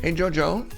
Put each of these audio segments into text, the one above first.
Hey, Jojo.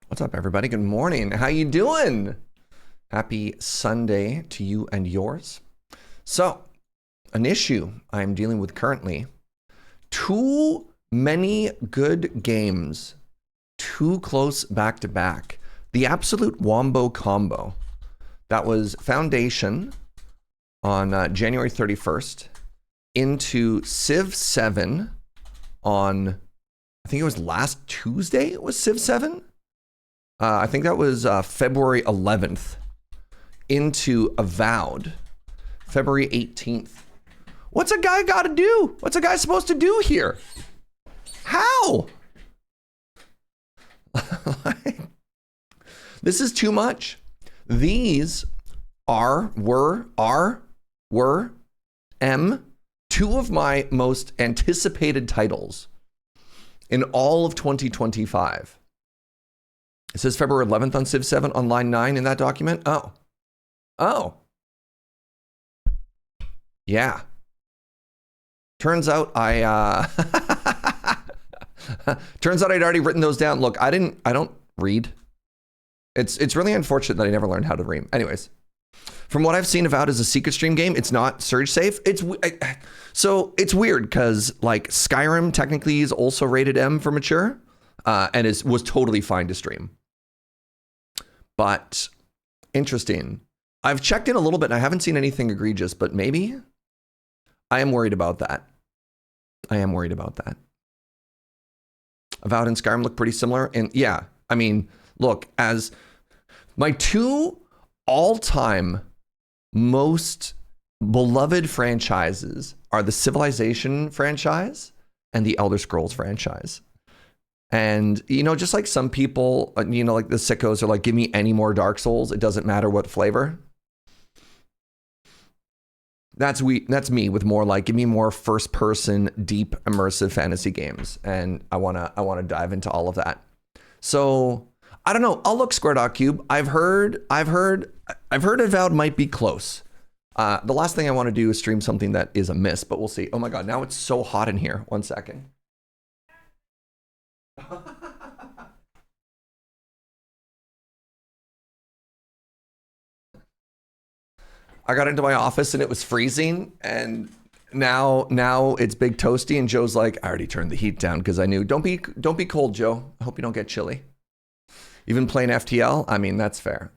What's up, everybody? Good morning. How you doing? Happy Sunday to you and yours. So, an issue I'm dealing with currently. Too many good games. Too close back to back. The absolute wombo combo. That was Foundation on January 31st into Civ 7 on, I think it was last Tuesday, it was Civ 7? I think that was February 11th into Avowed, February 18th. What's a guy got to do? What's a guy supposed to do here? How? This is too much. These were two of my most anticipated titles in all of 2025. It says February 11th on Civ 7 on line 9 in that document. Oh. Yeah. Turns out turns out I'd already written those down. Look, I don't read. It's really unfortunate that I never learned how to read. Anyways, from what I've seen, Avowed is a secret stream game. It's not surge safe. So it's weird because like Skyrim technically is also rated M for mature, and was totally fine to stream. But interesting. I've checked in a little bit and I haven't seen anything egregious, but maybe I am worried about that. Avowed and Skyrim look pretty similar. And yeah, I mean, look, as my two all-time most beloved franchises are the Civilization franchise and the Elder Scrolls franchise. And, you know, just like some people, you know, like the sickos are like, give me any more Dark Souls. It doesn't matter what flavor. That's me with more like, give me more first person, deep, immersive fantasy games. And I want to dive into all of that. So I don't know. I'll look Square.cube. I've heard Avowed might be close. The last thing I want to do is stream something that is a miss, but we'll see. Oh my God. Now it's so hot in here. 1 second. I got into my office and it was freezing, and now it's big toasty, and Joe's like, I already turned the heat down because I knew don't be cold, Joe. I hope you don't get chilly. Even playing FTL, I mean, that's fair.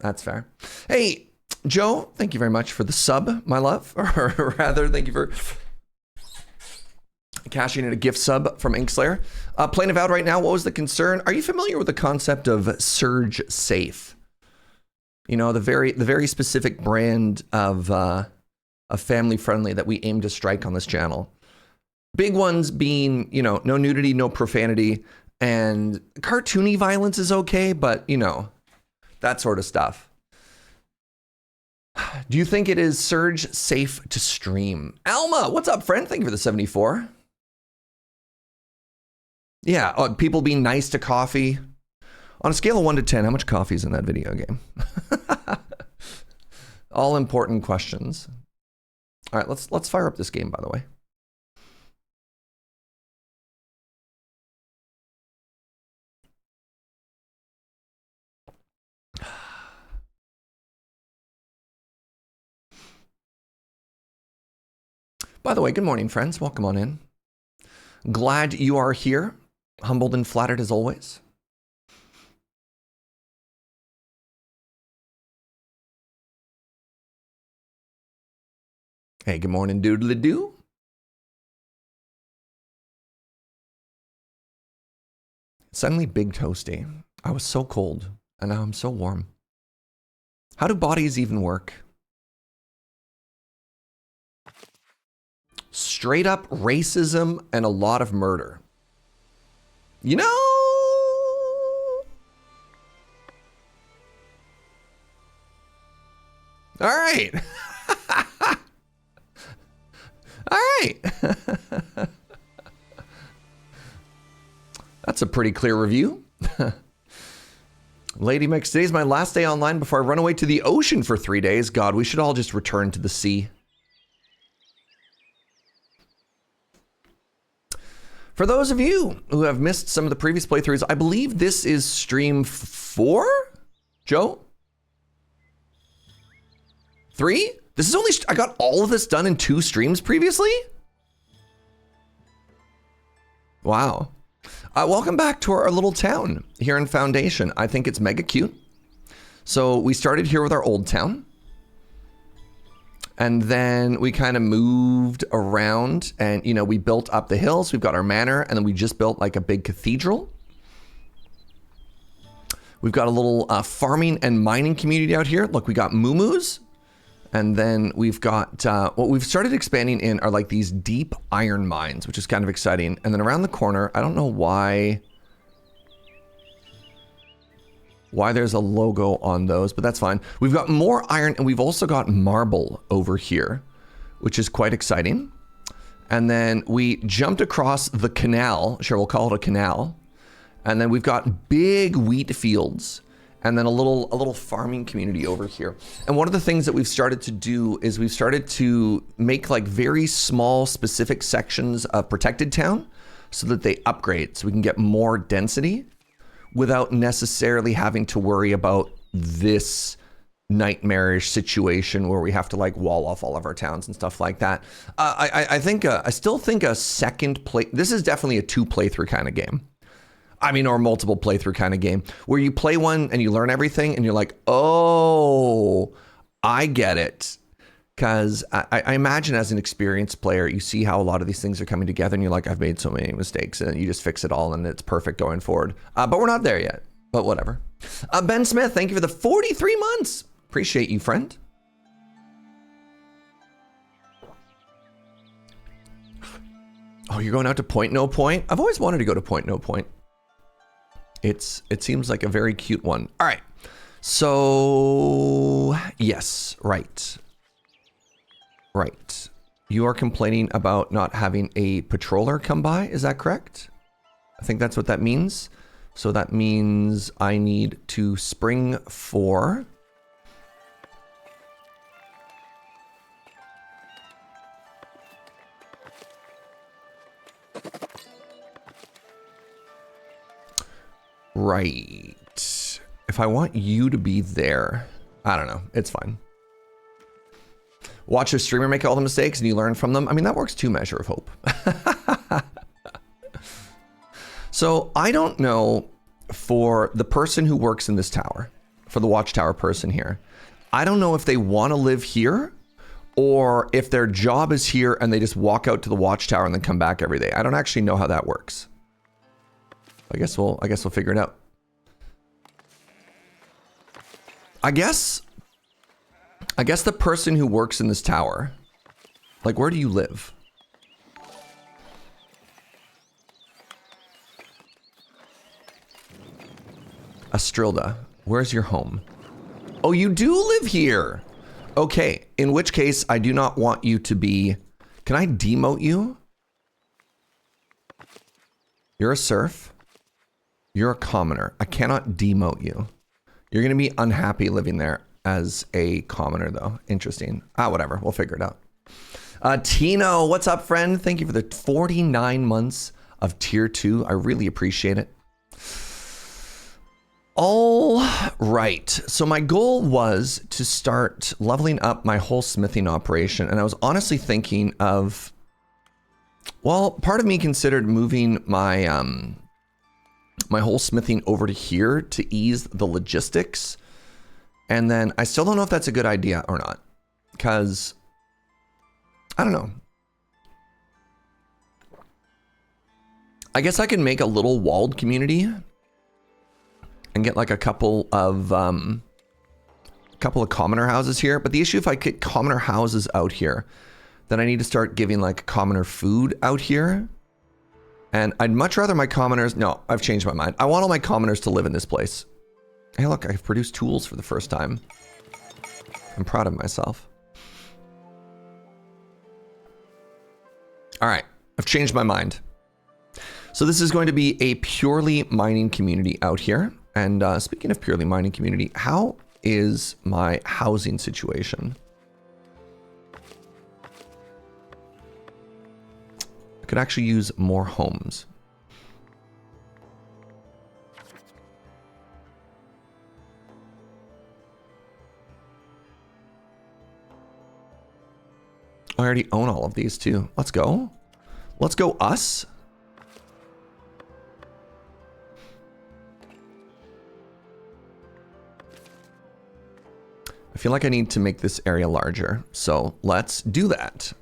Hey, Joe, thank you very much for the sub, my love. Or rather, thank you for cashing in a gift sub from Inkslayer. Playing Avowed right now, what was the concern? Are you familiar with the concept of surge safe? You know, the very specific brand of family friendly that we aim to strike on this channel. Big ones being, you know, no nudity, no profanity, and cartoony violence is okay, but you know, that sort of stuff. Do you think it is surge safe to stream? Alma, what's up, friend? Thank you for the 74. Yeah, people being nice to coffee. On a scale of 1 to 10, how much coffee is in that video game? All important questions. All right, let's fire up this game, by the way. By the way, good morning, friends. Welcome on in. Glad you are here. Humbled and flattered as always. Hey, good morning, doodly-doo. Suddenly big toasty. I was so cold, and now I'm so warm. How do bodies even work? Straight up racism and a lot of murder. You know? All right. All right. That's a pretty clear review. Lady Mix, today's my last day online before I run away to the ocean for 3 days. God, we should all just return to the sea. For those of you who have missed some of the previous playthroughs, I believe this is stream 4? Joe? 3? This is only, I got all of this done in 2 streams previously? Wow. Welcome back to our little town here in Foundation. I think it's mega cute. So we started here with our old town. And then we kind of moved around and, you know, we built up the hills. We've got our manor, and then we just built like a big cathedral. We've got a little farming and mining community out here. Look, we got moo-moos. And then we've got, what we've started expanding in are like these deep iron mines, which is kind of exciting. And then around the corner, I don't know why there's a logo on those, but that's fine. We've got more iron, and we've also got marble over here, which is quite exciting. And then we jumped across the canal. Sure, we'll call it a canal. And then we've got big wheat fields, and then a little farming community over here. And one of the things that we've started to do is we've started to make like very small specific sections of protected town so that they upgrade, so we can get more density without necessarily having to worry about this nightmarish situation where we have to like wall off all of our towns and stuff like that. I still think a second play, this is definitely a 2 playthrough kind of game. I mean, or multiple playthrough kind of game where you play one and you learn everything and you're like, oh, I get it. Because I imagine as an experienced player, you see how a lot of these things are coming together and you're like, I've made so many mistakes, and you just fix it all and it's perfect going forward. But we're not there yet, but whatever. Ben Smith, thank you for the 43 months. Appreciate you, friend. Oh, you're going out to Point No Point? I've always wanted to go to Point No Point. It seems like a very cute one. All right. So, yes, right. Right. You are complaining about not having a patroller come by, is that correct? I think that's what that means. So that means I need to spring for... Right. If I want you to be there, I don't know. It's fine. Watch a streamer make all the mistakes and you learn from them. I mean, that works too, measure of hope. So I don't know for the person who works in this tower, for the watchtower person here, I don't know if they want to live here or if their job is here and they just walk out to the watchtower and then come back every day. I don't actually know how that works. I guess we'll figure it out. I guess the person who works in this tower, like, where do you live? Astrilda, where's your home? Oh, you do live here. Okay, in which case I do not want you to be, can I demote you? You're a serf. You're a commoner. I cannot demote you. You're going to be unhappy living there as a commoner, though. Interesting. Whatever. We'll figure it out. Tino, what's up, friend? Thank you for the 49 months of tier 2. I really appreciate it. All right. So my goal was to start leveling up my whole smithing operation. And I was honestly thinking of, well, part of me considered moving my my whole smithing over to here to ease the logistics. And then I still don't know if that's a good idea or not, because I don't know. I guess I can make a little walled community and get like a couple of commoner houses here. But the issue, if I get commoner houses out here, then I need to start giving like commoner food out here. And I'd much rather my commoners... No, I've changed my mind. I want all my commoners to live in this place. Hey, look, I've produced tools for the first time. I'm proud of myself. All right, I've changed my mind. So this is going to be a purely mining community out here. And speaking of purely mining community, how is my housing situation? I could actually use more homes. I already own all of these too. Let's go. Let's go us. I feel like I need to make this area larger, so let's do that.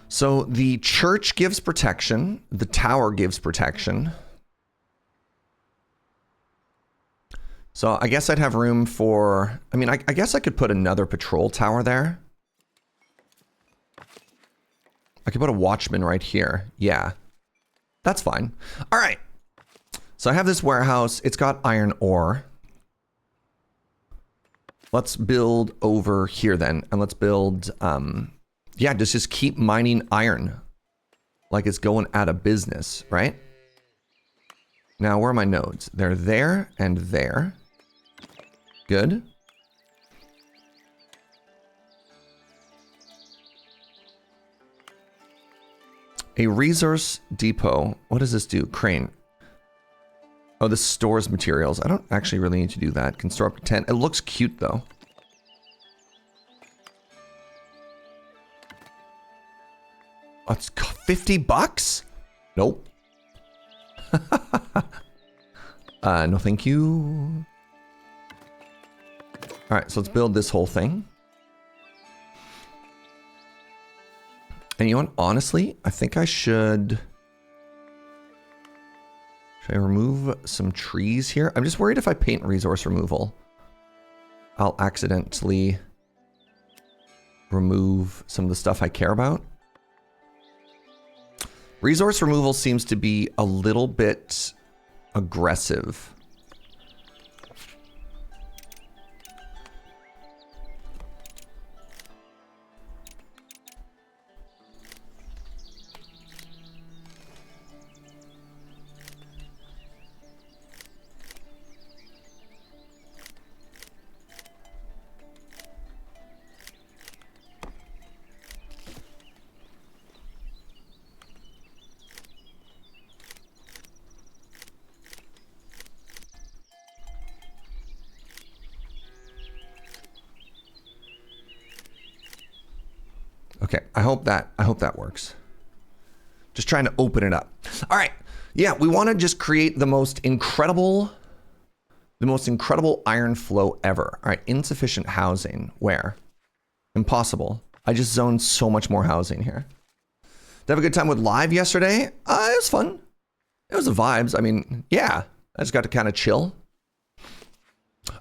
So the church gives protection, the tower gives protection. So I guess I'd have room for, I mean, I guess I could put another patrol tower there. I could put a watchman right here. Yeah, that's fine. All right. So I have this warehouse. It's got iron ore. Let's build over here then. And let's build, yeah, just keep mining iron like it's going out of business, right? Now, where are my nodes? They're there and there. Good. A resource depot. What does this do? Crane. Oh, this stores materials. I don't actually really need to do that. Can store up to 10. It looks cute, though. It's 50 bucks? Nope. No, thank you. All right, so let's build this whole thing. And you know what? Honestly, I think I should... Should I remove some trees here? I'm just worried if I paint resource removal, I'll accidentally remove some of the stuff I care about. Resource removal seems to be a little bit aggressive. Okay, I hope that works. Just trying to open it up. All right. Yeah, we want to just create the most incredible iron flow ever. All right, insufficient housing. Where? Impossible. I just zoned so much more housing here. Did I have a good time with live yesterday? It was fun. It was the vibes. I mean, yeah, I just got to kind of chill.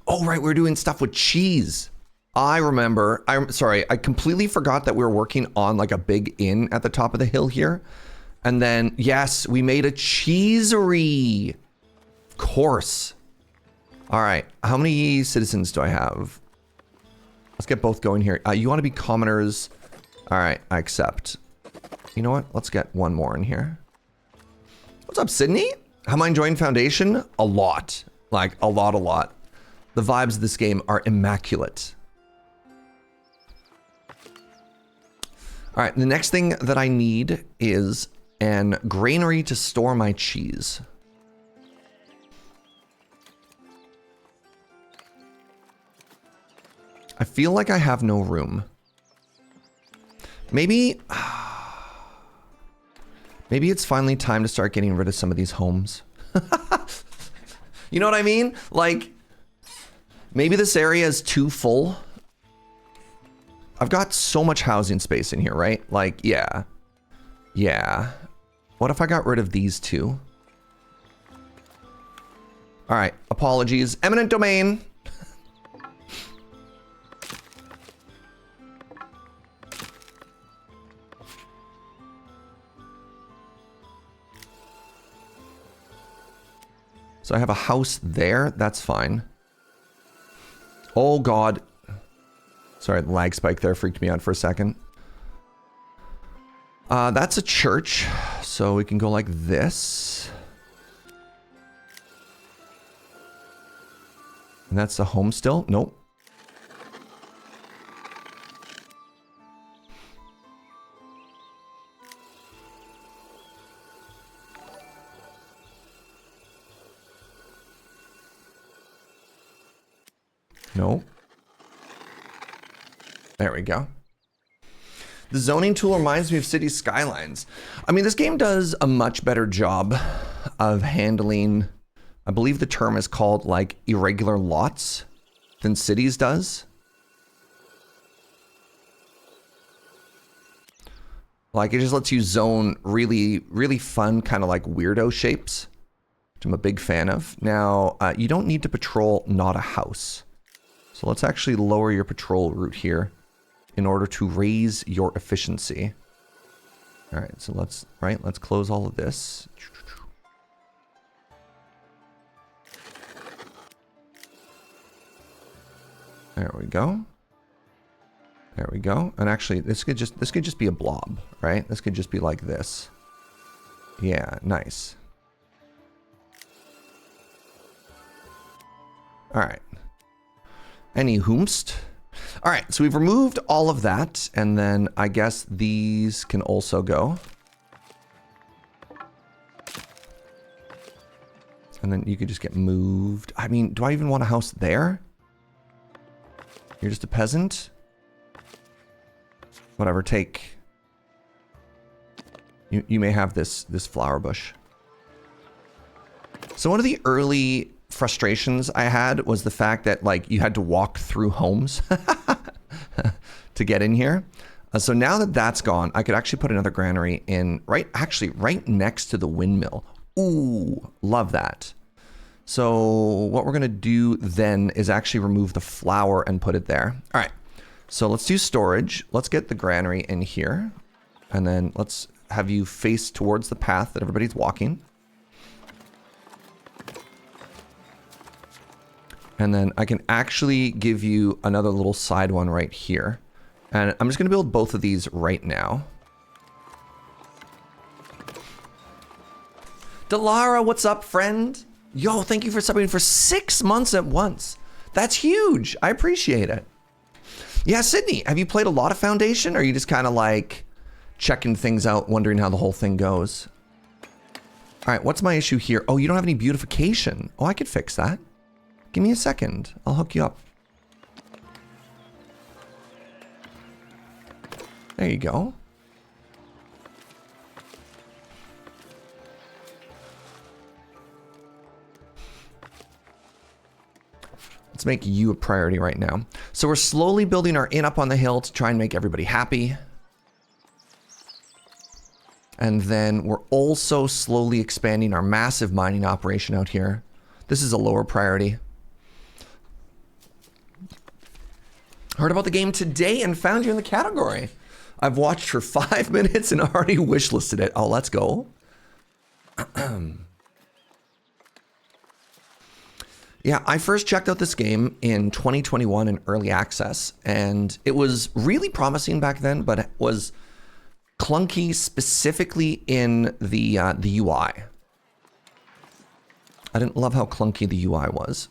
Oh, right, we were doing stuff with cheese. I remember, I'm sorry, I completely forgot that we were working on like a big inn at the top of the hill here. And then, yes, we made a cheesery. Of course. All right, how many citizens do I have? Let's get both going here. You want to be commoners? All right, I accept. You know what? Let's get one more in here. What's up, Sydney? How am I enjoying Foundation? A lot. Like, a lot. The vibes of this game are immaculate. All right, the next thing that I need is an granary to store my cheese. I feel like I have no room. Maybe it's finally time to start getting rid of some of these homes. You know what I mean? Like, maybe this area is too full. I've got so much housing space in here, right? Like, yeah. Yeah. What if I got rid of these two? All right, apologies. Eminent Domain. So I have a house there. That's fine. Oh, God. Sorry, the lag spike there freaked me out for a second. That's a church. So we can go like this. And that's the home still? Nope. No. There we go. The zoning tool reminds me of city skylines. I mean, this game does a much better job of handling, I believe the term is called like irregular lots than cities does. Like it just lets you zone really, really fun kind of like weirdo shapes, which I'm a big fan of. Now, you don't need to patrol not a house. So let's actually lower your patrol route here in order to raise your efficiency. All right, so let's close all of this. There we go. There we go. And actually, this could just be a blob, right? This could just be like this. Yeah, nice. All right. Any whomst? All right, so we've removed all of that, and then I guess these can also go. And then you could just get moved. I mean, do I even want a house there? You're just a peasant? Whatever, take. You may have this flower bush. So one of the early frustrations I had was the fact that like you had to walk through homes to get in here. So now that that's gone, I could actually put another granary in right next to the windmill. Ooh, love that. So what we're gonna do then is actually remove the flour and put it there. All right, so let's do storage. Let's get the granary in here, and then let's have you face towards the path that everybody's walking. And then I can actually give you another little side one right here. And I'm just gonna build both of these right now. Delara, what's up, friend? Yo, thank you for subbing for 6 months at once. That's huge. I appreciate it. Yeah, Sydney, have you played a lot of Foundation, or are you just kind of like checking things out, wondering how the whole thing goes? All right, what's my issue here? Oh, you don't have any beautification. Oh, I could fix that. Give me a second. I'll hook you up. There you go. Let's make you a priority right now. So we're slowly building our inn up on the hill to try and make everybody happy. And then we're also slowly expanding our massive mining operation out here. This is a lower priority. Heard about the game today and found you in the category. I've watched for 5 minutes and already wishlisted it. Oh, let's go. Yeah, I first checked out this game in 2021 in early access, and it was really promising back then, but it was clunky specifically in the UI. I didn't love how clunky the UI was.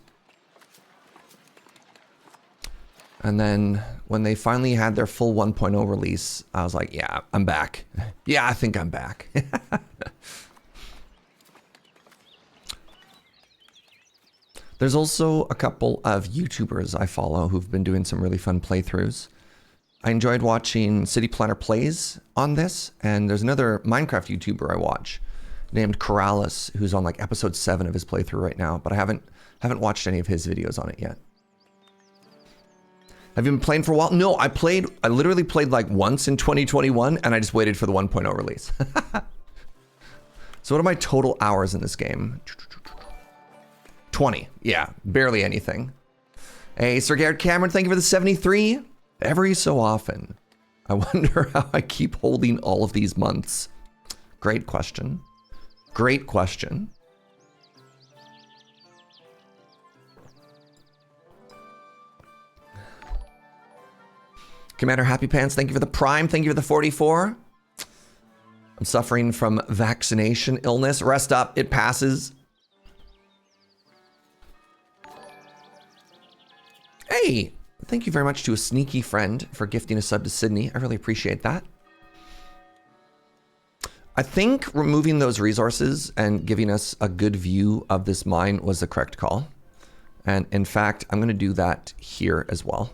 And then when they finally had their full 1.0 release, I was like, yeah, I'm back. Yeah, I think I'm back. There's also a couple of YouTubers I follow who've been doing some really fun playthroughs. I enjoyed watching City Planner Plays on this, and there's another Minecraft YouTuber I watch named Corrales, who's on like episode 7 of his playthrough right now, but I haven't watched any of his videos on it yet. Have you been playing for a while? No, I literally played like once in 2021, and I just waited for the 1.0 release. So what are my total hours in this game? 20. Yeah, barely anything. Hey, Sir Garrett Cameron, thank you for the 73. Every so often, I wonder how I keep holding all of these months. Great question. Great question. Commander Happy Pants, thank you for the Prime. Thank you for the 44. I'm suffering from vaccination illness. Rest up, it passes. Hey, thank you very much to a sneaky friend for gifting a sub to Sydney. I really appreciate that. I think removing those resources and giving us a good view of this mine was the correct call. And in fact, I'm going to do that here as well.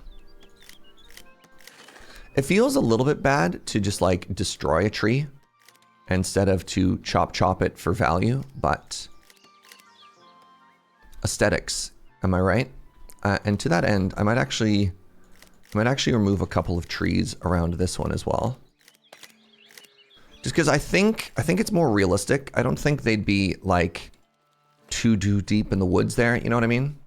It feels a little bit bad to just like destroy a tree instead of to chop it for value, but aesthetics, am I right? And to that end, I might actually remove a couple of trees around this one as well. Just because I think it's more realistic. I don't think they'd be like too deep in the woods there. You know what I mean?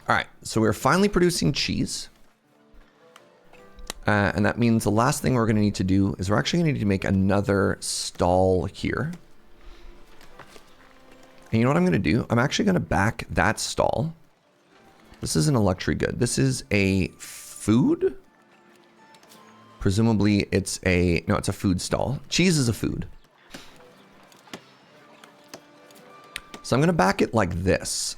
All right, so we're finally producing cheese. And that means the last thing we're going to need to do is we're actually going to need to make another stall here. And you know what I'm going to do? I'm actually going to back that stall. This isn't a luxury good. This is a food. Presumably it's it's a food stall. Cheese is a food. So I'm going to back it like this.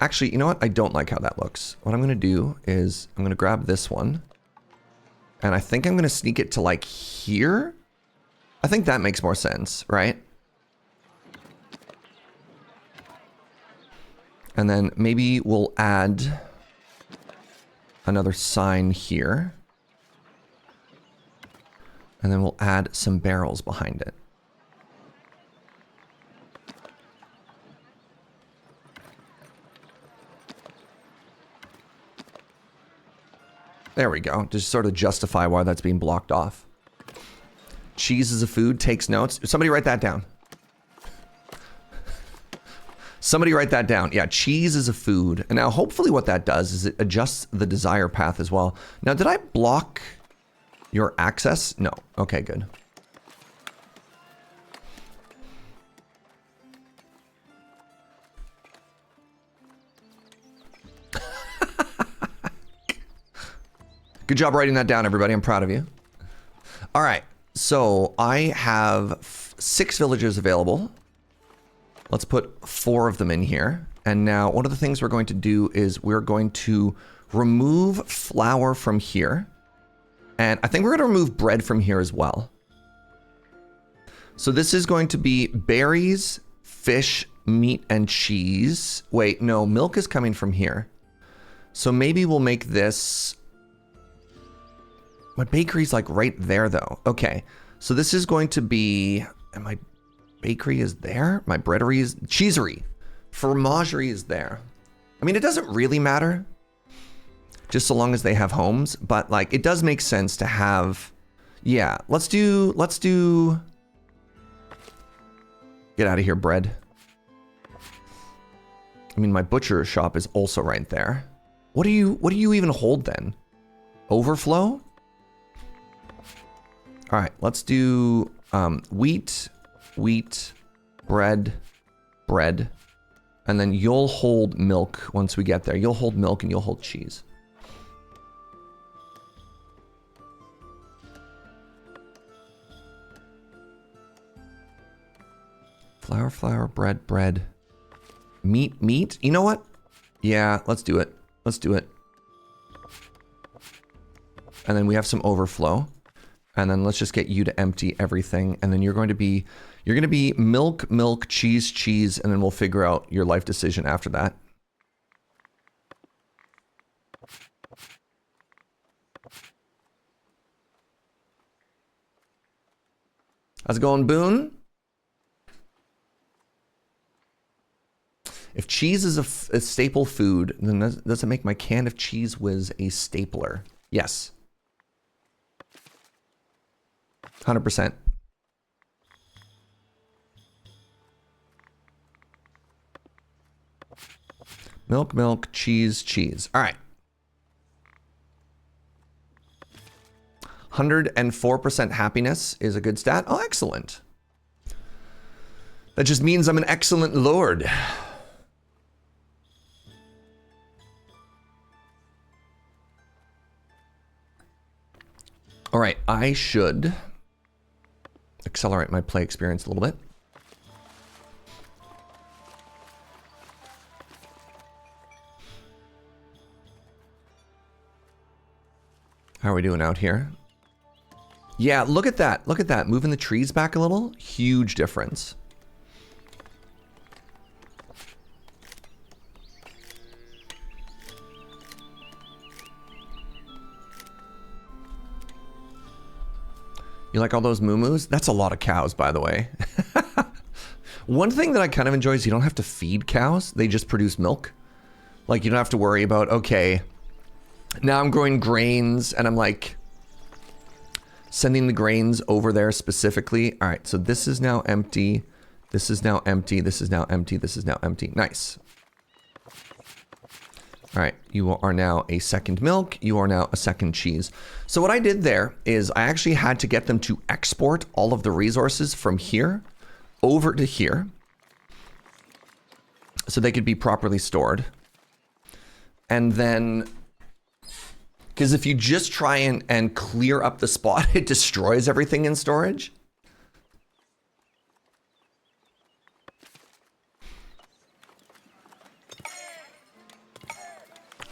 Actually, you know what? I don't like how that looks. What I'm going to do is I'm going to grab this one. And I think I'm going to sneak it to like here. I think that makes more sense, right? And then maybe we'll add another sign here. And then we'll add some barrels behind it. There we go. Just sort of justify why that's being blocked off. Cheese is a food, takes notes. Somebody write that down. Somebody write that down. Yeah, cheese is a food. And now hopefully what that does is it adjusts the desire path as well. Now, did I block your access? No. Okay, good. Good job writing that down, everybody. I'm proud of you. All right. So I have 6 villagers available. Let's put 4 of them in here. And now one of the things we're going to do is we're going to remove flour from here. And I think we're going to remove bread from here as well. So this is going to be berries, fish, meat, and cheese. Wait, no, milk is coming from here. So maybe we'll make this... My bakery's like right there though. Okay, so this is going to be, and my bakery is there. My breadery is, cheesery, fromagerie is there. I mean, it doesn't really matter, just so long as they have homes. But like, it does make sense to have. Yeah, let's do. Get out of here, bread. I mean, my butcher shop is also right there. What do you even hold then? Overflow? All right, let's do wheat, bread, and then you'll hold milk once we get there. You'll hold milk and you'll hold cheese. Flour, bread. Meat. You know what? Yeah, let's do it. And then we have some overflow. And then let's just get you to empty everything. And then you're going to be milk, cheese, and then we'll figure out your life decision after that. How's it going, Boone? If cheese is a staple food, then does it make my can of cheese whiz a stapler? Yes. 100%. Milk, cheese. All right. 104% happiness is a good stat. Oh, excellent. That just means I'm an excellent lord. All right, I should accelerate my play experience a little bit. How are we doing out here? Yeah, look at that. Moving the trees back a little. Huge difference. You like all those moo-moos? That's a lot of cows, by the way. One thing that I kind of enjoy is you don't have to feed cows. They just produce milk. Like, you don't have to worry about, okay, now I'm growing grains and I'm like sending the grains over there specifically. All right, so this is now empty. This is now empty. This is now empty. This is now empty. Nice. All right, you are now a second milk. You are now a second cheese. So what I did there is I actually had to get them to export all of the resources from here over to here so they could be properly stored. And then, because if you just try and clear up the spot, it destroys everything in storage.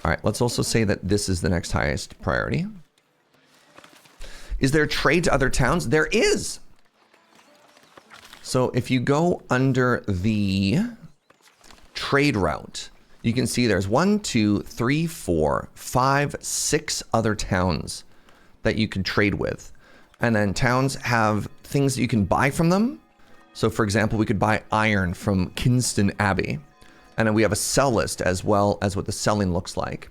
All right, let's also say that this is the next highest priority. Is there trade to other towns? There is. So if you go under the trade route, you can see there's 1, 2, 3, 4, 5, 6 other towns that you can trade with. And then towns have things that you can buy from them. So for example, we could buy iron from Kinston Abbey. And then we have a sell list as well as what the selling looks like.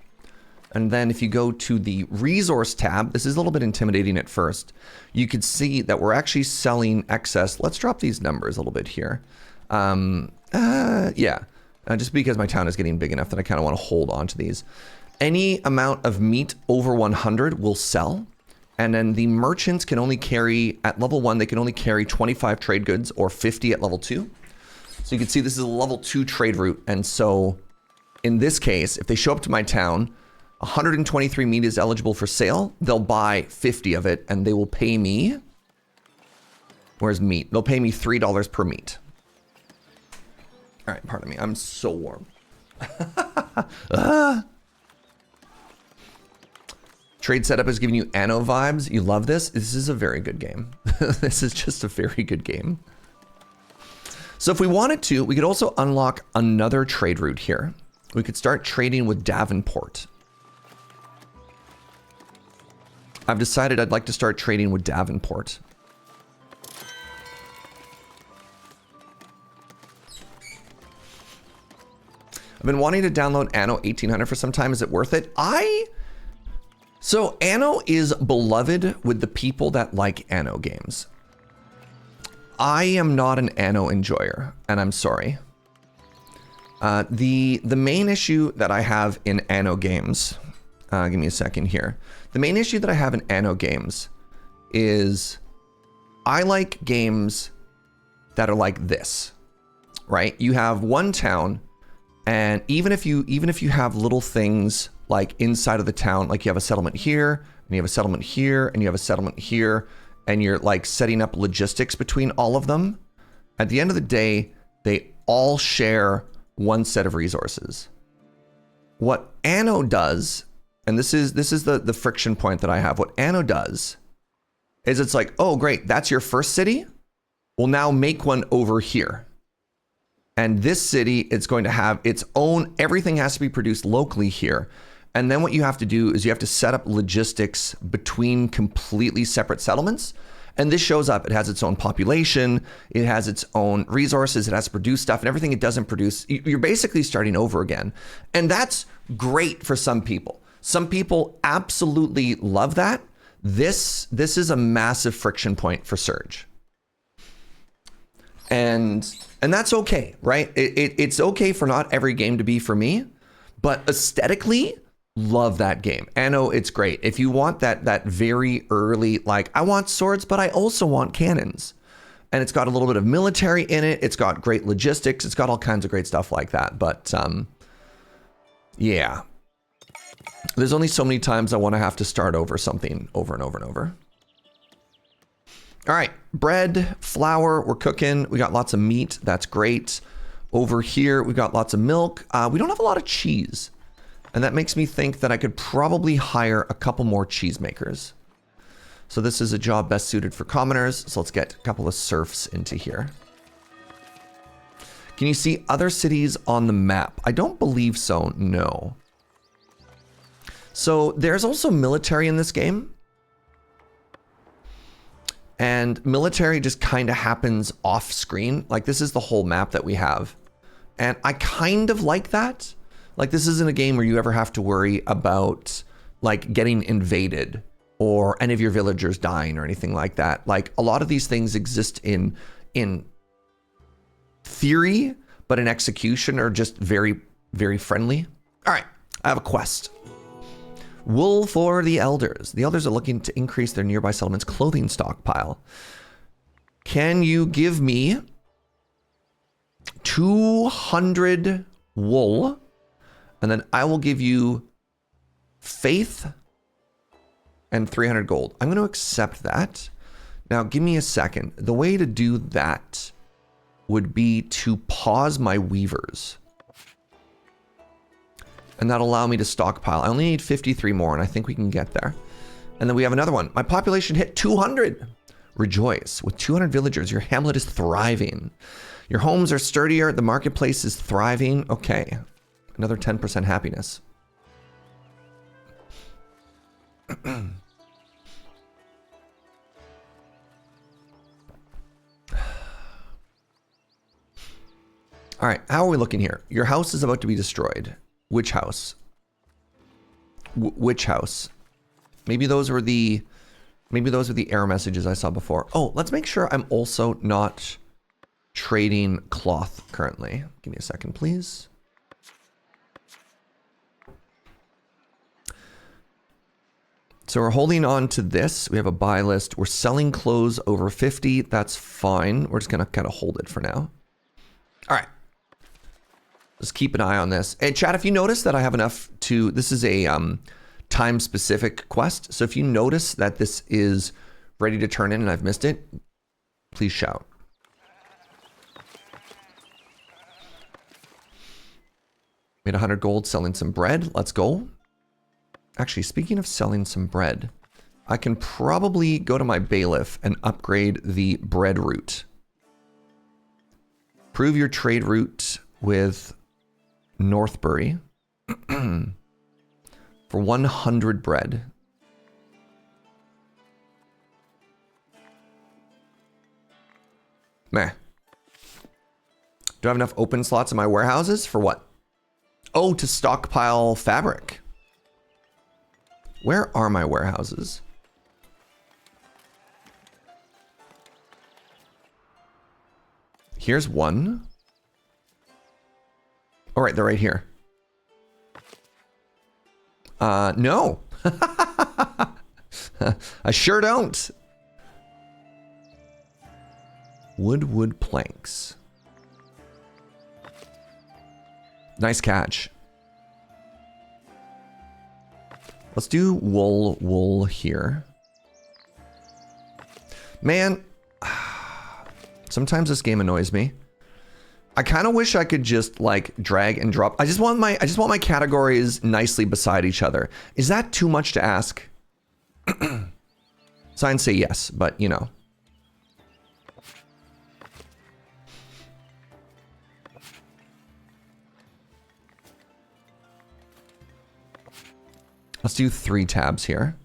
And then if you go to the resource tab, this is a little bit intimidating at first. You could see that we're actually selling excess. Let's drop these numbers a little bit here. Just because my town is getting big enough that I kind of want to hold on to these. Any amount of meat over 100 will sell. And then the merchants can only carry, at level 1, they can only carry 25 trade goods or 50 at level 2. So you can see this is a level 2 trade route. And so in this case, if they show up to my town, 123 meat is eligible for sale. They'll buy 50 of it and they will pay me. Where's meat? They'll pay me $3 per meat. All right, pardon me. I'm so warm. Trade setup is giving you Anno vibes. You love this? This is a very good game. This is just a very good game. So if we wanted to, we could also unlock another trade route here. We could start trading with Davenport. I've decided I'd like to start trading with Davenport. I've been wanting to download Anno 1800 for some time. Is it worth it? So Anno is beloved with the people that like Anno games. I am not an Anno enjoyer, and I'm sorry. The main issue that I have in Anno games, give me a second here. The main issue that I have in Anno games is I like games that are like this, right? You have one town, and even if you have little things like inside of the town, like you have a settlement here, and you have a settlement here, and you have a settlement here, and you're like setting up logistics between all of them, at the end of the day, they all share one set of resources. What Anno does, and this is the friction point that I have, what Anno does is it's like, oh great, that's your first city? Well, now make one over here. And this city, it's going to have its own, everything has to be produced locally here. And then what you have to do is you have to set up logistics between completely separate settlements. And this shows up, it has its own population, it has its own resources, it has to produce stuff, and everything it doesn't produce, you're basically starting over again. And that's great for some people. Some people absolutely love that. This is a massive friction point for Surge. And that's okay, right? It's okay for not every game to be for me, but aesthetically, love that game. Anno, it's great. If you want that very early, like, I want swords, but I also want cannons. And it's got a little bit of military in it. It's got great logistics. It's got all kinds of great stuff like that. But yeah, there's only so many times I want to have to start over something over and over and over. All right, bread, flour, we're cooking. We got lots of meat. That's great. Over here, we've got lots of milk. We don't have a lot of cheese. And that makes me think that I could probably hire a couple more cheesemakers. So this is a job best suited for commoners. So let's get a couple of serfs into here. Can you see other cities on the map? I don't believe so, no. So there's also military in this game. And military just kind of happens off screen. Like this is the whole map that we have. And I kind of like that. Like this isn't a game where you ever have to worry about like getting invaded or any of your villagers dying or anything like that. Like a lot of these things exist in theory, but in execution are just very, very friendly. All right, I have a quest. Wool for the elders. The elders are looking to increase their nearby settlement's clothing stockpile. Can you give me 200 wool? And then I will give you faith and 300 gold. I'm going to accept that. Now, give me a second. The way to do that would be to pause my weavers. And that'll allow me to stockpile. I only need 53 more, and I think we can get there. And then we have another one. My population hit 200. Rejoice. With 200 villagers, your hamlet is thriving. Your homes are sturdier. The marketplace is thriving. Okay. Another 10% happiness. All right, how are we looking here? Your house is about to be destroyed. Which house? Which house? Maybe those were the error messages I saw before. Oh, let's make sure I'm also not trading cloth currently. Give me a second, please. So we're holding on to this. We have a buy list. We're selling clothes over 50. That's fine. We're just going to kind of hold it for now. All right. Let's keep an eye on this. And chat, if you notice that I have enough to, this is a time specific quest. So if you notice that this is ready to turn in and I've missed it, please shout. Made 100 gold selling some bread. Let's go. Actually, speaking of selling some bread, I can probably go to my bailiff and upgrade the bread route. Prove your trade route with Northbury for 100 bread. Meh. Do I have enough open slots in my warehouses? For what? Oh, to stockpile fabric. Where are my warehouses? Here's one. All right, they're right here. No. I sure don't. Wood planks. Nice catch. Let's do wool here. Man, sometimes this game annoys me. I kind of wish I could just like drag and drop. I just want my categories nicely beside each other. Is that too much to ask? Signs say yes, but you know. Let's do 3 tabs here.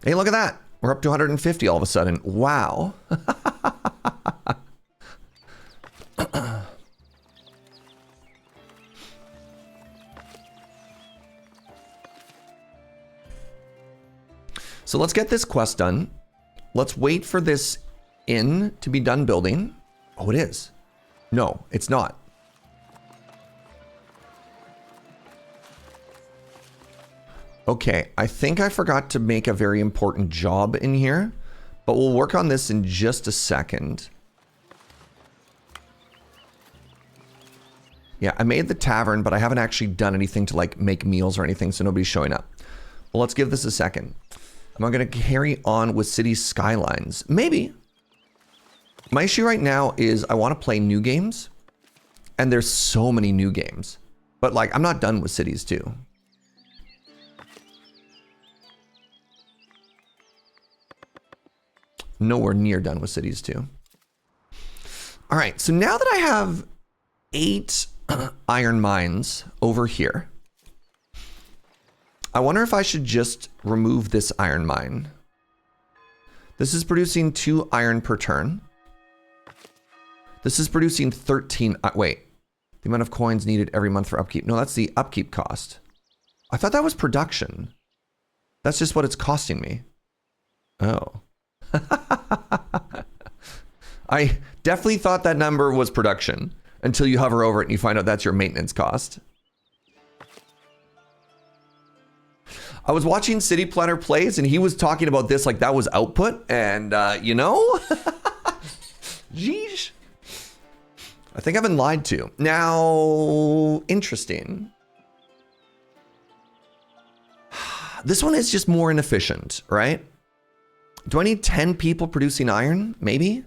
Hey, look at that. We're up to 150 all of a sudden. Wow. So let's get this quest done. Let's wait for this inn to be done building. Oh, it is. No, it's not. Okay, I think I forgot to make a very important job in here, but we'll work on this in just a second. Yeah, I made the tavern, but I haven't actually done anything to like make meals or anything, so nobody's showing up. Well, let's give this a second. Am I going to carry on with city skylines? Maybe. My issue right now is I want to play new games, and there's so many new games. But like, I'm not done with cities too. Nowhere near done with cities too. All right, so now that I have 8 iron mines over here, I wonder if I should just remove this iron mine. This is producing 2 iron per turn. This is producing 13. Wait, the amount of coins needed every month for upkeep. No, that's the upkeep cost. I thought that was production. That's just what it's costing me. Oh. I definitely thought that number was production until you hover over it and you find out that's your maintenance cost. I was watching City Planner Plays and he was talking about this like that was output, and you know, jeez. I think I've been lied to. Now, interesting. This one is just more inefficient, right? Do I need 10 people producing iron? Maybe?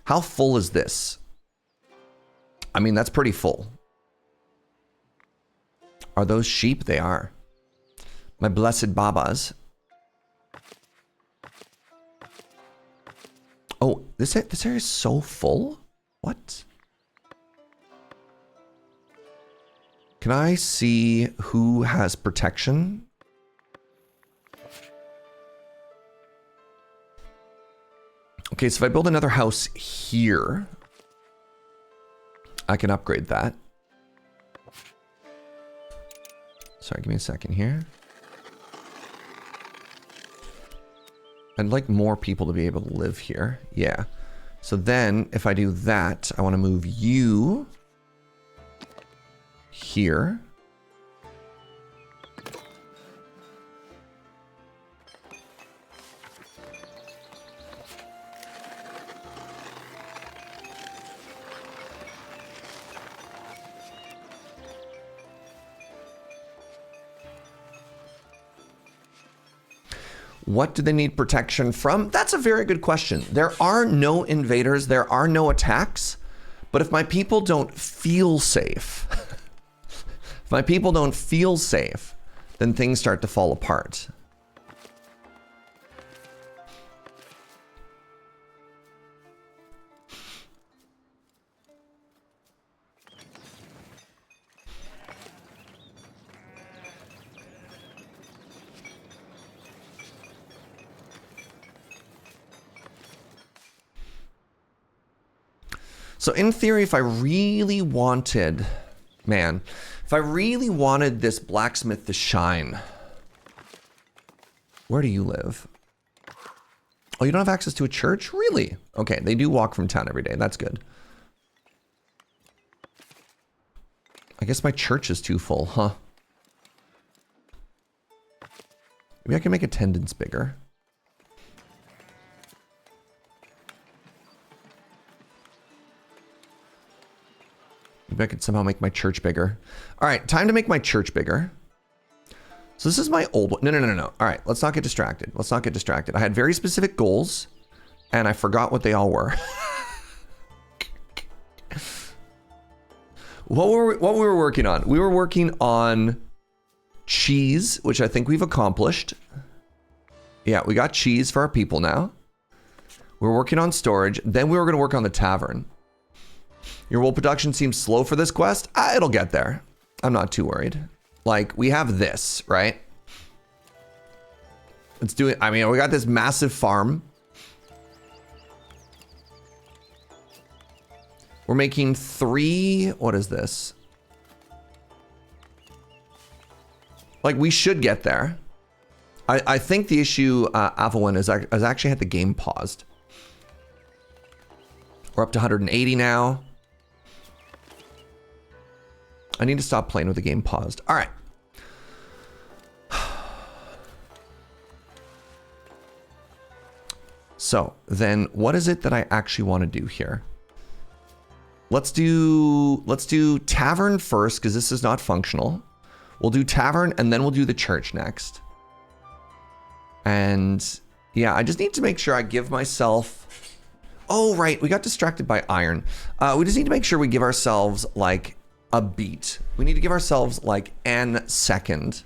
How full is this? I mean, that's pretty full. Are those sheep? They are. My blessed babas. Oh, this area is so full? What? Can I see who has protection? Okay, so if I build another house here, I can upgrade that. Sorry, give me a second here. I'd like more people to be able to live here. Yeah. So then if I do that, I want to move you here. What do they need protection from? That's a very good question. There are no invaders, there are no attacks, but if my people don't feel safe, if my people don't feel safe, then things start to fall apart. So in theory, if I really wanted, man, if I really wanted this blacksmith to shine, where do you live? Oh, you don't have access to a church? Really? Okay, they do walk from town every day. That's good. I guess my church is too full, huh? Maybe I can make attendance bigger. Maybe I could somehow make my church bigger. All right, time to make my church bigger. So this is my old one. No. All right, let's not get distracted. Let's not get distracted. I had very specific goals, and I forgot what they all were. What we were working on? We were working on cheese, which I think we've accomplished. Yeah, we got cheese for our people now. We're working on storage. Then we were going to work on the tavern. Your wool production seems slow for this quest. It'll get there. I'm not too worried. Like, we have this, right? Let's do it. I mean, we got this massive farm. We're making 3. What is this? Like, we should get there. I think the issue, Avalon, is I actually had the game paused. We're up to 180 now. I need to stop playing with the game paused. All right. So then what is it that I actually want to do here? Let's do tavern first, because this is not functional. We'll do tavern and then we'll do the church next. And yeah, I just need to make sure I give myself... Oh, right. We got distracted by iron. We just need to make sure we give ourselves like a beat. We need to give ourselves like an second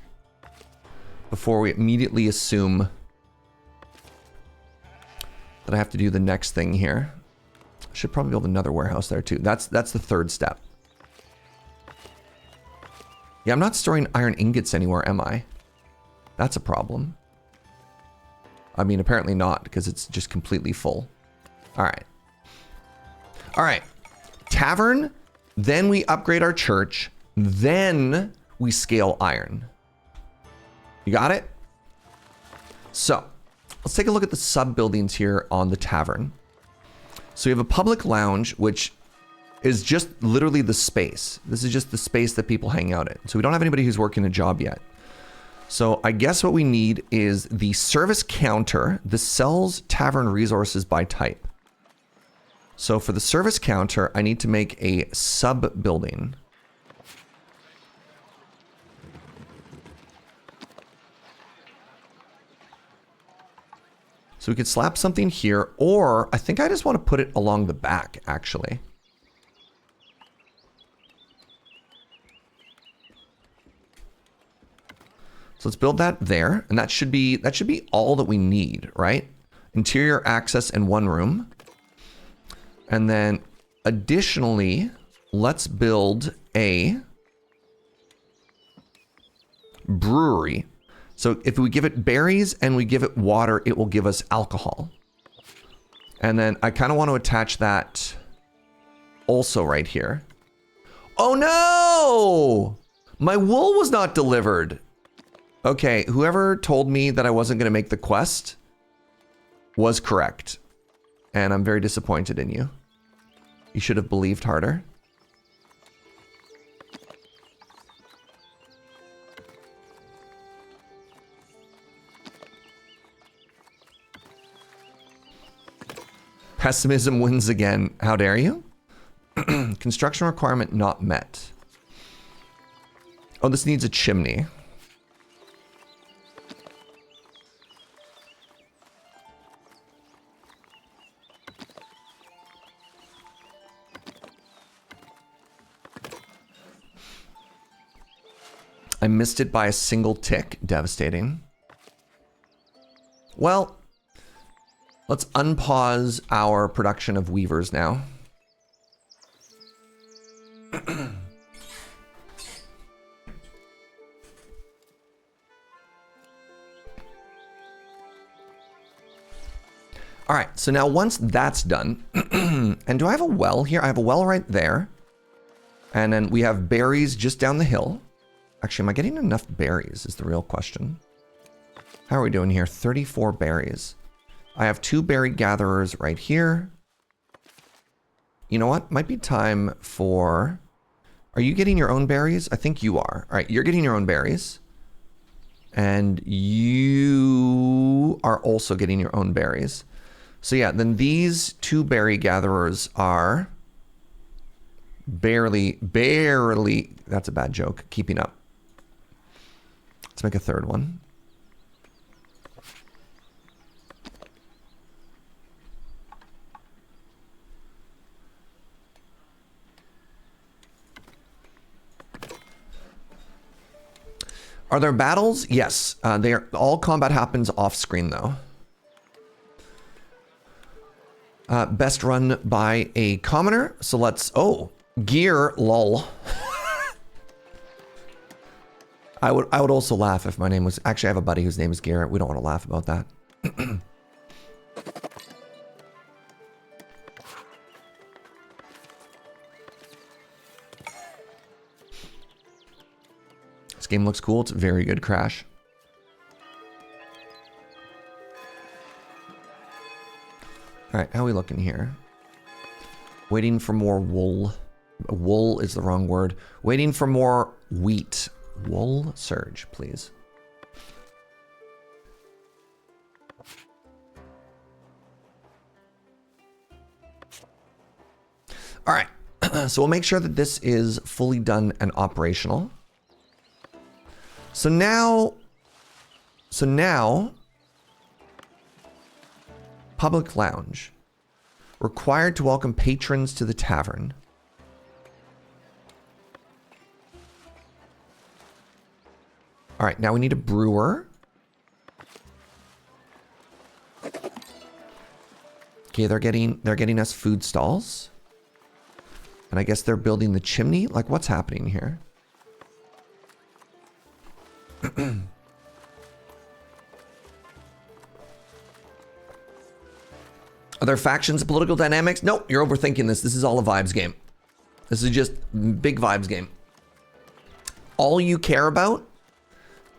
before we immediately assume that I have to do the next thing here. I should probably build another warehouse there too. That's the third step. Yeah, I'm not storing iron ingots anywhere, am I? That's a problem. I mean, apparently not, because it's just completely full. All right. All right. Tavern, then we upgrade our church, then we scale iron. You got it? So, let's take a look at the sub-buildings here on the tavern. So we have a public lounge, which is just literally the space. This is just the space that people hang out in. So we don't have anybody who's working a job yet. So I guess what we need is the service counter. This sells tavern resources by type. So for the service counter, I need to make a sub building. So we could slap something here, or I think I just want to put it along the back, actually. So let's build that there, and that should be all that we need, right? Interior access in one room. And then additionally, let's build a brewery. So if we give it berries and we give it water, it will give us alcohol. And then I kind of want to attach that also right here. Oh no! My wool was not delivered. Okay, whoever told me that I wasn't going to make the quest was correct. And I'm very disappointed in you. You should have believed harder. Pessimism wins again. How dare you? Construction requirement not met. Oh, this needs a chimney. I missed it by a single tick. Devastating. Well, let's unpause our production of weavers now. All right, so now once that's done, and do I have a well here? I have a well right there. And then we have berries just down the hill. Actually, am I getting enough berries is the real question. How are we doing here? 34 berries. I have 2 berry gatherers right here. You know what? Might be time for... Are you getting your own berries? I think you are. All right, you're getting your own berries. And you are also getting your own berries. So yeah, then these 2 berry gatherers are barely, that's a bad joke, keeping up. Let's make a 3rd one. Are there battles? Yes. All combat happens off screen though. Best run by a commoner. So let's, gear, lol. I would also laugh if my name was, actually I have a buddy whose name is Gear. We don't want to laugh about that. This game looks cool. It's a very good Crash. All right, how are we looking here? Waiting for more wool. Wool is the wrong word. Waiting for more wheat. Wool surge, please. All right, so we'll make sure that this is fully done and operational. So now, public lounge. Required to welcome patrons to the tavern. All right, now we need a brewer. Okay, they're getting us food stalls. And I guess they're building the chimney. Like, what's happening here? Are there factions and political dynamics? No, you're overthinking this. This is all a vibes game. This is just big vibes game. All you care about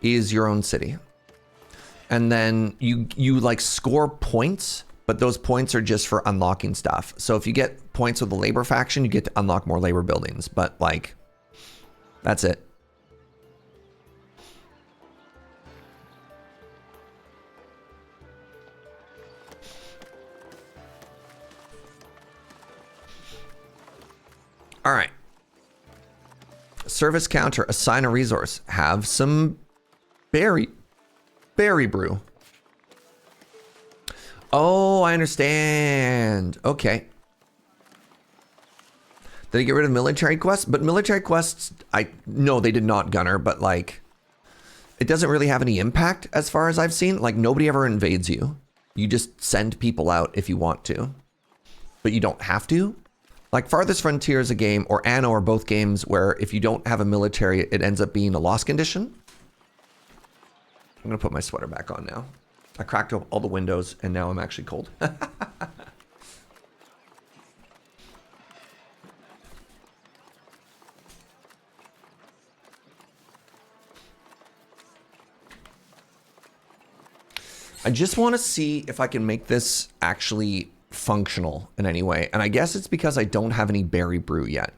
is your own city. And then you like score points, but those points are just for unlocking stuff. So if you get points with the labor faction, you get to unlock more labor buildings. But like, that's it. All right. Service counter, assign a resource. Have some berry brew. Oh, I understand. Okay. Did they get rid of military quests? But military quests, no, they did not, Gunner, but like, it doesn't really have any impact as far as I've seen. Like, nobody ever invades you. You just send people out if you want to, but you don't have to. Like Farthest Frontier is a game, or Anno are both games where if you don't have a military, it ends up being a loss condition. I'm gonna put my sweater back on now. I cracked all the windows and now I'm actually cold. I just want to see if I can make this actually functional in any way. And I guess it's because I don't have any berry brew yet.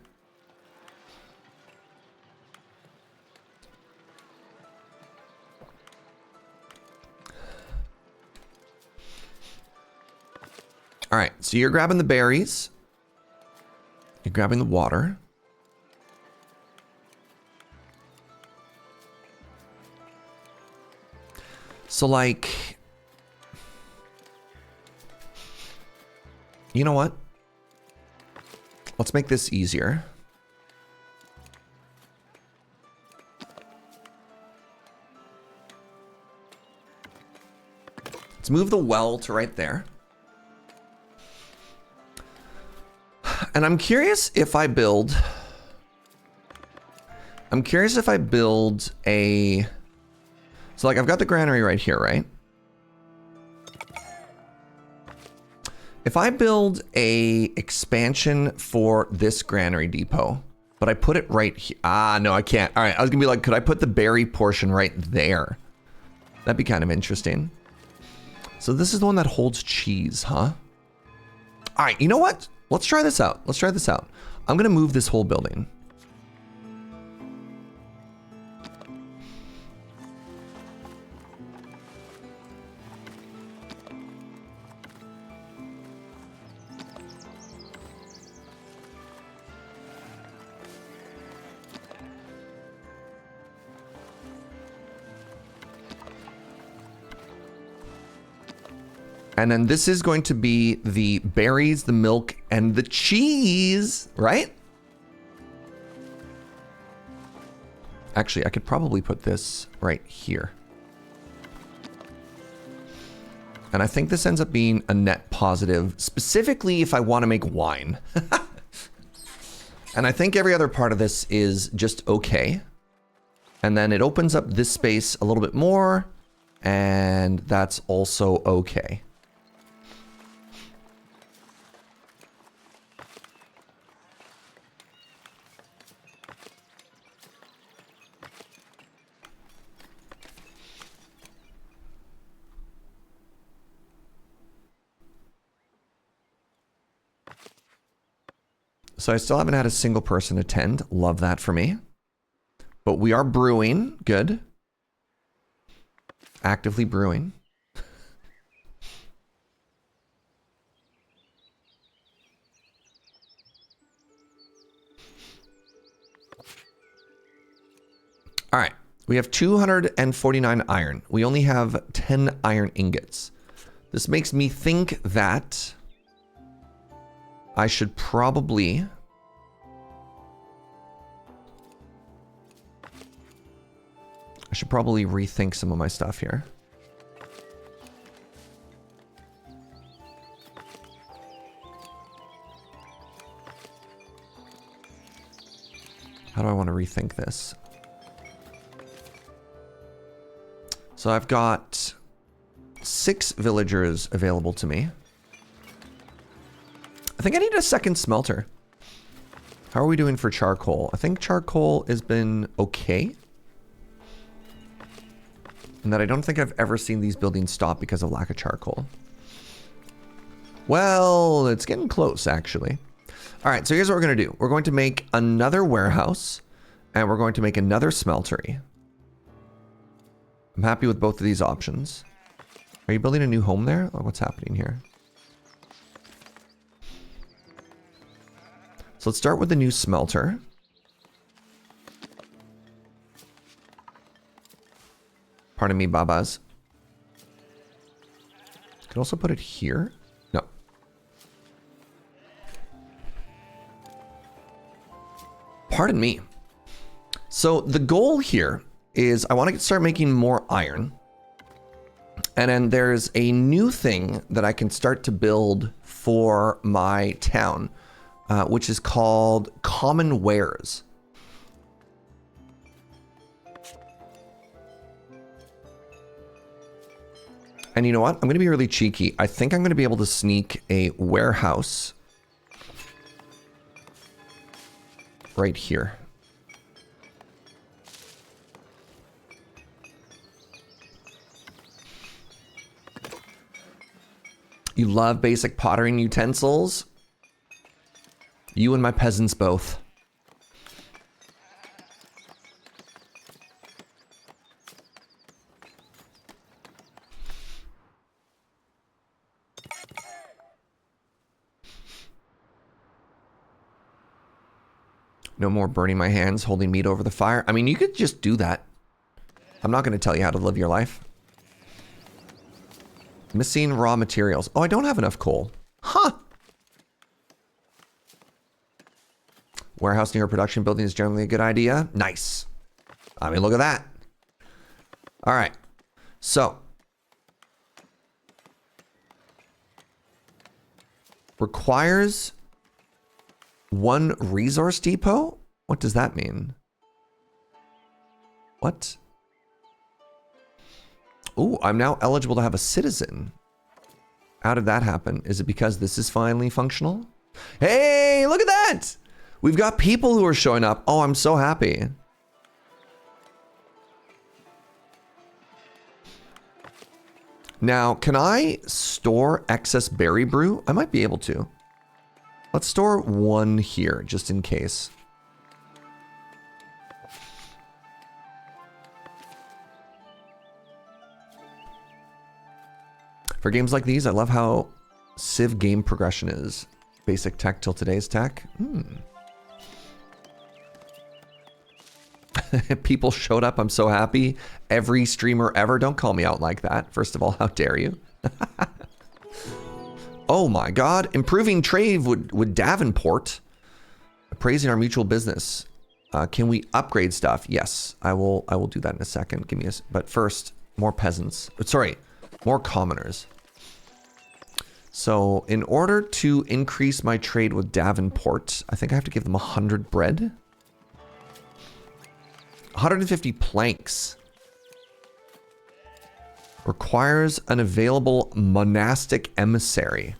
All right, so you're grabbing the berries. You're grabbing the water. So like, you know what? Let's make this easier. Let's move the well to right there. And I'm curious if I build a, so like I've got the granary right here, right? If I build a expansion for this granary depot, but I put it right here. Ah, no, I can't. All right, I was gonna be like, could I put the berry portion right there? That'd be kind of interesting. So this is the one that holds cheese, huh? All right, you know what? Let's try this out. Let's try this out. I'm gonna move this whole building. And then this is going to be the berries, the milk, and the cheese, right? Actually, I could probably put this right here. And I think this ends up being a net positive, specifically if I want to make wine. And I think every other part of this is just okay. And then it opens up this space a little bit more, and that's also okay. So I still haven't had a single person attend. Love that for me. But we are brewing. Good. Actively brewing. All right. We have 249 iron. We only have 10 iron ingots. This makes me think that I should probably rethink some of my stuff here. How do I want to rethink this? So I've got 6 villagers available to me. I think I need a second smelter. How are we doing for charcoal? I think charcoal has been okay. And that I don't think I've ever seen these buildings stop because of lack of charcoal. Well, it's getting close, actually. All right, so here's what we're going to do. We're going to make another warehouse, and we're going to make another smeltery. I'm happy with both of these options. Are you building a new home there? Or what's happening here? So let's start with the new smelter. Pardon me, babas. Could also put it here. No. Pardon me. So the goal here is I want to start making more iron. And then there's a new thing that I can start to build for my town, which is called common wares. And you know what? I'm going to be really cheeky. I think I'm going to be able to sneak a warehouse right here. You love basic pottering utensils? You and my peasants both. No more burning my hands, holding meat over the fire. I mean, you could just do that. I'm not going to tell you how to live your life. Missing raw materials. Oh, I don't have enough coal. Huh. Warehouse near a production building is generally a good idea. Nice. I mean, look at that. All right. So. Requires 1 resource depot? What does that mean? What? Ooh, I'm now eligible to have a citizen. How did that happen? Is it because this is finally functional? Hey, look at that! We've got people who are showing up. Oh, I'm so happy. Now, can I store excess berry brew? I might be able to. Let's store one here, just in case. For games like these, I love how Civ game progression is. Basic tech till today's tech. People showed up. I'm so happy. Every streamer ever. Don't call me out like that. First of all, how dare you? Oh my God. Improving trade with Davenport. Praising our mutual business. Can we upgrade stuff? Yes, I will do that in a second. Give me a... But first, more peasants. Sorry, more commoners. So in order to increase my trade with Davenport, I think I have to give them 100 bread. 150 planks. Requires an available monastic emissary.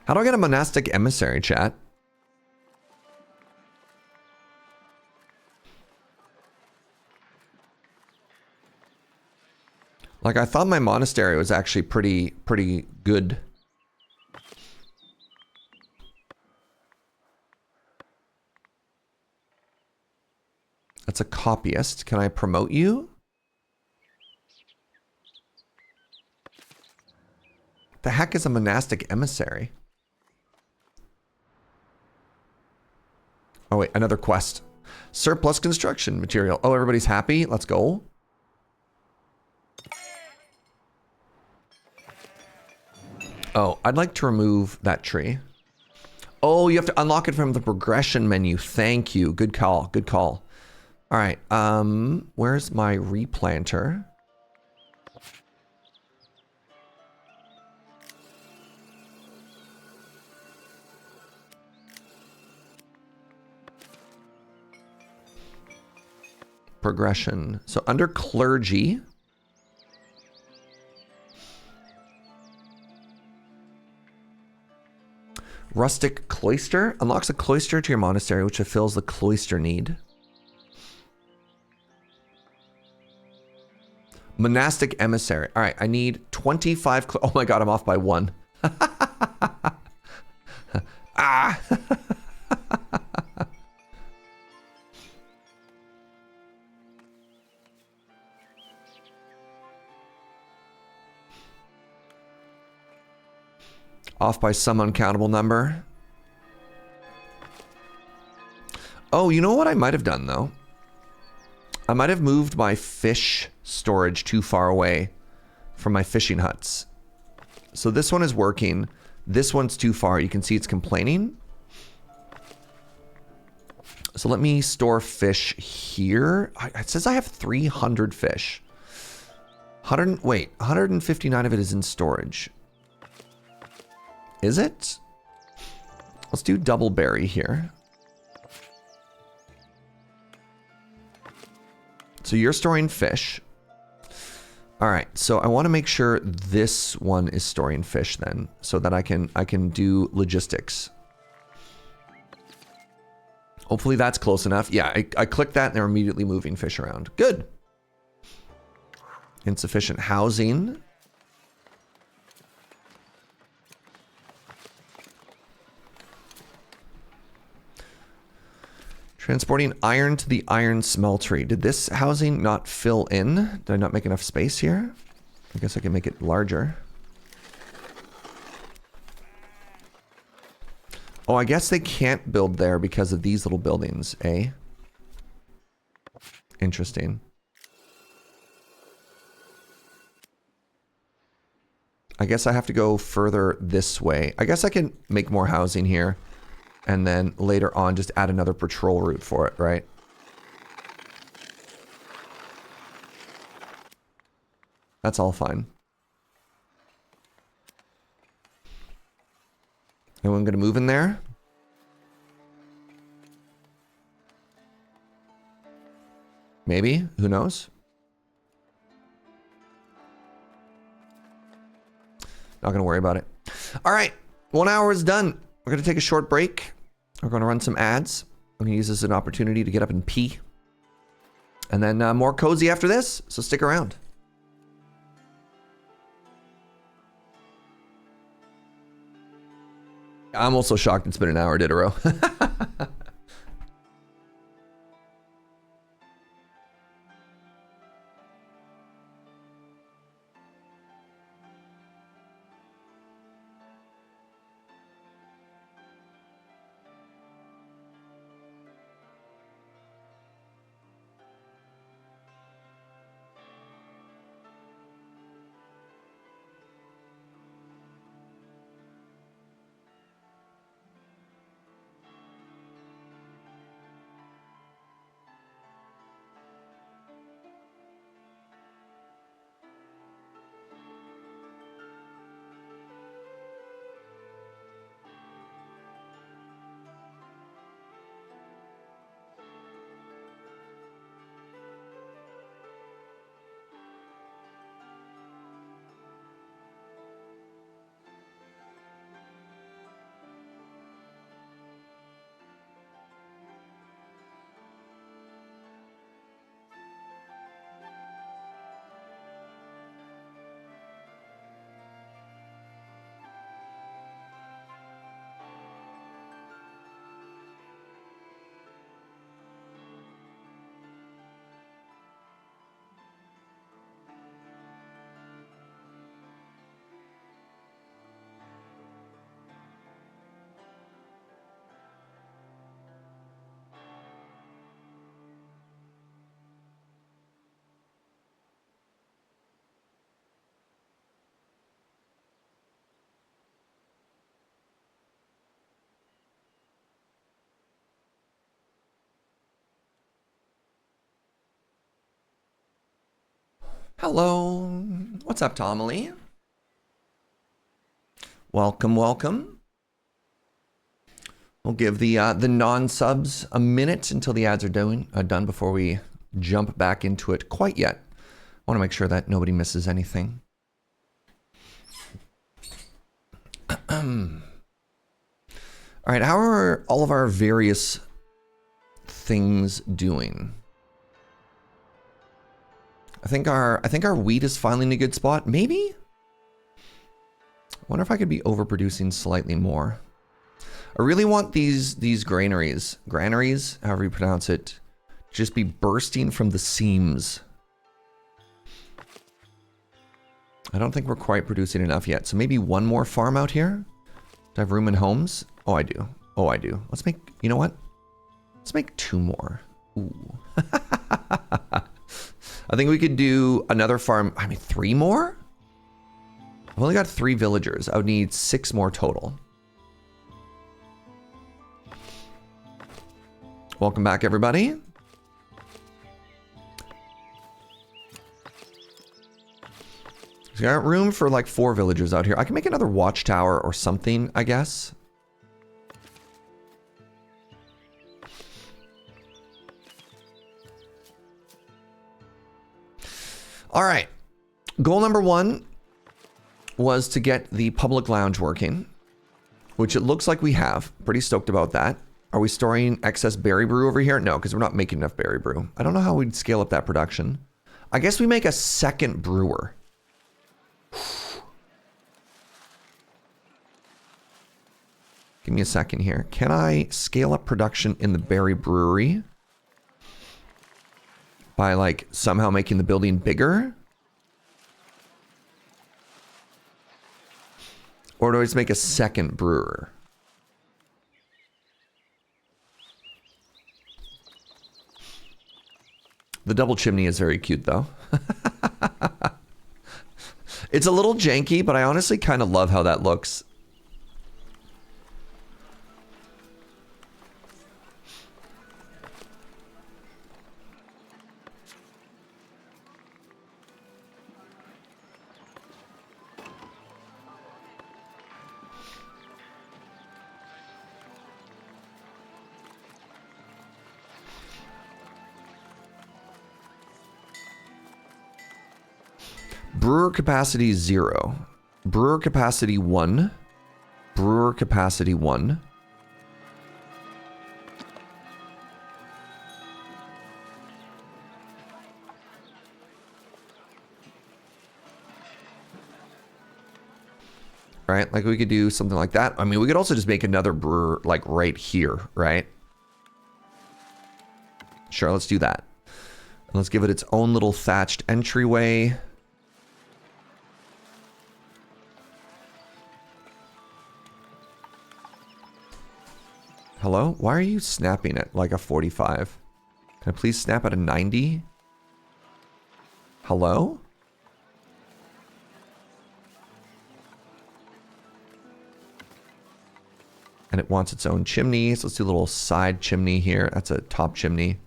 How do I get a monastic emissary, chat? Like, I thought my monastery was actually pretty good. That's a copyist. Can I promote you? The heck is a monastic emissary? Oh wait, another quest. Surplus construction material. Oh, everybody's happy? Let's go. Oh, I'd like to remove that tree. Oh, you have to unlock it from the progression menu. Thank you. Good call. Good call. All right. Where's my replanter? Progression. So under clergy. Rustic cloister. Unlocks a cloister to your monastery, which fulfills the cloister need. Monastic emissary. All right, I need 25. Oh my God, I'm off by 1. Ah. Off by some uncountable number. Oh, you know what I might have done, though? I might have moved my fish storage too far away from my fishing huts. So this one is working. This one's too far. You can see it's complaining. So let me store fish here. It says I have 300 fish. 159 of it is in storage. Is it? Let's do double berry here. So you're storing fish. All right, so I want to make sure this one is storing fish then, so that I can do logistics. Hopefully that's close enough. Yeah, I clicked that and they're immediately moving fish around. Good. Insufficient housing. Transporting iron to the iron smeltery. Did this housing not fill in? Did I not make enough space here? I guess I can make it larger. Oh, I guess they can't build there because of these little buildings, eh? Interesting. I guess I have to go further this way. I guess I can make more housing here. And then later on, just add another patrol route for it, right? That's all fine. Anyone gonna move in there? Maybe. Who knows? Not going to worry about it. All right. 1 hour is done. We're going to take a short break. We're going to run some ads. I'm going to use this as an opportunity to get up and pee. And then more cozy after this. So stick around. I'm also shocked it's been an hour, Diderot. Hello. What's up, Tomily? Welcome, welcome. We'll give the non-subs a minute until the ads are done before we jump back into it quite yet. I want to make sure that nobody misses anything. All right, how are all of our various things doing? I think our wheat is finally in a good spot. Maybe? I wonder if I could be overproducing slightly more. I really want these granaries, however you pronounce it, just be bursting from the seams. I don't think we're quite producing enough yet. So maybe one more farm out here? Do I have room in homes? Oh, I do. Oh, I do. Let's make, you know what? Let's make 2 more. Ooh. I think we could do another farm. I mean, 3 more? I've only got 3 villagers. I would need 6 more total. Welcome back, everybody. So got room for like 4 villagers out here. I can make another watchtower or something, I guess. All right. Goal number 1 was to get the public lounge working, which it looks like we have. Pretty stoked about that. Are we storing excess berry brew over here? No, because we're not making enough berry brew. I don't know how we'd scale up that production. I guess we make a second brewer. Give me a second here. Can I scale up production in the berry brewery by like somehow making the building bigger? Or do I just make a second brewer? The double chimney is very cute though. It's a little janky, but I honestly kind of love how that looks. Brewer capacity 0. Brewer capacity 1. Brewer capacity 1. Right? Like we could do something like that. I mean, we could also just make another brewer like right here, right? Sure, let's do that. Let's give it its own little thatched entryway. Hello? Why are you snapping at like a 45? Can I please snap at a 90? Hello? And it wants its own chimney. So let's do a little side chimney here. That's a top chimney.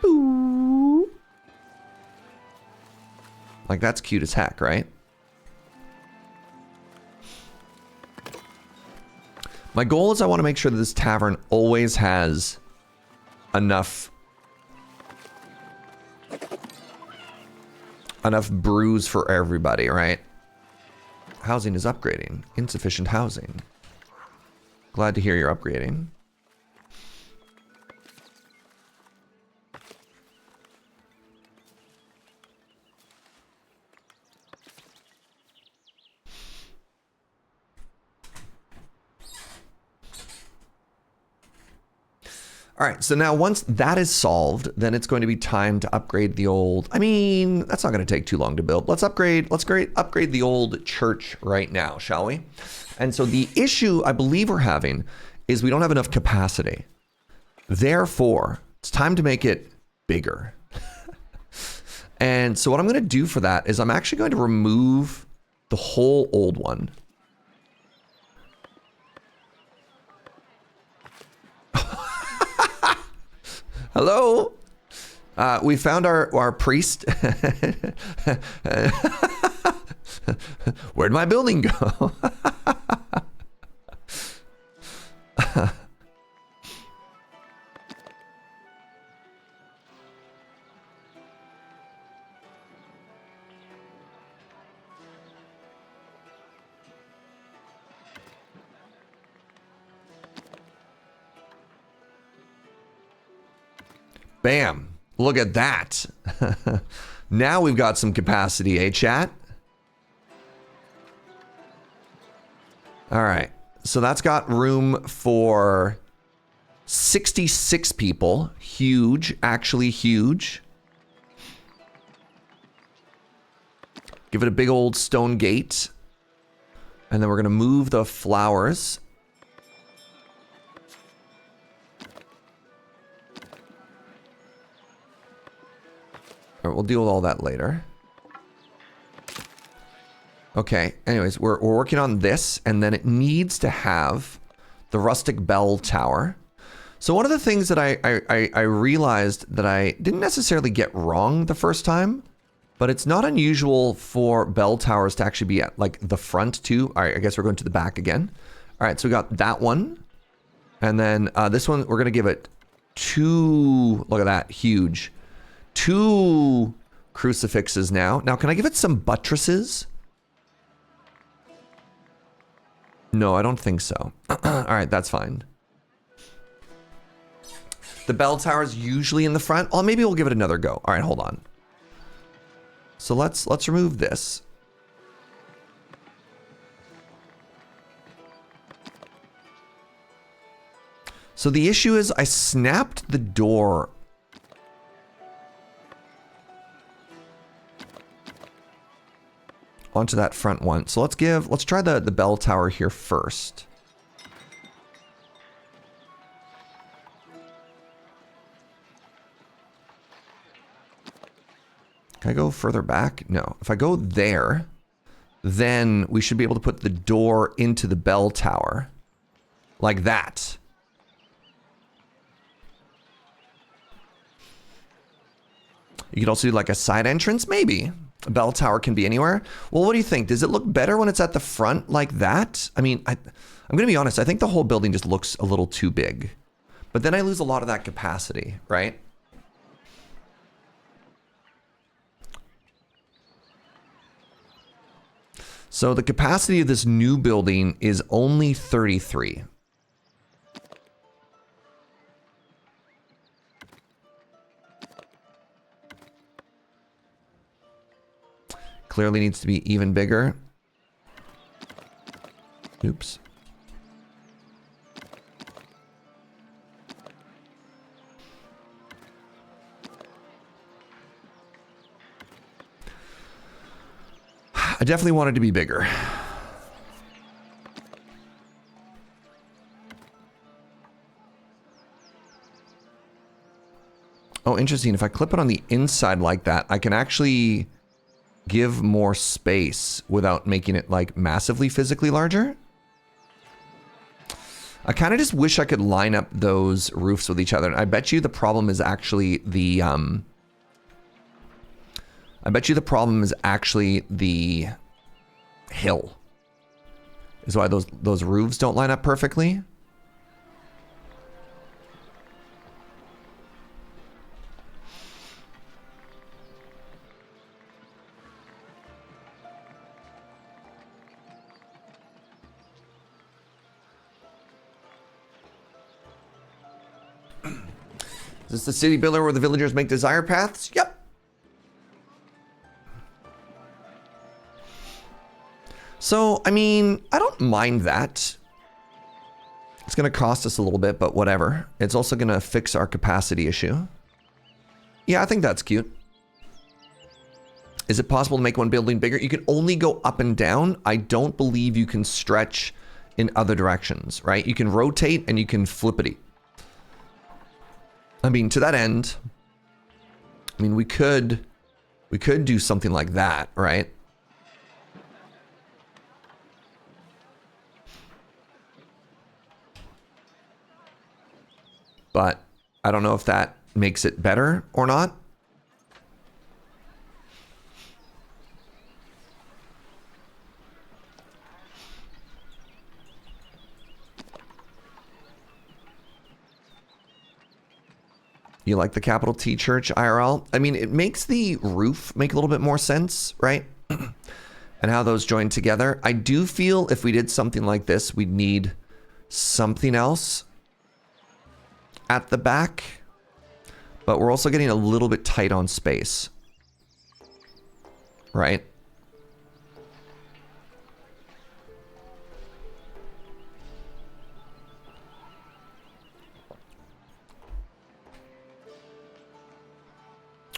Boo. Like that's cute as heck, right? My goal is I want to make sure that this tavern always has enough brews for everybody, right? Housing is upgrading. Insufficient housing. Glad to hear you're upgrading. All right, so now once that is solved, then it's going to be time to upgrade the old. I mean, that's not going to take too long to build. Let's upgrade the old church right now, shall we? And so the issue I believe we're having is we don't have enough capacity. Therefore, it's time to make it bigger. And so what I'm going to do for that is I'm actually going to remove the whole old one. Hello? We found our priest. Where'd my building go? Bam. Look at that. Now we've got some capacity, eh, chat? All right. So that's got room for 66 people. Huge. Actually huge. Give it a big old stone gate. And then we're going to move the flowers. All right, we'll deal with all that later. Okay, anyways, we're working on this, and then it needs to have the rustic bell tower. So one of the things that I realized that I didn't necessarily get wrong the first time, but it's not unusual for bell towers to actually be at like the front too. All right, I guess we're going to the back again. All right, so we got that one. And then this one, we're gonna give it 2, look at that, huge. 2 crucifixes now. Now, can I give it some buttresses? No, I don't think so. All right, that's fine. The bell tower is usually in the front. Oh, maybe we'll give it another go. All right, hold on. So let's remove this. So the issue is I snapped the door onto that front one. So let's try the bell tower here first. Can I go further back? No. If I go there, then we should be able to put the door into the bell tower. Like that. You could also do like a side entrance, maybe. A bell tower can be anywhere. Well, what do you think? Does it look better when it's at the front like that? I mean, I'm going to be honest. I think the whole building just looks a little too big. But then I lose a lot of that capacity, right? So the capacity of this new building is only 33. Clearly needs to be even bigger. Oops. I definitely want it to be bigger. Oh, interesting. If I clip it on the inside like that, I can actually give more space without making it like massively physically larger. I kind of just wish I could line up those roofs with each other. And I bet you the problem is actually the hill. Is why those roofs don't line up perfectly. Is this the city builder where the villagers make desire paths? Yep. So, I mean, I don't mind that. It's going to cost us a little bit, but whatever. It's also going to fix our capacity issue. Yeah, I think that's cute. Is it possible to make one building bigger? You can only go up and down. I don't believe you can stretch in other directions, right? You can rotate and you can flippity. I mean, to that end, I mean, we could do something like that, right? But I don't know if that makes it better or not. You like the capital T church IRL? I mean, it makes the roof make a little bit more sense, right? And how those join together. I do feel if we did something like this, we'd need something else at the back. But we're also getting a little bit tight on space. Right?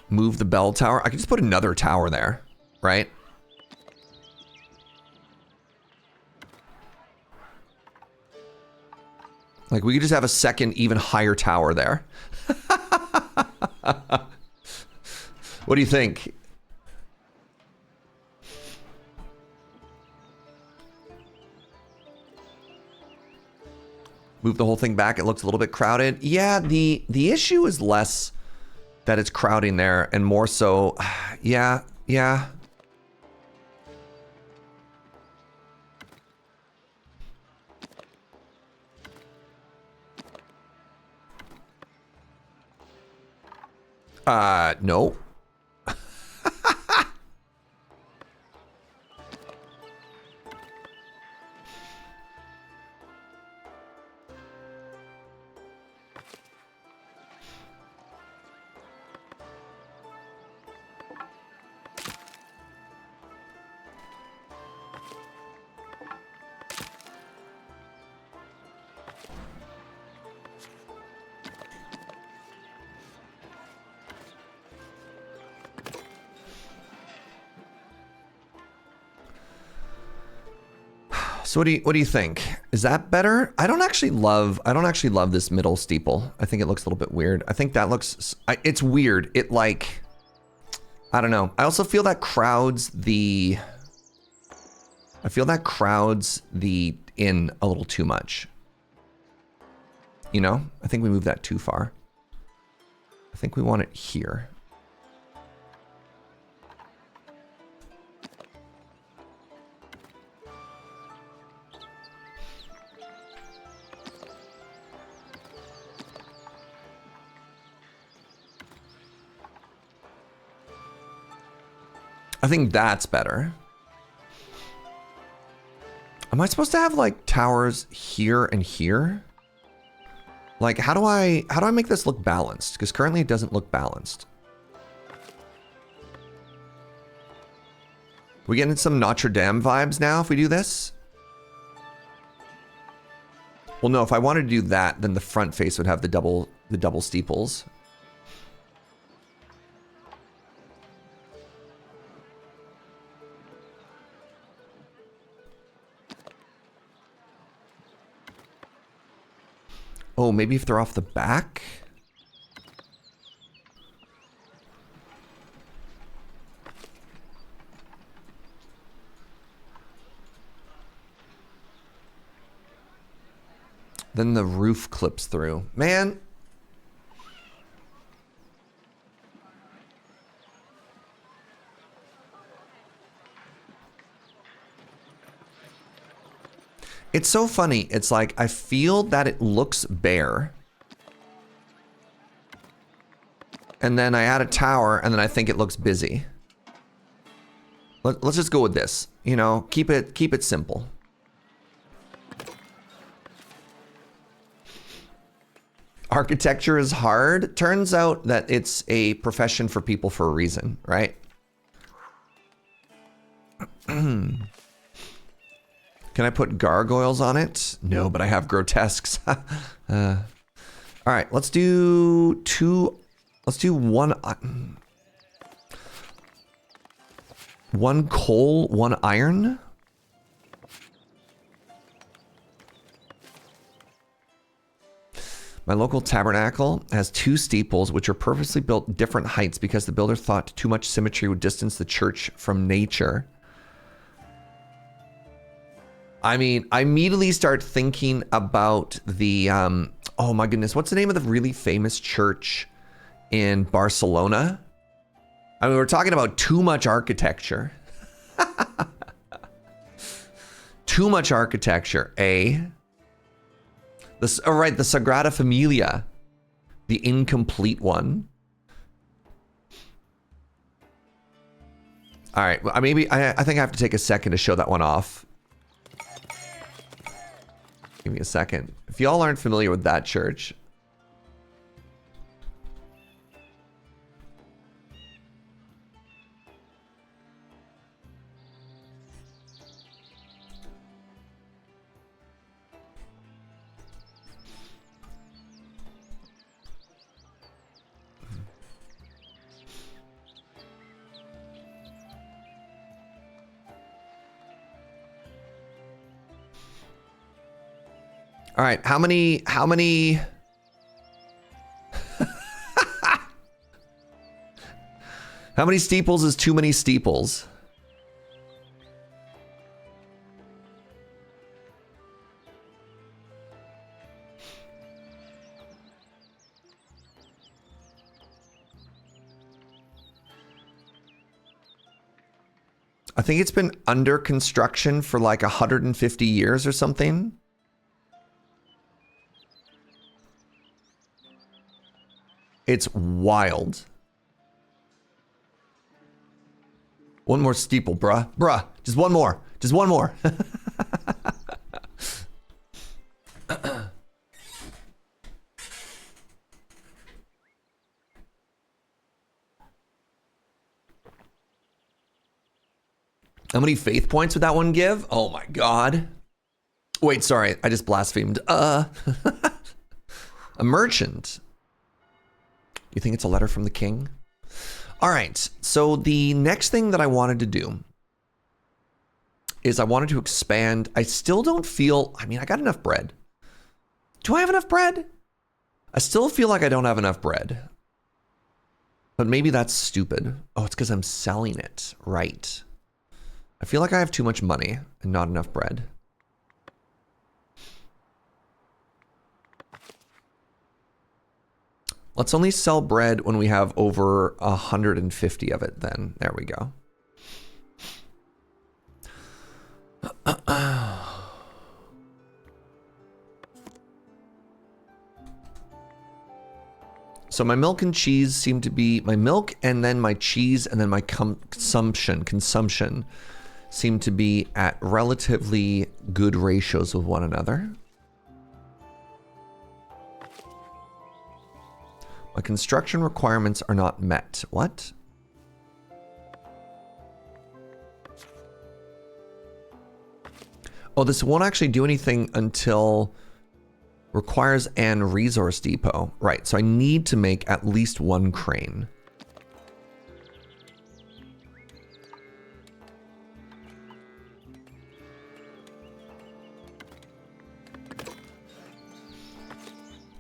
Move the bell tower. I can just put another tower there, right? Like we could just have a second, even higher tower there. What do you think? Move the whole thing back. It looks a little bit crowded. Yeah, the issue is less that it's crowding there and more so, yeah. No. So what do you think? Is that better? I don't actually love this middle steeple. I think it looks a little bit weird. I think that looks, it's weird. It like, I don't know. I also feel that crowds the inn a little too much. You know? I think we moved that too far. I think we want it here. I think that's better. Am I supposed to have like towers here and here? Like, how do I make this look balanced? Because currently it doesn't look balanced. We getting some Notre Dame vibes now if we do this? Well, no, if I wanted to do that, then the front face would have the double steeples. Oh, maybe if they're off the back? Then the roof clips through. Man. It's so funny. It's like, I feel that it looks bare. And then I add a tower, and then I think it looks busy. Let's just go with this. You know, keep it simple. Architecture is hard. Turns out that it's a profession for people for a reason, right? Can I put gargoyles on it? No, but I have grotesques. All right, let's do two. Let's do one coal, one iron. My local tabernacle has 2 steeples, which are purposely built different heights because the builder thought too much symmetry would distance the church from nature. I mean, I immediately start thinking about the, oh my goodness, what's the name of the really famous church in Barcelona? I mean, we're talking about too much architecture. Too much architecture, eh? Oh, right, the Sagrada Familia, the incomplete one. All right, well, maybe I think I have to take a second to show that one off. Give me a second. If y'all aren't familiar with that church. All right, how many how many steeples is too many steeples? I think it's been under construction for like 150 years or something. It's wild. One more steeple, bruh. Bruh, just one more. Just one more. How many faith points would that one give? Oh my god. Wait, sorry. I just blasphemed. A merchant. You think it's a letter from the king? All right, so the next thing that I wanted to do is I wanted to expand. I still don't feel, I mean, I got enough bread. Do I have enough bread? I still feel like I don't have enough bread. But maybe that's stupid. Oh, it's because I'm selling it, right. I feel like I have too much money and not enough bread. Let's only sell bread when we have over 150 of it then. There we go. So my milk and cheese seem to be, my milk and then my cheese and then my consumption seem to be at relatively good ratios with one another. My construction requirements are not met. What? Oh, this won't actually do anything until requires an resource depot. Right, so I need to make at least one crane.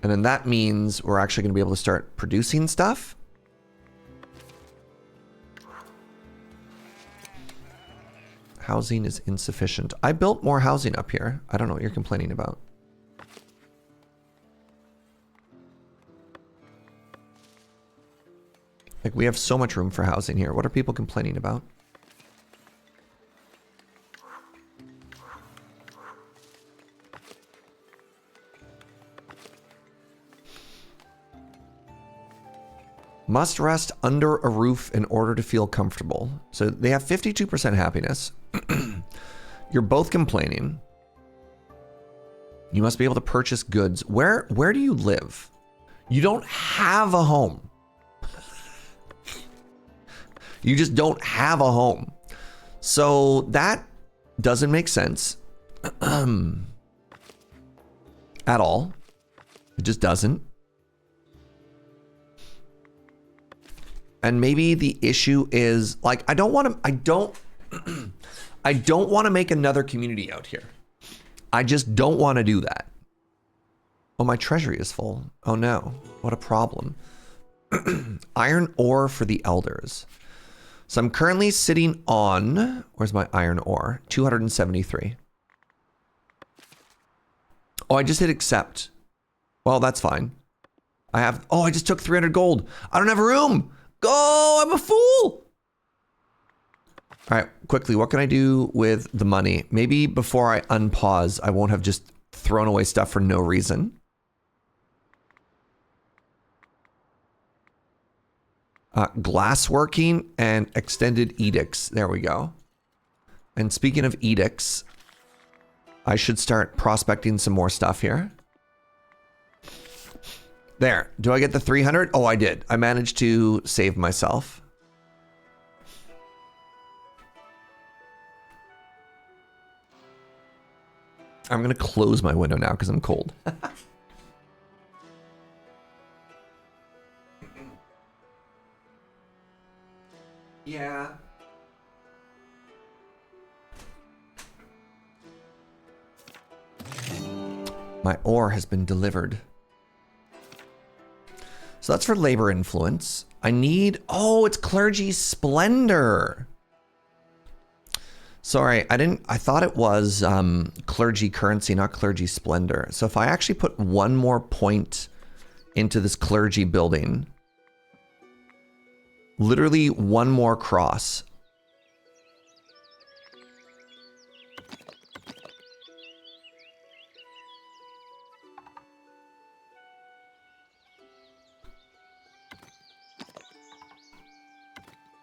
And then that means we're actually going to be able to start producing stuff. Housing is insufficient. I built more housing up here. I don't know what you're complaining about. Like, we have so much room for housing here. What are people complaining about? Must rest under a roof in order to feel comfortable. So they have 52% happiness. You're both complaining. You must be able to purchase goods. Where do you live? You don't have a home. You just don't have a home. So that doesn't make sense at all. It just doesn't. And maybe the issue is, like, I don't want to make another community out here. I just don't want to do that. Oh, my treasury is full. Oh no, what a problem. Iron ore for the elders. So I'm currently sitting on, where's my iron ore? 273. Oh, I just hit accept. Well, that's fine. I just took 300 gold. I don't have room. Go, I'm a fool. All right, quickly, what can I do with the money? Maybe before I unpause, I won't have just thrown away stuff for no reason. Glassworking and extended edicts. There we go. And speaking of edicts, I should start prospecting some more stuff here. There. Do I get the 300? Oh, I did. I managed to save myself. I'm going to close my window now because I'm cold. Yeah. My ore has been delivered. So that's for labor influence. I need, oh, it's clergy splendor. Sorry, I thought it was clergy currency, not clergy splendor. So if I actually put one more point into this clergy building, literally one more cross.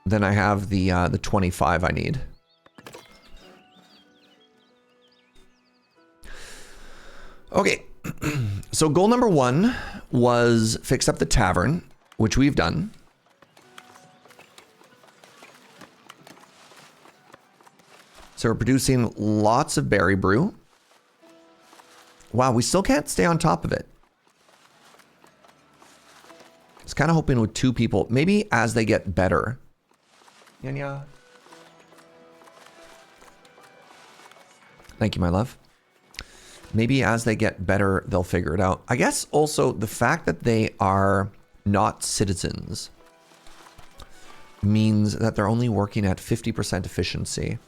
Then I have the 25 I need. Okay, so goal number 1 was fix up the tavern, which we've done. So we're producing lots of berry brew. Wow, we still can't stay on top of it. I was kind of hoping with 2 people, maybe as they get better. Yeah. Thank you, my love. Maybe as they get better, they'll figure it out. I guess also the fact that they are not citizens means that they're only working at 50% efficiency.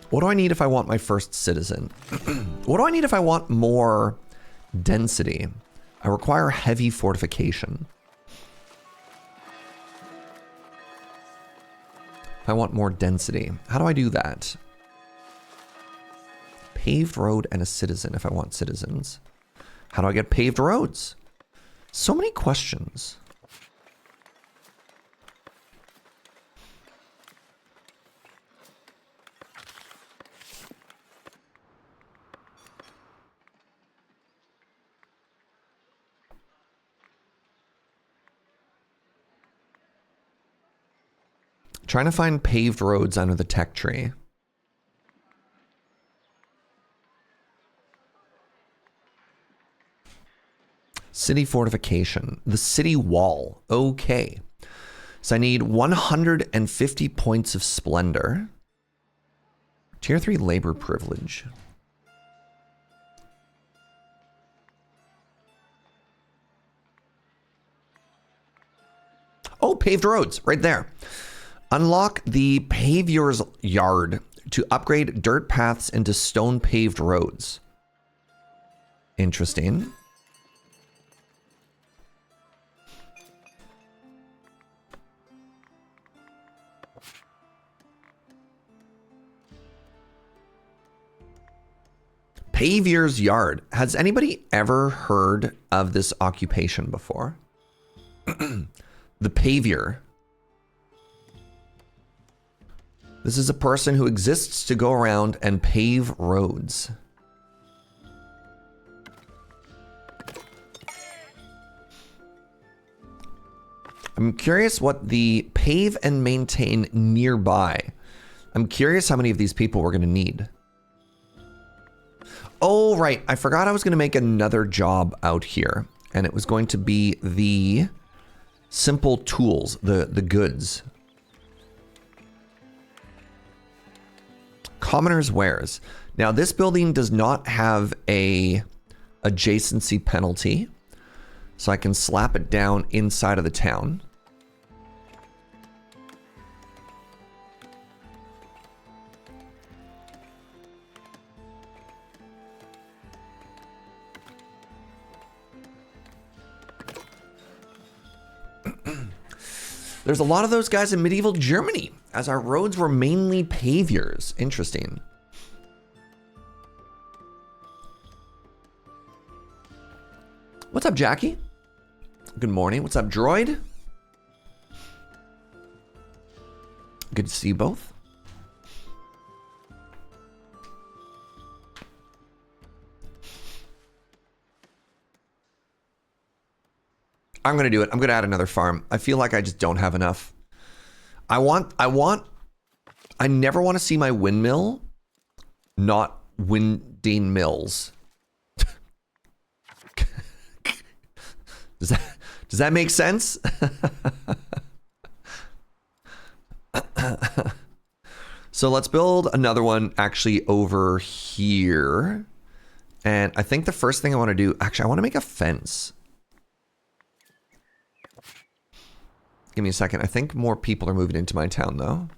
What do I need if I want my first citizen? What do I need if I want more density? I require heavy fortification. I want more density. How do I do that? Paved road and a citizen if I want citizens. How do I get paved roads? So many questions. Trying to find paved roads under the tech tree. City fortification. The city wall. Okay. So I need 150 points of splendor. Tier 3 labor privilege. Oh, paved roads right there. Unlock the paver's yard to upgrade dirt paths into stone paved roads. Interesting. Paver's yard. Has anybody ever heard of this occupation before? The pavior. This is a person who exists to go around and pave roads. I'm curious what the pave and maintain nearby. I'm curious how many of these people we're going to need. Oh, right. I forgot I was going to make another job out here. And it was going to be the simple tools, the goods. Commoner's wares. Now, this building does not have a adjacency penalty. So I can slap it down inside of the town. There's a lot of those guys in medieval Germany, as our roads were mainly pavers. Interesting. What's up, Jackie? Good morning. What's up, Droid? Good to see you both. I'm going to do it. I'm going to add another farm. I feel like I just don't have enough. I never want to see my windmill not winding mills. Does that make sense? So let's build another one actually over here. And I think the first thing I want to do, actually, I want to make a fence. Give me a second. I think more people are moving into my town, though.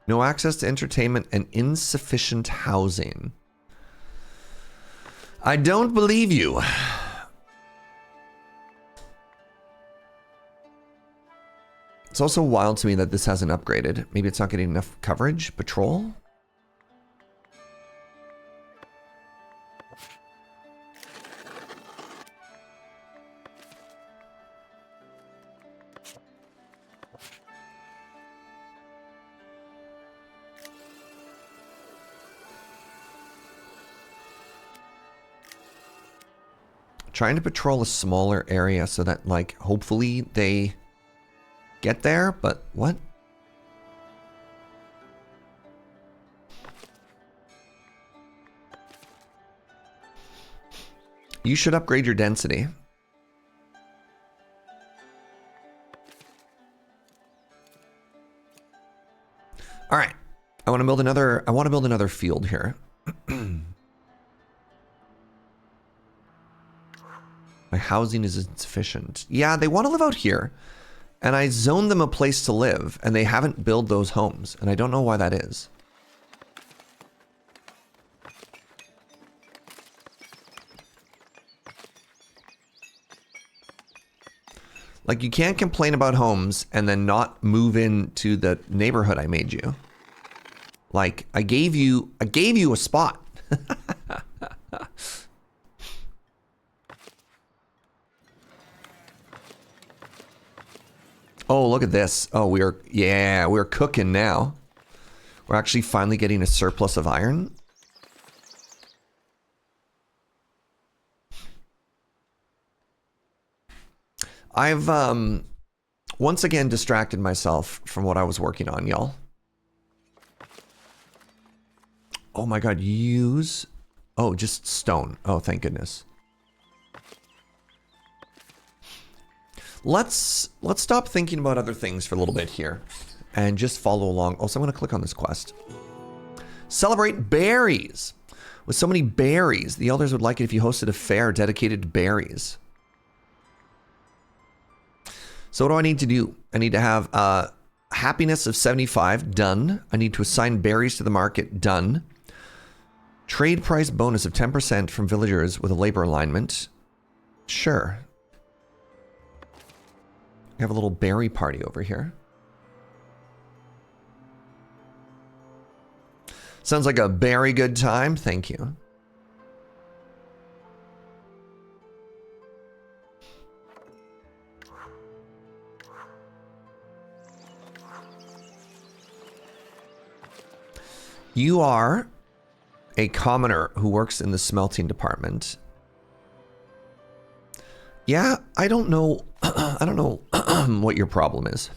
No access to entertainment and insufficient housing. I don't believe you. It's also wild to me that this hasn't upgraded. Maybe it's not getting enough coverage. Patrol? Trying to patrol a smaller area so that, like, hopefully they get there, but what? You should upgrade your density. All right. I want to build another field here. My housing is insufficient. Yeah, they want to live out here. And I zoned them a place to live, and they haven't built those homes. And I don't know why that is. Like, you can't complain about homes and then not move into the neighborhood I made you. Like, I gave you a spot. Oh, look at this. Oh, we're cooking now. We're actually finally getting a surplus of iron. I've once again distracted myself from what I was working on, y'all. Oh my god, use... Oh, just stone. Oh, thank goodness. Let's stop thinking about other things for a little bit here and just follow along. Also, I'm going to click on this quest. Celebrate berries. With so many berries, the elders would like it if you hosted a fair dedicated to berries. So what do I need to do? I need to have happiness of 75, done. I need to assign berries to the market, done. Trade price bonus of 10% from villagers with a labor alignment. Sure. We have a little berry party over here. Sounds like a very good time. Thank you. You are a commoner who works in the smelting department. Yeah, I don't know. I don't know what your problem is.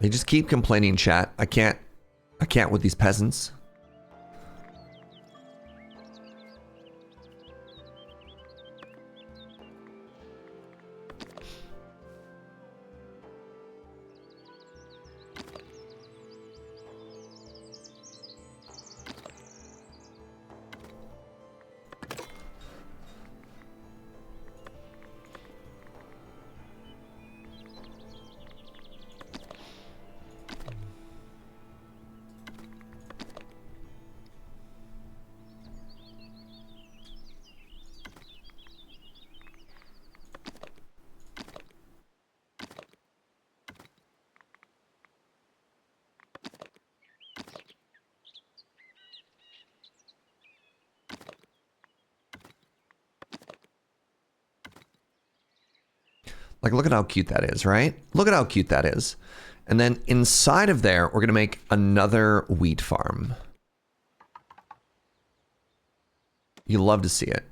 They just keep complaining, chat. I can't with these peasants. Like, look at how cute that is, right? Look at how cute that is. And then inside of there, we're going to make another wheat farm. You love to see it.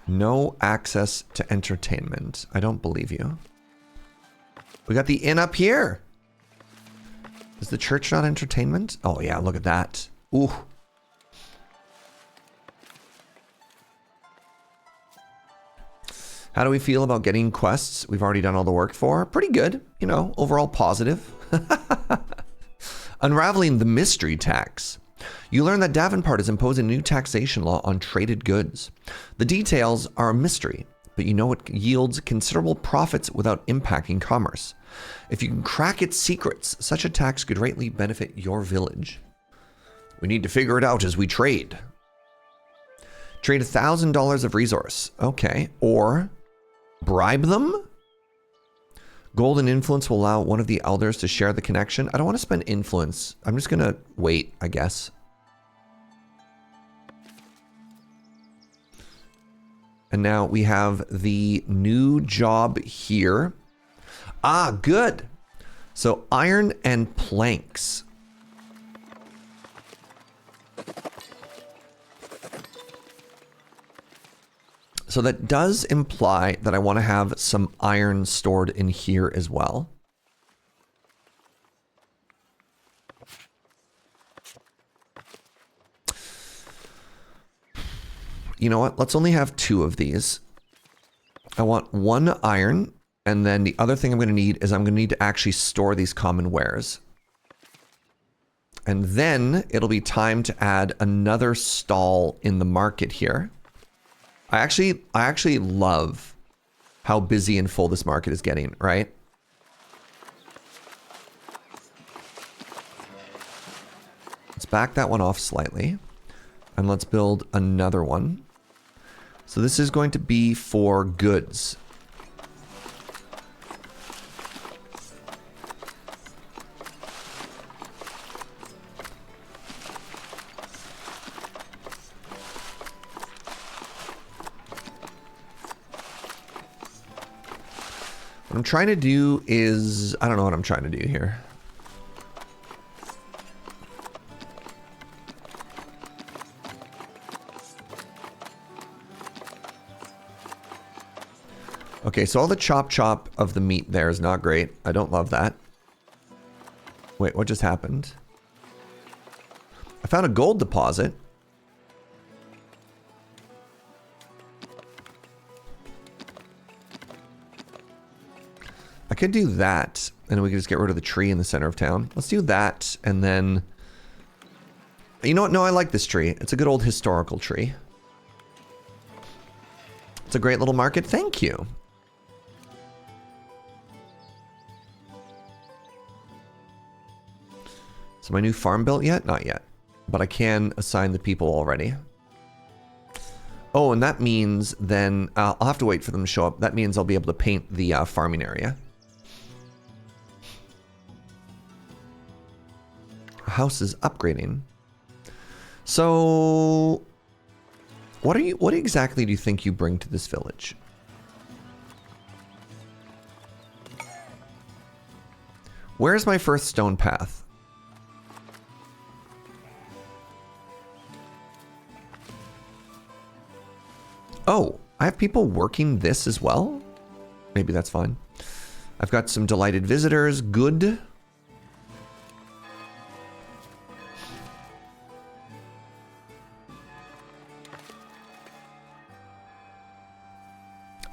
No access to entertainment. I don't believe you. We got the inn up here. Is the church not entertainment? Oh yeah, look at that. Ooh. How do we feel about getting quests we've already done all the work for? Pretty good. You know, overall positive. Unraveling the mystery tax. You learn that Davenport is imposing a new taxation law on traded goods. The details are a mystery, but you know it yields considerable profits without impacting commerce. If you can crack its secrets, such a tax could greatly benefit your village. We need to figure it out as we trade. Trade $1,000 of resource. Okay. Or bribe them? Golden influence will allow one of the elders to share the connection. I don't want to spend influence. I'm just going to wait, I guess. And now we have the new job here. Ah, good. So iron and planks. So that does imply that I want to have some iron stored in here as well. You know what? Let's only have 2 of these. I want 1 iron And then the other thing I'm going to need is I'm going to need to actually store these common wares. And then it'll be time to add another stall in the market here. I actually love how busy and full this market is getting, right? Let's back that one off slightly. And let's build another one. So this is going to be for goods. What I'm trying to do is, I don't know what I'm trying to do here. Okay, so all the chop of the meat there is not great. I don't love that. Wait, what just happened? I found a gold deposit. I could do that, and we could just get rid of the tree in the center of town. Let's do that, and then... You know what? No, I like this tree. It's a good old historical tree. It's a great little market. Thank you. So my new farm built yet? Not yet. But I can assign the people already. Oh, and that means then... I'll have to wait for them to show up. That means I'll be able to paint the farming area. House is upgrading. So... What exactly do you think you bring to this village? Where's my first stone path? Oh, I have people working this as well? Maybe that's fine. I've got some delighted visitors. Good.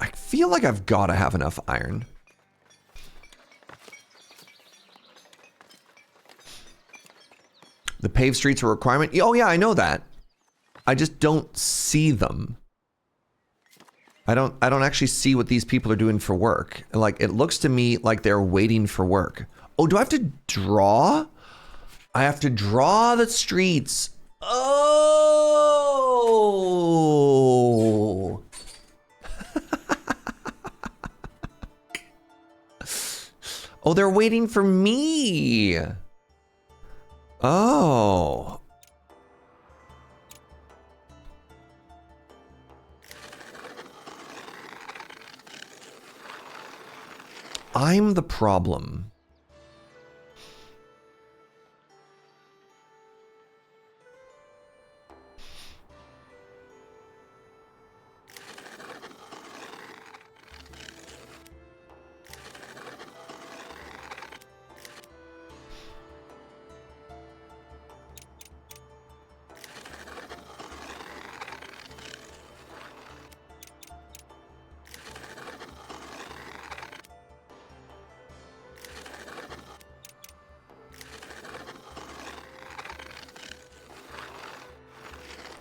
I feel like I've got to have enough iron. The paved streets are a requirement. Oh yeah, I know that. I just don't see them. I don't actually see what these people are doing for work. Like, it looks to me like they're waiting for work. Oh, do I have to draw? I have to draw the streets. Oh. Oh, they're waiting for me. Oh. I'm the problem.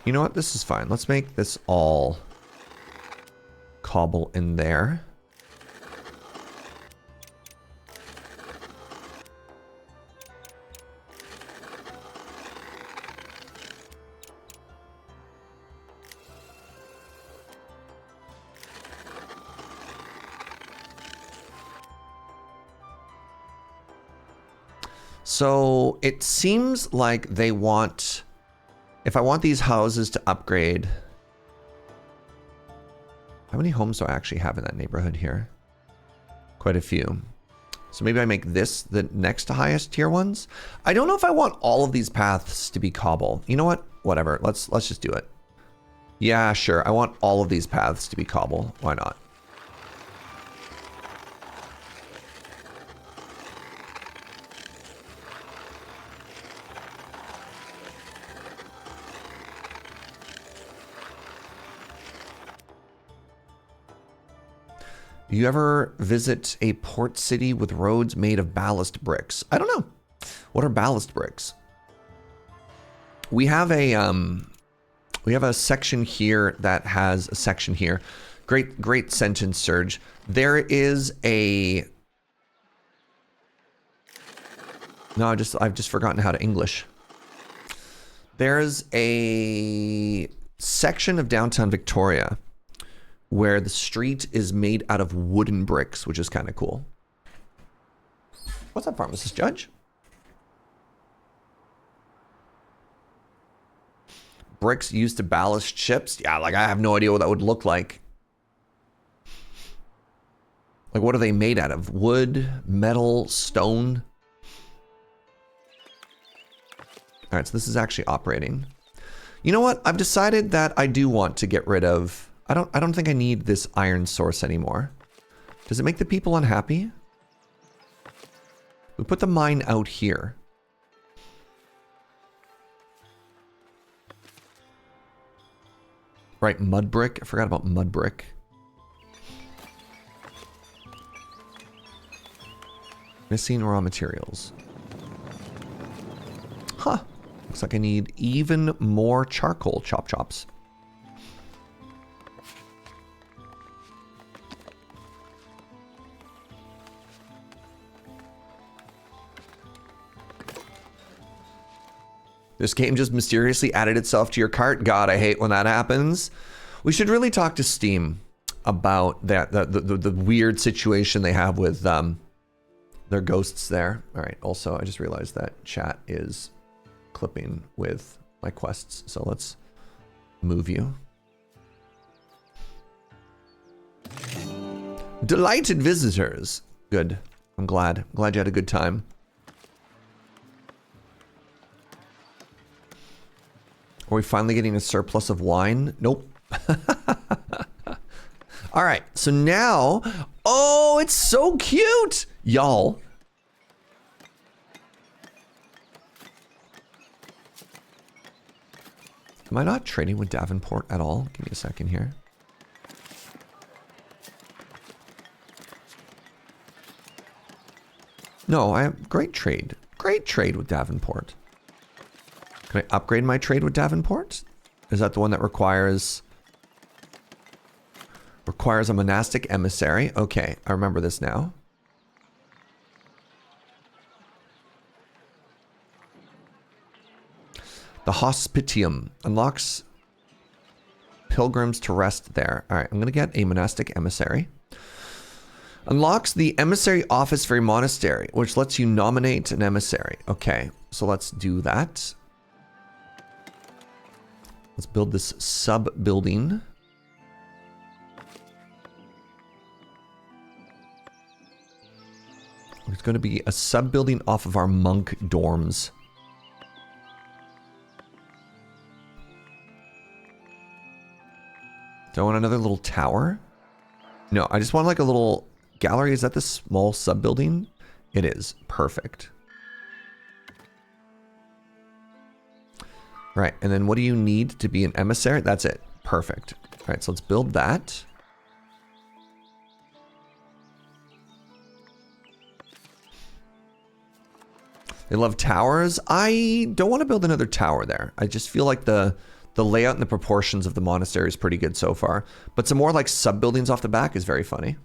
You know what? This is fine. Let's make this all cobble in there. So it seems like they want... If I want these houses to upgrade... How many homes do I actually have in that neighborhood here? Quite a few. So maybe I make this the next to highest tier ones. I don't know if I want all of these paths to be cobble. You know what? Whatever. Let's just do it. Yeah, sure. I want all of these paths to be cobble. Why not? You ever visit a port city with roads made of ballast bricks? I don't know. What are ballast bricks? We have a section here that has a section here. Great sentence, Serge. There is a... No, I've just forgotten how to English. There's a section of downtown Victoria where the street is made out of wooden bricks, which is kind of cool. What's up, Pharmacist Judge? Bricks used to ballast ships? Yeah, like I have no idea what that would look like. Like, what are they made out of? Wood, metal, stone? All right, so this is actually operating. You know what? I've decided that I do want to get rid of... I don't think I need this iron source anymore. Does it make the people unhappy? We put the mine out here. Right, mud brick. I forgot about mud brick. Missing raw materials. Huh. Looks like I need even more charcoal chops. This game just mysteriously added itself to your cart. God, I hate when that happens. We should really talk to Steam about that, the weird situation they have with their ghosts there. All right, also, I just realized that chat is clipping with my quests, so let's move you. Delighted visitors. Good. I'm glad. Glad you had a good time. Are we finally getting a surplus of wine? Nope. All right, so now... Oh, it's so cute! Y'all. Am I not trading with Davenport at all? Give me a second here. No, I have great trade. Great trade with Davenport. Can I upgrade my trade with Davenport? Is that the one that requires a monastic emissary? Okay, I remember this now. The Hospitium unlocks pilgrims to rest there. All right, I'm gonna get a monastic emissary. Unlocks the emissary office for a monastery, which lets you nominate an emissary. Okay, so let's do that. Let's build this sub-building. It's going to be a sub-building off of our monk dorms. Do I want another little tower? No, I just want like a little gallery. Is that the small sub-building? It is. Perfect. Right, and then what do you need to be an emissary? That's it. Perfect. All right, so let's build that. They love towers. I don't want to build another tower there. I just feel like the layout and the proportions of the monastery is pretty good so far. But some more like sub-buildings off the back is very funny.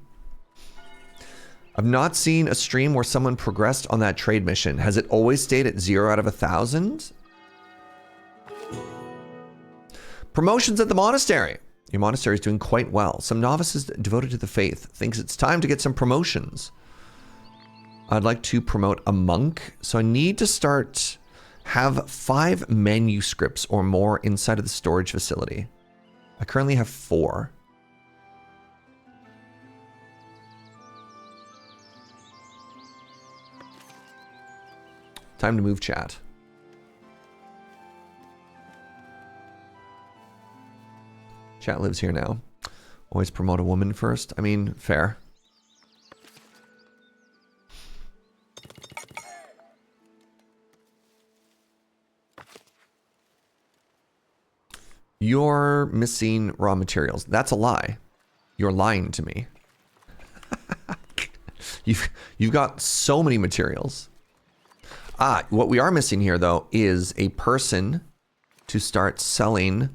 I've not seen a stream where someone progressed on that trade mission. Has it always stayed at 0 out of 1,000? Promotions at the monastery. Your monastery is doing quite well. Some novices devoted to the faith thinks it's time to get some promotions. I'd like to promote a monk. So I need to have 5 manuscripts or more inside of the storage facility. I currently have 4. Time to move, chat. Chat lives here now. Always promote a woman first. I mean, fair. You're missing raw materials. That's a lie. You're lying to me. You've got so many materials. What we are missing here though is a person to start selling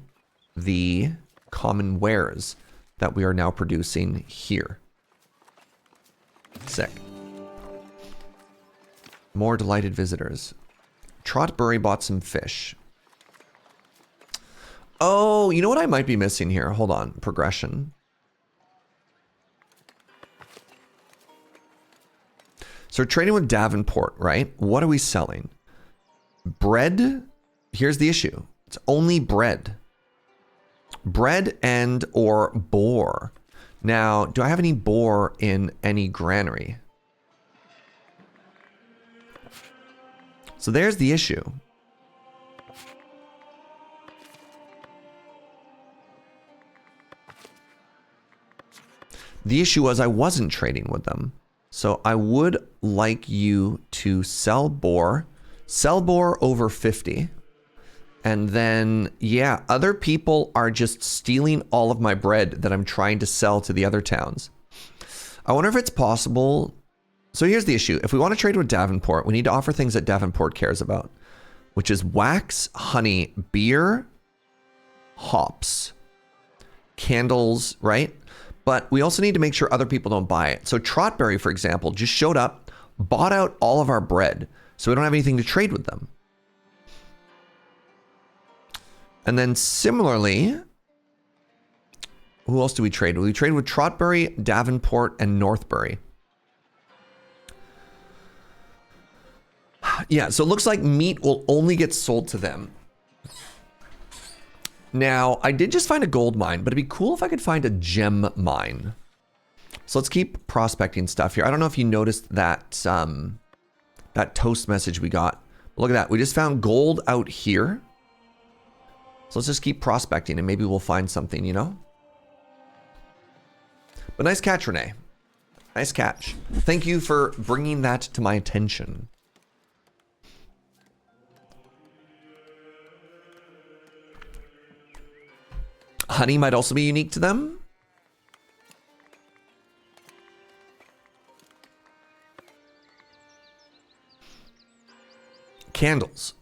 the common wares that we are now producing here. Sick. More delighted visitors. Trotbury bought some fish. Oh, you know what I might be missing here? Hold on. Progression. So we're trading with Davenport, right? What are we selling? Bread? Here's the issue. It's only bread. Bread and or boar. Now, do I have any boar in any granary? So there's the issue. The issue was I wasn't trading with them. So I would like you to sell boar over 50. And then, yeah, other people are just stealing all of my bread that I'm trying to sell to the other towns. I wonder if it's possible. So here's the issue. If we want to trade with Davenport, we need to offer things that Davenport cares about, which is wax, honey, beer, hops, candles, right? But we also need to make sure other people don't buy it. So Trotbury, for example, just showed up, bought out all of our bread, so we don't have anything to trade with them. And then similarly, who else do we trade with? We trade with Trotbury, Davenport, and Northbury. Yeah, so it looks like meat will only get sold to them. Now, I did just find a gold mine, but it'd be cool if I could find a gem mine. So let's keep prospecting stuff here. I don't know if you noticed that that toast message we got. Look at that. We just found gold out here. So let's just keep prospecting and maybe we'll find something, you know? But nice catch, Renee. Nice catch. Thank you for bringing that to my attention. Honey might also be unique to them. Candles.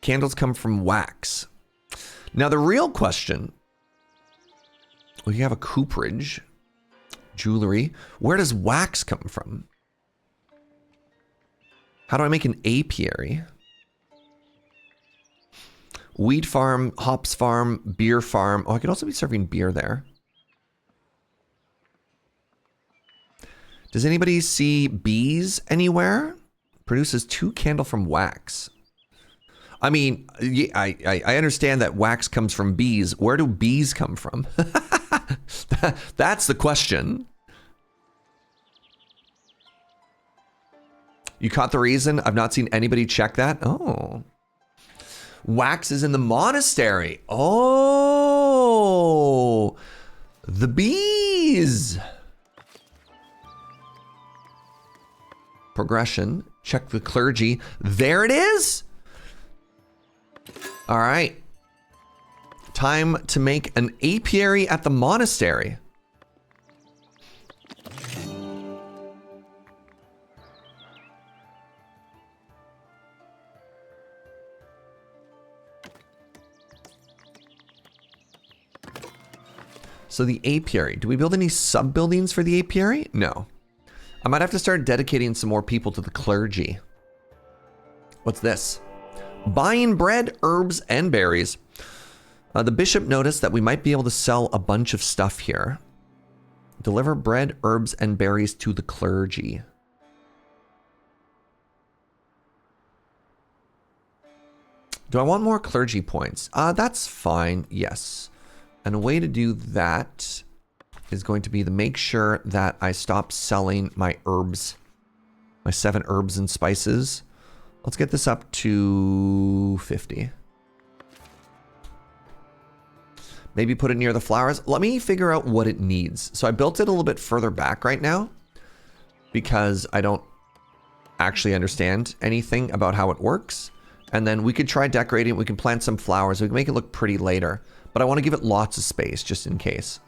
Candles come from wax. Now the real question, we have a cooperage, jewelry. Where does wax come from? How do I make an apiary? Wheat farm, hops farm, beer farm. Oh, I could also be serving beer there. Does anybody see bees anywhere? Produces 2 candle from wax. I mean, I understand that wax comes from bees. Where do bees come from? That's the question. You caught the reason? I've not seen anybody check that. Oh. Wax is in the monastery. Oh, the bees. Progression. Check the clergy. There it is. All right. Time to make an apiary at the monastery. So the apiary, do we build any sub-buildings for the apiary? No. I might have to start dedicating some more people to the clergy. What's this? Buying bread, herbs, and berries. The bishop noticed that we might be able to sell a bunch of stuff here. Deliver bread, herbs, and berries to the clergy. Do I want more clergy points? That's fine, yes. And a way to do that is going to be to make sure that I stop selling my herbs, my 7 herbs and spices. Let's get this up to 50. Maybe put it near the flowers. Let me figure out what it needs. So I built it a little bit further back right now because I don't actually understand anything about how it works. And then we could try decorating. We can plant some flowers. We can make it look pretty later. But I want to give it lots of space just in case.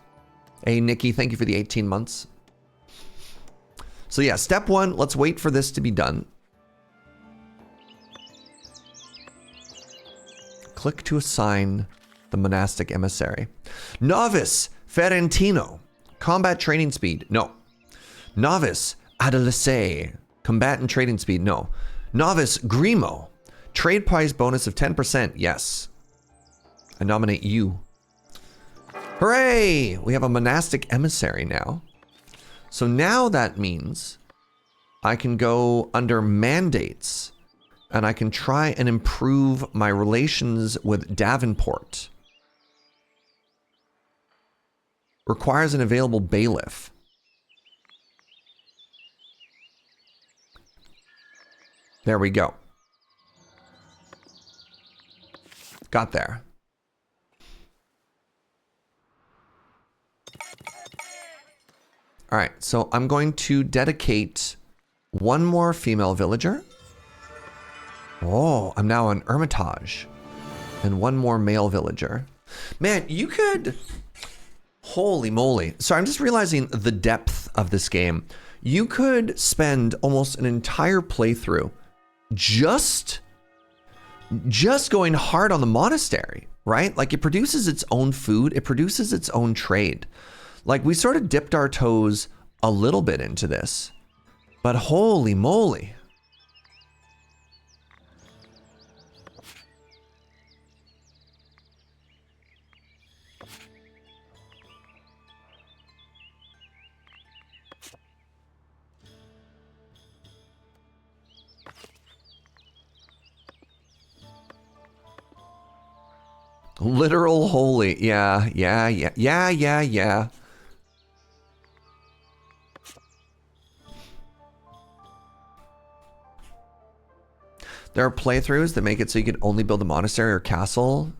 Hey, Nikki, thank you for the 18 months. So yeah, step one, let's wait for this to be done. Click to assign the monastic emissary. Novice Ferentino, combat training speed, no. Novice Adelaide, combat and trading speed, no. Novice Grimo, trade price bonus of 10%, yes. I nominate you. Hooray! We have a monastic emissary now. So now that means I can go under mandates and I can try and improve my relations with Davenport. Requires an available bailiff. There we go. Got there. All right, so I'm going to dedicate one more female villager. Oh, I'm now an Hermitage. And one more male villager. Man, you could... Holy moly. So I'm just realizing the depth of this game. You could spend almost an entire playthrough just going hard on the monastery, right? Like, it produces its own food. It produces its own trade. Like, we sort of dipped our toes a little bit into this, but holy moly. Literal holy. Yeah. There are playthroughs that make it so you can only build a monastery or castle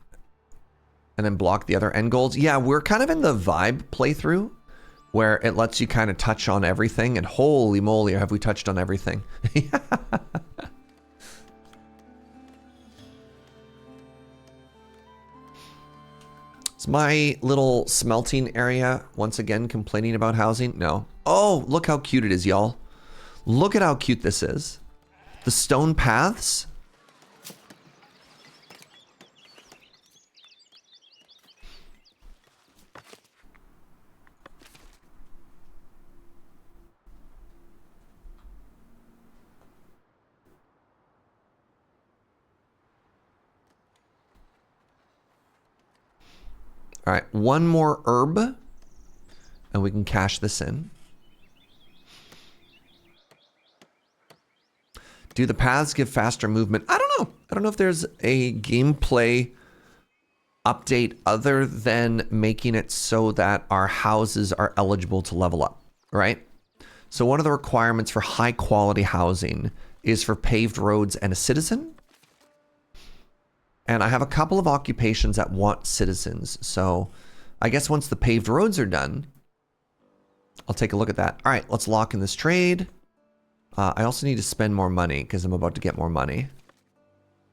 and then block the other end goals. Yeah, we're kind of in the vibe playthrough where it lets you kind of touch on everything, and holy moly, have we touched on everything. Is my little smelting area once again complaining about housing? No. Oh, look how cute it is, y'all. Look at how cute this is. The stone paths. All right, one more herb, and we can cash this in. Do the paths give faster movement? I don't know. I don't know if there's a gameplay update other than making it so that our houses are eligible to level up, right? So one of the requirements for high quality housing is for paved roads and a citizen. And I have a couple of occupations that want citizens. So I guess once the paved roads are done, I'll take a look at that. All right, let's lock in this trade. I also need to spend more money because I'm about to get more money.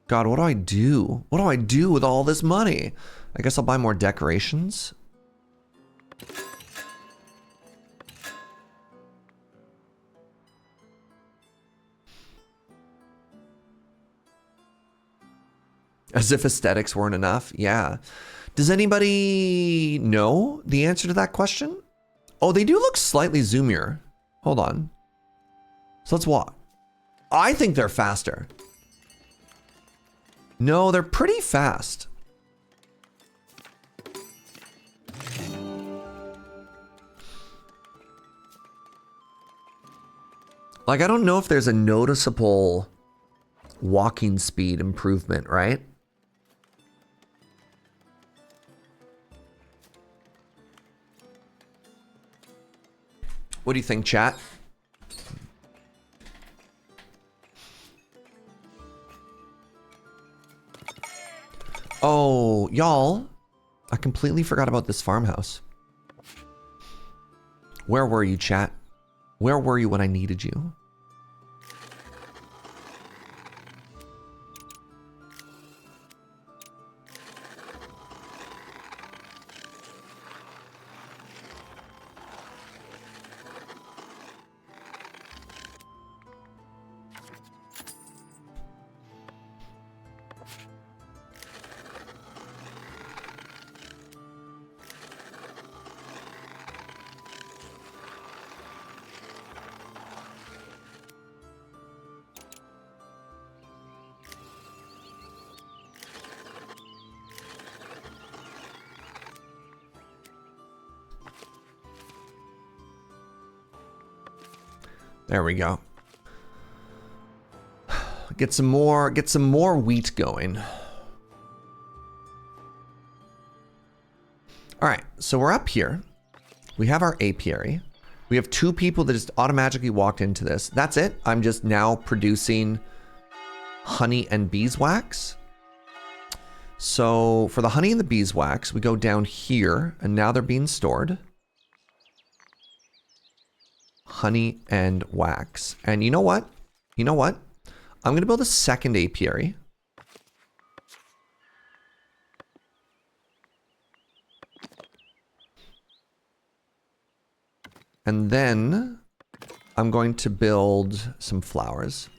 God, what do I do? What do I do with all this money? I guess I'll buy more decorations. As if aesthetics weren't enough. Yeah. Does anybody know the answer to that question? Oh, they do look slightly zoomier. Hold on. So let's walk. I think they're faster. No, they're pretty fast. Like, I don't know if there's a noticeable walking speed improvement, right? What do you think, chat? Oh, y'all, I completely forgot about this farmhouse. Where were you, chat? Where were you when I needed you? There we go. Get some more wheat going. All right, so we're up here. We have our apiary. We have 2 people that just automatically walked into this. That's it. I'm just now producing honey and beeswax. So for the honey and the beeswax, we go down here, and now they're being stored. Honey and wax. And you know what? You know what? I'm going to build a second apiary. And then I'm going to build some flowers.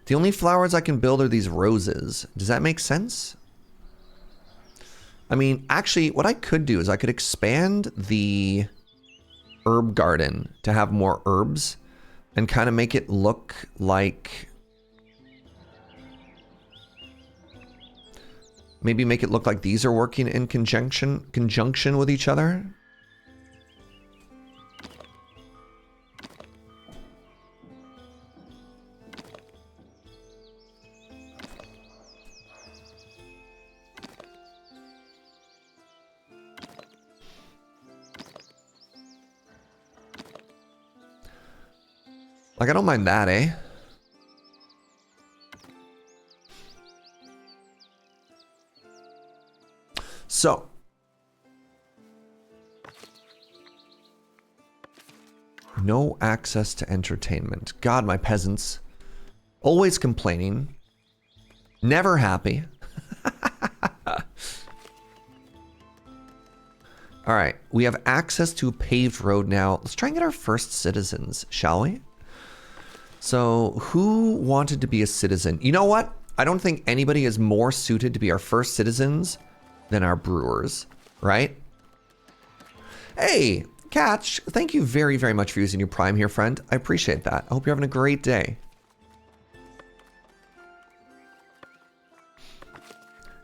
The only flowers I can build are these roses. Does that make sense? I mean, actually, what I could do is I could expand the herb garden to have more herbs and kind of make it look like... Maybe make it look like these are working in conjunction with each other. Like, I don't mind that, eh? So. No access to entertainment. God, my peasants. Always complaining. Never happy. All right, we have access to a paved road now. Let's try and get our first citizens, shall we? So, who wanted to be a citizen? You know what? I don't think anybody is more suited to be our first citizens than our brewers, right? Hey, Catch, thank you very, very much for using your Prime here, friend. I appreciate that. I hope you're having a great day.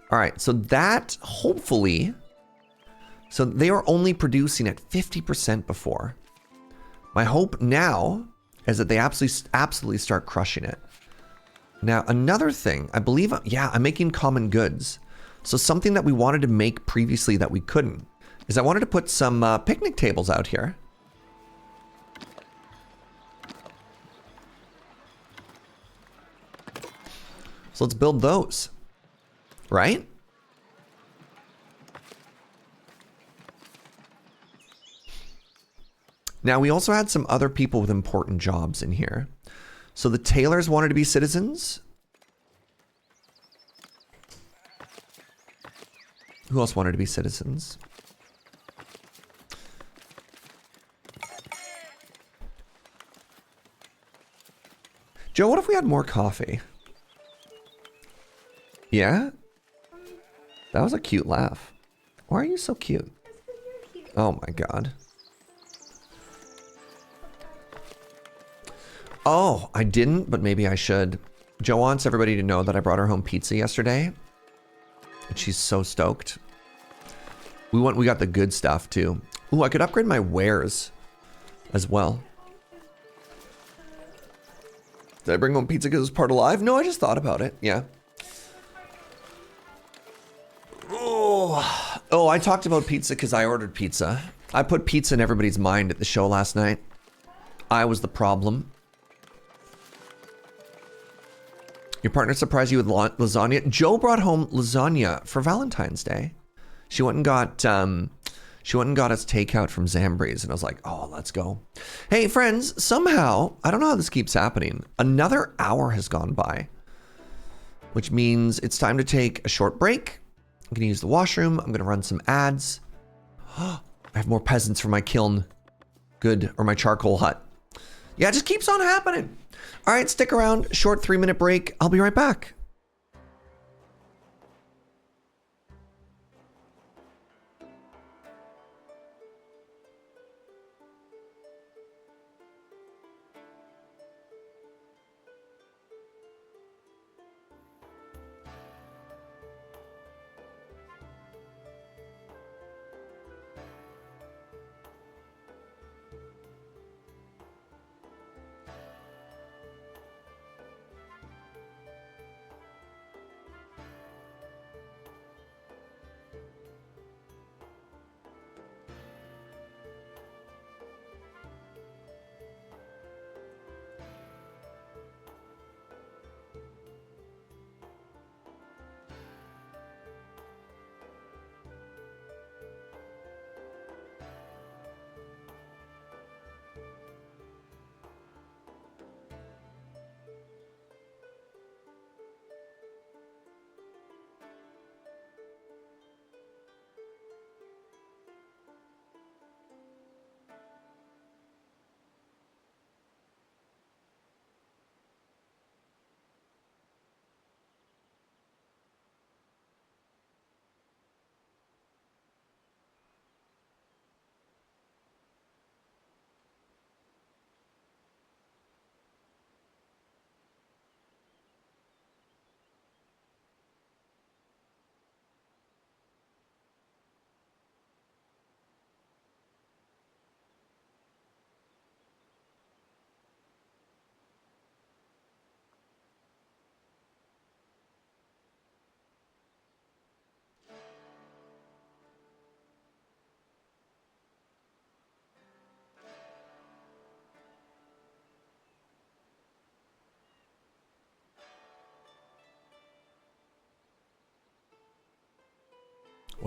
All right, so that hopefully... So they were only producing at 50% before. My hope now is that they absolutely start crushing it. Now, another thing, I believe, yeah, I'm making common goods. So something that we wanted to make previously that we couldn't is I wanted to put some picnic tables out here. So let's build those, right? Now, we also had some other people with important jobs in here. So the tailors wanted to be citizens. Who else wanted to be citizens? Joe, what if we had more coffee? Yeah? That was a cute laugh. Why are you so cute? Oh my god. Oh, I didn't, but maybe I should. Jo wants everybody to know that I brought her home pizza yesterday. And she's so stoked. We got the good stuff too. Ooh, I could upgrade my wares as well. Did I bring home pizza because it was part of live? No, I just thought about it. Yeah. Oh, I talked about pizza because I ordered pizza. I put pizza in everybody's mind at the show last night. I was the problem. Your partner surprised you with lasagna. Jo brought home lasagna for Valentine's Day. She went and got us takeout from Zambri's, and I was like, oh, let's go. Hey, friends, somehow, I don't know how this keeps happening. Another hour has gone by, which means it's time to take a short break. I'm going to use the washroom. I'm going to run some ads. I have more peasants for my kiln. Good. Or my charcoal hut. Yeah, it just keeps on happening. All right, stick around. Short 3-minute break. I'll be right back.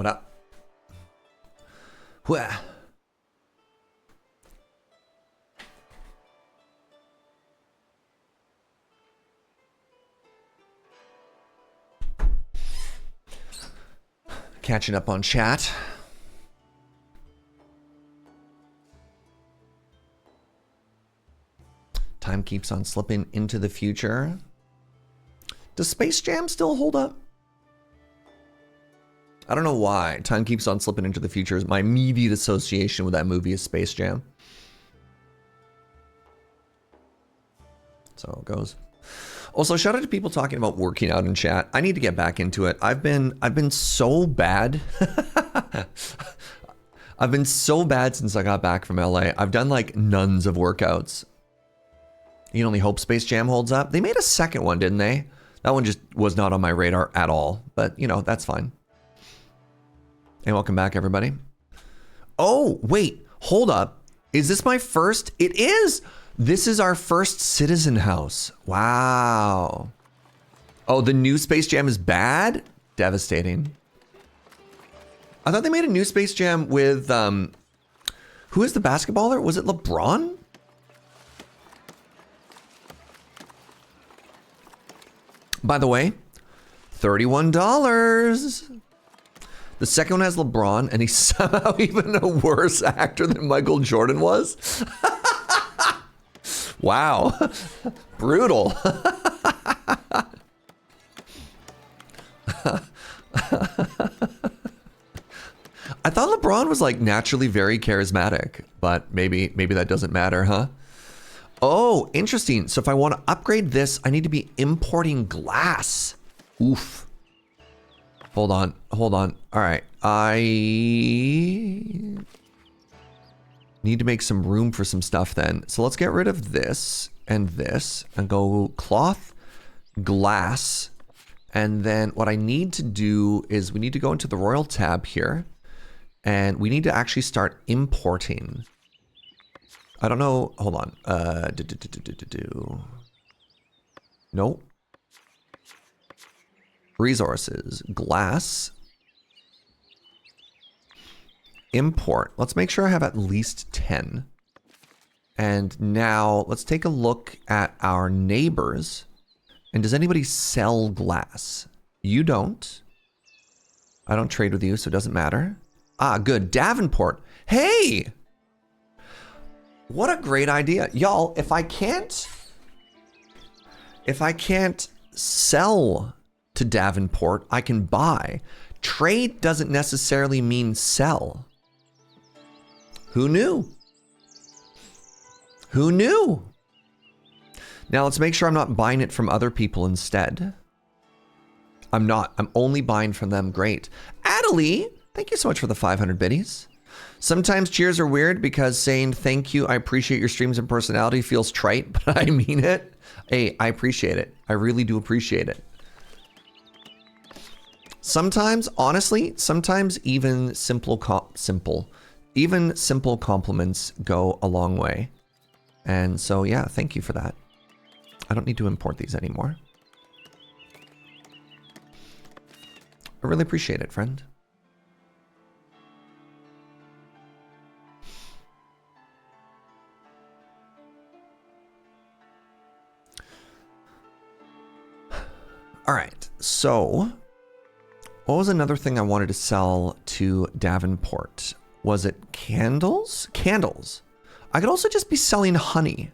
What up? Wah. Catching up on chat. Time keeps on slipping into the future. Does Space Jam still hold up? I don't know why. Time keeps on slipping into the future. My immediate association with that movie is Space Jam. So it goes. Also, shout out to people talking about working out in chat. I need to get back into it. I've been so bad. I've been so bad since I got back from LA. I've done like nuns of workouts. You can only hope Space Jam holds up. They made a second one, didn't they? That one just was not on my radar at all. But, you know, that's fine. And welcome back, everybody. Oh, wait. Hold up. Is this my first? It is. This is our first Citizen House. Wow. Oh, the new Space Jam is bad? Devastating. I thought they made a new Space Jam with, who is the basketballer? Was it LeBron? By the way, $31. The second one has LeBron, and he's somehow even a worse actor than Michael Jordan was. Wow. Brutal. I thought LeBron was like naturally very charismatic, but maybe that doesn't matter, huh? Oh, interesting. So if I want to upgrade this, I need to be importing glass. Oof. Hold on. All right. I need to make some room for some stuff then. So let's get rid of this and go cloth, glass. And then what I need to do is we need to go into the Royal tab here and we need to actually start importing. I don't know. Hold on. Nope. Resources, glass, import. Let's make sure I have at least 10. And now let's take a look at our neighbors. And does anybody sell glass? You don't. I don't trade with you, so it doesn't matter. Ah, good. Davenport. Hey! What a great idea. Y'all, if I can't sell to Davenport, I can buy. Trade doesn't necessarily mean sell. Who knew? Who knew? Now let's make sure I'm not buying it from other people instead. I'm not. I'm only buying from them. Great. Adelie, thank you so much for the 500 biddies. Sometimes cheers are weird because saying thank you, I appreciate your streams and personality feels trite, but I mean it. Hey, I appreciate it. I really do appreciate it. Sometimes, honestly, even simple compliments go a long way. And so, yeah, thank you for that. I don't need to import these anymore. I really appreciate it, friend. All right, so what was another thing I wanted to sell to Davenport? Was it candles? Candles. I could also just be selling honey.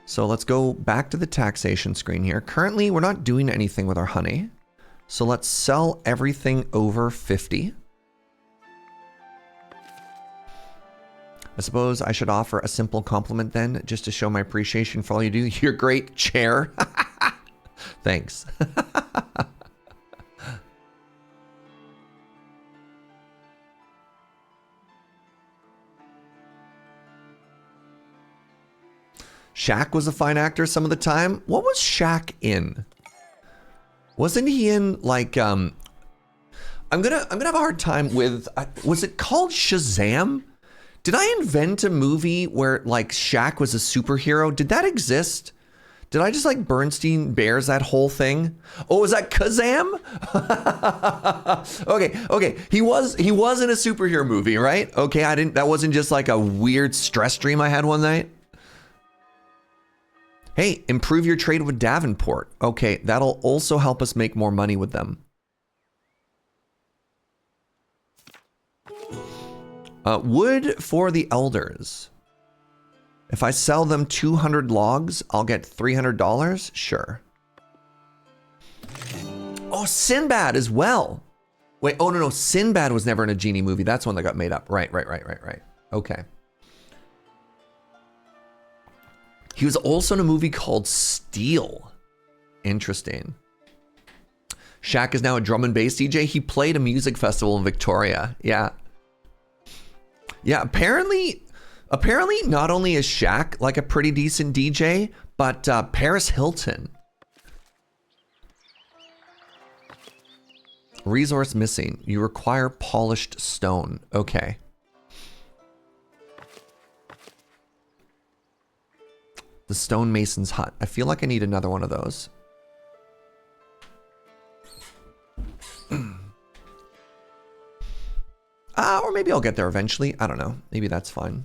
So let's go back to the taxation screen here. Currently, we're not doing anything with our honey. So let's sell everything over 50. I suppose I should offer a simple compliment then, just to show my appreciation for all you do. You're great, chair. Thanks. Shaq was a fine actor some of the time. What was Shaq in? Wasn't he in like I'm gonna have a hard time with was it called Shazam? Did I invent a movie where like Shaq was a superhero? Did that exist? Did I just like Bernstein Bears that whole thing? Oh, was that Kazam? Okay. He was in a superhero movie, right? Okay, that wasn't just like a weird stress dream I had one night. Hey, improve your trade with Davenport. Okay, that'll also help us make more money with them. Wood for the elders. If I sell them 200 logs, I'll get $300? Sure. Oh, Sinbad as well. Wait, oh no, Sinbad was never in a genie movie. That's one that got made up. Right. Okay. He was also in a movie called Steel. Interesting. Shaq is now a drum and bass DJ. He played a music festival in Victoria. Yeah, apparently not only is Shaq like a pretty decent DJ, but Paris Hilton. Resource missing. You require polished stone. Okay. The stonemason's hut. I feel like I need another one of those. Or maybe I'll get there eventually. I don't know. Maybe that's fine.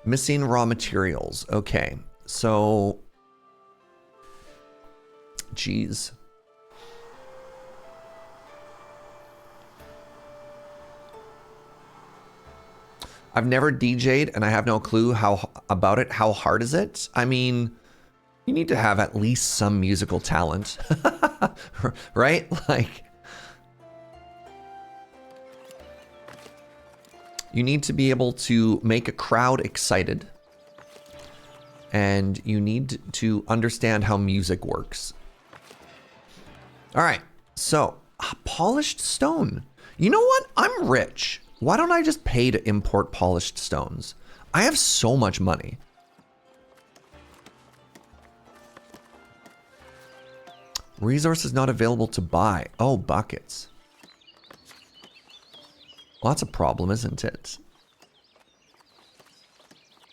Missing raw materials. Okay. So, geez. I've never DJ'd and I have no clue about it. How hard is it? I mean, you need to have at least some musical talent, right? Like, you need to be able to make a crowd excited, and you need to understand how music works. All right, so polished stone. You know what? I'm rich. Why don't I just pay to import polished stones? I have so much money. Resources not available to buy. Oh, buckets. Well, that's a problem, isn't it?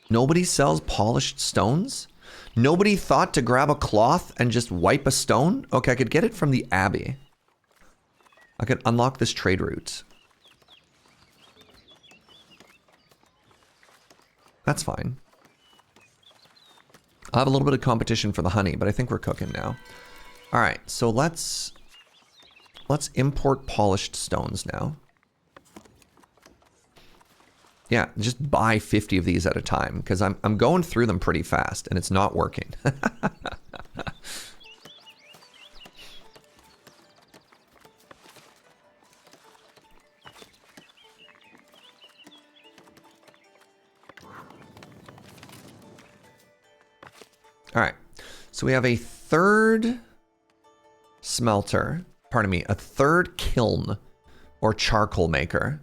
Nobody sells polished stones? Nobody thought to grab a cloth and just wipe a stone? Okay, I could get it from the Abbey. I could unlock this trade route. That's fine. I'll have a little bit of competition for the honey, but I think we're cooking now. All right, so let's import polished stones now. Yeah, just buy 50 of these at a time, because I'm going through them pretty fast and it's not working. All right, so we have a third smelter, pardon me, a third kiln or charcoal maker.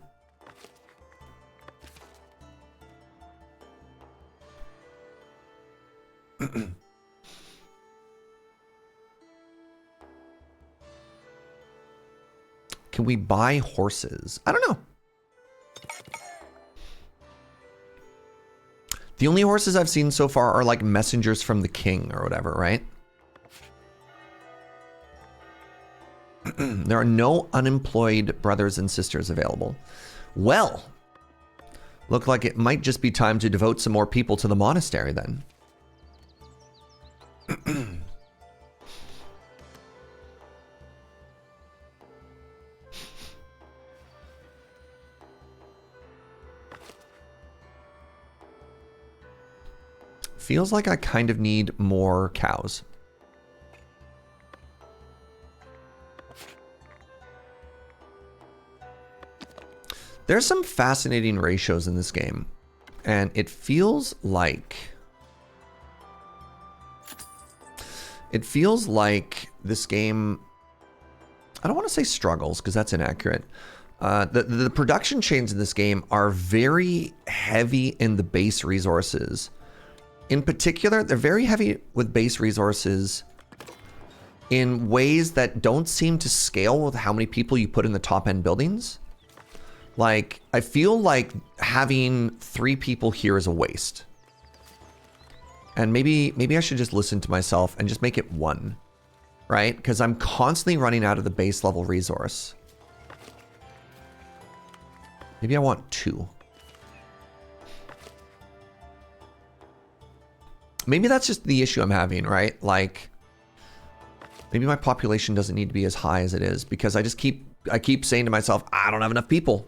Can we buy horses? I don't know. The only horses I've seen so far are like messengers from the king or whatever, right? There are no unemployed brothers and sisters available. Well, look like it might just be time to devote some more people to the monastery then. Feels like I kind of need more cows. There's some fascinating ratios in this game, and it feels like this game, I don't want to say struggles because that's inaccurate. The production chains in this game are very heavy in the base resources. In particular, they're very heavy with base resources in ways that don't seem to scale with how many people you put in the top end buildings. Like, I feel like having 3 people here is a waste. And maybe I should just listen to myself and just make it 1, right? Because I'm constantly running out of the base level resource. Maybe I want 2. Maybe that's just the issue I'm having, right? Like, maybe my population doesn't need to be as high as it is because I keep saying to myself, I don't have enough people.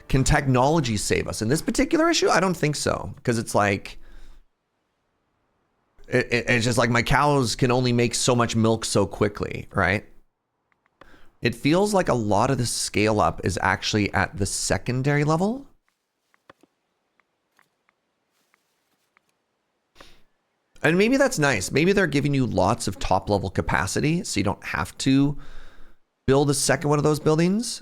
Can technology save us? In this particular issue, I don't think so. Because it's like, it's just like my cows can only make so much milk so quickly, right? It feels like a lot of the scale up is actually at the secondary level. And maybe that's nice. Maybe they're giving you lots of top level capacity so you don't have to build a second one of those buildings.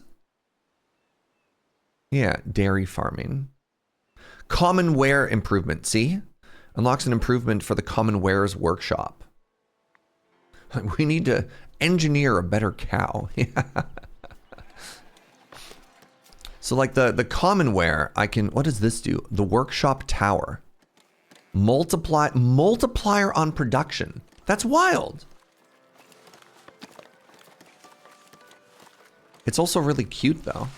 Yeah, dairy farming. Common ware improvement, see? Unlocks an improvement for the common wares workshop. We need to engineer a better cow. So like the common ware, I can, what does this do? The workshop tower. Multiplier on production. That's wild. It's also really cute though.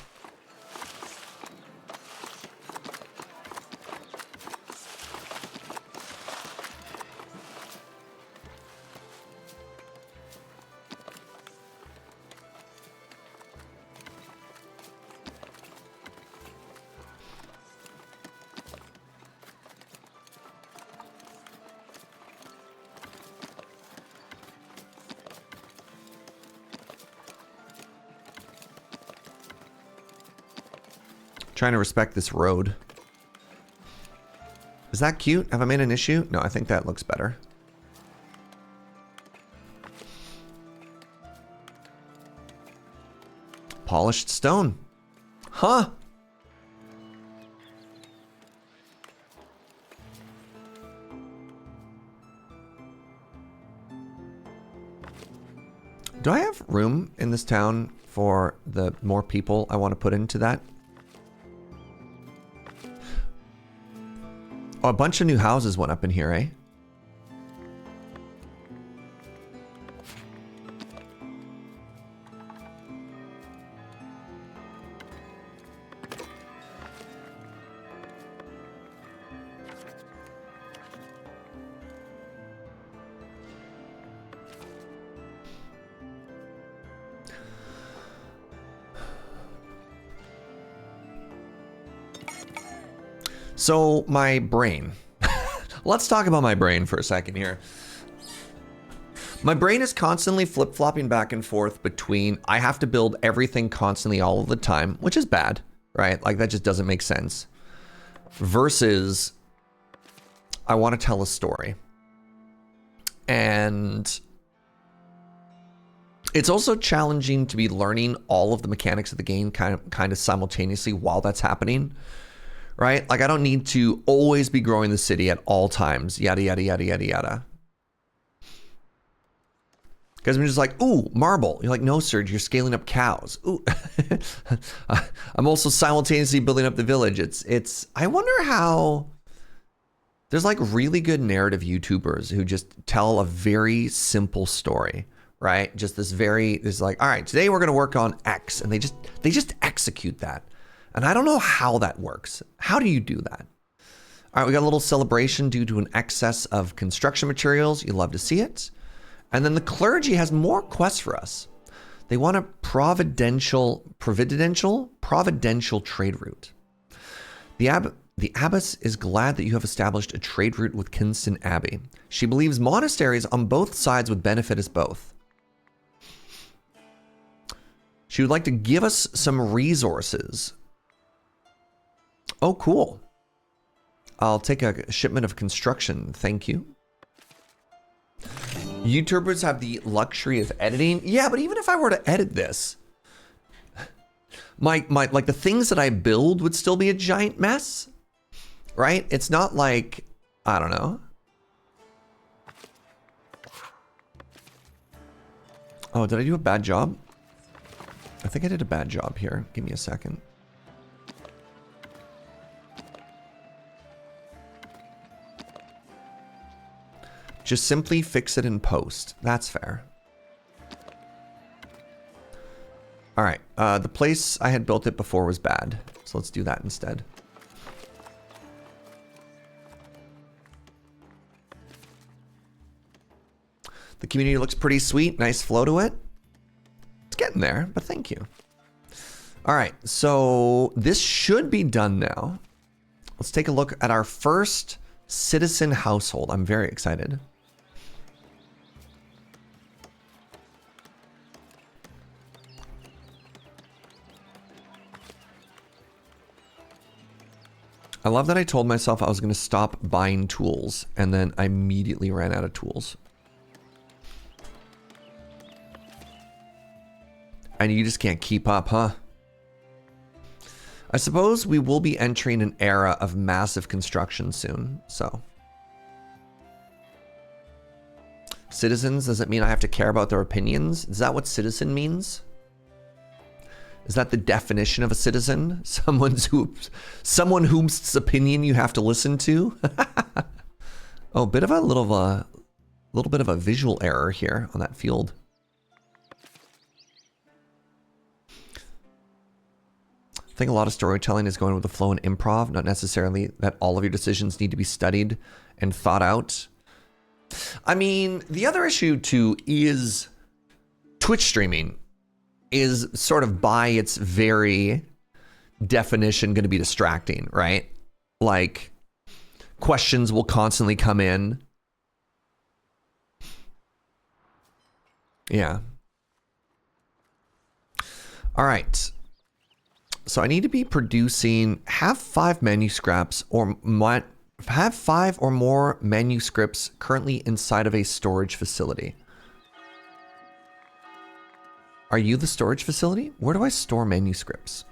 Trying to respect this road. Is that cute? Have I made an issue? No, I think that looks better. Polished stone. Huh. Do I have room in this town for the more people I want to put into that? Oh, a bunch of new houses went up in here, eh? So my brain, let's talk about my brain for a second here. My brain is constantly flip-flopping back and forth between I have to build everything constantly all of the time, which is bad, right? Like that just doesn't make sense. Versus I want to tell a story. And it's also challenging to be learning all of the mechanics of the game kind of simultaneously while that's happening. Right? Like I don't need to always be growing the city at all times, yada, yada, yada, yada, yada. Because I'm just like, ooh, marble. You're like, no, Serge, you're scaling up cows. Ooh. I'm also simultaneously building up the village. I wonder how there's like really good narrative YouTubers who just tell a very simple story, right? Just this like, all right, today we're going to work on X. And they just execute that. And I don't know how that works. How do you do that? All right, we got a little celebration due to an excess of construction materials. You love to see it. And then the clergy has more quests for us. They want a providential trade route. The abbess is glad that you have established a trade route with Kinston Abbey. She believes monasteries on both sides would benefit us both. She would like to give us some resources. Oh, cool. I'll take a shipment of construction. Thank you. YouTubers have the luxury of editing. Yeah, but even if I were to edit this, my like the things that I build would still be a giant mess, right? It's not like, I don't know. Oh, did I do a bad job? I think I did a bad job here. Give me a second. Just simply fix it in post. That's fair. All right. The place I had built it before was bad. So let's do that instead. The community looks pretty sweet. Nice flow to it. It's getting there, but thank you. All right. So this should be done now. Let's take a look at our first citizen household. I'm very excited. I love that I told myself I was going to stop buying tools, and then I immediately ran out of tools. And you just can't keep up, huh? I suppose we will be entering an era of massive construction soon, so. Citizens, does it mean I have to care about their opinions? Is that what citizen means? Is that the definition of a citizen? Someone whose opinion you have to listen to? Oh, bit of a little bit of a visual error here on that field. I think a lot of storytelling is going with the flow and improv, not necessarily that all of your decisions need to be studied and thought out. I mean, the other issue too is Twitch streaming is sort of by its very definition going to be distracting, right? Like, questions will constantly come in. Yeah. All right. So I need to be producing, have 5 manuscripts or have 5 or more manuscripts currently inside of a storage facility. Are you the storage facility? Where do I store manuscripts?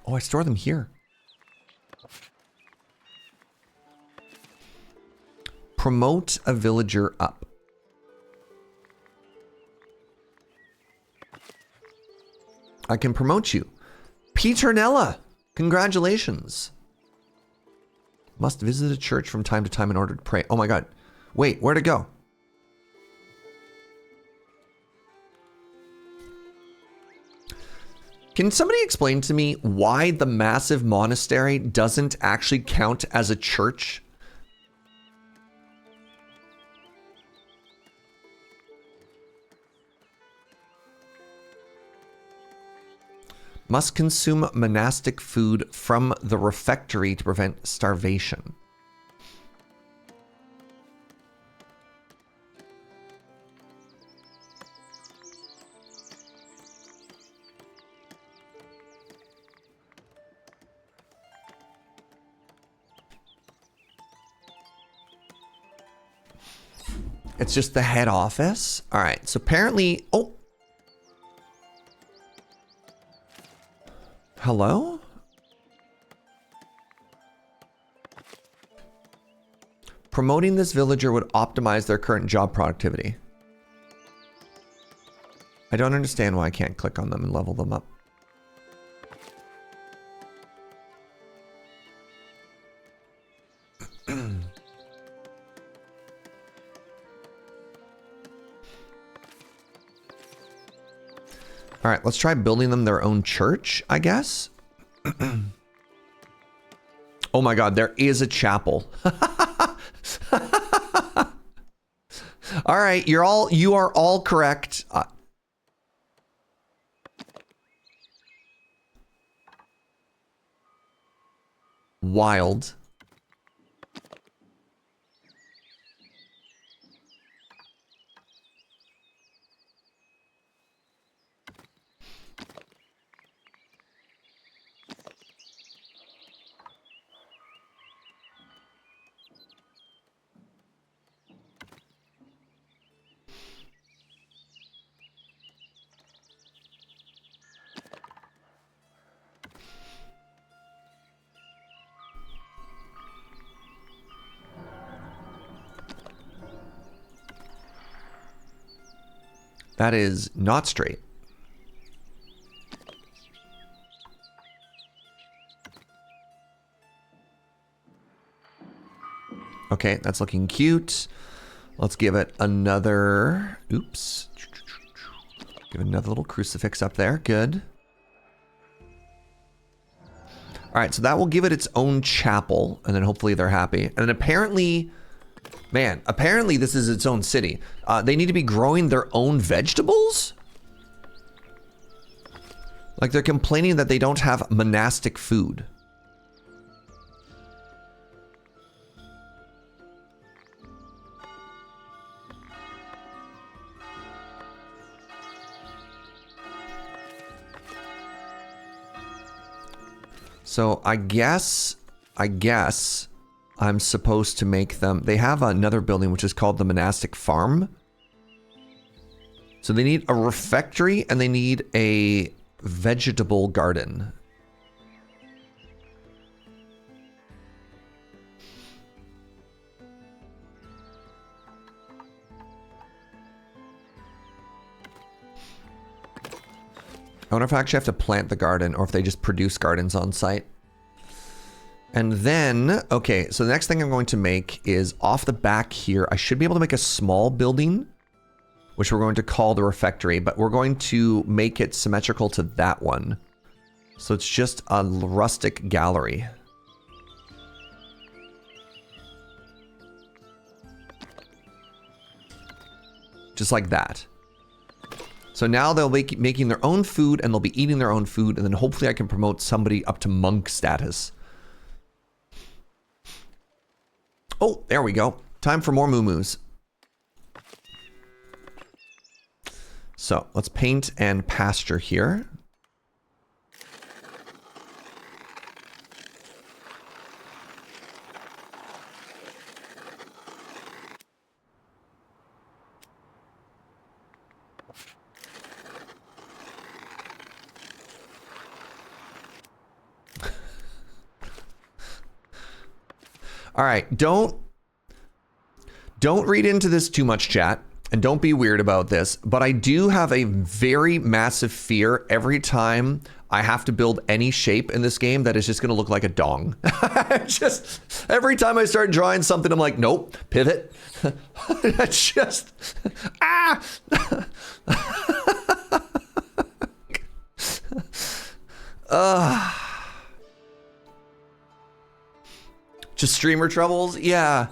Oh, I store them here. Promote a villager up. I can promote you. Peternella, congratulations. Must visit a church from time to time in order to pray. Oh my God. Wait, where'd it go? Can somebody explain to me why the massive monastery doesn't actually count as a church? Must consume monastic food from the refectory to prevent starvation. It's just the head office? All right, so apparently... Oh! Hello? Promoting this villager would optimize their current job productivity. I don't understand why I can't click on them and level them up. All right, let's try building them their own church, I guess. Oh my God, there is a chapel. All right, you are all correct. Wild. That is not straight. Okay, that's looking cute. Let's give it another, oops. Give it another little crucifix up there, good. All right, so that will give it its own chapel, and then hopefully they're happy. And apparently, man, apparently this is its own city. They need to be growing their own vegetables? Like they're complaining that they don't have monastic food. So I guess I'm supposed to make them, they have another building which is called the monastic farm. So they need a refectory and they need a vegetable garden. I wonder if I actually have to plant the garden or if they just produce gardens on site. And then, okay, so the next thing I'm going to make is off the back here, I should be able to make a small building, which we're going to call the refectory, but we're going to make it symmetrical to that one. So it's just a rustic gallery. Just like that. So now they'll be making their own food and they'll be eating their own food, and then hopefully I can promote somebody up to monk status. Oh, there we go. Time for more moo-moos. So let's paint and pasture here. All right, don't read into this too much, chat, and don't be weird about this, but I do have a very massive fear every time I have to build any shape in this game that is just going to look like a dong. Just every time I start drawing something, I'm like, nope, pivot. That's just just streamer troubles, yeah.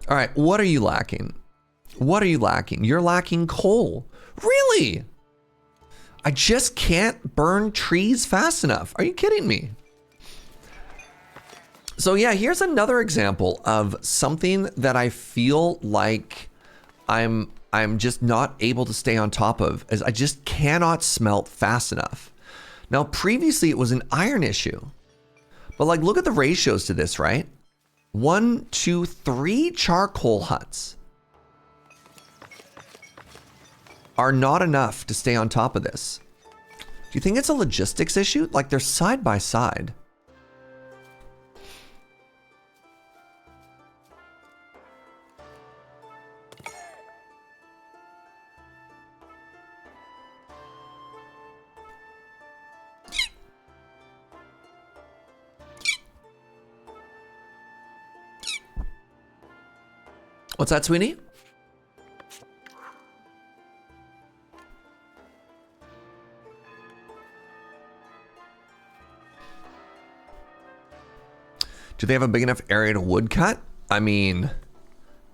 All right, what are you lacking? What are you lacking? You're lacking coal. Really? I just can't burn trees fast enough. Are you kidding me? So yeah, here's another example of something that I feel like I'm just not able to stay on top of, is I just cannot smelt fast enough. Now, previously it was an iron issue, but like, look at the ratios to this, right? 1, 2, 3 charcoal huts are not enough to stay on top of this. Do you think it's a logistics issue? Like, they're side by side. What's that, Sweeney? Do they have a big enough area to woodcut? I mean,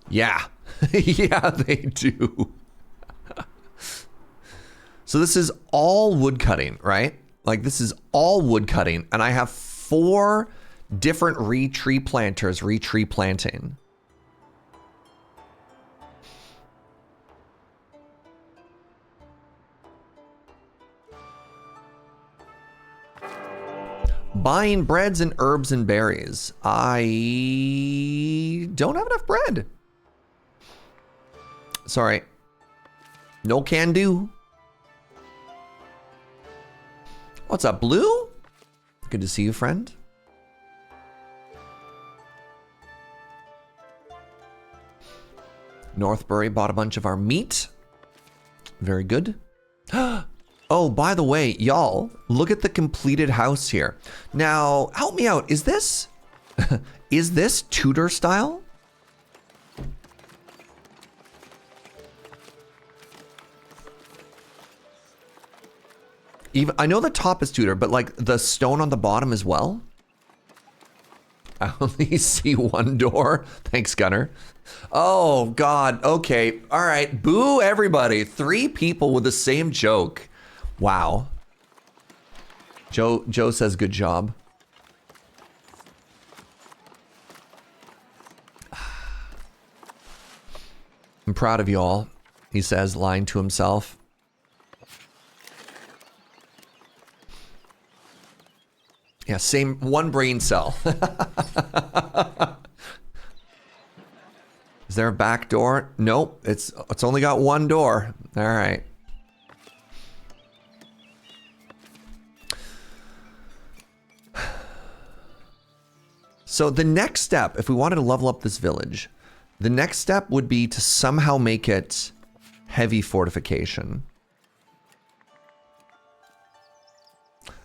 yeah. Yeah, they do. So this is all wood cutting, right? Like, this is all wood cutting, and I have 4 different tree planters tree planting. Buying breads and herbs and berries. I don't have enough bread. Sorry. No can do. What's up, Blue? Good to see you, friend. Northbury bought a bunch of our meat. Very good. Oh, by the way, y'all, look at the completed house here. Now, help me out. Is this is this Tudor style? Even I know the top is Tudor, but like the stone on the bottom as well. I only see one door. Thanks, Gunner. Oh God. Okay. All right. Boo everybody. 3 people with the same joke. Wow. Joe says good job. I'm proud of you all, he says, lying to himself. Yeah, same, one brain cell. Is there a back door? Nope, it's only got one door. All right. So the next step, if we wanted to level up this village, the next step would be to somehow make it heavy fortification.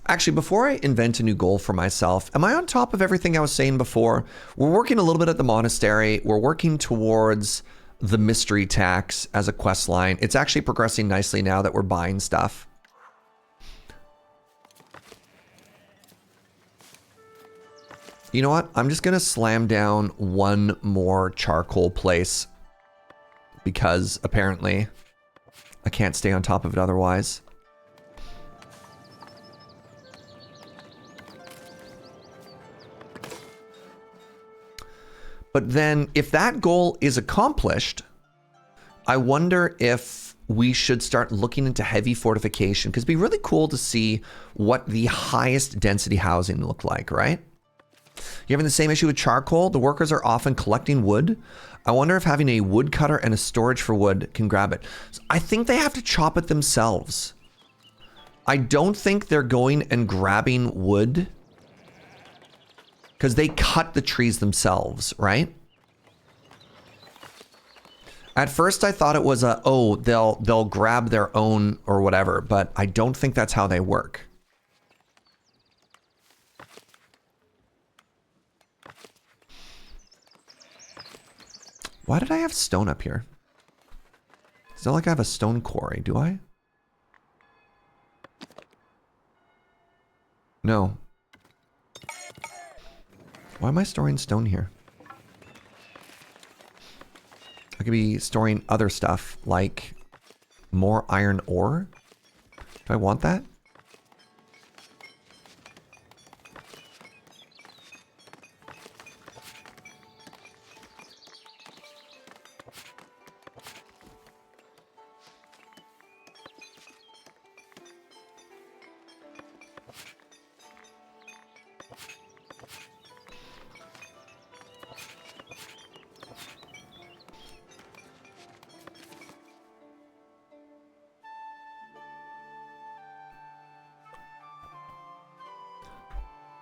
Actually, before I invent a new goal for myself, am I on top of everything I was saying before? We're working a little bit at the monastery. We're working towards the mystery tax as a quest line. It's actually progressing nicely now that we're buying stuff. You know what? I'm just going to slam down one more charcoal place because apparently I can't stay on top of it otherwise. But then if that goal is accomplished, I wonder if we should start looking into heavy fortification, because it'd be really cool to see what the highest density housing look like, right? You're having the same issue with charcoal? The workers are often collecting wood. I wonder if having a woodcutter and a storage for wood can grab it. So I think they have to chop it themselves. I don't think they're going and grabbing wood because they cut the trees themselves, right? At first I thought it was a, oh, they'll grab their own or whatever, but I don't think that's how they work. Why did I have stone up here? It's not like I have a stone quarry, do I? No. Why am I storing stone here? I could be storing other stuff, like more iron ore. Do I want that?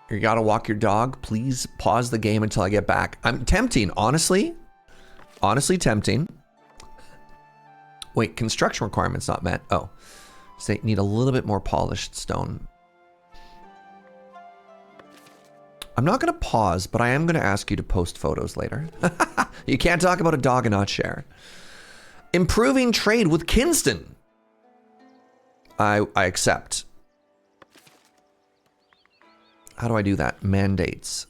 You gotta walk your dog. Please pause the game until I get back. I'm tempting, honestly. Honestly tempting. Wait, construction requirements not met. Oh, so they need a little bit more polished stone. I'm not gonna pause, but I am gonna ask you to post photos later. You can't talk about a dog and not share. Improving trade with Kinston. I accept. How do I do that? Mandates.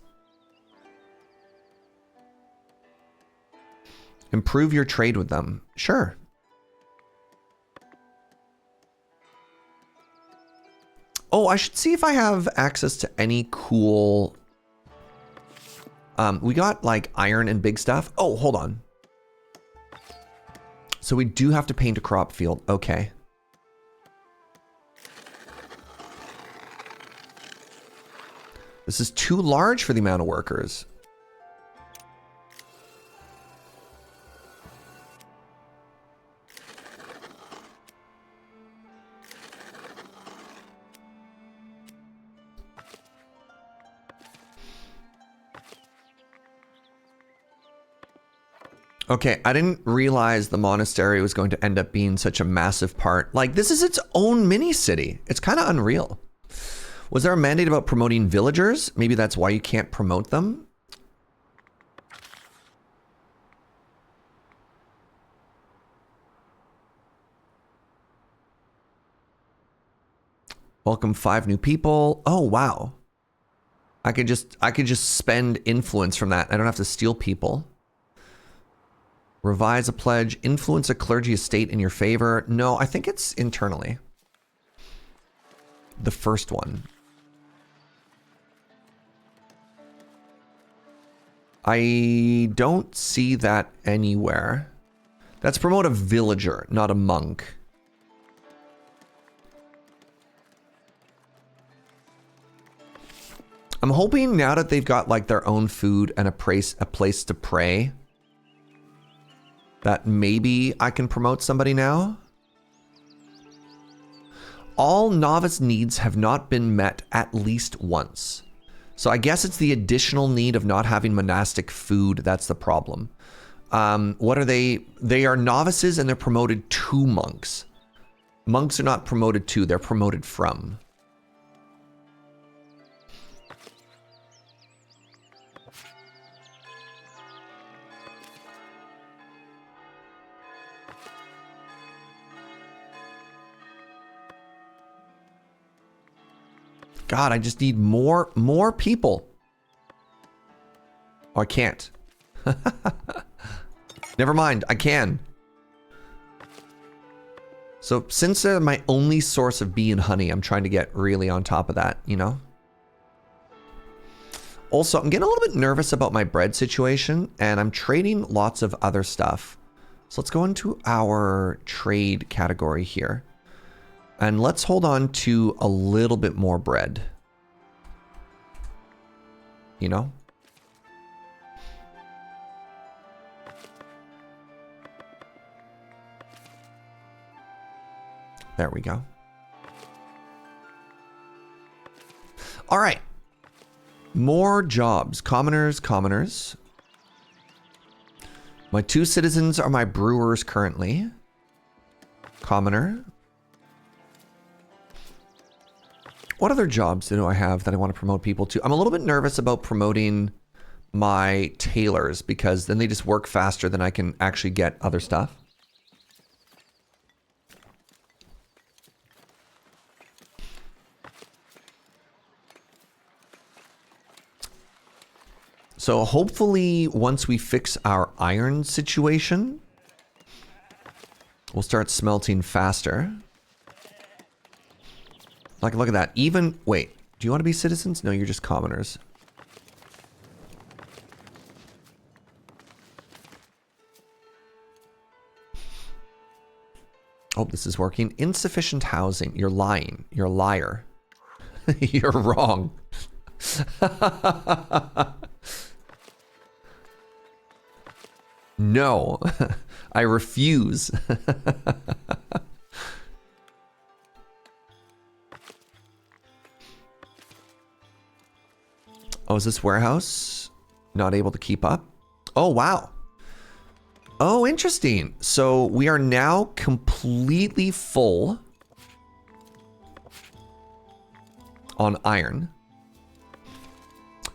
Improve your trade with them. Sure. Oh, I should see if I have access to any cool... we got like iron and big stuff. Oh, hold on. So we do have to paint a crop field. Okay. This is too large for the amount of workers. Okay, I didn't realize the monastery was going to end up being such a massive part. Like, this is its own mini city. It's kind of unreal. Was there a mandate about promoting villagers? Maybe that's why you can't promote them. Welcome 5 new people. Oh, wow. I could just spend influence from that. I don't have to steal people. Revise a pledge, influence a clergy estate in your favor. No, I think it's internally. The first one. I don't see that anywhere. That's promote a villager, not a monk. I'm hoping now that they've got like their own food and a place to pray, that maybe I can promote somebody now. All novice needs have not been met at least once. So I guess it's the additional need of not having monastic food that's the problem. What are they? They are novices and they're promoted to monks. Monks are not promoted to, they're promoted from. God, I just need more people. Oh, I can't. Never mind, I can. So since they're my only source of bee and honey, I'm trying to get really on top of that, you know? Also, I'm getting a little bit nervous about my bread situation, and I'm trading lots of other stuff. So let's go into our trade category here. And let's hold on to a little bit more bread. You know? There we go. All right. More jobs. Commoners, commoners. My 2 citizens are my brewers currently. Commoner. What other jobs do I have that I want to promote people to? I'm a little bit nervous about promoting my tailors because then they just work faster than I can actually get other stuff. So hopefully once we fix our iron situation, we'll start smelting faster. Like, look at that. Even, wait, do you want to be citizens? No, you're just commoners. Oh, this is working. Insufficient housing. You're lying. You're a liar. You're wrong. No, I refuse. Oh, is this warehouse not able to keep up? Oh, wow. Oh, interesting. So we are now completely full on iron.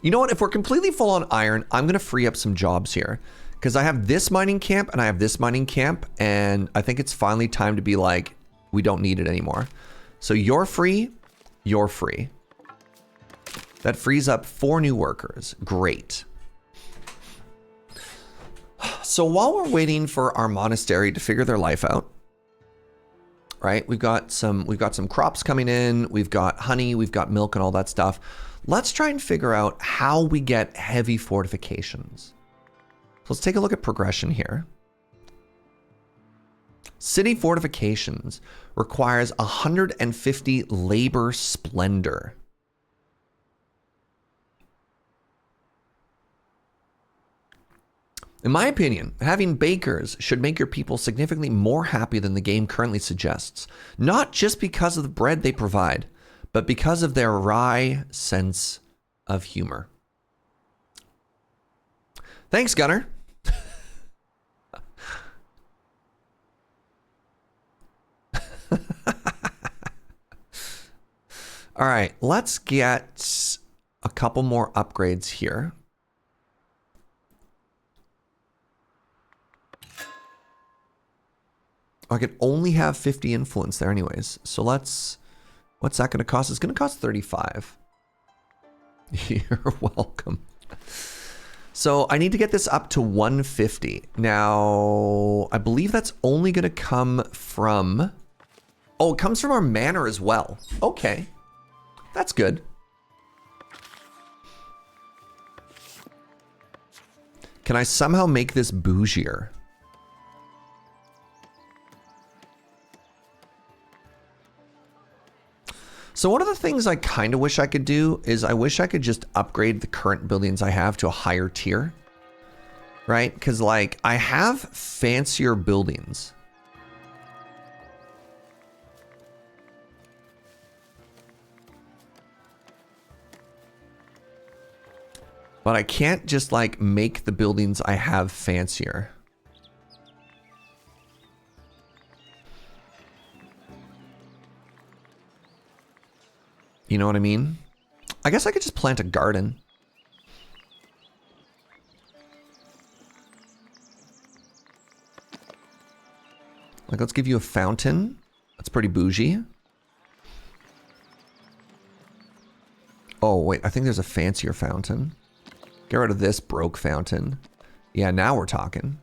You know what? If we're completely full on iron, I'm going to free up some jobs here because I have this mining camp and I have this mining camp. And I think it's finally time to be like, we don't need it anymore. So you're free. You're free. That frees up 4 new workers. Great. So while we're waiting for our monastery to figure their life out, right? We've got some crops coming in. We've got honey. We've got milk and all that stuff. Let's try and figure out how we get heavy fortifications. So let's take a look at progression here. City fortifications requires 150 labor splendor. In my opinion, having bakers should make your people significantly more happy than the game currently suggests. Not just because of the bread they provide, but because of their wry sense of humor. Thanks, Gunner. All right, let's get a couple more upgrades here. I could only have 50 influence there anyways. So let's, what's that going to cost? It's going to cost 35. You're welcome. So I need to get this up to 150. Now, I believe that's only going to come from... Oh, it comes from our manor as well. Okay. That's good. Can I somehow make this bougier? So one of the things I kind of wish I could do is I wish I could just upgrade the current buildings I have to a higher tier, right? Because like I have fancier buildings. But I can't just like make the buildings I have fancier. You know what I mean? I guess I could just plant a garden. Like, let's give you a fountain. That's pretty bougie. Oh, wait, I think there's a fancier fountain. Get rid of this broke fountain. Yeah, now we're talking.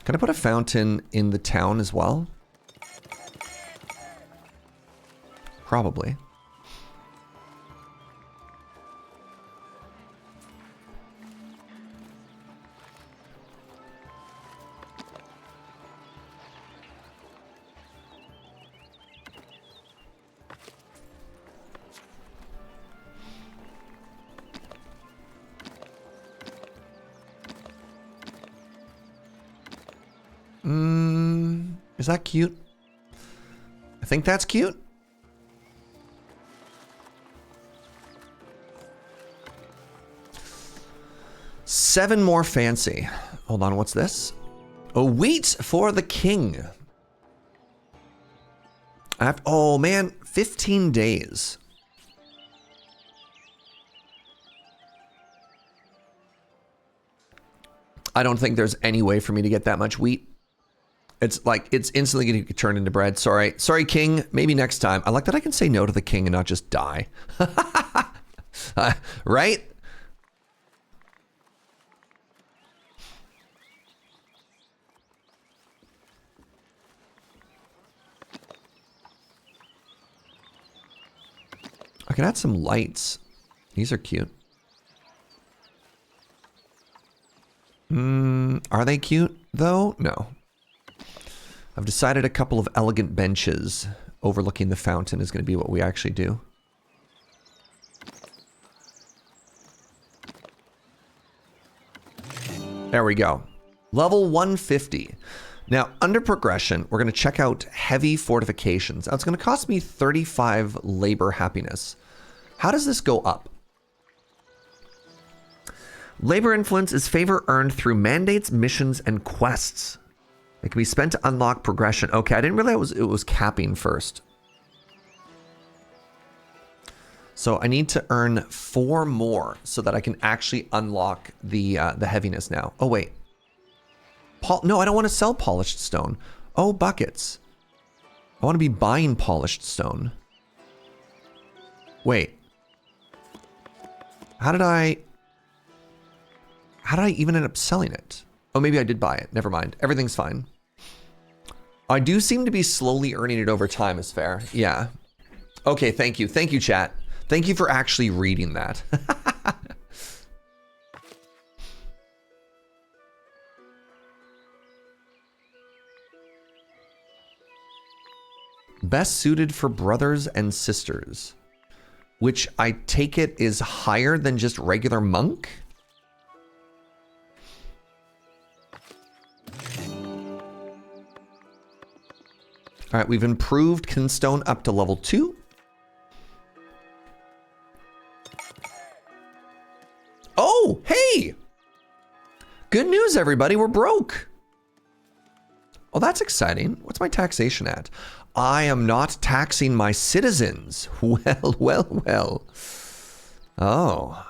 Can I put a fountain in the town as well? Probably. Is that cute? I think that's cute. Seven more fancy. Hold on, what's this? A wheat for the king. Oh man, 15 days. I don't think there's any way for me to get that much wheat. It's like, it's instantly going to turn into bread. Sorry, king. Maybe next time. I like that I can say no to the king and not just die. Right? I can add some lights. These are cute. Are they cute though? No. I've decided a couple of elegant benches overlooking the fountain is going to be what we actually do. There we go. Level 150. Now, under progression, we're going to check out heavy fortifications. Now, it's going to cost me 35 labor happiness. How does this go up? Labor influence is favor earned through mandates, missions, and quests. It can be spent to unlock progression. Okay, I didn't realize it was capping first. So I need to earn 4 more so that I can actually unlock the heaviness now. Oh, wait. No, I don't want to sell polished stone. Oh, buckets. I want to be buying polished stone. Wait. How did I even end up selling it? Oh, maybe I did buy it. Never mind. Everything's fine. I do seem to be slowly earning it over time is fair. Yeah. Okay, thank you. Thank you, chat. Thank you for actually reading that. Best suited for brothers and sisters, which I take it is higher than just regular monk. All right, we've improved Kinstone up to level 2. Oh, hey! Good news, everybody, we're broke. Oh, that's exciting. What's my taxation at? I am not taxing my citizens. Well, well, well. Oh.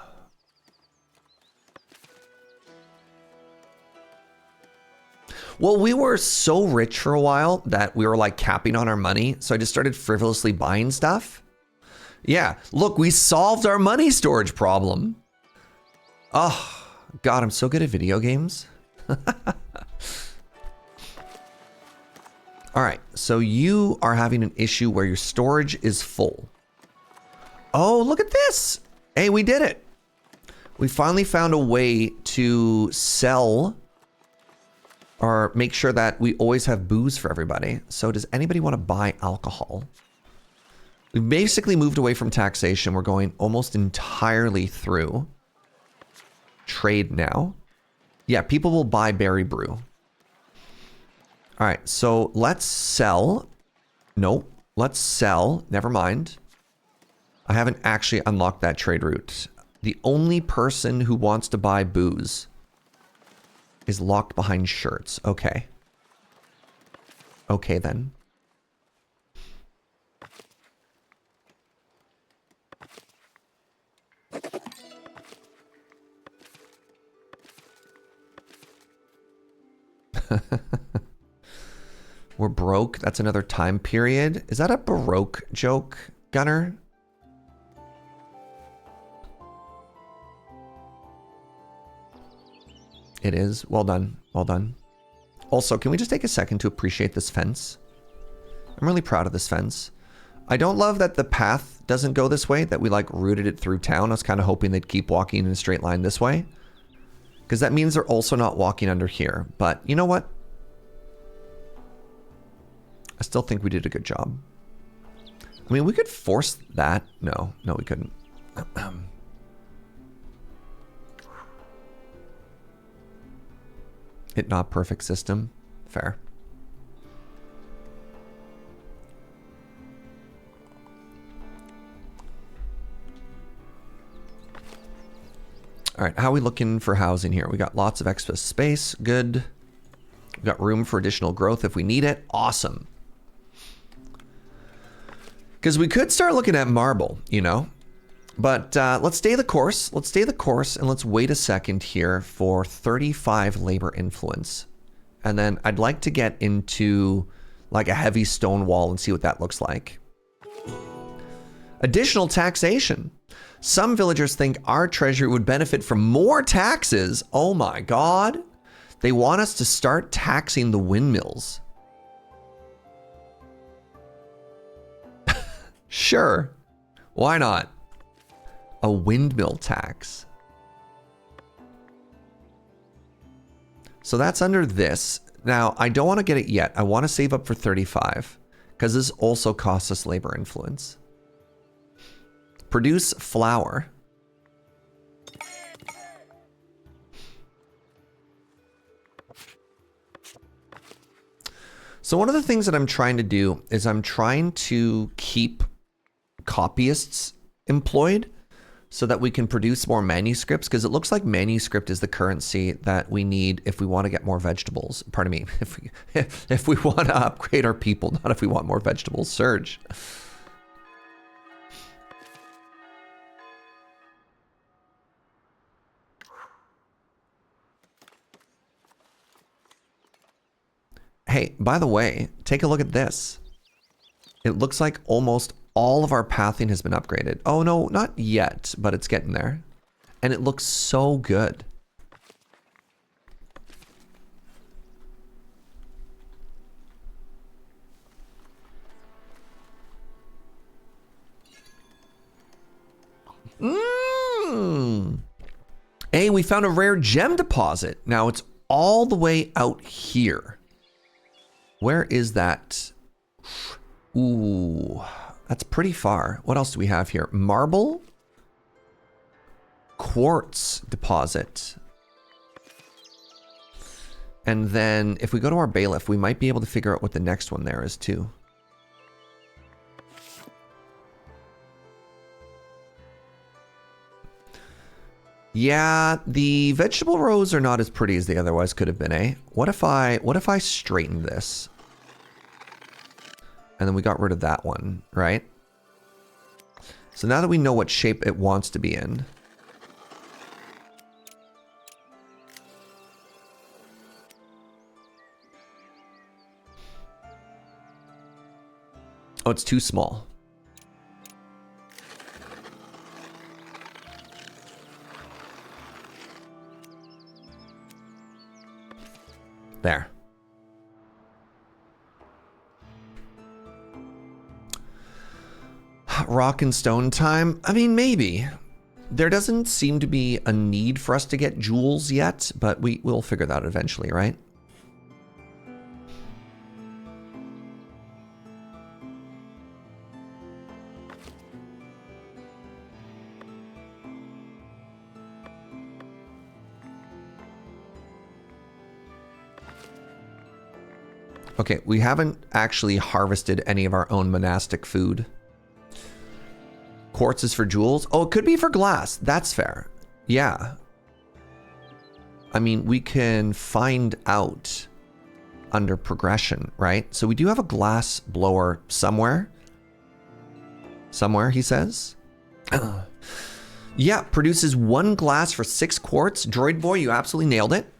Well, we were so rich for a while that we were like capping on our money. So I just started frivolously buying stuff. Yeah, look, we solved our money storage problem. Oh, God, I'm so good at video games. All right, so you are having an issue where your storage is full. Oh, look at this. Hey, we did it. We finally found a way to sell or make sure that we always have booze for everybody. So does anybody want to buy alcohol? We've basically moved away from taxation. We're going almost entirely through trade now. Yeah, people will buy berry brew. All right, so let's sell. Nope, let's sell. Never mind. I haven't actually unlocked that trade route. The only person who wants to buy booze is locked behind shirts. Okay. Okay, then. We're broke. That's another time period. Is that a Baroque joke, Gunner? It is. Well done. Well done. Also, can we just take a second to appreciate this fence? I'm really proud of this fence. I don't love that the path doesn't go this way, that we like routed it through town. I was kind of hoping they'd keep walking in a straight line this way, because that means they're also not walking under here. But you know what? I still think we did a good job. I mean, we could force that. No, we couldn't. Hit not perfect system. Fair. All right, how are we looking for housing here? We got lots of extra space. Good. We got room for additional growth if we need it. Awesome. Because we could start looking at marble, you know. But let's stay the course. Let's stay the course, and let's wait a second here for 35 labor influence. And then I'd like to get into like a heavy stone wall and see what that looks like. Additional taxation. Some villagers think our treasury would benefit from more taxes. Oh my God. They want us to start taxing the windmills. Sure. Why not? A windmill tax. So that's under this. Now, I don't want to get it yet. I want to save up for 35 because this also costs us labor influence. Produce flour. So one of the things that I'm trying to do is I'm trying to keep copyists employed so that we can produce more manuscripts, because it looks like manuscript is the currency that we need if we want to get more vegetables. Pardon me, if we want to upgrade our people, not if we want more vegetables. Surge. Hey, by the way, take a look at this. It looks like almost all of our pathing has been upgraded. Oh no, not yet, but it's getting there. And it looks so good. Hey, we found a rare gem deposit. Now it's all the way out here. Where is that? Ooh, that's pretty far. What else do we have here? Marble? Quartz deposit. And then if we go to our bailiff, we might be able to figure out what the next one there is too. Yeah, the vegetable rows are not as pretty as they otherwise could have been, eh? What if I straighten this? and then we got rid of that one, right? So now that we know what shape it wants to be in, oh, it's too small. There. Rock and stone time? I mean, maybe. There doesn't seem to be a need for us to get jewels yet, but we'll figure that out eventually, right? Okay, we haven't actually harvested any of our own monastic food. Quartz is for jewels. Oh, it could be for glass. That's fair. Yeah. I mean, we can find out under progression, right? So we do have a glass blower somewhere. Somewhere, he says. Yeah, produces 1 glass for 6 quartz. Droid boy, you absolutely nailed it.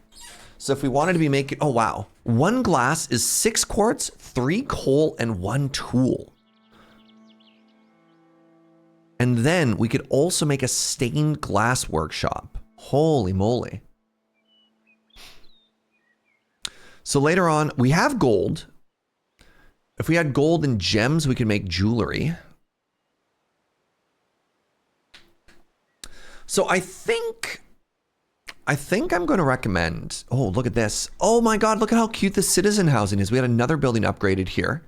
So if we wanted to be making, oh wow, 1 glass is 6 quartz, 3 coal, and 1 tool. And then we could also make a stained glass workshop. Holy moly. So later on, we have gold. If we had gold and gems, we could make jewelry. So I think I'm going to recommend, oh, look at this. Oh my God, look at how cute the citizen housing is. We had another building upgraded here.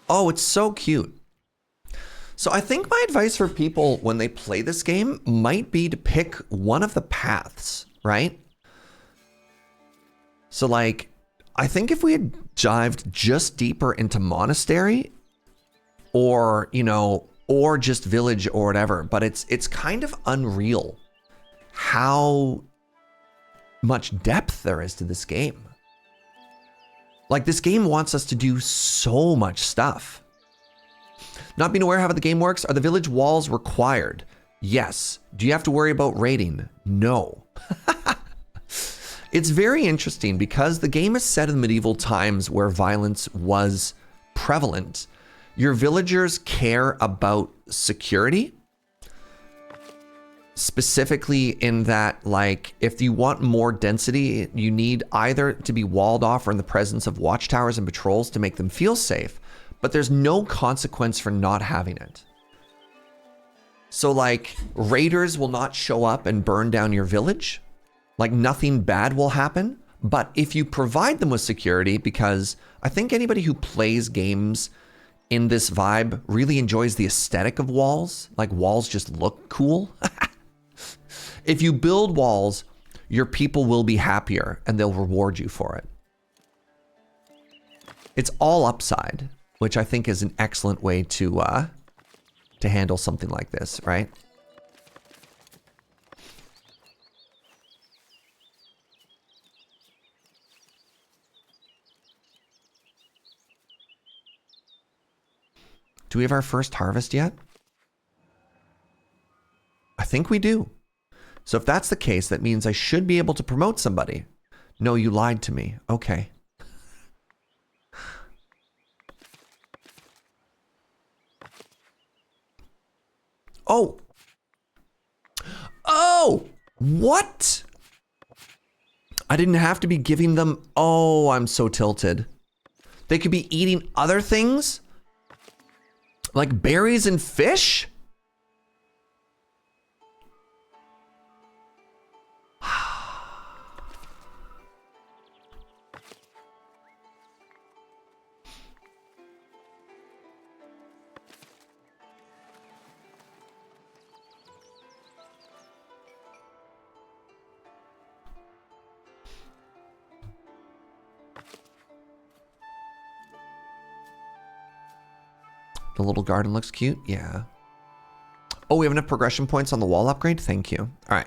Oh, it's so cute. So I think my advice for people when they play this game might be to pick one of the paths, right? So like, I think if we had dived just deeper into Monastery or, you know, or just Village or whatever, but it's kind of unreal how much depth there is to this game. Like this game wants us to do so much stuff. Not being aware how the game works. Are the village walls required? Yes. Do you have to worry about raiding? No. It's very interesting because the game is set in medieval times where violence was prevalent. Your villagers care about security. Specifically in that, like, if you want more density, you need either to be walled off or in the presence of watchtowers and patrols to make them feel safe. But there's no consequence for not having it. So like raiders will not show up and burn down your village. Like nothing bad will happen. But if you provide them with security, because I think anybody who plays games in this vibe really enjoys the aesthetic of walls. Like walls just look cool. If you build walls, your people will be happier and they'll reward you for it. It's all upside, which I think is an excellent way to handle something like this, right? Do we have our first harvest yet? I think we do. So if that's the case, that means I should be able to promote somebody. No, you lied to me. Okay. Oh. Oh, what? I didn't have to be giving them. Oh, I'm so tilted. They could be eating other things? Like berries and fish? The little garden looks cute. Yeah. Oh, we have enough progression points on the wall upgrade. Thank you. All right.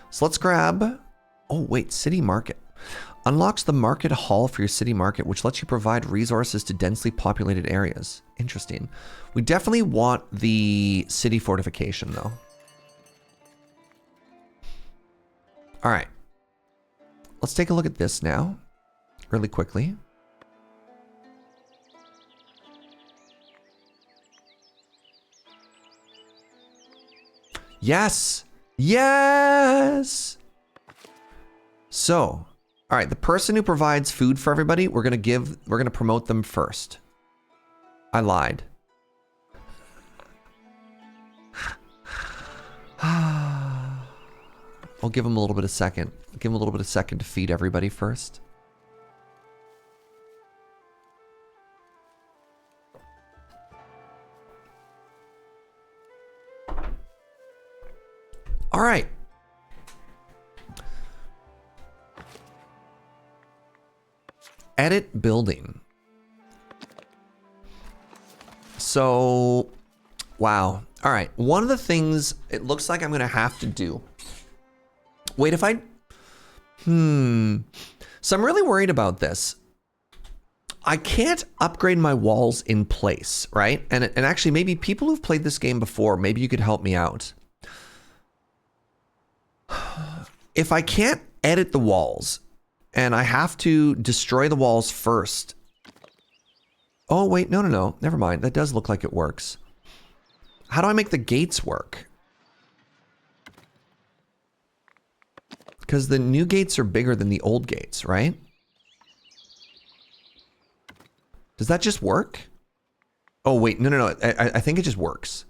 So let's grab. Oh, wait. City market. Unlocks the market hall for your city market, which lets you provide resources to densely populated areas. Interesting. We definitely want the city fortification, though. All right. Let's take a look at this now, really quickly. Yes! Yes! So, all right, the person who provides food for everybody, we're gonna promote them first. I lied. I'll give him a little bit of second. Give him a little bit of second to feed everybody first. All right. Edit building. So, wow. All right. One of the things it looks like I'm going to have to do. Wait, if I... So I'm really worried about this. I can't upgrade my walls in place, right? And actually, maybe people who've played this game before, maybe you could help me out. If I can't edit the walls, and I have to destroy the walls first. Oh, wait, no. Never mind. That does look like it works. How do I make the gates work? Because the new gates are bigger than the old gates, right? Does that just work? Oh, wait, no. I think it just works.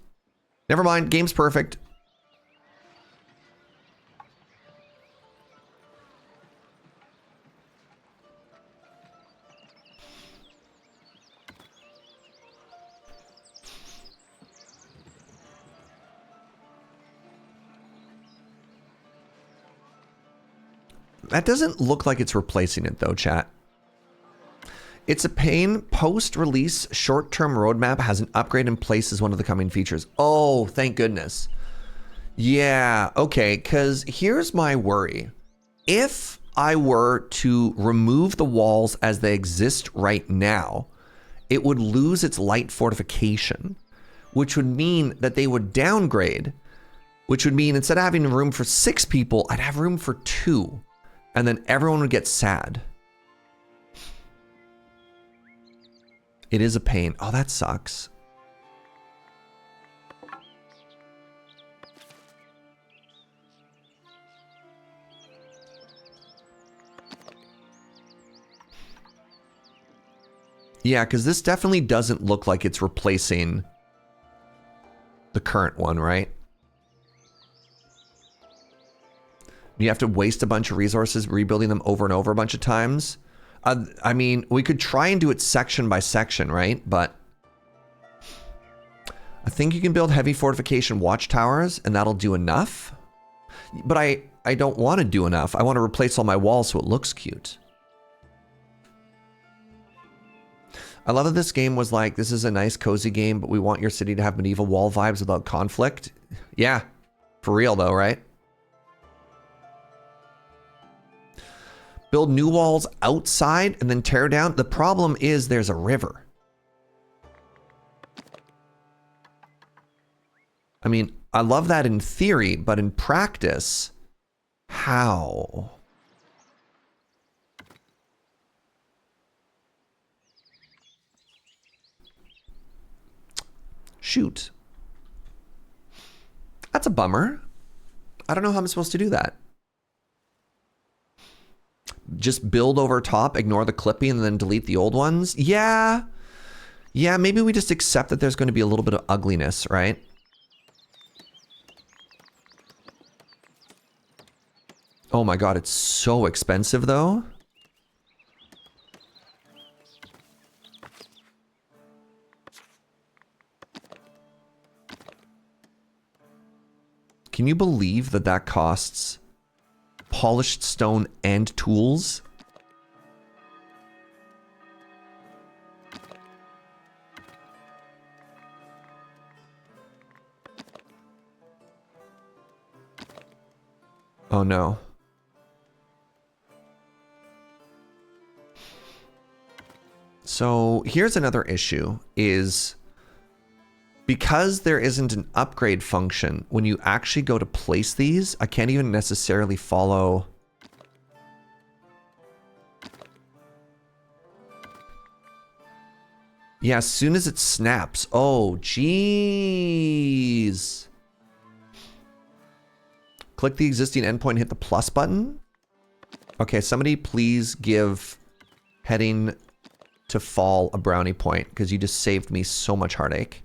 Never mind. Game's perfect. That doesn't look like it's replacing it though, chat. It's a pain. Post-release short-term roadmap has an upgrade in place as one of the coming features. Oh, thank goodness. Yeah, okay, because here's my worry. If I were to remove the walls as they exist right now, it would lose its light fortification, which would mean that they would downgrade, which would mean instead of having room for 6 people, I'd have room for 2. And then everyone would get sad. It is a pain. Oh, that sucks. Yeah, because this definitely doesn't look like it's replacing the current one, right? You have to waste a bunch of resources rebuilding them over and over a bunch of times. I mean, we could try and do it section by section, right? But I think you can build heavy fortification watchtowers and that'll do enough. But I don't want to do enough. I want to replace all my walls so it looks cute. I love that this game was like, this is a nice cozy game, but we want your city to have medieval wall vibes without conflict. Yeah, for real though, right? Build new walls outside and then tear down. The problem is there's a river. I mean, I love that in theory, but in practice, how? Shoot. That's a bummer. I don't know how I'm supposed to do that. Just build over top, ignore the clipping, and then delete the old ones? Yeah. Yeah, maybe we just accept that there's going to be a little bit of ugliness, right? Oh my god, it's so expensive though. Can you believe that that costs polished stone and tools? Oh no. So here's another issue is because there isn't an upgrade function, when you actually go to place these, I can't even necessarily follow. Yeah, as soon as it snaps. Oh, jeez. Click the existing endpoint, hit the plus button. Okay, somebody please give heading to fall a brownie point, because you just saved me so much heartache.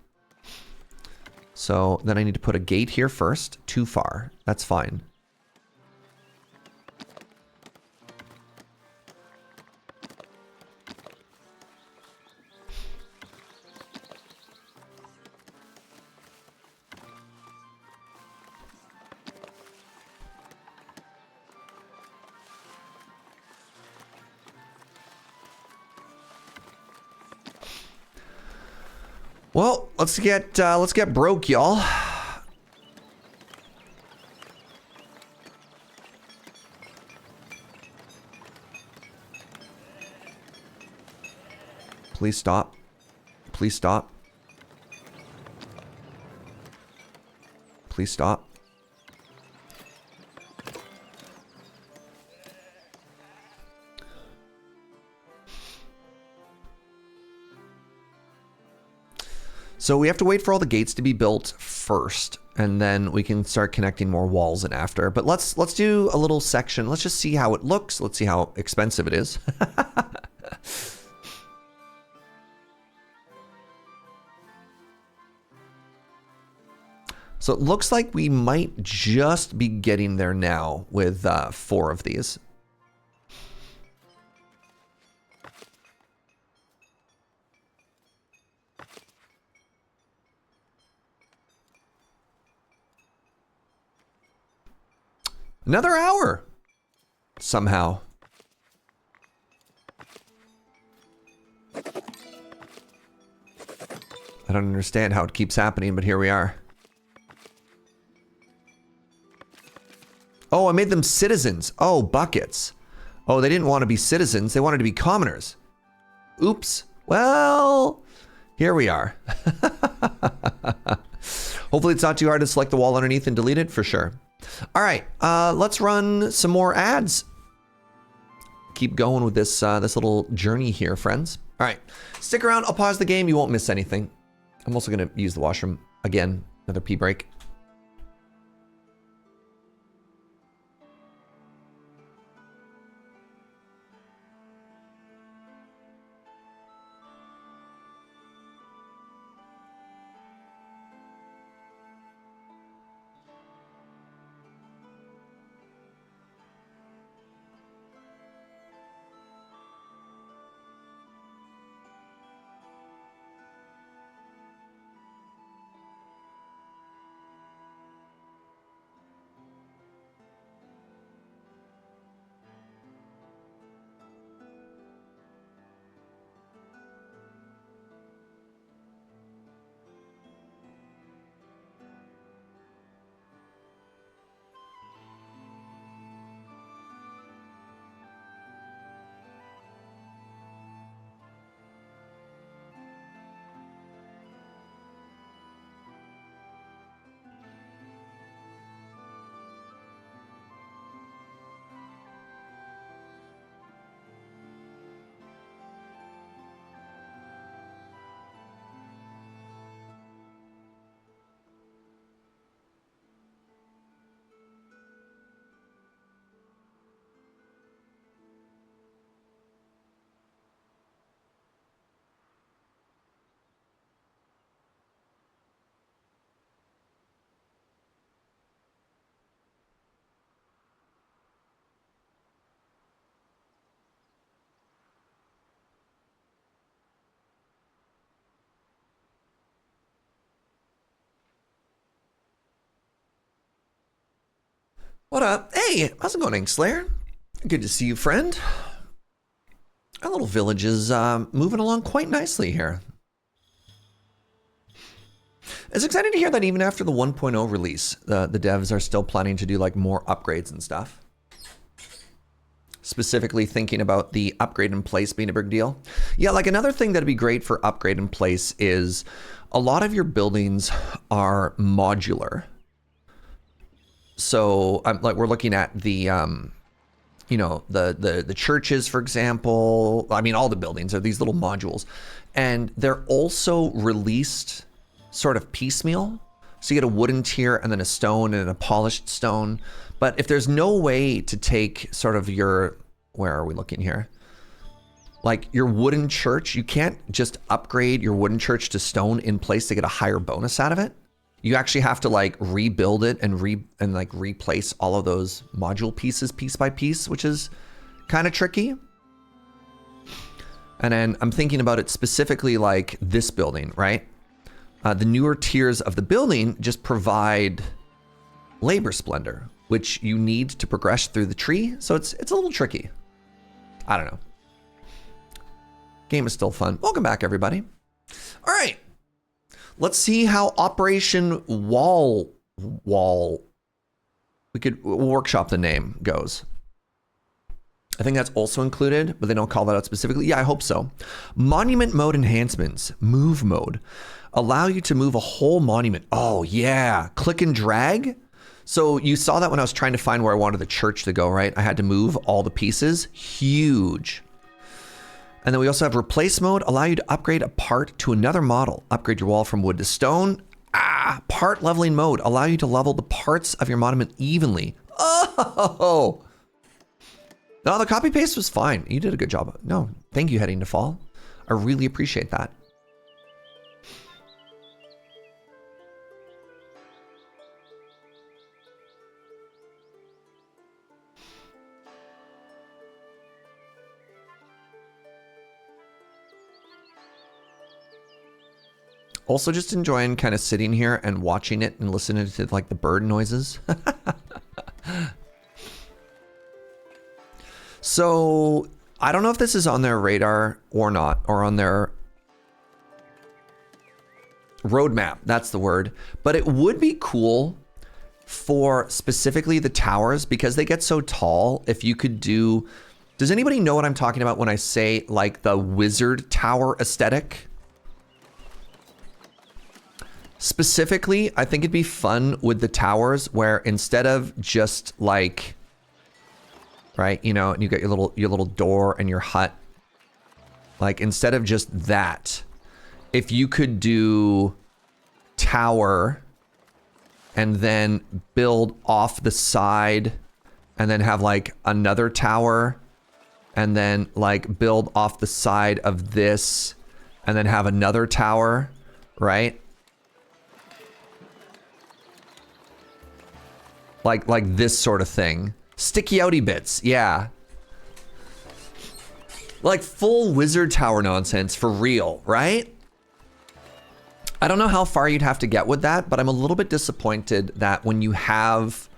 So then I need to put a gate here first. Too far. That's fine. Well, let's get broke, y'all. Please stop. Please stop. Please stop. So we have to wait for all the gates to be built first, and then we can start connecting more walls in after. But let's do a little section. Let's just see how it looks. Let's see how expensive it is. So it looks like we might just be getting there now with 4 of these. Another hour, somehow. I don't understand how it keeps happening, but here we are. Oh, I made them citizens. Oh, buckets. Oh, they didn't want to be citizens. They wanted to be commoners. Oops. Well, here we are. Hopefully it's not too hard to select the wall underneath and delete it, for sure. All right, let's run some more ads. Keep going with this this little journey here, friends. All right, stick around. I'll pause the game. You won't miss anything. I'm also going to use the washroom again. Another pee break. What up? Hey, how's it going, Inkslayer? Good to see you, friend. Our little village is moving along quite nicely here. It's exciting to hear that even after the 1.0 release, the devs are still planning to do like more upgrades and stuff. specifically thinking about the upgrade in place being a big deal. Yeah, like another thing that'd be great for upgrade in place is a lot of your buildings are modular. So like we're looking at the, you know, the churches, for example. I mean, all the buildings are these little modules, and they're also released sort of piecemeal. So you get a wooden tier and then a stone and a polished stone. But if there's no way to take sort of your, where are we looking here? Like your wooden church, you can't just upgrade your wooden church to stone in place to get a higher bonus out of it. You actually have to like rebuild it and like replace all of those module pieces piece by piece, which is kind of tricky. And then I'm thinking about it specifically like this building, right? The newer tiers of the building just provide labor splendor, which you need to progress through the tree. So it's a little tricky. I don't know. Game is still fun. Welcome back, everybody. All right. Let's see how Operation Wall, we'll workshop the name goes. I think that's also included, but they don't call that out specifically. Yeah, I hope so. Monument mode enhancements, move mode, allow you to move a whole monument. Oh yeah, click and drag. So you saw that when I was trying to find where I wanted the church to go, right? I had to move all the pieces, huge. And then we also have replace mode, allow you to upgrade a part to another model. Upgrade your wall from wood to stone. Part leveling mode, allow you to level the parts of your monument evenly. Oh, no, the copy paste was fine. You did a good job. No, thank you, Heading to Fall. I really appreciate that. Also just enjoying kind of sitting here and watching it and listening to like the bird noises. So I don't know if this is on their radar or not, or on their roadmap, that's the word. But it would be cool for specifically the towers, because they get so tall. If you could do, does anybody know what I'm talking about when I say like the wizard tower aesthetic? Specifically, I think it'd be fun with the towers where instead of just like, right, you know, and you got your little door and your hut, like instead of just that, if you could do tower and then build off the side and then have like another tower and then like build off the side of this and then have another tower, right? Like this sort of thing. Sticky outy bits, yeah. Like full wizard tower nonsense for real, right? I don't know how far you'd have to get with that, but I'm a little bit disappointed that when you have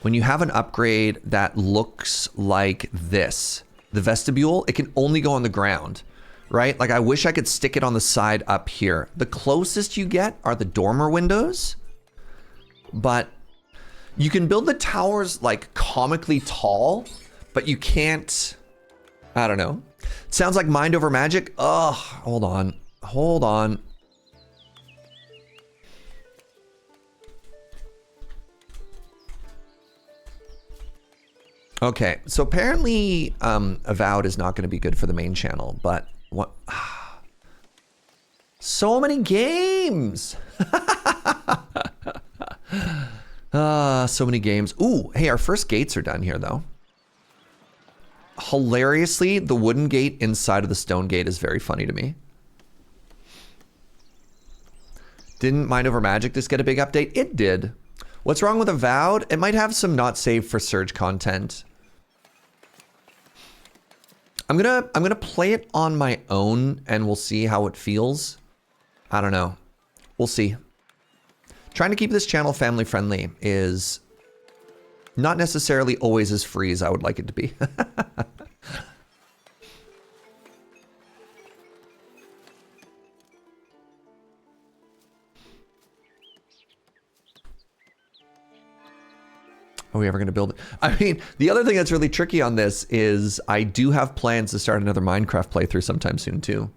an upgrade that looks like this, the vestibule, it can only go on the ground, right? Like I wish I could stick it on the side up here. The closest you get are the dormer windows, but you can build the towers like comically tall, but you can't, I don't know. It sounds like mind over magic. Ugh, hold on. Okay, so apparently Avowed is not going to be good for the main channel, but what? So many games. So many games. Ooh, hey, our first gates are done here though. Hilariously, the wooden gate inside of the stone gate is very funny to me. Didn't Mind Over Magic just get a big update? It did. What's wrong with Avowed? It might have some not saved for Surge content. I'm gonna play it on my own and we'll see how it feels. I don't know. We'll see. Trying to keep this channel family friendly is not necessarily always as free as I would like it to be. Are we ever going to build it? I mean, the other thing that's really tricky on this is I do have plans to start another Minecraft playthrough sometime soon too.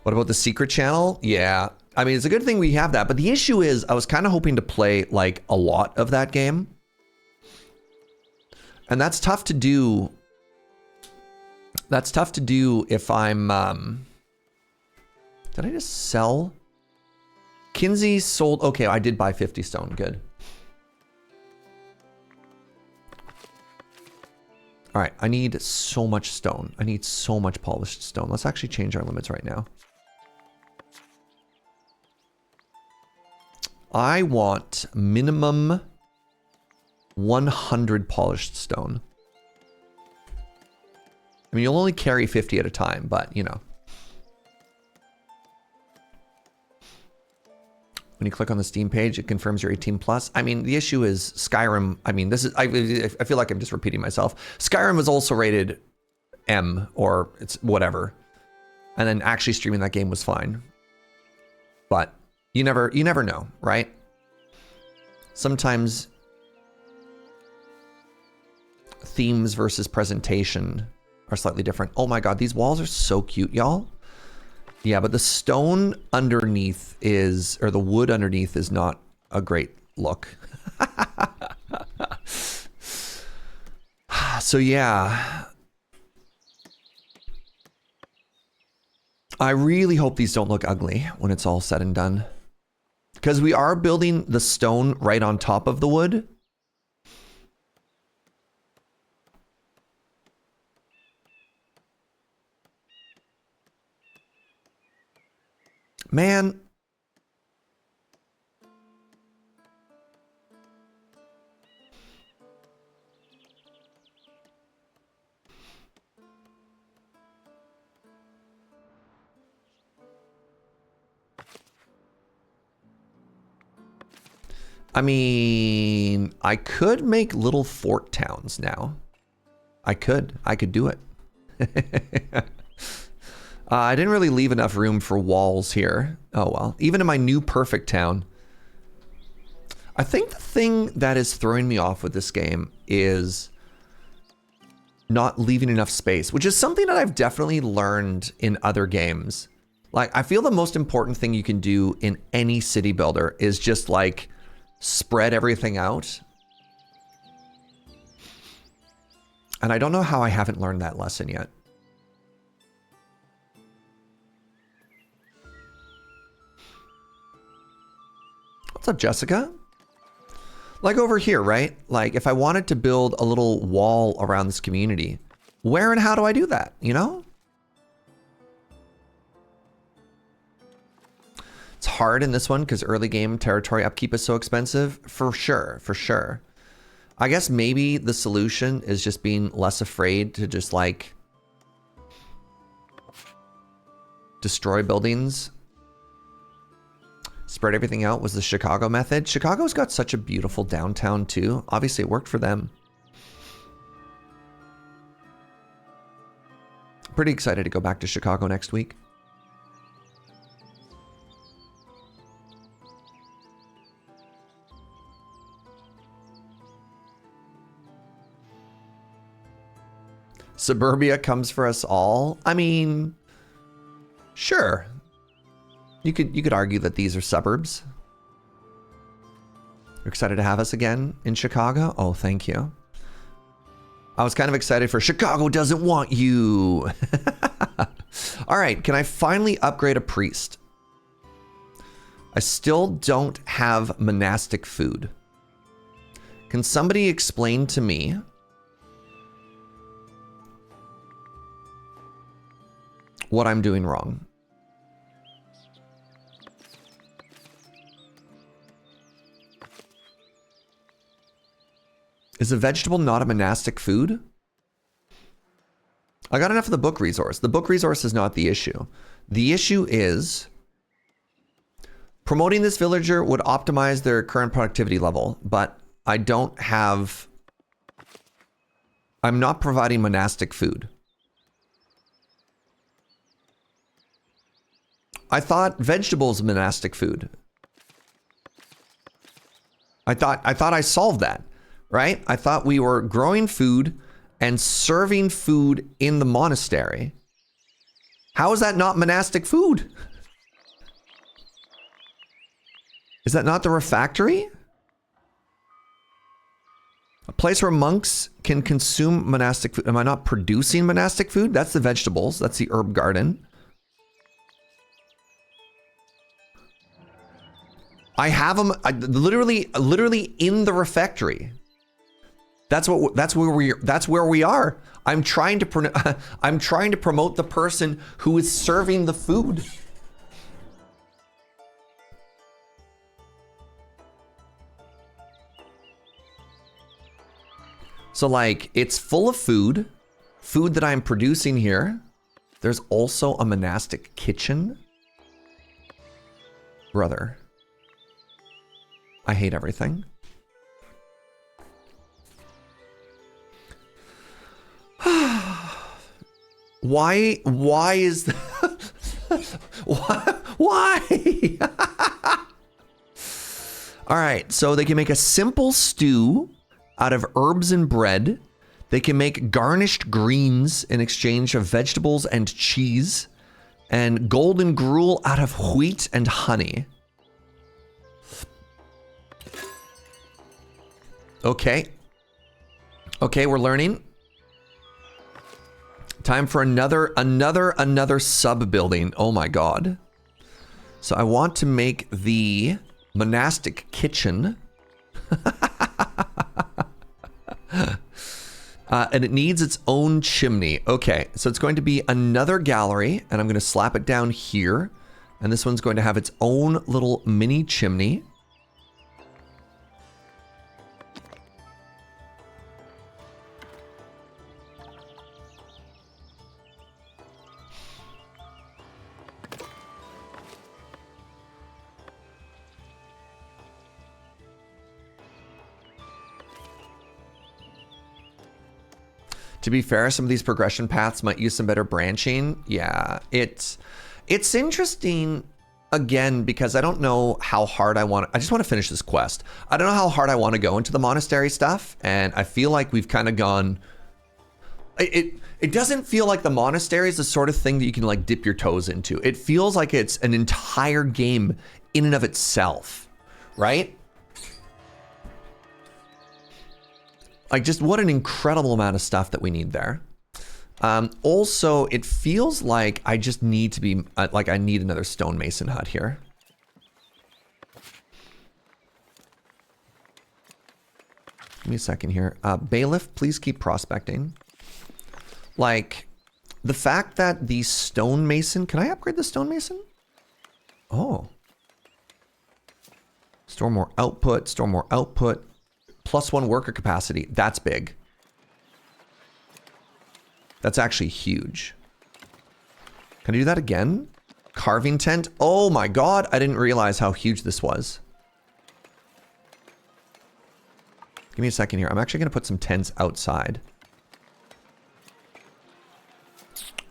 What about the secret channel? Yeah. I mean, it's a good thing we have that, but the issue is I was kind of hoping to play like a lot of that game. And that's tough to do. That's tough to do if I'm, did I just sell? Kinsey sold, okay, I did buy 50 stone, good. All right, I need so much stone. I need so much polished stone. Let's actually change our limits right now. I want minimum 100 polished stone. I mean, you'll only carry 50 at a time, but you know. When you click on the Steam page, it confirms you're 18 plus. I mean, the issue is Skyrim. I mean, this is, I feel like I'm just repeating myself. Skyrim was also rated M or it's whatever. And then actually streaming that game was fine. But you never know, right? Sometimes themes versus presentation are slightly different. Oh my God, these walls are so cute, y'all. Yeah, but the stone underneath is, or the wood underneath is not a great look. So yeah. I really hope these don't look ugly when it's all said and done. Because we are building the stone right on top of the wood. Man. I mean, I could make little fort towns now. I could do it. I didn't really leave enough room for walls here. Oh well, even in my new perfect town. I think the thing that is throwing me off with this game is not leaving enough space, which is something that I've definitely learned in other games. Like, I feel the most important thing you can do in any city builder is just like spread everything out. And I don't know how I haven't learned that lesson yet. What's up, Jessica? Like over here, right? Like if I wanted to build a little wall around this community, where and how do I do that, you know? It's hard in this one because early game territory upkeep is so expensive. For sure, for sure. I guess maybe the solution is just being less afraid to just like destroy buildings. Spread everything out was the Chicago method. Chicago's got such a beautiful downtown too. Obviously it worked for them. Pretty excited to go back to Chicago next week. Suburbia comes for us all. I mean, sure. You could argue that these are suburbs. You're excited to have us again in Chicago? Oh, thank you. I was kind of excited for Chicago doesn't want you. All right, can I finally upgrade a priest? I still don't have monastic food. Can somebody explain to me what I'm doing wrong? Is a vegetable not a monastic food? I got enough of the book resource. The book resource is not the issue. The issue is promoting this villager would optimize their current productivity level, but I don't have... I'm not providing monastic food. I thought vegetables monastic food. I thought I solved that, right? I thought we were growing food and serving food in the monastery. How is that not monastic food? Is that not the refectory? A place where monks can consume monastic food. Am I not producing monastic food? That's the vegetables. That's the herb garden. I have them literally in the refectory. That's where we are. I'm trying to promote the person who is serving the food. So like, it's full of food that I'm producing here. There's also a monastic kitchen. Brother, I hate everything. Why is why? All right, so they can make a simple stew out of herbs and bread. They can make garnished greens in exchange of vegetables and cheese, and golden gruel out of wheat and honey. Okay, we're learning. Time for another sub building. Oh my god. So I want to make the monastic kitchen. And it needs its own chimney. Okay, so it's going to be another gallery, and I'm going to slap it down here. And this one's going to have its own little mini chimney. To be fair, some of these progression paths might use some better branching. Yeah, it's interesting, again, because I don't know how hard I just want to finish this quest. I don't know how hard I want to go into the monastery stuff, and I feel like we've kind of gone... It doesn't feel like the monastery is the sort of thing that you can like dip your toes into. It feels like it's an entire game in and of itself, right? Like, just what an incredible amount of stuff that we need there. Also, it feels like I just need to be, like, I need another stonemason hut here. Give me a second here. Bailiff, please keep prospecting. Like, the fact that the stonemason, can I upgrade the stonemason? Oh. Store more output, store more output. +1 worker capacity. That's big. That's actually huge. Can I do that again? Carving tent. Oh my god, I didn't realize how huge this was. Give me a second here. I'm actually going to put some tents outside.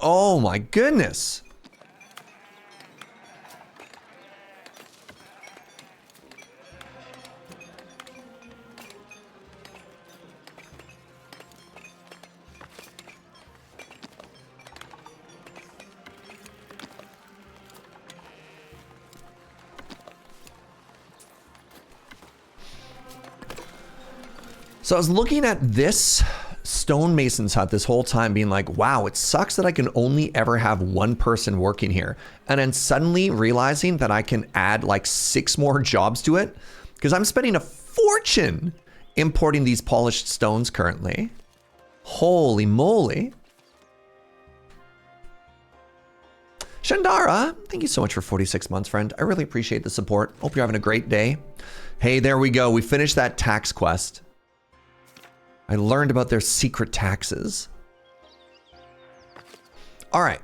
Oh my goodness. So I was looking at this stonemason's hut this whole time being like, wow, it sucks that I can only ever have one person working here. And then suddenly realizing that I can add like 6 more jobs to it because I'm spending a fortune importing these polished stones currently. Holy moly. Shandara, thank you so much for 46 months, friend. I really appreciate the support. Hope you're having a great day. Hey, there we go. We finished that tax quest. I learned about their secret taxes. All right.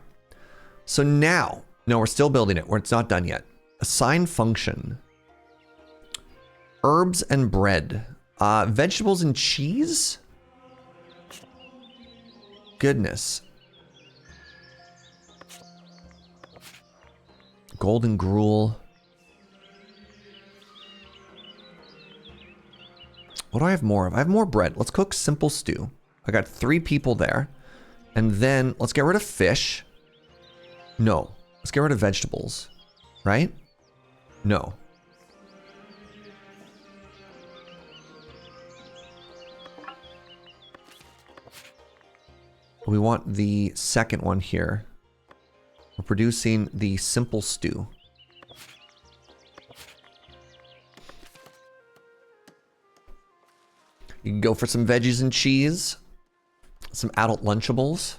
So now, no, we're still building it. It's not done yet. Assign function. Herbs and bread. Vegetables and cheese? Goodness. Golden gruel. What do I have more of? I have more bread. Let's cook simple stew. I got 3 people there. And then let's get rid of fish. No. Let's get rid of vegetables. Right? No. We want the second one here. We're producing the simple stew. You can go for some veggies and cheese. Some adult Lunchables.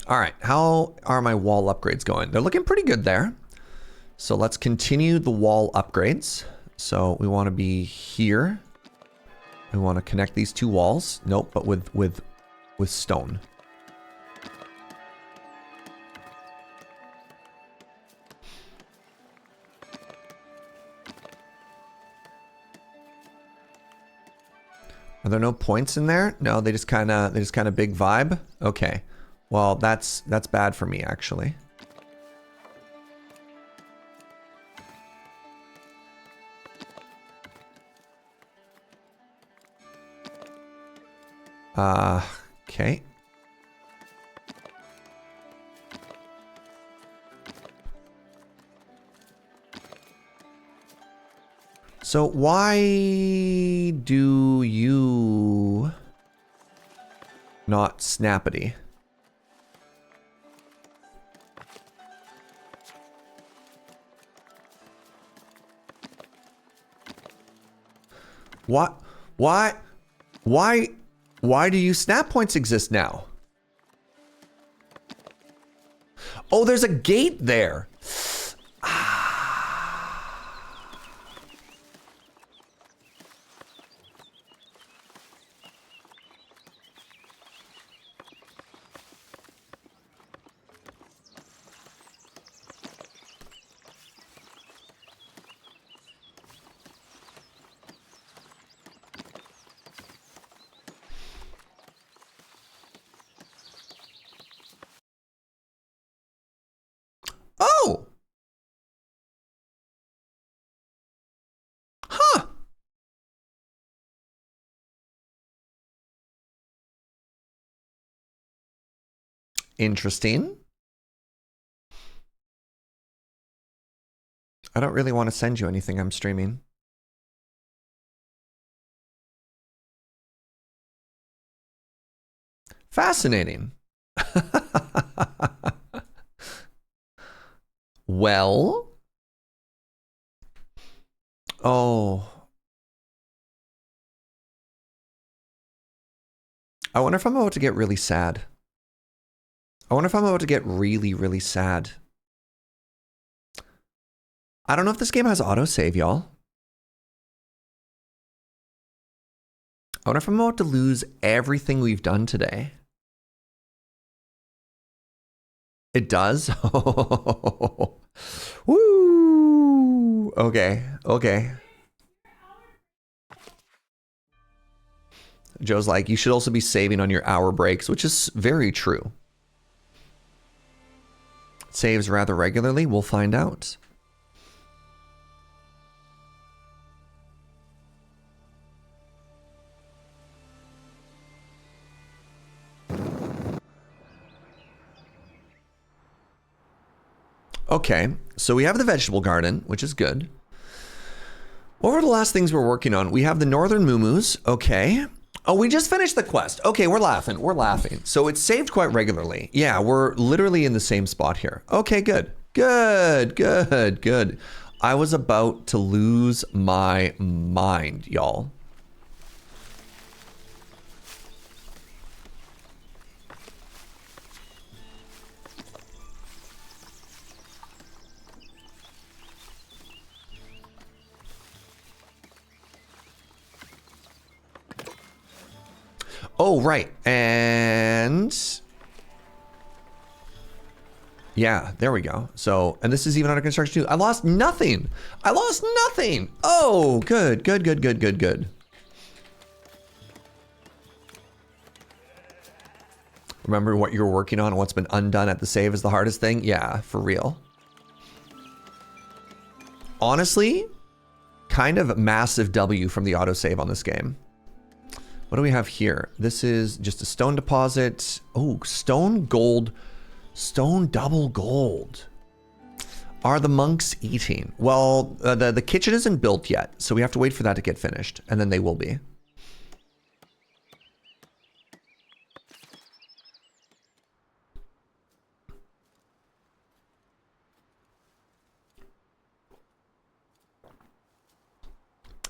All right, how are my wall upgrades going? They're looking pretty good there. So let's continue the wall upgrades. So we want to be here. We want to connect these 2 walls. Nope, but with stone. Are there no points in there? No, they just kind of big vibe. Okay. Well, that's bad for me actually. Okay. So why do you not snappity? What? Why do you snap points exist now? Oh, there's a gate there. Oh! Huh! Interesting. I don't really want to send you anything. I'm streaming. Fascinating. Well. Oh. I wonder if I'm about to get really sad. I wonder if I'm about to get really, really sad. I don't know if this game has autosave, y'all. I wonder if I'm about to lose everything we've done today. It does? Woo! Okay, okay. Joe's like, you should also be saving on your hour breaks, which is very true. It saves rather regularly. We'll find out. Okay, so we have the vegetable garden, which is good. What were the last things we're working on? We have the northern muumuus. Okay. Oh, we just finished the quest. Okay, we're laughing. We're laughing. So it's saved quite regularly. Yeah, we're literally in the same spot here. Okay, good. Good, good, good. I was about to lose my mind, y'all. Oh, right. And Yeah, there we go. So, and this is even under construction too. I lost nothing. I lost nothing. Oh, good, good, good, good, good, good. Remember what you're working on and what's been undone at the save is the hardest thing? Yeah, for real. Honestly, kind of massive W from the autosave on this game. What do we have here? This is just a stone deposit. Oh, stone gold, stone double gold. Are the monks eating? Well, the kitchen isn't built yet, so we have to wait for that to get finished, and then they will be.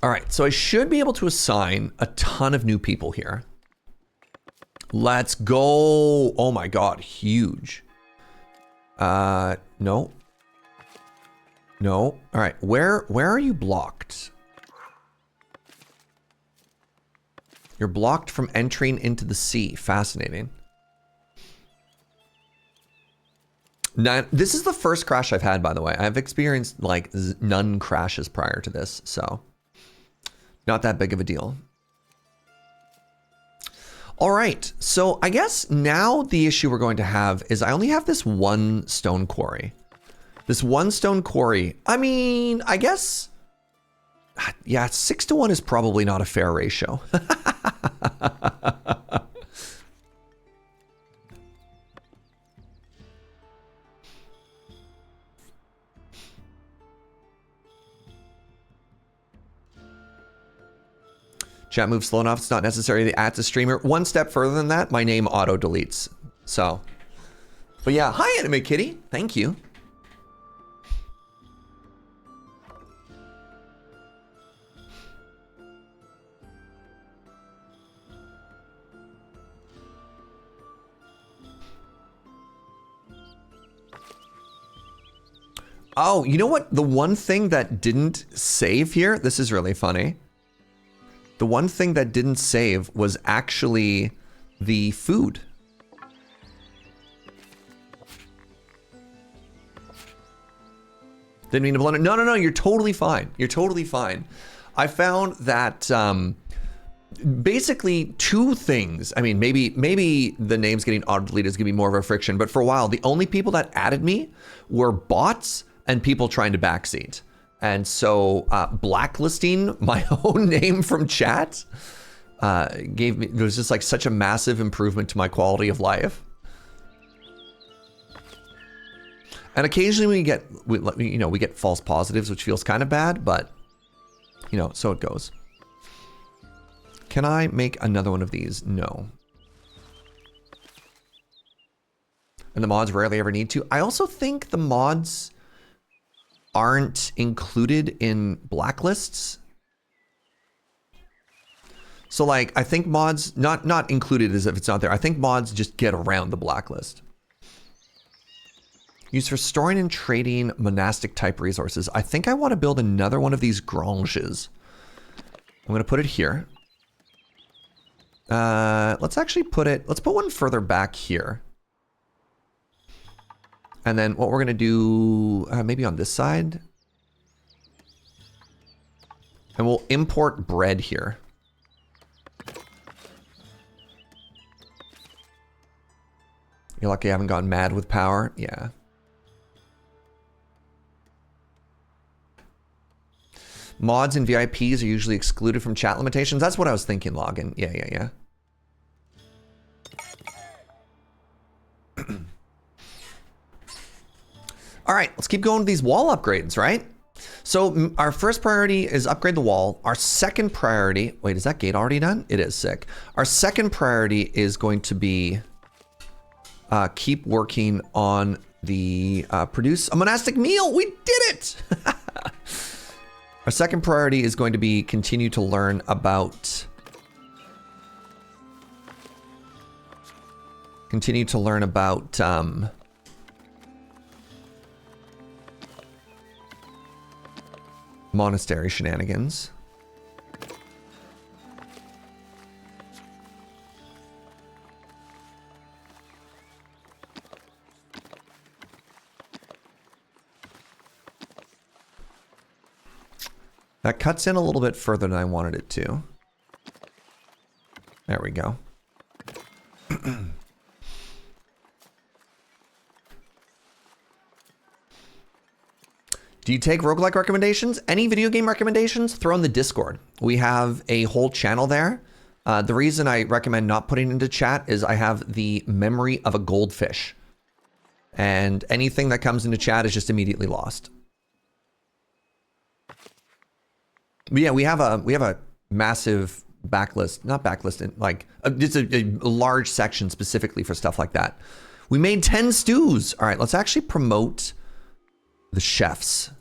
All right, so I should be able to assign a ton of new people here. Let's go. Oh my God, huge. No. No. All right, where are you blocked? You're blocked from entering into the sea. Fascinating. Now, this is the first crash I've had, by the way. I've experienced like none crashes prior to this, so not that big of a deal. All right, so I guess now the issue we're going to have is I only have this one stone quarry. This one stone quarry, I mean, I guess, yeah, 6-to-1 is probably not a fair ratio. Chat moves slow enough. It's not necessary to add to streamer. One step further than that, my name auto deletes. So, but yeah, hi Anime Kitty. Thank you. Oh, you know what? The one thing that didn't save here, this is really funny. The one thing that didn't save was actually the food. Didn't mean to blow it. No, no, no, you're totally fine. You're totally fine. I found that basically two things. I mean, maybe the names getting auto-deleted is gonna be more of a friction, but for a while, the only people that added me were bots and people trying to backseat. And so blacklisting my own name from chat gave me, it was just like such a massive improvement to my quality of life. And occasionally we get false positives, which feels kind of bad, but you know, so it goes. Can I make another one of these? No. And the mods rarely ever need to. I also think the mods aren't included in blacklists. So like, I think mods, not included as if it's not there. I think mods just get around the blacklist. Used for storing and trading monastic type resources. I think I want to build another one of these granges. I'm going to put it here. Let's actually let's put one further back here. And then what we're going to do, maybe on this side. And we'll import bread here. You're lucky I haven't gone mad with power. Yeah. Mods and VIPs are usually excluded from chat limitations. That's what I was thinking, Login. Yeah, yeah, yeah. All right, let's keep going with these wall upgrades, right? So our first priority is upgrade the wall. Our second priority, wait, is that gate already done? It is, sick. Our second priority is going to be keep working on the produce a monastic meal. We did it! Our second priority is going to be continue to learn about monastery shenanigans. That cuts in a little bit further than I wanted it to. There we go. Do you take roguelike recommendations? Any video game recommendations? Throw in the Discord. We have a whole channel there. The reason I recommend not putting into chat is I have the memory of a goldfish. And anything that comes into chat is just immediately lost. But yeah, we have a massive backlist, not backlist, like it's a large section specifically for stuff like that. We made 10 stews. All right, let's actually promote the chefs.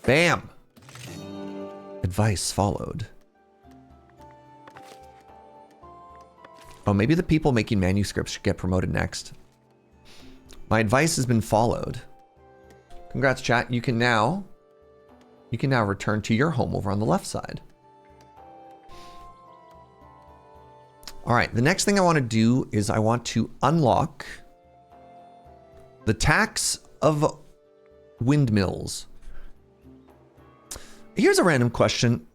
Bam. Advice followed. Oh, maybe the people making manuscripts should get promoted next. My advice has been followed. Congrats, chat. You can now return to your home over on the left side. All right, the next thing I want to do is I want to unlock the tax of windmills. Here's a random question.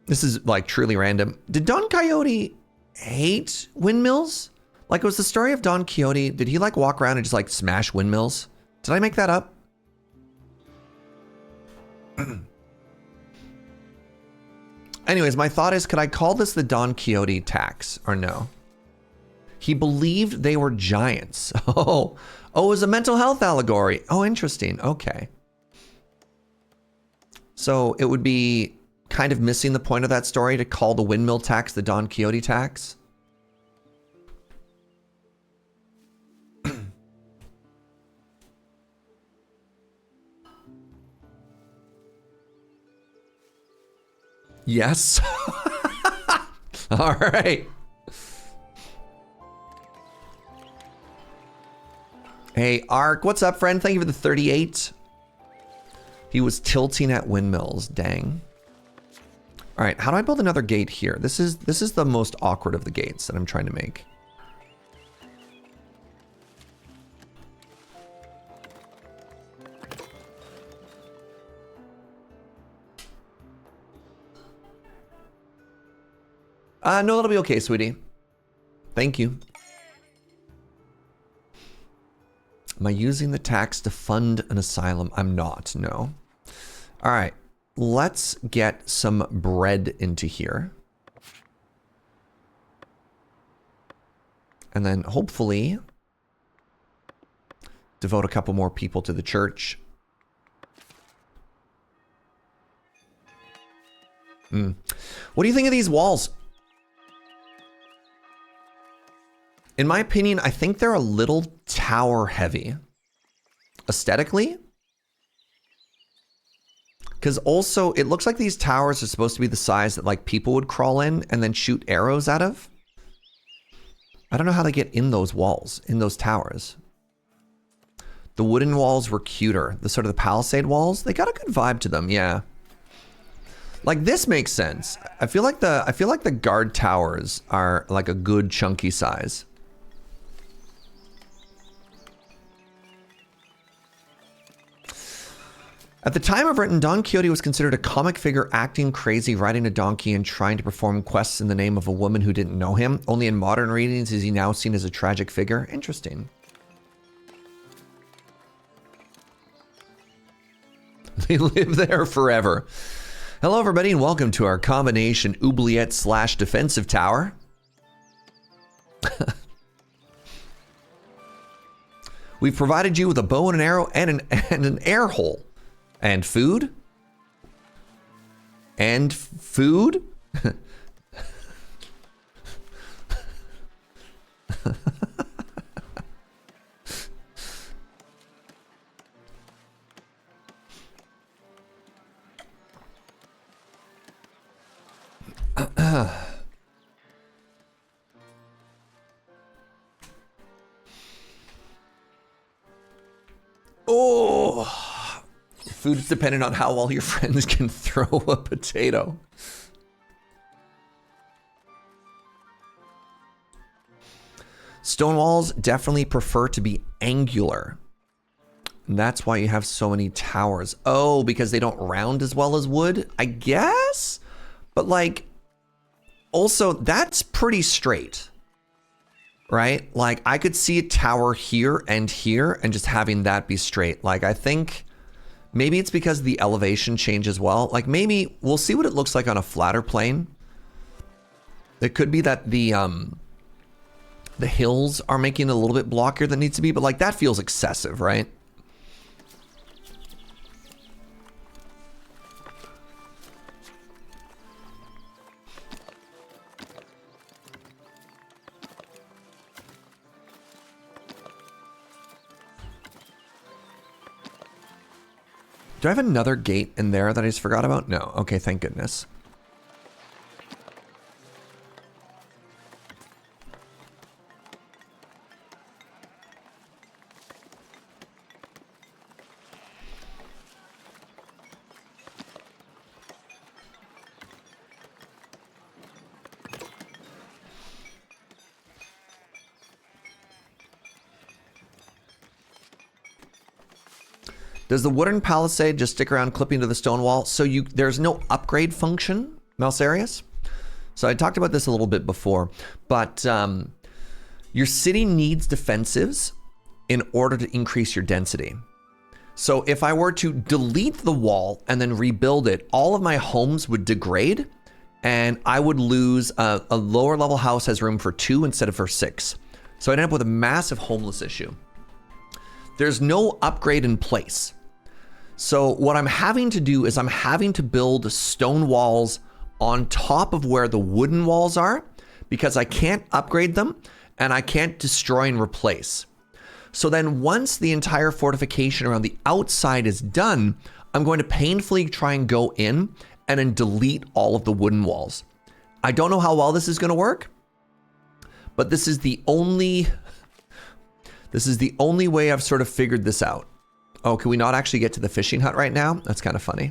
This is like truly random. Did Don Quixote hate windmills? Like, was the story of Don Quixote, did he like walk around and just like smash windmills? Did I make that up? Anyways, my thought is, could I call this the Don Quixote tax or no? He believed they were giants. Oh, it was a mental health allegory. Oh, interesting. Okay. So it would be kind of missing the point of that story to call the windmill tax the Don Quixote tax. Yes. All right. Hey, Ark, what's up, friend? Thank you for the 38. He was tilting at windmills. Dang. All right, how do I build another gate here? This is the most awkward of the gates that I'm trying to make. No, that'll be okay, sweetie. Thank you. Am I using the tax to fund an asylum? I'm not, no. All right, let's get some bread into here. And then hopefully devote a couple more people to the church. What do you think of these walls? In my opinion, I think they're a little tower heavy. Aesthetically. Because also, it looks like these towers are supposed to be the size that like people would crawl in and then shoot arrows out of. I don't know how they get in those walls, in those towers. The wooden walls were cuter. The sort of the palisade walls, they got a good vibe to them, yeah. Like this makes sense. I feel like the guard towers are like a good chunky size. At the time of written, Don Quixote was considered a comic figure acting crazy, riding a donkey and trying to perform quests in the name of a woman who didn't know him. Only in modern readings is he now seen as a tragic figure. Interesting. They live there forever. Hello, everybody, and welcome to our combination oubliette / defensive tower. We've provided you with a bow and an arrow and an air hole. And food? And food? Oh! Food is dependent on how well your friends can throw a potato. Stone walls definitely prefer to be angular. And that's why you have so many towers. Oh, because they don't round as well as wood, I guess? But like, also, that's pretty straight, right? Like, I could see a tower here and just having that be straight. Like, I think maybe it's because the elevation change as well. Like, maybe we'll see what it looks like on a flatter plane. It could be that the hills are making it a little bit blockier than it needs to be, but like, that feels excessive, right? Do I have another gate in there that I just forgot about? No. Okay, thank goodness. Does the wooden palisade just stick around clipping to the stone wall? So there's no upgrade function, Malsarius? So I talked about this a little bit before, but your city needs defensives in order to increase your density. So if I were to delete the wall and then rebuild it, all of my homes would degrade and I would lose a lower level house has room for 2 instead of for 6. So I'd end up with a massive homeless issue. There's no upgrade in place. So what I'm having to do is I'm having to build stone walls on top of where the wooden walls are because I can't upgrade them and I can't destroy and replace. So then once the entire fortification around the outside is done, I'm going to painfully try and go in and then delete all of the wooden walls. I don't know how well this is going to work, but this is the only way I've sort of figured this out. Oh, can we not actually get to the fishing hut right now? That's kind of funny.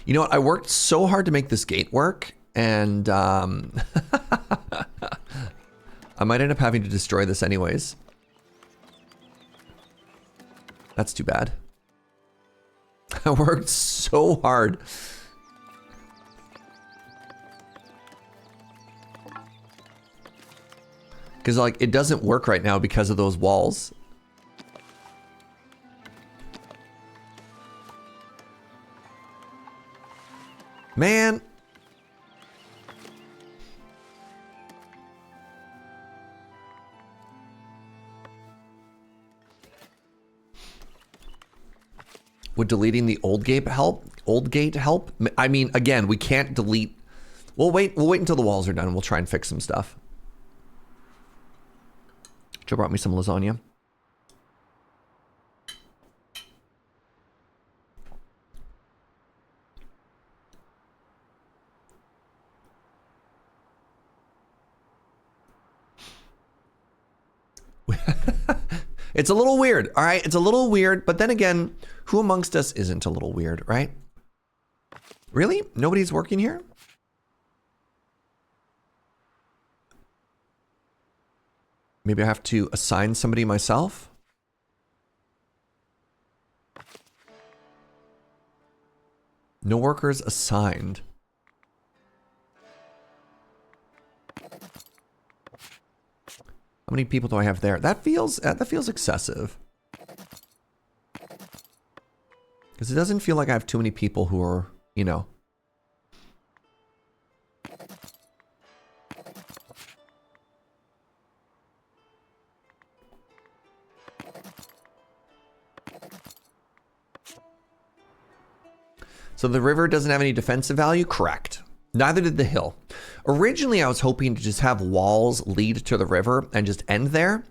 You know what? I worked so hard to make this gate work, and I might end up having to destroy this anyways. That's too bad. I worked so hard. Because like it doesn't work right now because of those walls. Man. Would deleting the old gate help? Old gate help? I mean, again, we can't delete. We'll wait until the walls are done and we'll try and fix some stuff. Joe brought me some lasagna. It's a little weird, all right? It's a little weird, but then again, who amongst us isn't a little weird, right? Really? Nobody's working here? Maybe I have to assign somebody myself? No workers assigned. How many people do I have there? That feels excessive. Because it doesn't feel like I have too many people who are, you know. So the river doesn't have any defensive value? Correct. Neither did the hill. Originally, I was hoping to just have walls lead to the river and just end there.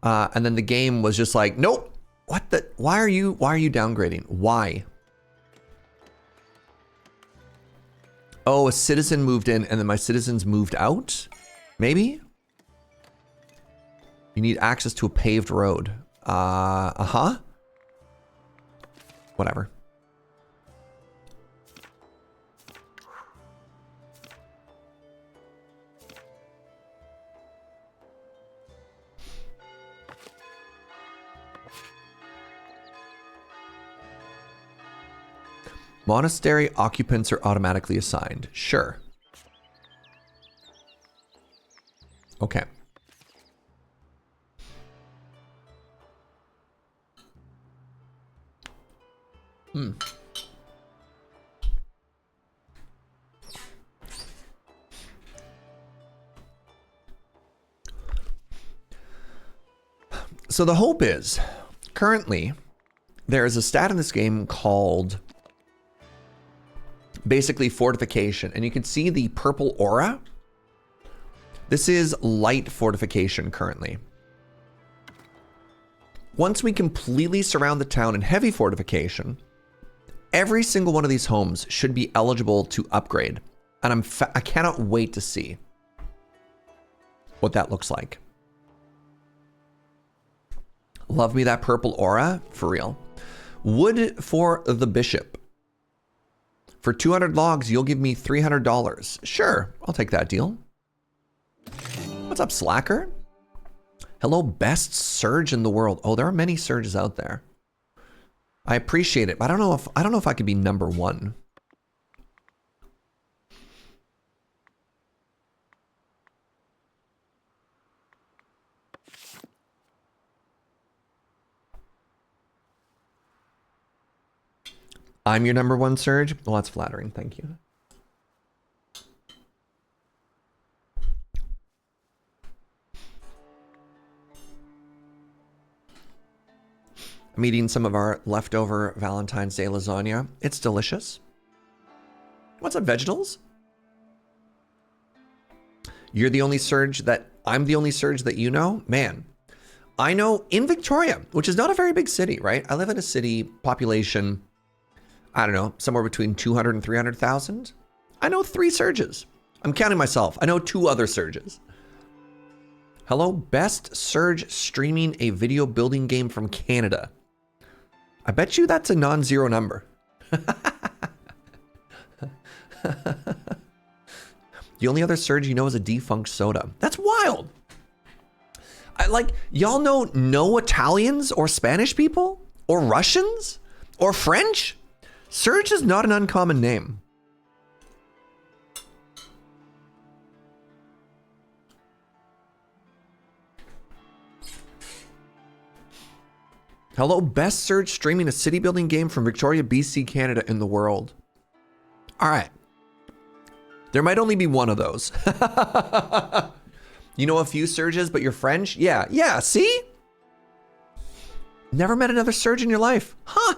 And then the game was just like, nope. What the? Why are you downgrading? Why? Oh, a citizen moved in and then my citizens moved out? Maybe? You need access to a paved road. Uh-huh. Whatever. Monastery occupants are automatically assigned. Sure. Okay. So the hope is, currently, there is a stat in this game called basically fortification, and you can see the purple aura. This is light fortification currently. Once we completely surround the town in heavy fortification, every single one of these homes should be eligible to upgrade. And I cannot wait to see what that looks like. Love me that purple aura, for real. Wood for the bishop. For 200 logs, you'll give me $300. Sure, I'll take that deal. What's up, Slacker? Hello, best surge in the world. Oh, there are many surges out there. I appreciate it, but I don't know if I could be number one. I'm your number one surge? Well, that's flattering. Thank you. I'm eating some of our leftover Valentine's Day lasagna. It's delicious. What's up, Vegetals? You're the only surge that... I'm the only surge that you know? Man, I know in Victoria, which is not a very big city, right? I live in a city population... I don't know, somewhere between 200 and 300,000. I know 3 surges. I'm counting myself. I know 2 other surges. Hello, best surge streaming a video building game from Canada. I bet you that's a non-zero number. The only other surge you know is a defunct soda. That's wild. Y'all know no Italians or Spanish people? Or Russians? Or French? Surge is not an uncommon name. Hello, best surge streaming a city building game from Victoria, BC, Canada in the world. All right. There might only be one of those. You know a few surges, but you're French? Yeah, see? Never met another surge in your life. Huh.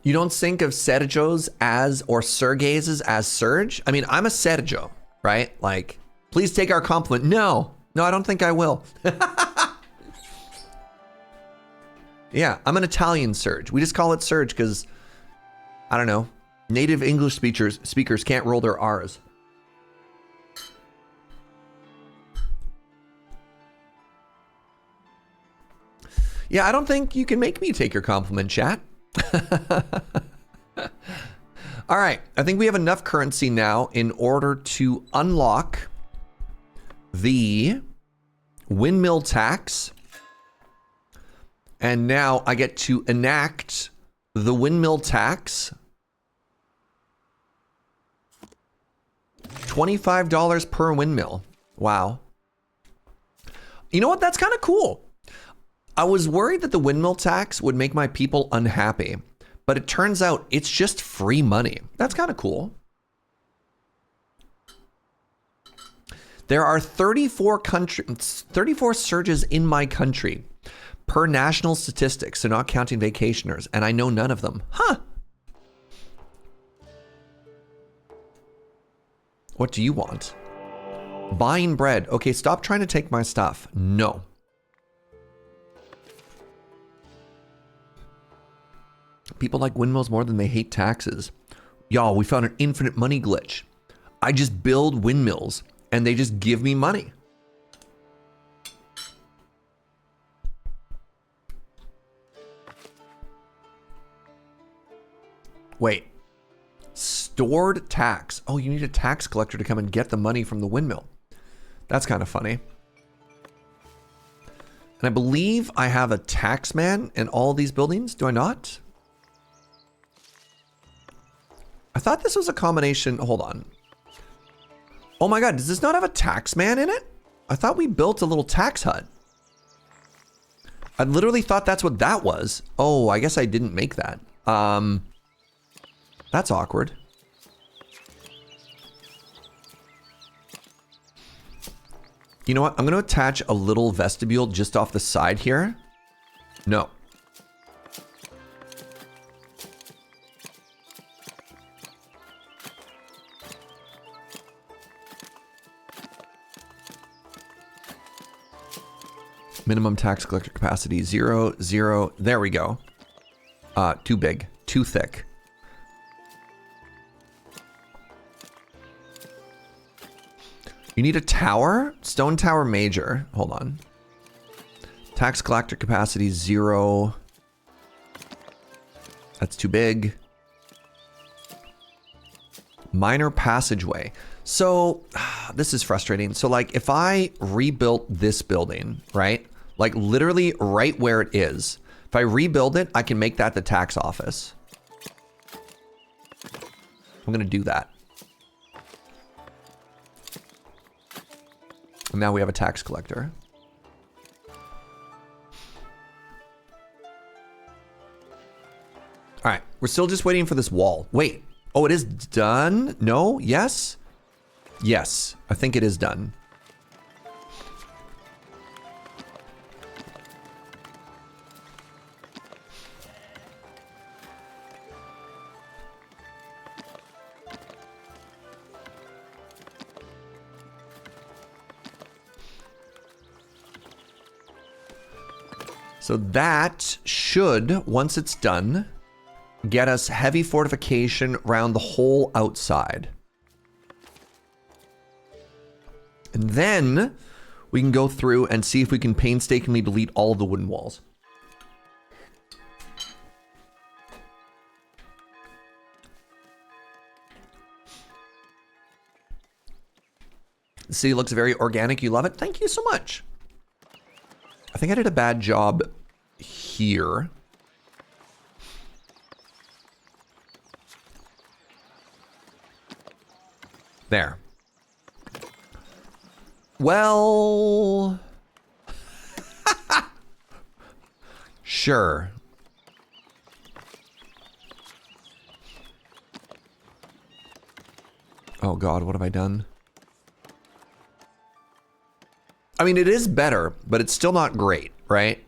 You don't think of Sergios as, or Sergeys as surge? I mean, I'm a Sergio, right? Like, please take our compliment. No, I don't think I will. Yeah, I'm an Italian surge. We just call it surge because, I don't know, native English speakers can't roll their R's. Yeah, I don't think you can make me take your compliment, chat. All right, I think we have enough currency now in order to unlock the windmill tax. And now I get to enact the windmill tax. $25 per windmill. Wow. You know what? That's kind of cool. I was worried that the windmill tax would make my people unhappy, but it turns out it's just free money. That's kind of cool. There are 34 surges in my country per national statistics, so not counting vacationers, and I know none of them. Huh. What do you want? Buying bread. Okay, stop trying to take my stuff. No. People like windmills more than they hate taxes. Y'all, we found an infinite money glitch. I just build windmills and they just give me money. Wait. Stored tax. Oh, you need a tax collector to come and get the money from the windmill. That's kind of funny. And I believe I have a taxman in all these buildings. Do I not? I thought this was a combination. Hold on. Oh my God, does this not have a taxman in it? I thought we built a little tax hut. I literally thought that's what that was. Oh, I guess I didn't make that. That's awkward. You know what? I'm going to attach a little vestibule just off the side here. No. Minimum tax collector capacity, 0, 0. There we go. Too big, too thick. You need a tower? Stone tower major. Hold on. Tax collector capacity, 0. That's too big. Minor passageway. So this is frustrating. So like if I rebuilt this building, right? Like literally right where it is. If I rebuild it, I can make that the tax office. I'm gonna do that. And now we have a tax collector. All right, we're still just waiting for this wall. Wait, oh, it is done? No, yes? Yes, I think it is done. So that should, once it's done, get us heavy fortification around the whole outside. And then we can go through and see if we can painstakingly delete all of the wooden walls. The city looks very organic. You love it? Thank you so much. I think I did a bad job here. There. Well, sure. Oh God, what have I done? I mean, it is better, but it's still not great, right?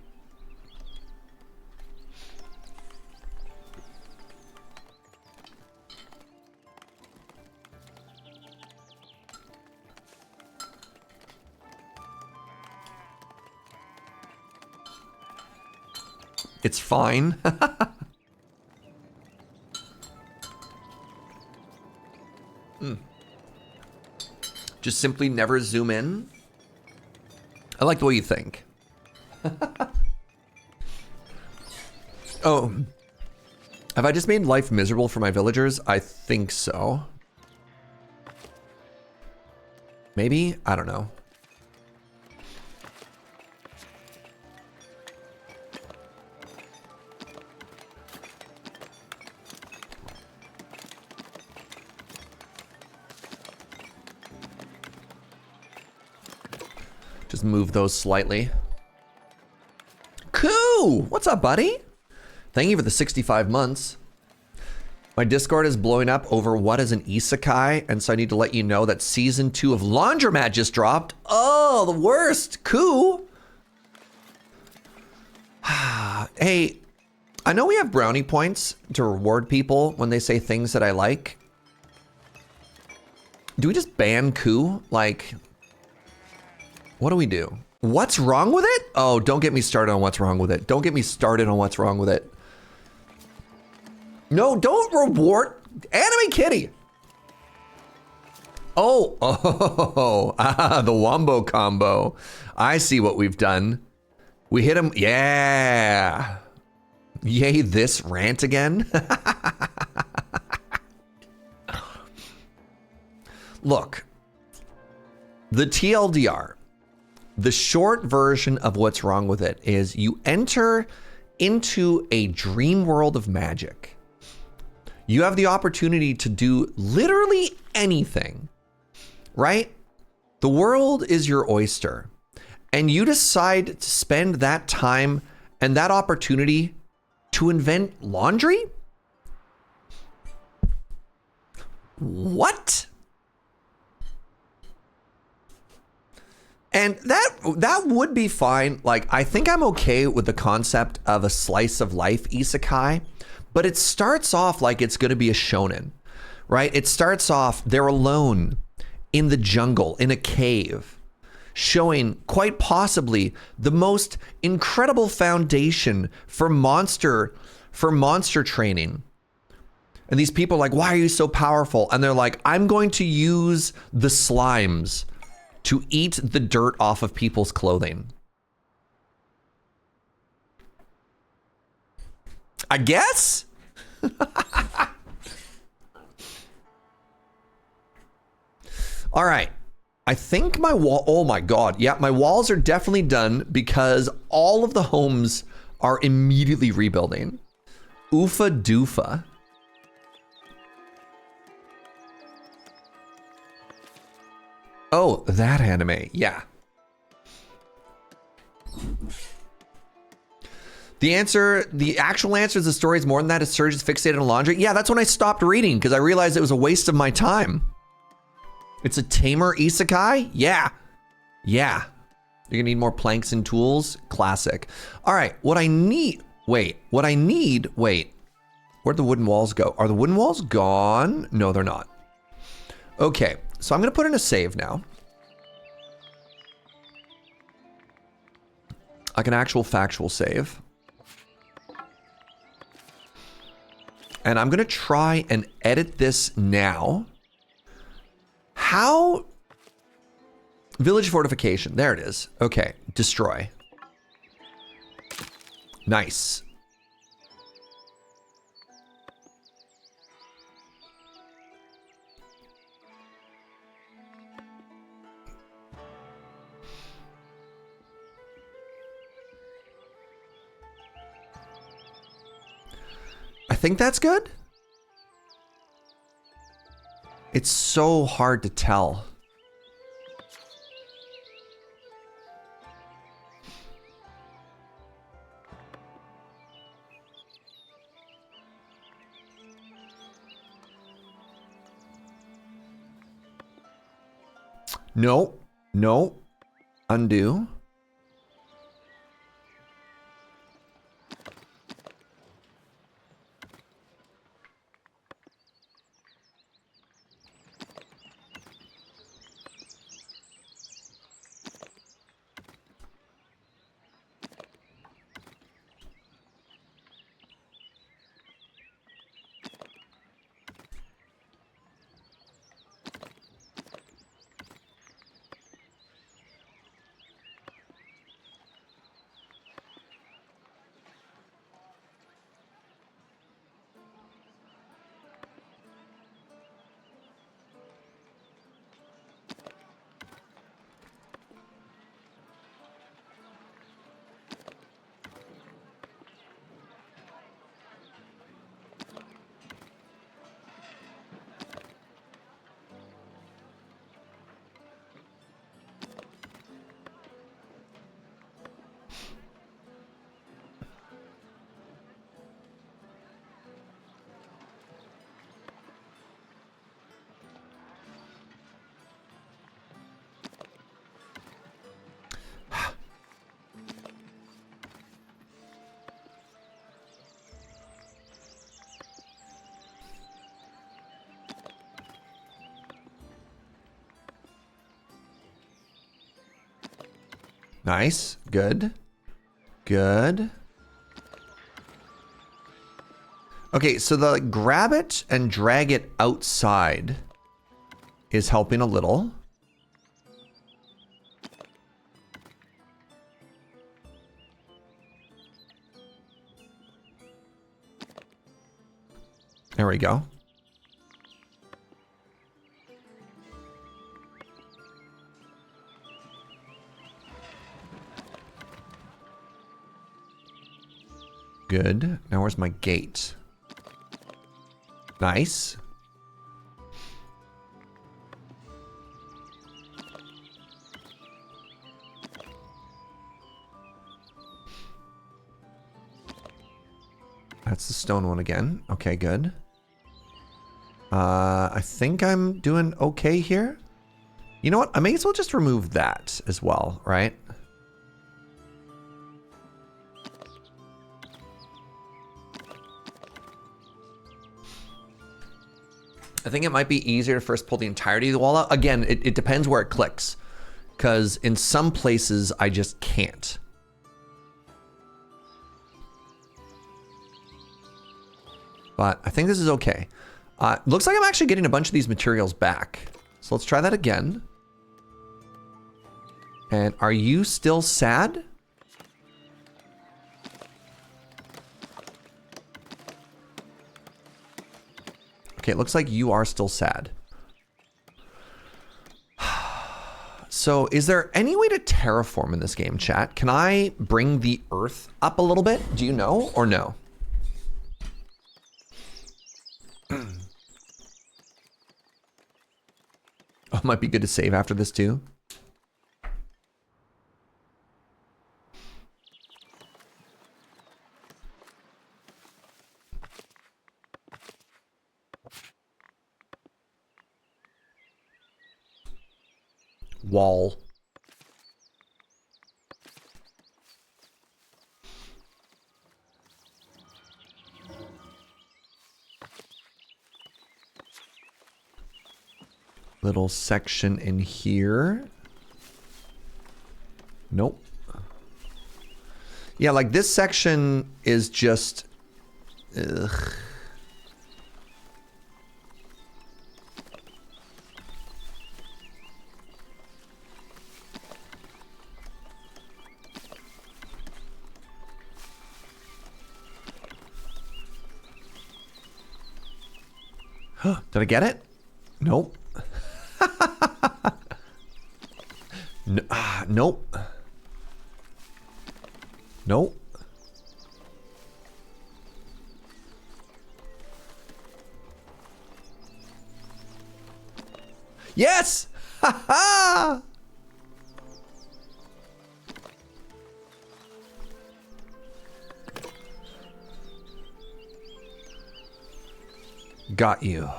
It's fine. Just simply never zoom in. I like the way you think. Oh, have I just made life miserable for my villagers? I think so. Maybe? I don't know. Just move those slightly. Coo! What's up, buddy? Thank you for the 65 months. My Discord is blowing up over what is an isekai, and so I need to let you know that season 2 of Laundromat just dropped. Oh, the worst. Coo! Hey, I know we have brownie points to reward people when they say things that I like. Do we just ban Coo? Like, what do we do? What's wrong with it? Oh, don't get me started on what's wrong with it. Don't get me started on what's wrong with it. No, don't reward Anime Kitty. Oh, the Wombo combo. I see what we've done. We hit him. Yeah. Yay, this rant again. Look, the TLDR. The short version of what's wrong with it is you enter into a dream world of magic. You have the opportunity to do literally anything, right? The world is your oyster, and you decide to spend that time and that opportunity to invent laundry? What? And that would be fine. Like, I think I'm okay with the concept of a slice of life isekai, but it starts off like it's going to be a shonen, right? It starts off, they're alone in the jungle, in a cave, showing quite possibly the most incredible foundation for monster training. And these people are like, why are you so powerful? And they're like, I'm going to use the slimes to eat the dirt off of people's clothing. I guess? All right. I think my wall, oh my God. Yeah, my walls are definitely done because all of the homes are immediately rebuilding. Oofa doofa. Oh, that anime. Yeah. The actual answer is the story is more than that. Is Surge is fixated on laundry? Yeah, that's when I stopped reading because I realized it was a waste of my time. It's a tamer isekai? Yeah. Yeah. You're gonna need more planks and tools? Classic. All right, where'd the wooden walls go? Are the wooden walls gone? No, they're not. Okay, so I'm gonna put in a save now. Like an actual factual save. And I'm gonna try and edit this now. How? Village fortification, there it is. Okay, destroy. Nice. I think that's good. It's so hard to tell. No, no, undo. Nice, good, good. Okay, so the grab it and drag it outside is helping a little. There we go. Good. Now where's my gate? Nice. That's the stone one again. Okay, good. I think I'm doing okay here. You know what? I may as well just remove that as well, right? I think it might be easier to first pull the entirety of the wall out. Again, it depends where it clicks, because in some places I just can't. But I think this is okay. Looks like I'm actually getting a bunch of these materials back. So let's try that again. And are you still sad? Okay, it looks like you are still sad. So is there any way to terraform in this game, chat? Can I bring the earth up a little bit? Do you know or no? Oh, might be good to save after this too. Wall. Little section in here. Nope. Yeah, like this section is just... Ugh. Did I get it? Nope. No, nope. Nope. Yes! Ha ha! Got you.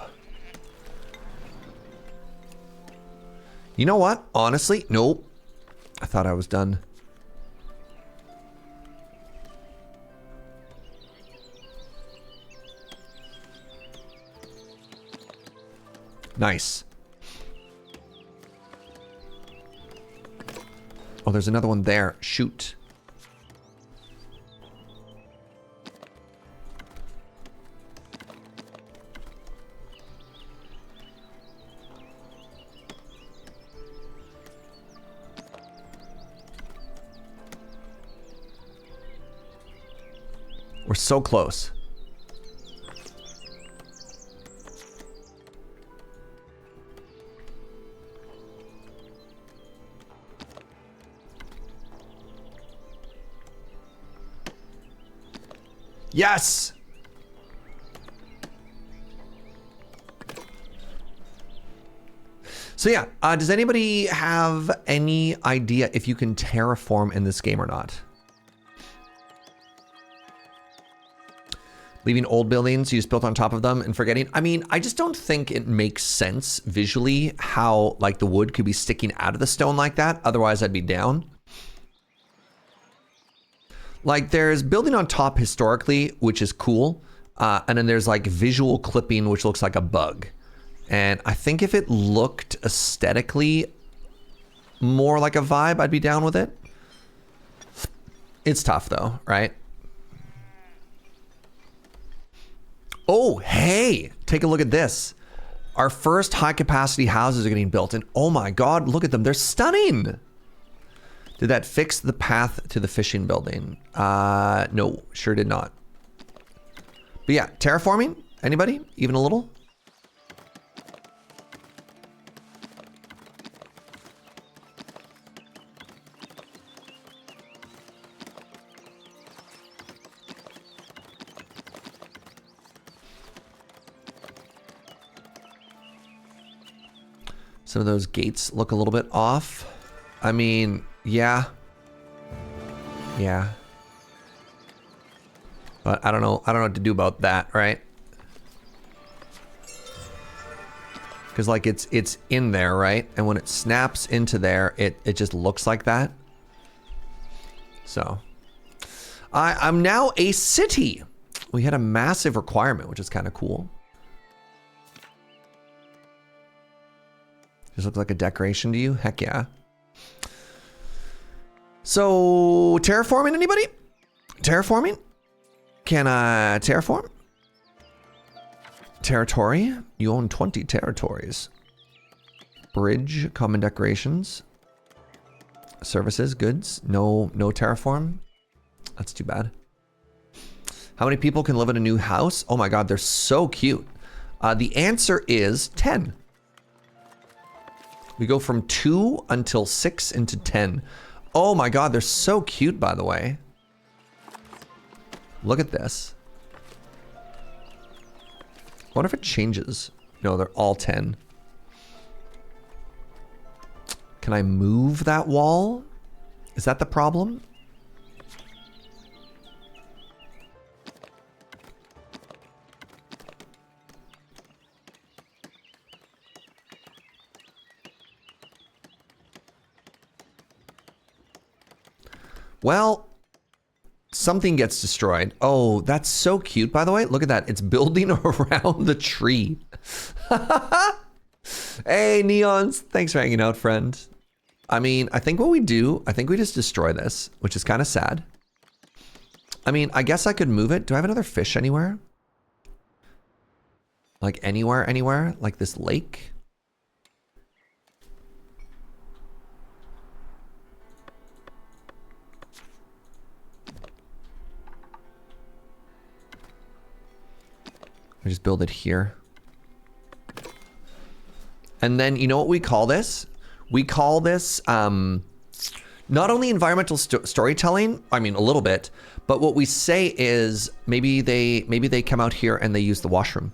You know what? Honestly, nope. I thought I was done. Nice. Oh, there's another one there. Shoot. We're so close. Yes! So yeah, does anybody have any idea if you can terraform in this game or not? Leaving old buildings you just built on top of them and forgetting. I mean, I just don't think it makes sense visually how like the wood could be sticking out of the stone like that. Otherwise I'd be down. Like there's building on top historically, which is cool. And then there's like visual clipping, which looks like a bug. And I think if it looked aesthetically more like a vibe, I'd be down with it. It's tough though, right? Oh, hey, take a look at this. Our first high capacity houses are getting built and oh my God, look at them. They're stunning. Did that fix the path to the fishing building? No, sure did not. But yeah, terraforming, anybody? Even a little? Some of those gates look a little bit off. I mean, yeah. Yeah. But I don't know what to do about that, right? Because like it's in there, right? And when it snaps into there, it just looks like that. So I'm now a city. We had a massive requirement, which is kind of cool. Just looks like a decoration to you? Heck yeah. So terraforming, anybody? Terraforming? Can I terraform? Territory? You own 20 territories. Bridge, common decorations. Services, goods. No terraform. That's too bad. How many people can live in a new house? Oh my god, they're so cute. The answer is 10. We go from 2 until 6 into 10. Oh my god, they're so cute, by the way. Look at this. I wonder if it changes. No, they're all 10. Can I move that wall? Is that the problem? Well, something gets destroyed. Oh, that's so cute, by the way. Look at that. It's building around the tree. Hey, Neons. Thanks for hanging out, friend. I mean, I think what we do, I think we just destroy this, which is kind of sad. I mean, I guess I could move it. Do I have another fish anywhere? Like anywhere? Like this lake? I just build it here. And then, you know what we call this? We call this not only environmental storytelling, I mean a little bit, but what we say is maybe they come out here and they use the washroom.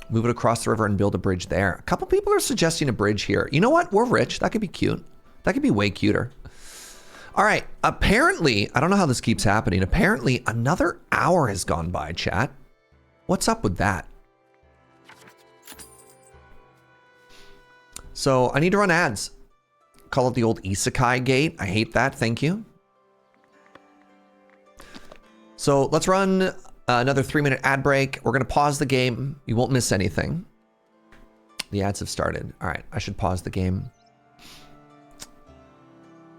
Move it across the river and build a bridge there. A couple people are suggesting a bridge here. You know what? We're rich. That could be cute. That could be way cuter. All right. Apparently, I don't know how this keeps happening. Apparently, another hour has gone by, chat. What's up with that? So I need to run ads. Call it the old Isekai gate. I hate that. Thank you. So let's run another 3-minute ad break. We're going to pause the game. You won't miss anything. The ads have started. All right. I should pause the game.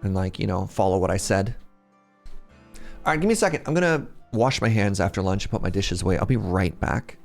And like, you know, follow what I said. All right. Give me a second. I'm going to wash my hands after lunch and put my dishes away. I'll be right back.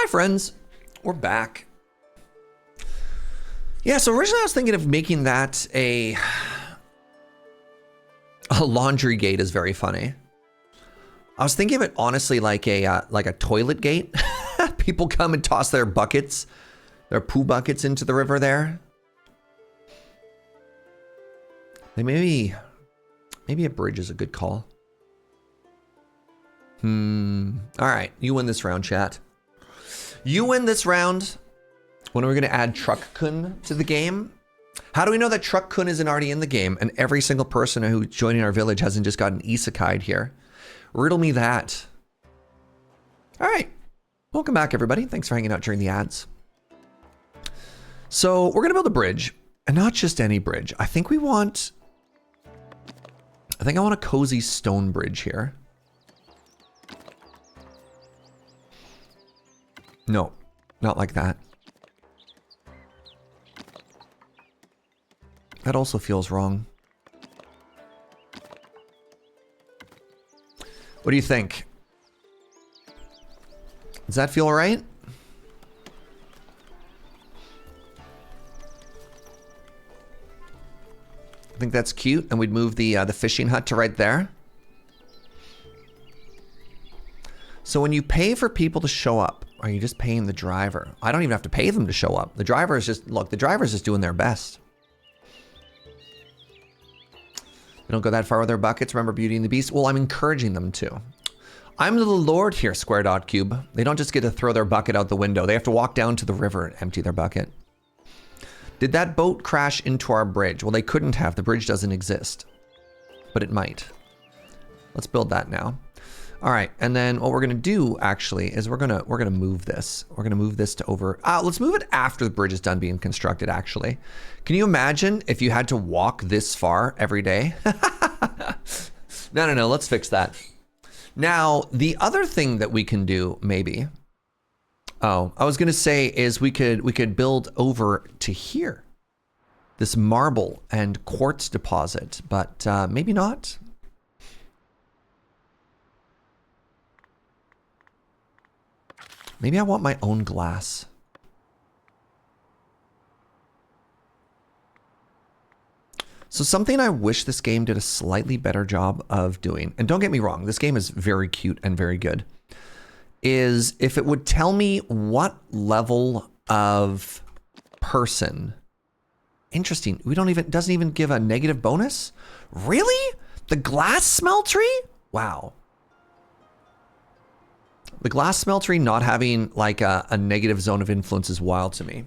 Hi, friends. We're back. Yeah, so originally I was thinking of making that a laundry gate is very funny. I was thinking of it honestly like a toilet gate. People come and toss their buckets, their poo buckets into the river there. Like maybe a bridge is a good call. All right, you win this round, chat. You win this round. When are we going to add Truck-kun to the game? How do we know that Truck-kun isn't already in the game and every single person who's joining our village hasn't just gotten isekai'd here? Riddle me that. All right. Welcome back, everybody. Thanks for hanging out during the ads. So we're going to build a bridge, and not just any bridge. I think I want a cozy stone bridge here. No, not like that. That also feels wrong. What do you think? Does that feel right? I think that's cute, and we'd move the fishing hut to right there. So when you pay for people to show up, are you just paying the driver? I don't even have to pay them to show up. The driver is just, look, the driver's just doing their best. They don't go that far with their buckets. Remember Beauty and the Beast? Well, I'm encouraging them to. I'm the Lord here, Square Dot Cube. They don't just get to throw their bucket out the window. They have to walk down to the river and empty their bucket. Did that boat crash into our bridge? Well, they couldn't have. The bridge doesn't exist. But it might. Let's build that now. All right, and then what we're gonna do actually is we're gonna move this. We're gonna move this to over. Let's move it after the bridge is done being constructed. Actually, can you imagine if you had to walk this far every day? No. Let's fix that. Now, the other thing that we can do, maybe. Oh, I was gonna say is we could build over to here, this marble and quartz deposit, but maybe not. Maybe I want my own glass. So something I wish this game did a slightly better job of doing, and don't get me wrong, this game is very cute and very good, is if it would tell me what level of person. Interesting. Doesn't even give a negative bonus? Really? The glass smeltery? Wow. The glass smeltery not having like a negative zone of influence is wild to me.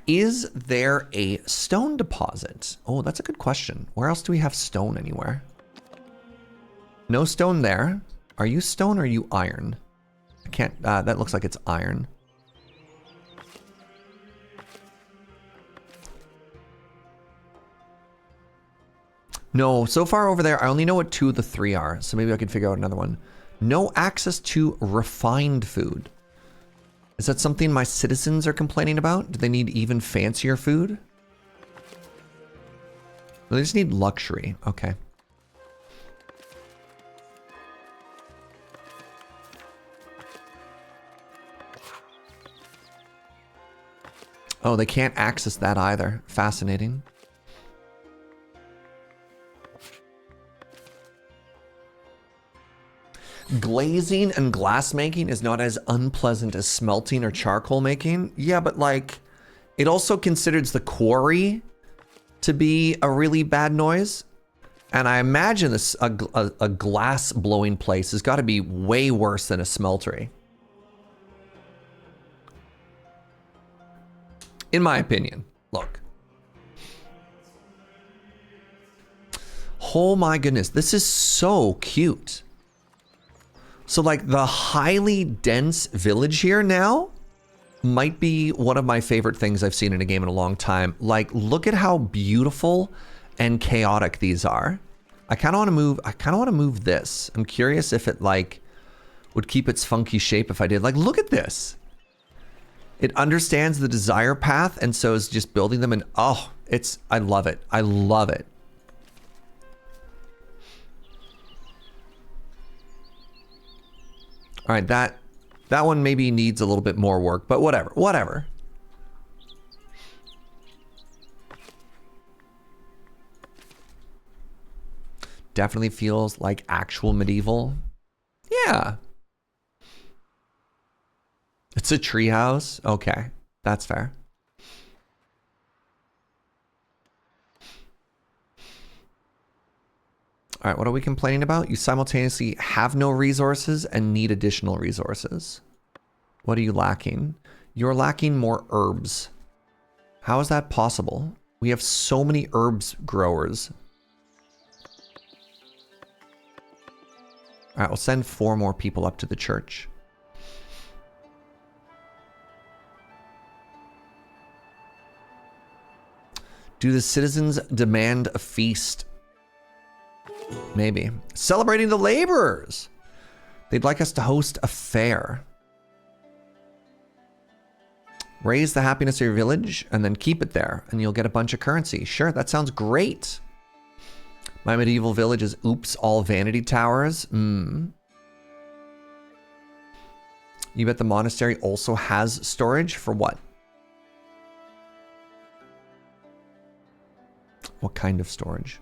Is there a stone deposit? Oh, that's a good question. Where else do we have stone anywhere? No stone there. Are you stone or are you iron? I can't, that looks like it's iron. No, so far over there, I only know what 2 of the 3 are, so maybe I can figure out another one. No access to refined food. Is that something my citizens are complaining about? Do they need even fancier food? No, they just need luxury. Okay. Oh, they can't access that either. Fascinating. Glazing and glass making is not as unpleasant as smelting or charcoal making. Yeah, but like, it also considers the quarry to be a really bad noise. And I imagine this a glass blowing place has got to be way worse than a smeltery. In my opinion, look. Oh my goodness, this is so cute. So like the highly dense village here now might be one of my favorite things I've seen in a game in a long time. Like, look at how beautiful and chaotic these are. I kind of want to move this. I'm curious if it like would keep its funky shape if I did. Like, look at this. It understands the desire path and so is just building them, and oh, I love it. I love it. All right, that That one maybe needs a little bit more work, but whatever, whatever. Definitely feels like actual medieval. Yeah. It's a treehouse. Okay, that's fair. All right, what are we complaining about? You simultaneously have no resources and need additional resources. What are you lacking? You're lacking more herbs. How is that possible? We have so many herbs growers. All right, we'll send 4 more people up to the church. Do the citizens demand a feast? Maybe. Celebrating the laborers. They'd like us to host a fair. Raise the happiness of your village and then keep it there and you'll get a bunch of currency. Sure, that sounds great. My medieval village is oops, all vanity towers. You bet the monastery also has storage for what? What kind of storage?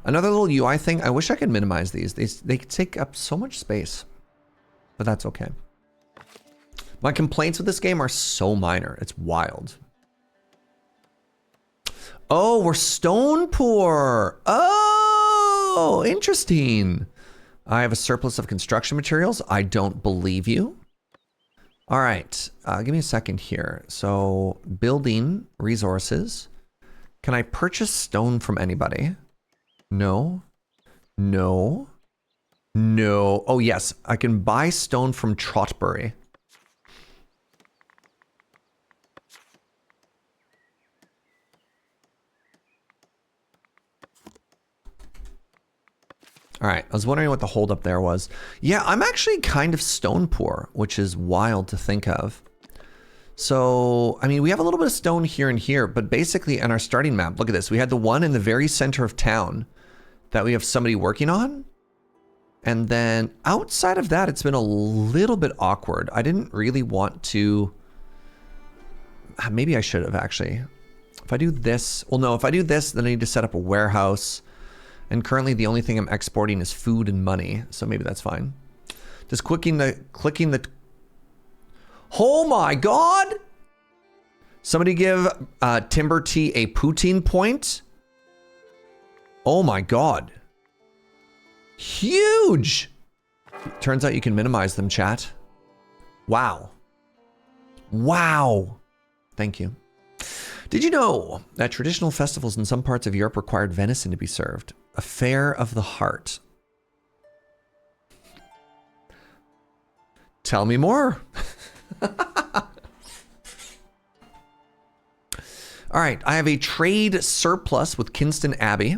Another little UI thing, I wish I could minimize these. They take up so much space, but that's okay. My complaints with this game are so minor. It's wild. Oh, we're stone poor. Oh, interesting. I have a surplus of construction materials. I don't believe you. All right, give me a second here. So building resources. Can I purchase stone from anybody? No, no, no. Oh yes, I can buy stone from Trotbury. All right, I was wondering what the holdup there was. Yeah, I'm actually kind of stone poor, which is wild to think of. So, I mean, we have a little bit of stone here and here, but basically on our starting map, look at this. We had the one in the very center of town that we have somebody working on. And then outside of that, it's been a little bit awkward. I didn't really want to, maybe I should have actually. If I do this, well, no, if I do this, then I need to set up a warehouse. And currently the only thing I'm exporting is food and money. So maybe that's fine. Just clicking the, oh my God. Somebody give Timber Tea a poutine point. Oh my God. Huge. Turns out you can minimize them, chat. Wow. Wow. Thank you. Did you know that traditional festivals in some parts of Europe required venison to be served? A fair of the heart. Tell me more. All right, I have a trade surplus with Kinston Abbey.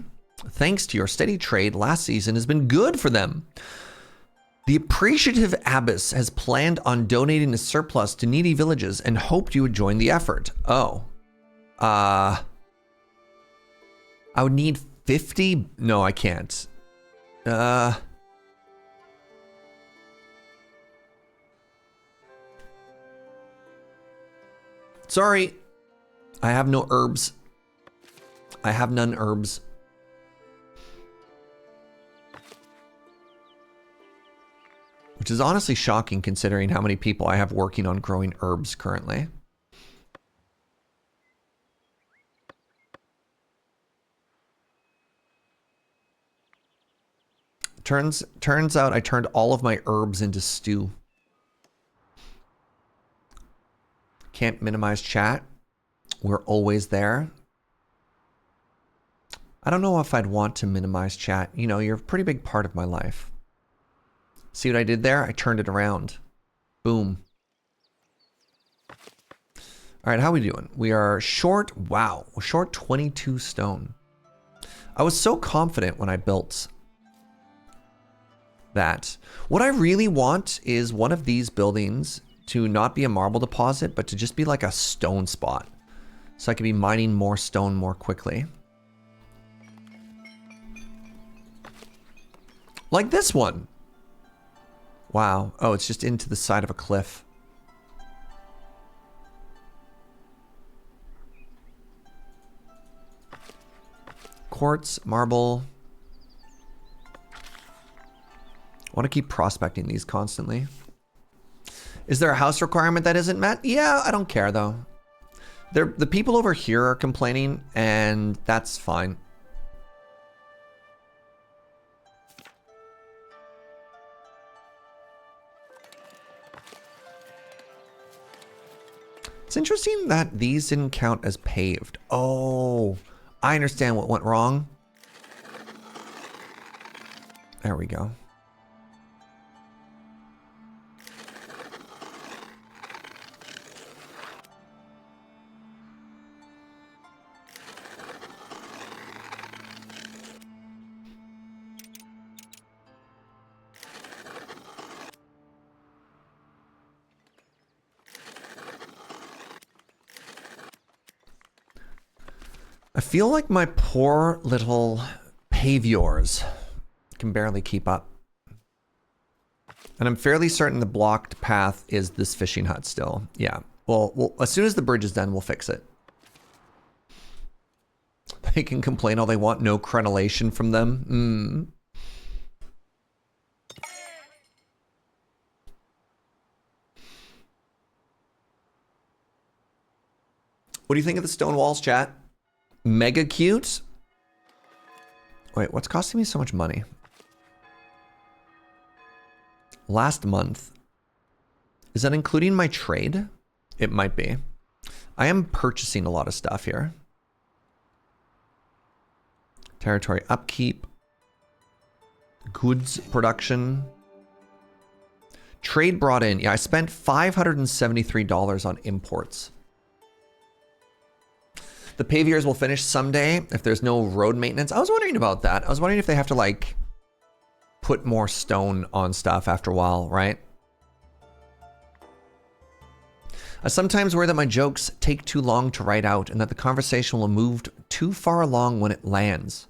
Thanks to your steady trade, last season has been good for them. The appreciative abbess has planned on donating the surplus to needy villages and hoped you would join the effort. Oh. I would need 50? No, I can't. Sorry. I have no herbs. I have none herbs. Which is honestly shocking considering how many people I have working on growing herbs currently. Turns out I turned all of my herbs into stew. Can't minimize chat. We're always there. I don't know if I'd want to minimize chat. You know, you're a pretty big part of my life. See what I did there? I turned it around. Boom. All right, how are we doing? We are short, wow, we're short 22 stone. I was so confident when I built that. What I really want is one of these buildings to not be a marble deposit, but to just be like a stone spot. So I can be mining more stone more quickly. Like this one. Wow. Oh, it's just into the side of a cliff. Quartz, marble. I want to keep prospecting these constantly. Is there a house requirement that isn't met? Yeah, I don't care though. The people over here are complaining, and that's fine. It's interesting that these didn't count as paved. Oh, I understand what went wrong. There we go. I feel like my poor little paviors can barely keep up. And I'm fairly certain the blocked path is this fishing hut still. Yeah. Well, as soon as the bridge is done, we'll fix it. They can complain all they want. No crenellation from them. What do you think of the stone walls, chat? Mega cute. Wait, what's costing me so much money? Last month. Is that including my trade? It might be. I am purchasing a lot of stuff here. Territory upkeep. Goods production. Trade brought in. Yeah, I spent $573 on imports. The paviors will finish someday if there's no road maintenance. I was wondering about that. I was wondering if they have to like put more stone on stuff after a while, right? I sometimes worry that my jokes take too long to write out and that the conversation will have moved too far along when it lands.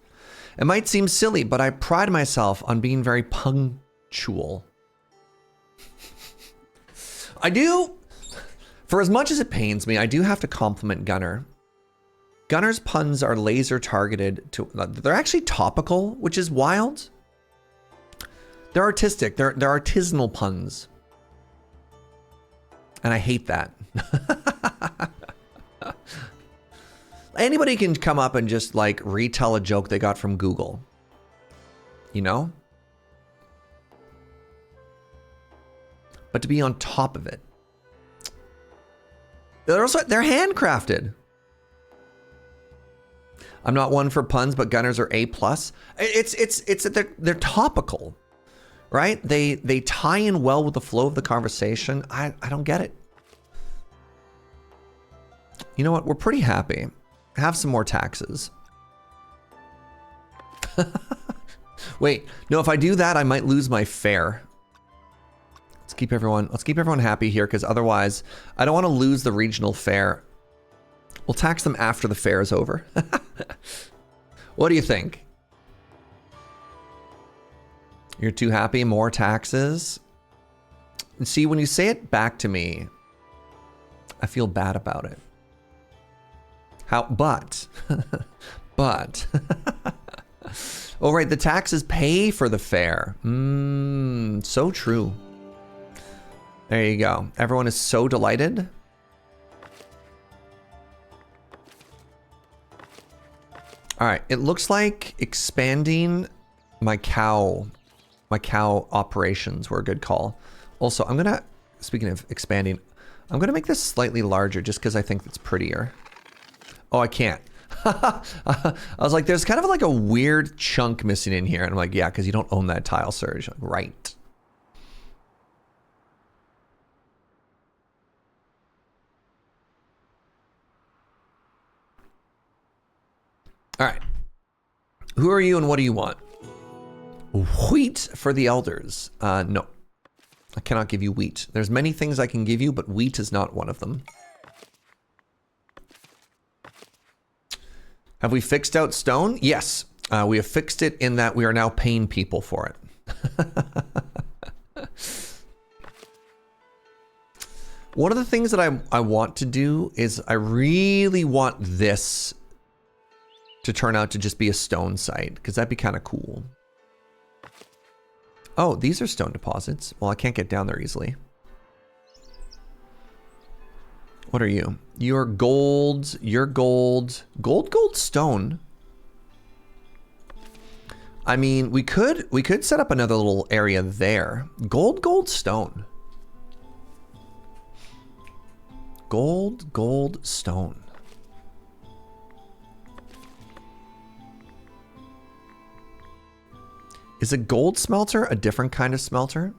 It might seem silly, but I pride myself on being very punctual. I do, for as much as it pains me, I do have to compliment Gunner. Gunner's puns are laser targeted to, they're actually topical, which is wild. They're artistic, they're artisanal puns. And I hate that. Anybody can come up and just like retell a joke they got from Google. You know? But to be on top of it. They're handcrafted. I'm not one for puns, but Gunners are A+. They're topical, right? They tie in well with the flow of the conversation. I don't get it. You know what? We're pretty happy. Have some more taxes. Wait, no, if I do that, I might lose my fare. Let's keep everyone happy here, because otherwise I don't want to lose the regional fair. We'll tax them after the fair is over. What do you think? You're too happy? More taxes? And see, when you say it back to me, I feel bad about it. But, oh right, the taxes pay for the fair. So true. There you go. Everyone is so delighted. All right, it looks like expanding my cow operations were a good call. Also, I'm gonna, speaking of expanding, I'm gonna make this slightly larger just because I think it's prettier. Oh, I can't. I was like, there's kind of like a weird chunk missing in here. And I'm like, yeah, because you don't own that tile, Serge. Like, right. All right. Who are you and what do you want? Wheat for the elders. No, I cannot give you wheat. There's many things I can give you, but wheat is not one of them. Have we fixed out stone? Yes, we have fixed it in that we are now paying people for it. One of the things that I want to do is I really want this to turn out to just be a stone site, because that'd be kind of cool. Oh, these are stone deposits. Well, I can't get down there easily. What are you? You're gold. You're gold. Gold, stone. I mean, we could set up another little area there. Gold, stone. Gold, stone. Is a gold smelter a different kind of smelter?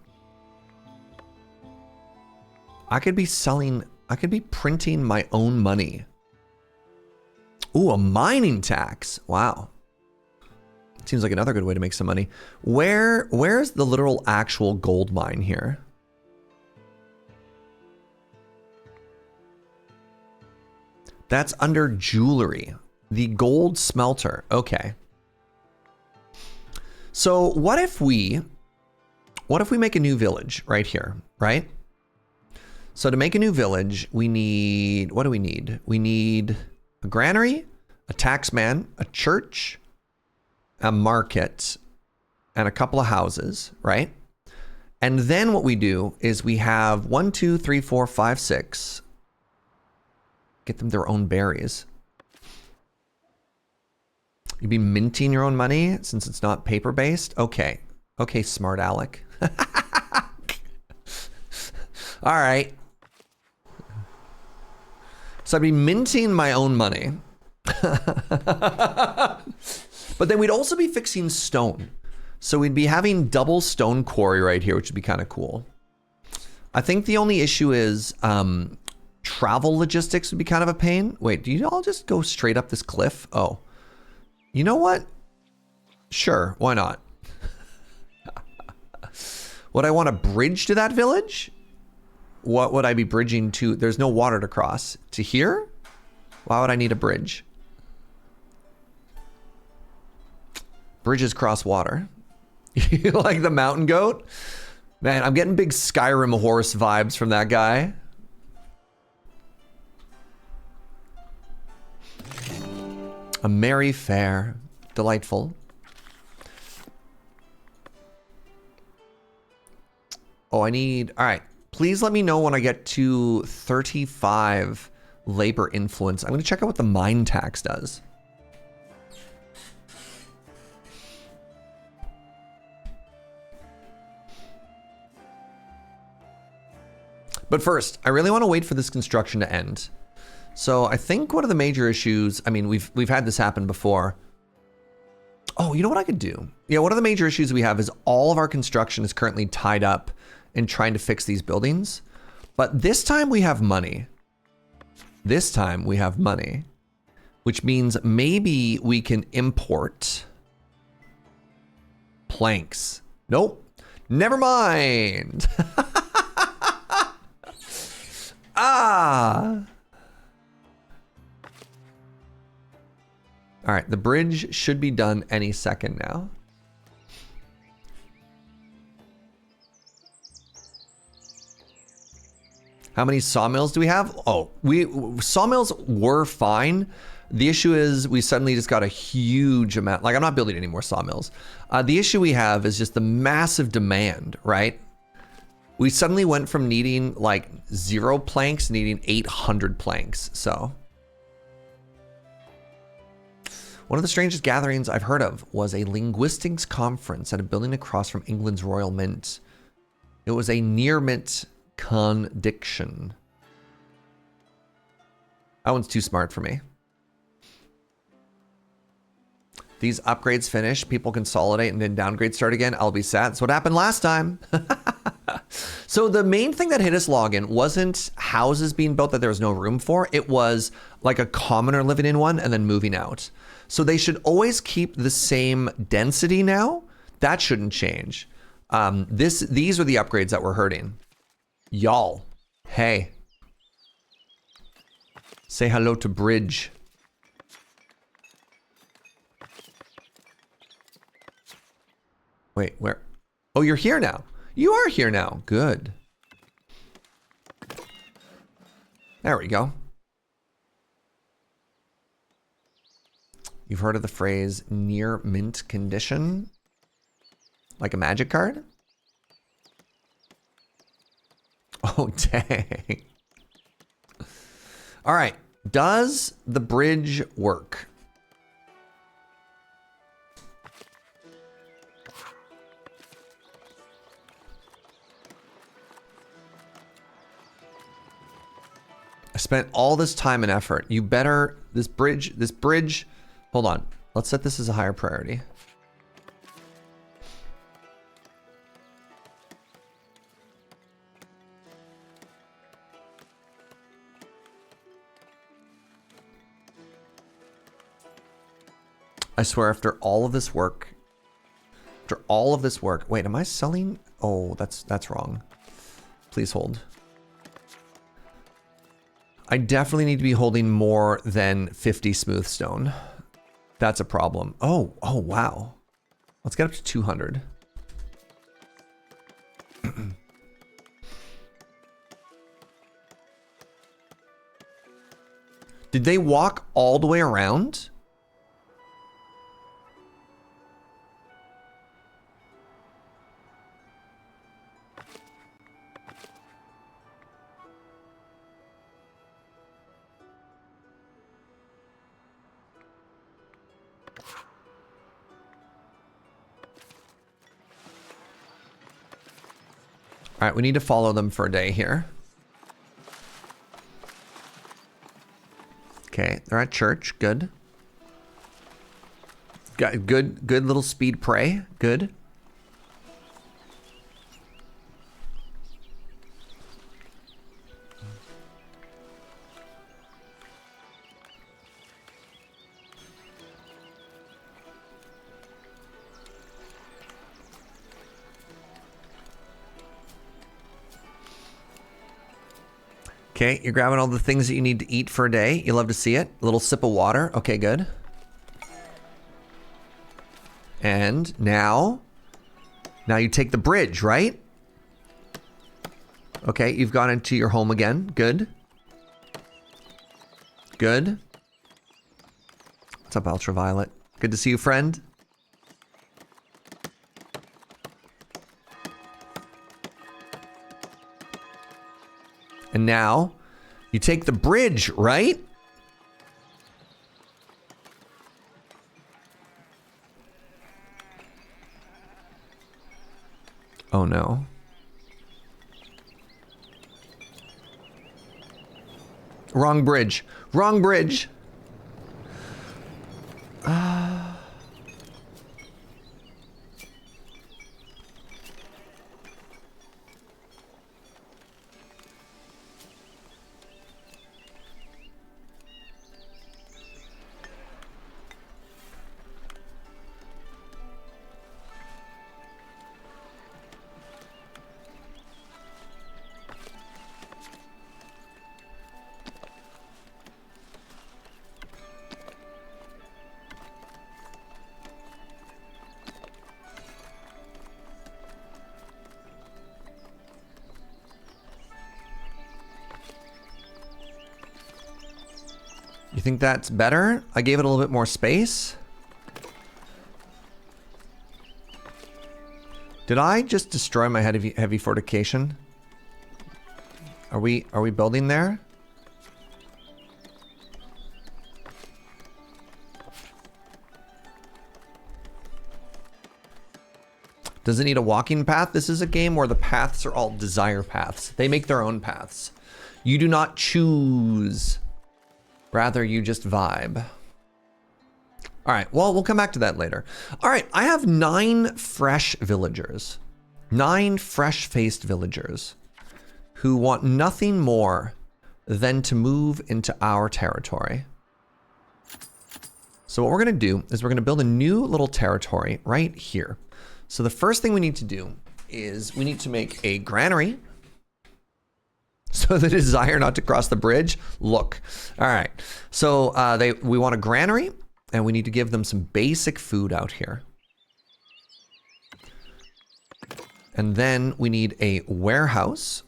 I could be printing my own money. Ooh, a mining tax. Wow. Seems like another good way to make some money. Where's the literal actual gold mine here? That's under jewelry. The gold smelter. Okay. So what if we make a new village right here, right? So to make a new village, we need, what do we need? We need a granary, a taxman, a church, a market, and a couple of houses, right? And then what we do is we have 1, 2, 3, 4, 5, 6. Get them their own berries. You'd be minting your own money since it's not paper-based? Okay. Okay, smart Alec. All right. So I'd be minting my own money. But then we'd also be fixing stone. So we'd be having double stone quarry right here, which would be kind of cool. I think the only issue is travel logistics would be kind of a pain. Wait, do you all just go straight up this cliff? Oh. You know what? Sure, why not? Would I want a bridge to that village? What would I be bridging to? There's no water to cross. To here? Why would I need a bridge? Bridges cross water. You like the mountain goat? Man, I'm getting big Skyrim horse vibes from that guy. A merry fair. Delightful. Oh, I need... All right. Please let me know when I get to 35 labor influence. I'm going to check out what the mine tax does. But first, I really want to wait for this construction to end. So I think one of the major issues, I mean, we've had this happen before. Oh, you know what I could do? Yeah, one of the major issues we have is all of our construction is currently tied up in trying to fix these buildings. But this time we have money. This time we have money, which means maybe we can import planks. Nope. Never mind. Ah. All right, the bridge should be done any second now. How many sawmills do we have? Oh, sawmills were fine. The issue is we suddenly just got a huge amount. Like, I'm not building any more sawmills. The issue we have is just the massive demand, right? We suddenly went from needing like 0 planks, needing 800 planks, so. One of the strangest gatherings I've heard of was a linguistics conference at a building across from England's Royal Mint. It was a near-mint condiction. That one's too smart for me. These upgrades finish, people consolidate, and then downgrades start again. I'll be sad. That's what happened last time. So the main thing that hit us login wasn't houses being built that there was no room for. It was like a commoner living in one and then moving out. So they should always keep the same density now That shouldn't change. These are the upgrades that we're hurting. Y'all. Hey. Say hello to Bridge. Wait, where? Oh, you're here now. You are here now. Good. There we go. You've heard of the phrase near mint condition? Like a magic card? Oh, dang. All right. Does the bridge work? I spent all this time and effort. You better, this bridge, hold on. Let's set this as a higher priority. I swear after all of this work, wait, am I selling? Oh, that's wrong. Please hold. I definitely need to be holding more than 50 smooth stone. That's a problem. Oh, wow. Let's get up to 200. Did they walk all the way around? All right, we need to follow them for a day here. Okay, they're at church. Good. Got good little speed prey. Good. Okay, you're grabbing all the things that you need to eat for a day. You love to see it. A little sip of water. Okay, good. And now you take the bridge, right? Okay, you've gone into your home again. Good. Good. What's up, Ultraviolet? Good to see you, friend. And now you take the bridge, right? Oh no. Wrong bridge. Wrong bridge. You think that's better? I gave it a little bit more space. Did I just destroy my heavy fortification? Are we building there? Does it need a walking path? This is a game where the paths are all desire paths. They make their own paths. You do not choose. Rather, you just vibe. All right, well, we'll come back to that later. All right, I have 9 fresh villagers. 9 fresh-faced villagers who want nothing more than to move into our territory. So what we're gonna do is we're gonna build a new little territory right here. So the first thing we need to do is we need to make a granary. So the desire not to cross the bridge. Look. All right. So we want a granary, and we need to give them some basic food out here. And then we need a warehouse.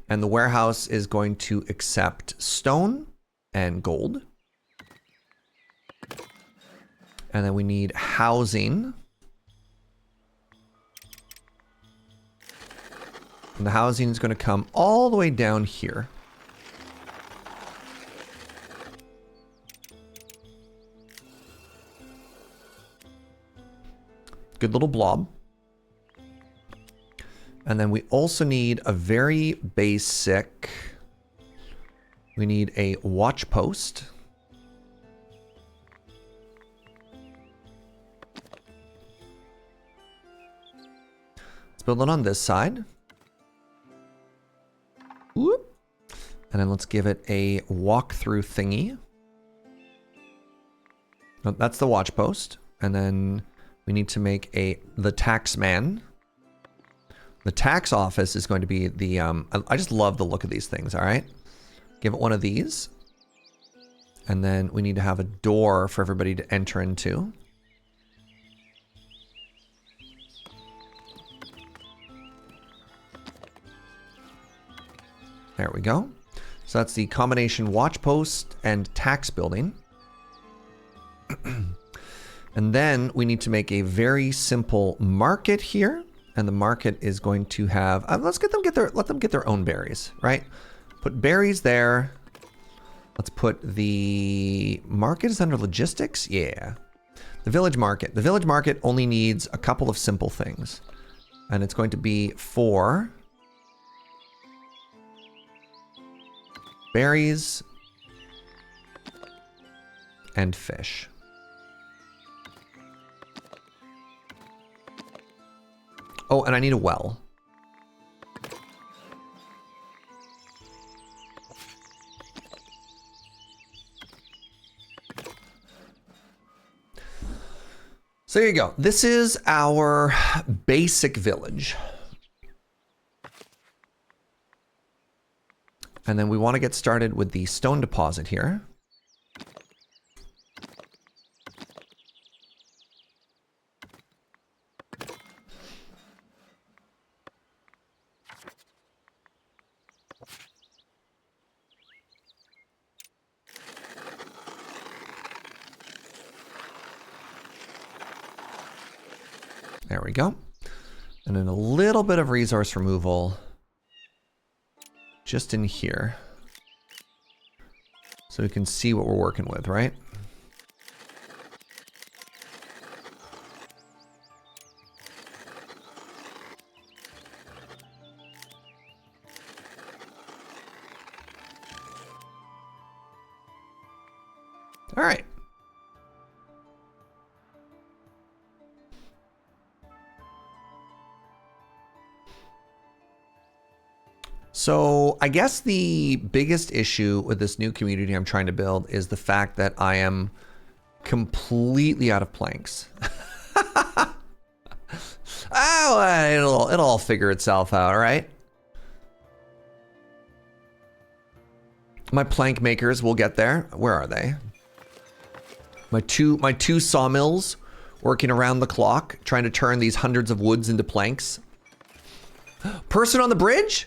And the warehouse is going to accept stone and gold. And then we need housing. And the housing is going to come all the way down here. Good little blob. And then we also need a very basic, we need a watch post. Let's build it on this side. Whoop. And then let's give it a walk-through thingy. No, that's the watch post. And then we need to make the tax man. The tax office is going to be the, I just love the look of these things, all right? Give it one of these. And then we need to have a door for everybody to enter into. There we go. So that's the combination watch post and tax building. And then we need to make a very simple market here. And the market is going to have, let them get their own berries, right? Put berries there. Let's put the market is under logistics. Yeah. The village market. The village market only needs a couple of simple things. And it's going to be for berries and fish. Oh, and I need a well. So there you go. This is our basic village. And then we want to get started with the stone deposit here. There we go. And then a little bit of resource removal just in here. So we can see what we're working with, right? All right. So I guess the biggest issue with this new community I'm trying to build is the fact that I am completely out of planks. Oh, it'll all figure itself out, right? My plank makers will get there. Where are they? My two sawmills working around the clock, trying to turn these hundreds of woods into planks. Person on the bridge?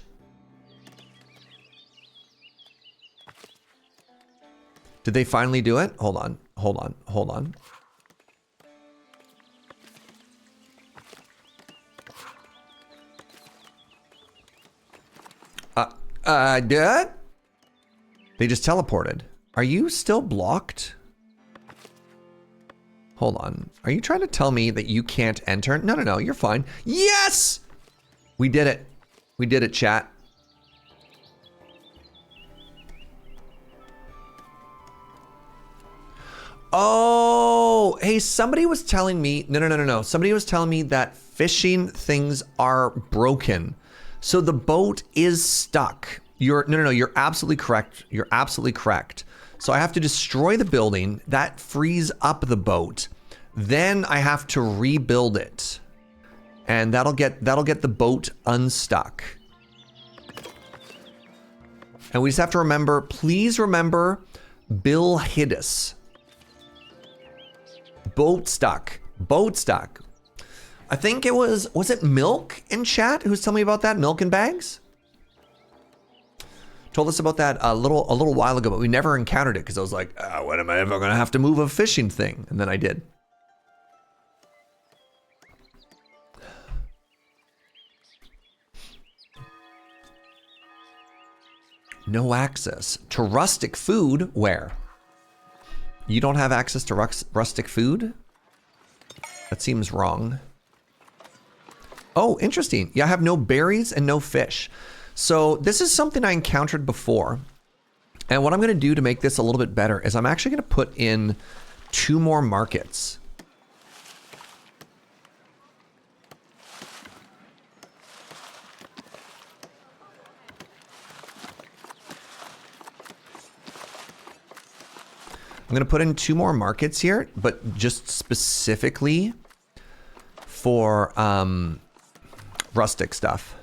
Did they finally do it? Hold on. Dad? They just teleported. Are you still blocked? Hold on. Are you trying to tell me that you can't enter? No, you're fine. Yes! We did it. We did it, chat. Oh, hey, somebody was telling me, no. Somebody was telling me that fishing things are broken. So the boat is stuck. You're absolutely correct. You're absolutely correct. So I have to destroy the building. That frees up the boat. Then I have to rebuild it. And that'll get the boat unstuck. And we just have to remember, please remember Bill Hiddus. Boat stuck. Boat stuck. I think it was it Milk in chat who's telling me about that? Milk in Bags? Told us about that a little while ago, but we never encountered it because I was like, when am I ever gonna have to move a fishing thing? And then I did. No access to rustic food. Where? You don't have access to rustic food? That seems wrong. Oh, interesting. Yeah, I have no berries and no fish. So this is something I encountered before. And what I'm going to do to make this a little bit better is I'm actually going to put in 2 more markets. I'm going to put in 2 more markets here, but just specifically for rustic stuff.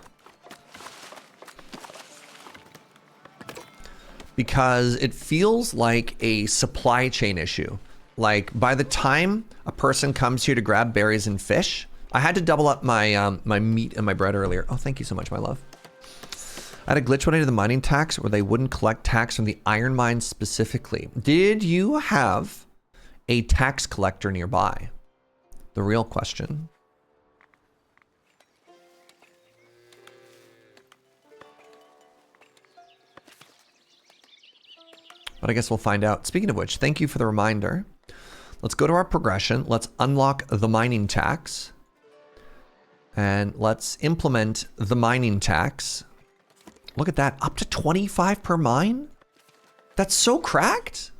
Because it feels like a supply chain issue. Like by the time a person comes here to grab berries and fish, I had to double up my my meat and my bread earlier. Oh, thank you so much, my love. I had a glitch when I did the mining tax where they wouldn't collect tax from the iron mines specifically. Did you have a tax collector nearby? The real question. But I guess we'll find out. Speaking of which, thank you for the reminder. Let's go to our progression. Let's unlock the mining tax. And let's implement the mining tax. Look at that, up to 25 per mine? That's so cracked.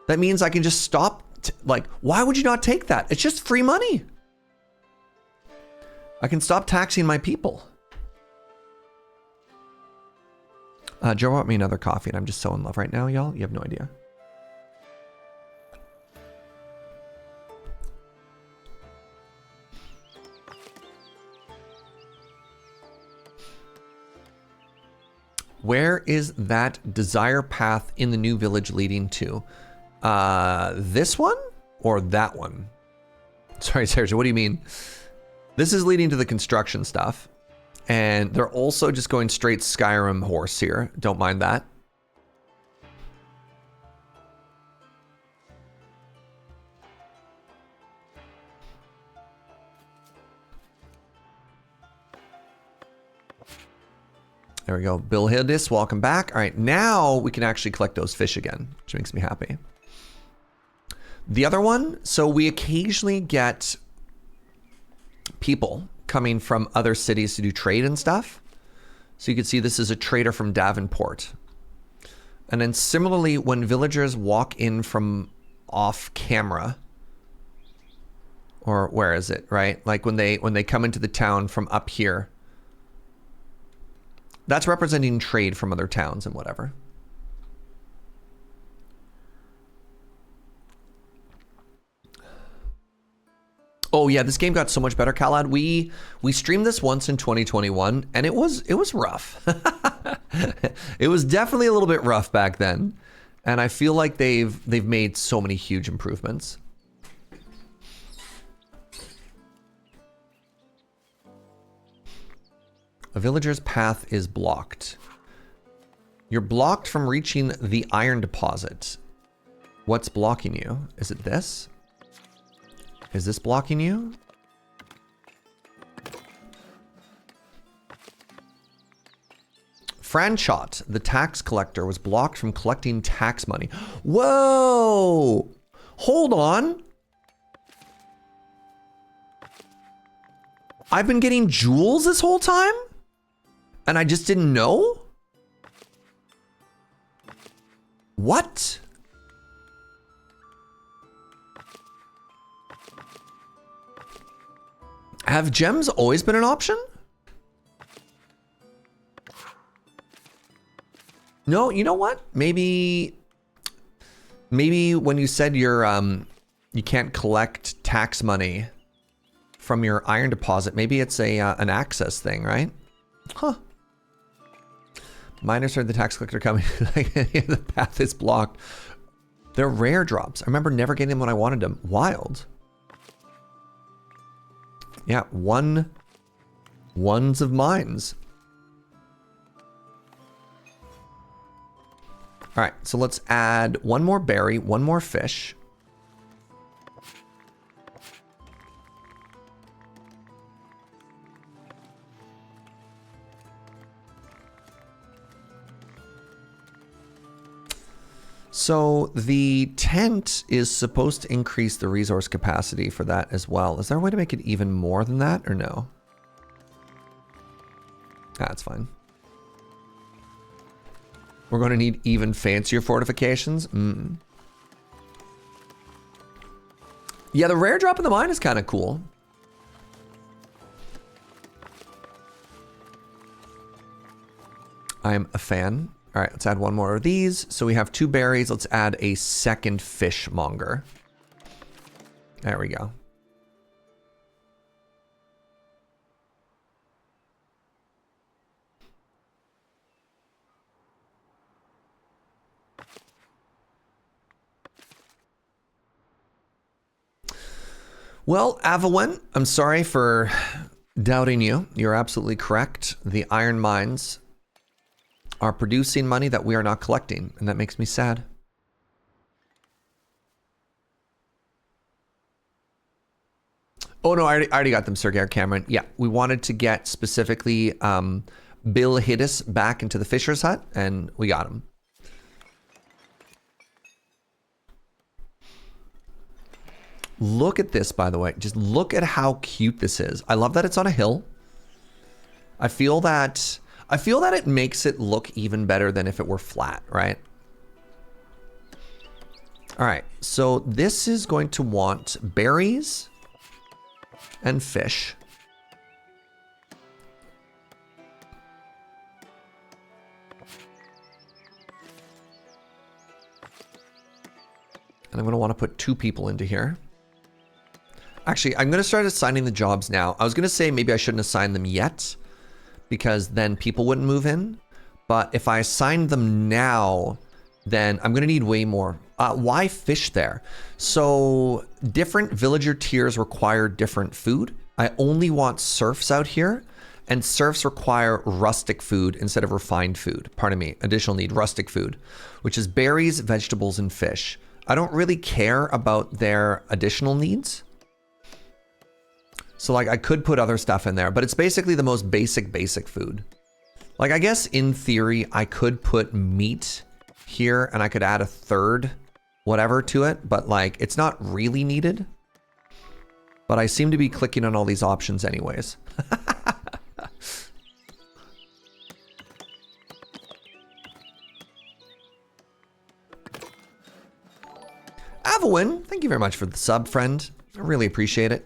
That means I can just stop, like, why would you not take that? It's just free money. I can stop taxing my people. Joe brought me another coffee and I'm just so in love right now, y'all. You have no idea. Where is that desire path in the new village leading to? This one or that one? Sorry, Sergio, what do you mean? This is leading to the construction stuff. And they're also just going straight Skyrim horse here. Don't mind that. There we go. Bill Hiddis, welcome back. All right, now we can actually collect those fish again, which makes me happy. The other one, so we occasionally get people coming from other cities to do trade and stuff. So you can see this is a trader from Davenport. And then similarly, when villagers walk in from off camera, or where is it, right? Like when they come into the town from up here, that's representing trade from other towns and whatever. Oh yeah, this game got so much better, Khalad. We streamed this once in 2021 and it was rough. It was definitely a little bit rough back then. And I feel like they've made so many huge improvements. A villager's path is blocked. You're blocked from reaching the iron deposit. What's blocking you? Is it this? Is this blocking you? Franchot, the tax collector, was blocked from collecting tax money. Whoa! Hold on. I've been getting jewels this whole time? And I just didn't know? What? Have gems always been an option? No, you know what? Maybe Maybe when you said you can't collect tax money from your iron deposit, maybe it's an access thing, right? Huh. Miners heard the tax collector coming. The path is blocked. They're rare drops. I remember never getting them when I wanted them. Wild. Yeah, ones of mines. All right, so let's add one more berry, one more fish. So the tent is supposed to increase the resource capacity for that as well. Is there a way to make it even more than that or no? That's fine. We're going to need even fancier fortifications. Yeah, the rare drop in the mine is kind of cool. I'm a fan. All right, let's add one more of these. So we have 2 berries. Let's add a second fishmonger. There we go. Well, Avawen, I'm sorry for doubting you. You're absolutely correct. The iron mines are producing money that we are not collecting, and that makes me sad. Oh no, I already got them, Sir Garrett Cameron. Yeah, we wanted to get specifically Bill Hiddis back into the Fisher's Hut, and we got him. Look at this, by the way. Just look at how cute this is. I love that it's on a hill. I feel that it makes it look even better than if it were flat, right? All right, so this is going to want berries and fish. And I'm going to want to put 2 people into here. Actually, I'm going to start assigning the jobs now. I was going to say maybe I shouldn't assign them yet, because then people wouldn't move in. But if I assign them now, then I'm going to need way more. Why fish there? So different villager tiers require different food. I only want serfs out here, and serfs require rustic food instead of refined food. Pardon me, additional need, rustic food, which is berries, vegetables, and fish. I don't really care about their additional needs. So like I could put other stuff in there, but it's basically the most basic food. Like I guess in theory, I could put meat here and I could add a third whatever to it, but like it's not really needed. But I seem to be clicking on all these options anyways. Avowin, thank you very much for the sub, friend. I really appreciate it.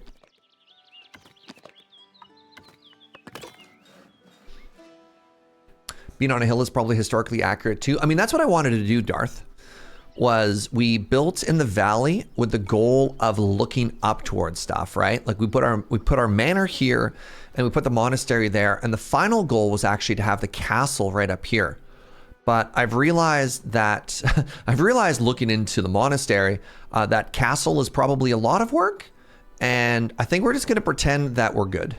Being on a hill is probably historically accurate too. I mean, that's what I wanted to do, Darth, was we built in the valley with the goal of looking up towards stuff, right? Like we put our manor here and we put the monastery there. And the final goal was actually to have the castle right up here. But I've realized that, looking into the monastery, that castle is probably a lot of work. And I think we're just going to pretend that we're good.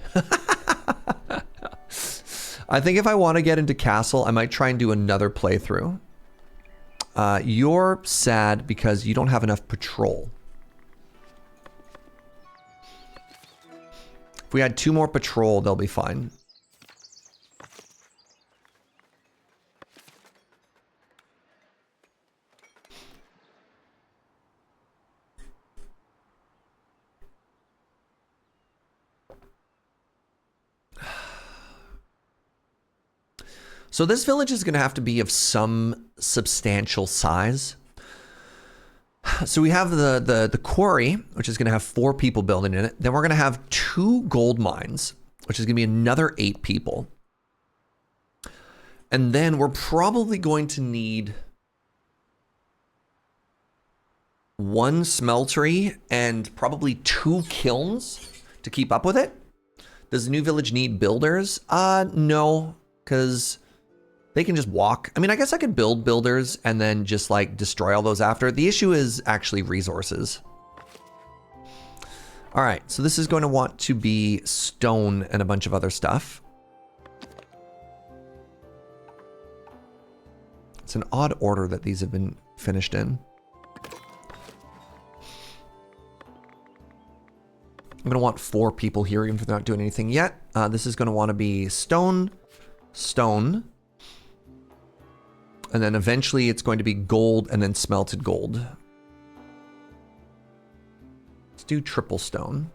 I think if I want to get into castle, I might try and do another playthrough. You're sad because you don't have enough patrol. If we had 2 more patrol, they'll be fine. So this village is going to have to be of some substantial size. So we have the quarry, which is going to have 4 people building in it. Then we're going to have 2 gold mines, which is going to be another 8 people. And then we're probably going to need one smeltery and probably 2 kilns to keep up with it. Does the new village need builders? No, because they can just walk. I mean, I guess I could build builders and then just like destroy all those after. The issue is actually resources. All right, so this is going to want to be stone and a bunch of other stuff. It's an odd order that these have been finished in. I'm going to want 4 people here, even if they're not doing anything yet. This is going to want to be stone, stone. And then eventually it's going to be gold and then smelted gold. Let's do triple stone.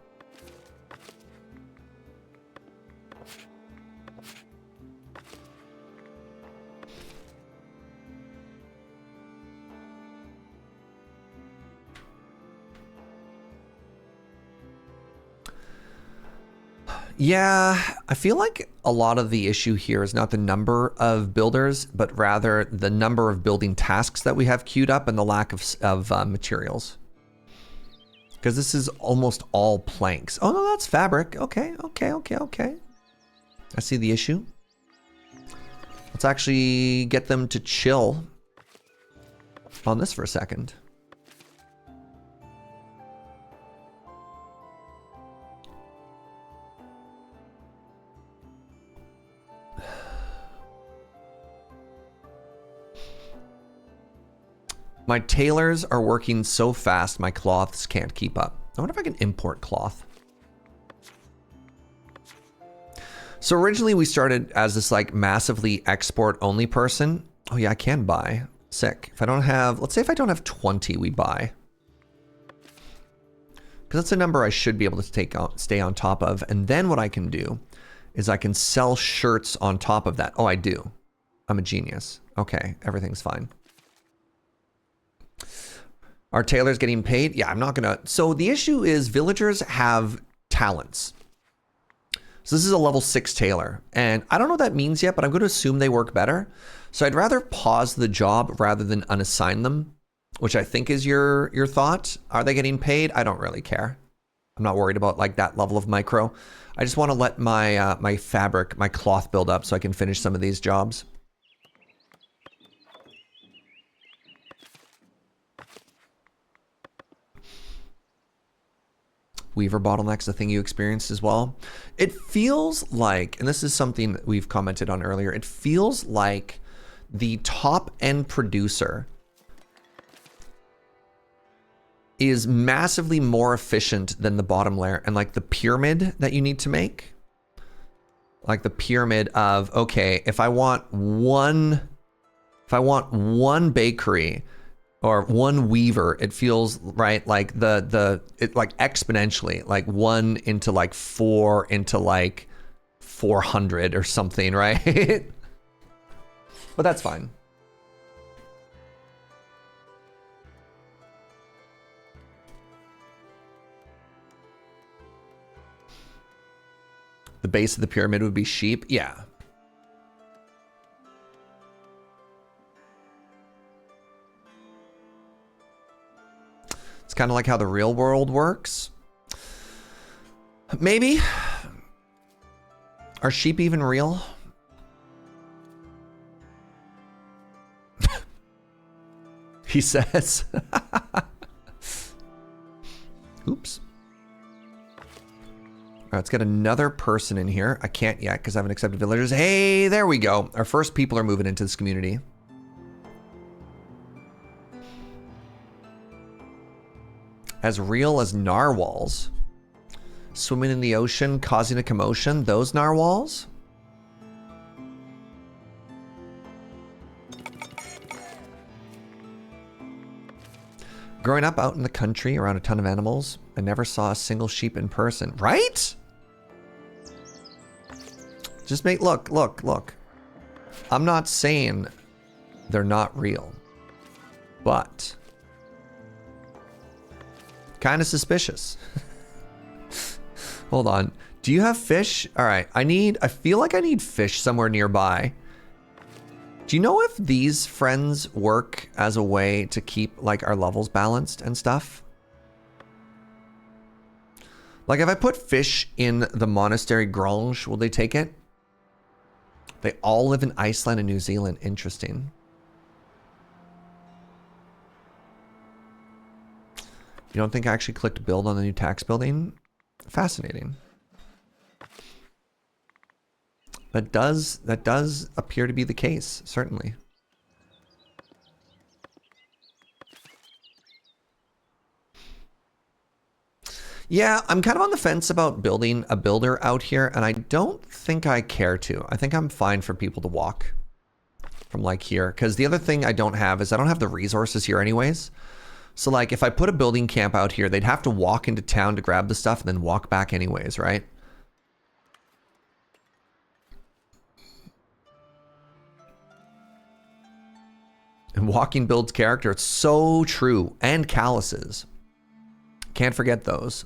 Yeah, I feel like a lot of the issue here is not the number of builders, but rather the number of building tasks that we have queued up and the lack of materials. Because this is almost all planks. Oh no, that's fabric. Okay. I see the issue. Let's actually get them to chill on this for a second. My tailors are working so fast, my cloths can't keep up. I wonder if I can import cloth. So originally we started as this like massively export only person. Oh yeah, I can buy. Sick. If I don't have, let's say if I don't have 20, we buy. Because that's a number I should be able to stay on top of. And then what I can do is I can sell shirts on top of that. Oh, I do. I'm a genius. Okay, everything's fine. Are tailors getting paid? Yeah, I'm not gonna. So the issue is villagers have talents. So this is a level 6 tailor. And I don't know what that means yet, but I'm going to assume they work better. So I'd rather pause the job rather than unassign them, which I think is your thought. Are they getting paid? I don't really care. I'm not worried about like that level of micro. I just want to let my my fabric, my cloth build up so I can finish some of these jobs. Weaver bottleneck's the thing you experienced as well. It feels like, and this is something that we've commented on earlier, it feels like the top end producer is massively more efficient than the bottom layer, and like the pyramid that you need to make, like the pyramid of, okay, if I want one bakery or one weaver, it feels right, like it like exponentially, like 1 into like 4 into like 400 or something, right? But that's fine. The base of the pyramid would be sheep. Yeah. It's kind of like how the real world works. Maybe. Are sheep even real? He says. Oops. All right, let's get another person in here. I can't yet because I haven't accepted villagers. Hey, there we go. Our first people are moving into this community. As real as narwhals. Swimming in the ocean, causing a commotion. Those narwhals? Growing up out in the country around a ton of animals, I never saw a single sheep in person. Right? Just make, look. I'm not saying they're not real, but kind of suspicious. Hold on. Do you have fish? All right. I feel like I need fish somewhere nearby Do you know if these friends work as a way to keep like our levels balanced and stuff? Like if I put fish in the Monastery Grange, will they take it? They all live in Iceland and New Zealand. Interesting. You don't think I actually clicked build on the new tax building? Fascinating. That does appear to be the case, certainly. Yeah, I'm kind of on the fence about building a builder out here, and I don't think I care to. I think I'm fine for people to walk from like here, because the other thing I don't have is I don't have the resources here anyways. So like if I put a building camp out here, they'd have to walk into town to grab the stuff and then walk back anyways, right? And walking builds character. It's so true. And calluses. Can't forget those.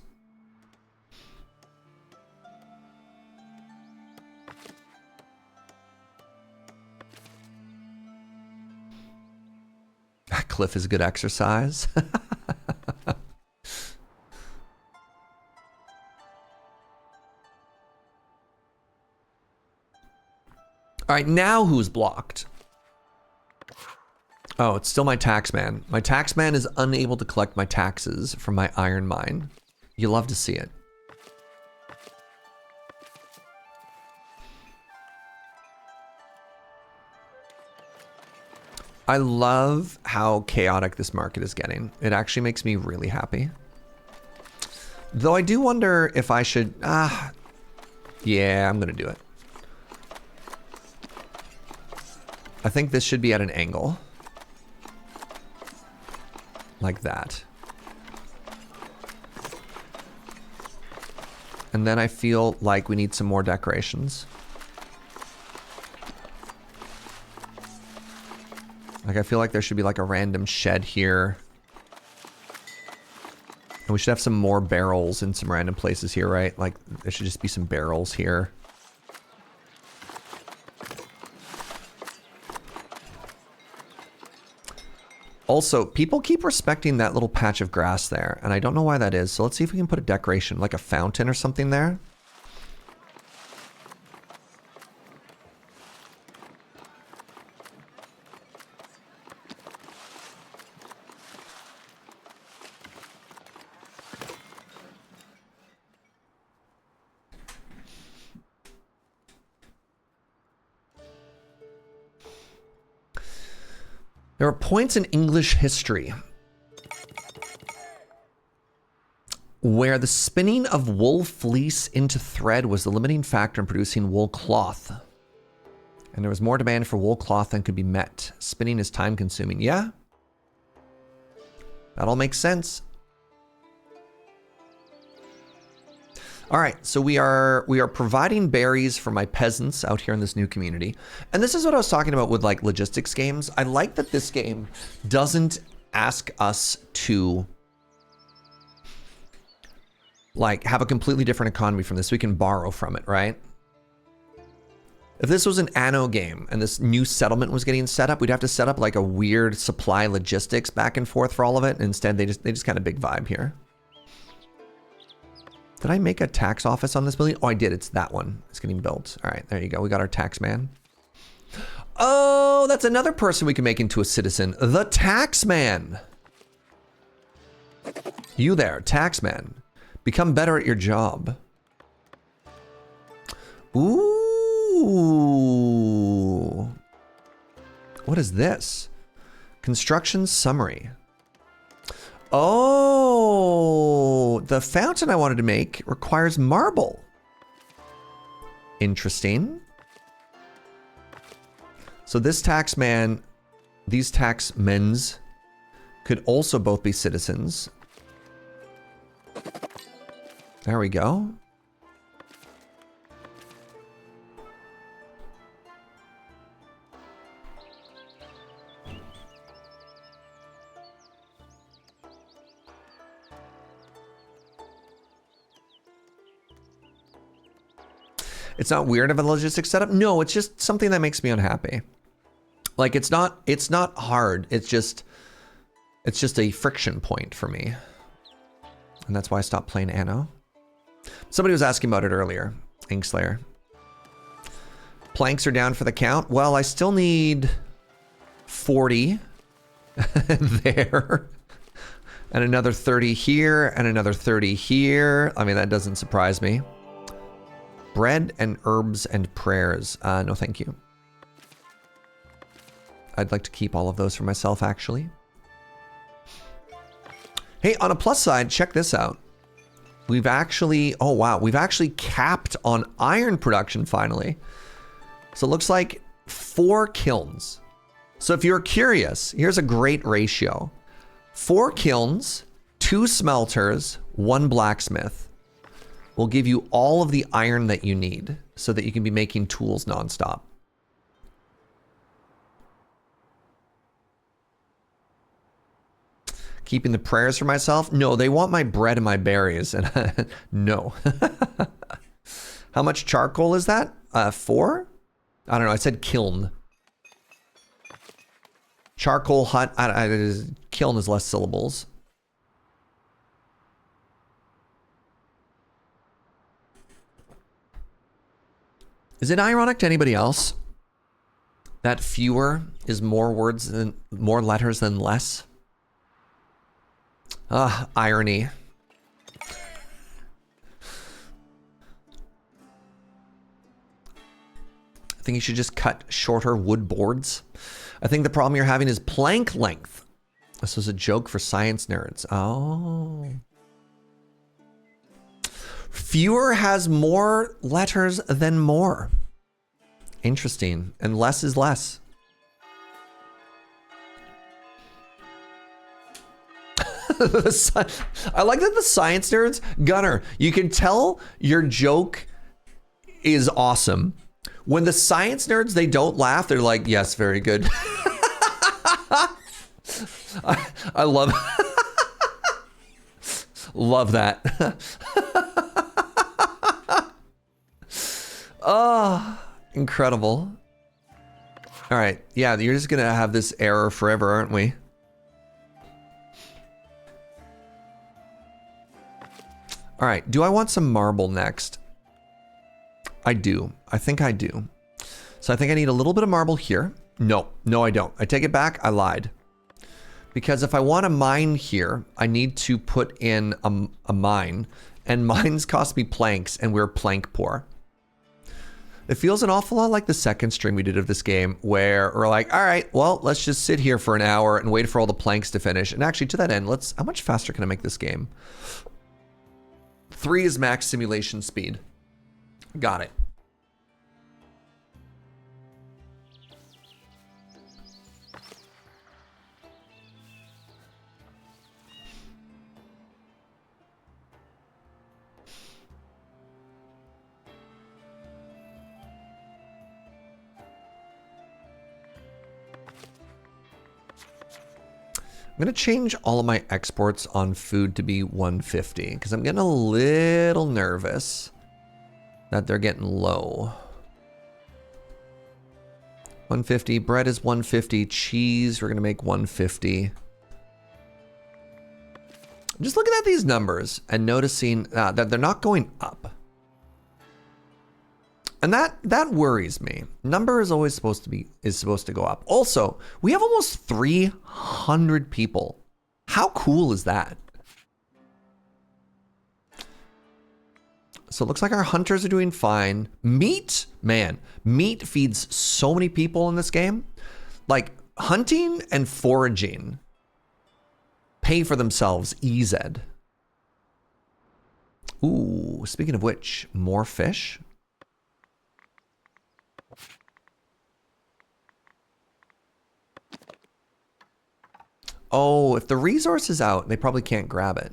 That cliff is a good exercise. All right, now who's blocked? Oh, it's still my taxman. My taxman is unable to collect my taxes from my iron mine. You love to see it. I love how chaotic this market is getting. It actually makes me really happy. Though I do wonder if I should... yeah, I'm gonna do it. I think this should be at an angle. Like that. And then I feel like we need some more decorations. Like I feel like there should be like a random shed here. And we should have some more barrels in some random places here, right? Like there should just be some barrels here. Also, people keep respecting that little patch of grass there, and I don't know why that is. So let's see if we can put a decoration, like a fountain or something there. There are points in English history where the spinning of wool fleece into thread was the limiting factor in producing wool cloth. And there was more demand for wool cloth than could be met. Spinning is time consuming. Yeah. That all makes sense. All right, so we are providing berries for my peasants out here in this new community. And this is what I was talking about with like logistics games. I like that this game doesn't ask us to like have a completely different economy from this. We can borrow from it, right? If this was an Anno game and this new settlement was getting set up, we'd have to set up like a weird supply logistics back and forth for all of it. Instead, they just kind of big vibe here. Did I make a tax office on this building? Oh, I did. It's that one. It's getting built. All right, there you go. We got our tax man. Oh, that's another person we can make into a citizen. The tax man. You there, tax man. Become better at your job. Ooh. What is this? Construction summary. Oh, the fountain I wanted to make requires marble. Interesting. So this taxman, these taxmen's could also both be citizens. There we go. It's not weird of a logistics setup. No, it's just something that makes me unhappy. Like it's not hard. It's just a friction point for me. And that's why I stopped playing Anno. Somebody was asking about it earlier, Inkslayer. Planks are down for the count. Well, I still need 40 there. And another 30 here, and another 30 here. I mean, that doesn't surprise me. Bread and herbs and prayers. No, thank you. I'd like to keep all of those for myself, actually. Hey, on a plus side, check this out. We've actually, oh wow, we've actually capped on iron production finally. So it looks like 4 kilns. So if you're curious, here's a great ratio. 4 kilns, 2 smelters, 1 blacksmith will give you all of the iron that you need so that you can be making tools nonstop. Keeping the prayers for myself? No, they want my bread and my berries. And no. How much charcoal is that? 4? I don't know. I said kiln. Charcoal hut. Kiln is less syllables. Is it ironic to anybody else that fewer is more letters than less? Irony. I think you should just cut shorter wood boards. I think the problem you're having is plank length. This was a joke for science nerds. Oh. Fewer has more letters than more. Interesting. And less is less. I like that the science nerds, Gunner, you can tell your joke is awesome. When the science nerds, they don't laugh, they're like, yes, very good. I love love that. Oh, incredible. All right, yeah, you're just gonna have this error forever, aren't we? All right, do I want some marble next? I do. I think I do. So I think I need a little bit of marble here. No, I don't. I take it back. I lied. Because if I want a mine here, I need to put in a mine. And mines cost me planks, and we're plank poor. It feels an awful lot like the second stream we did of this game, where we're like, all right, well, let's just sit here for an hour and wait for all the planks to finish. And actually, to that end, how much faster can I make this game? 3 is max simulation speed. Got it. I'm going to change all of my exports on food to be 150 because I'm getting a little nervous that they're getting low. 150, bread is 150, cheese, we're going to make 150. I'm just looking at these numbers and noticing that they're not going up. And that worries me. Number is always supposed to go up. Also, we have almost 300 people. How cool is that? So it looks like our hunters are doing fine. Meat, man, meat feeds so many people in this game. Like hunting and foraging pay for themselves, EZ. Ooh, speaking of which, more fish. Oh, if the resource is out, they probably can't grab it.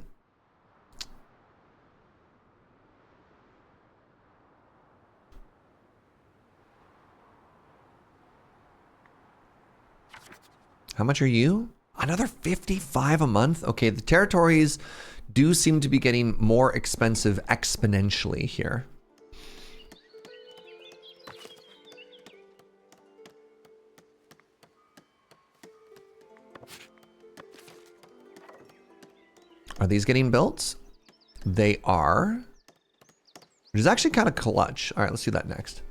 How much are you? Another 55 a month? Okay, the territories do seem to be getting more expensive exponentially here. Are these getting built? They are. Which is actually kind of clutch. All right, let's do that next.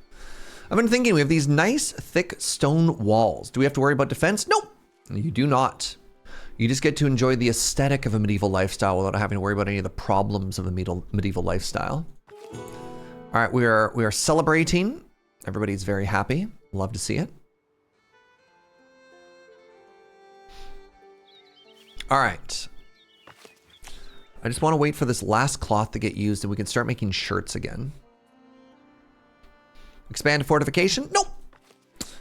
I've been thinking, we have these nice, thick stone walls. Do we have to worry about defense? Nope, you do not. You just get to enjoy the aesthetic of a medieval lifestyle without having to worry about any of the problems of a medieval lifestyle. All right, we are celebrating. Everybody's very happy. Love to see it. All right. I just want to wait for this last cloth to get used and we can start making shirts again. Expand fortification? Nope.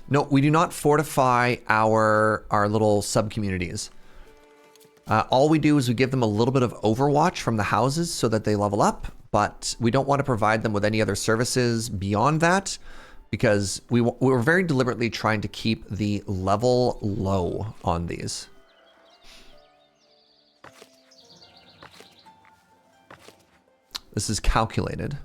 No, we do not fortify our little sub-communities. All we do is we give them a little bit of overwatch from the houses so that they level up, but we don't want to provide them with any other services beyond that because we were very deliberately trying to keep the level low on these. This is calculated.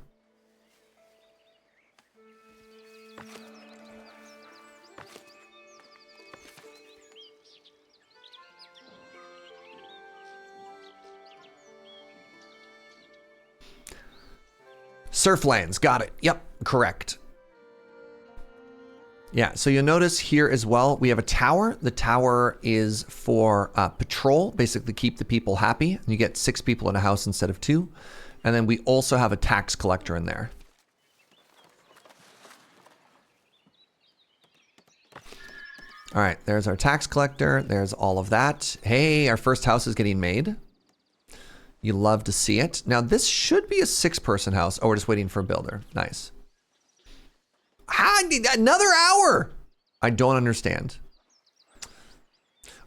Surflands, got it. Yep, correct. Yeah, so you'll notice here as well, we have a tower. The tower is for patrol, basically keep the people happy. And you get 6 people in a house instead of 2. And then we also have a tax collector in there. All right, there's our tax collector. There's all of that. Hey, our first house is getting made. You love to see it. Now, this should be a 6-person house. Oh, we're just waiting for a builder. Nice. Another hour! I don't understand.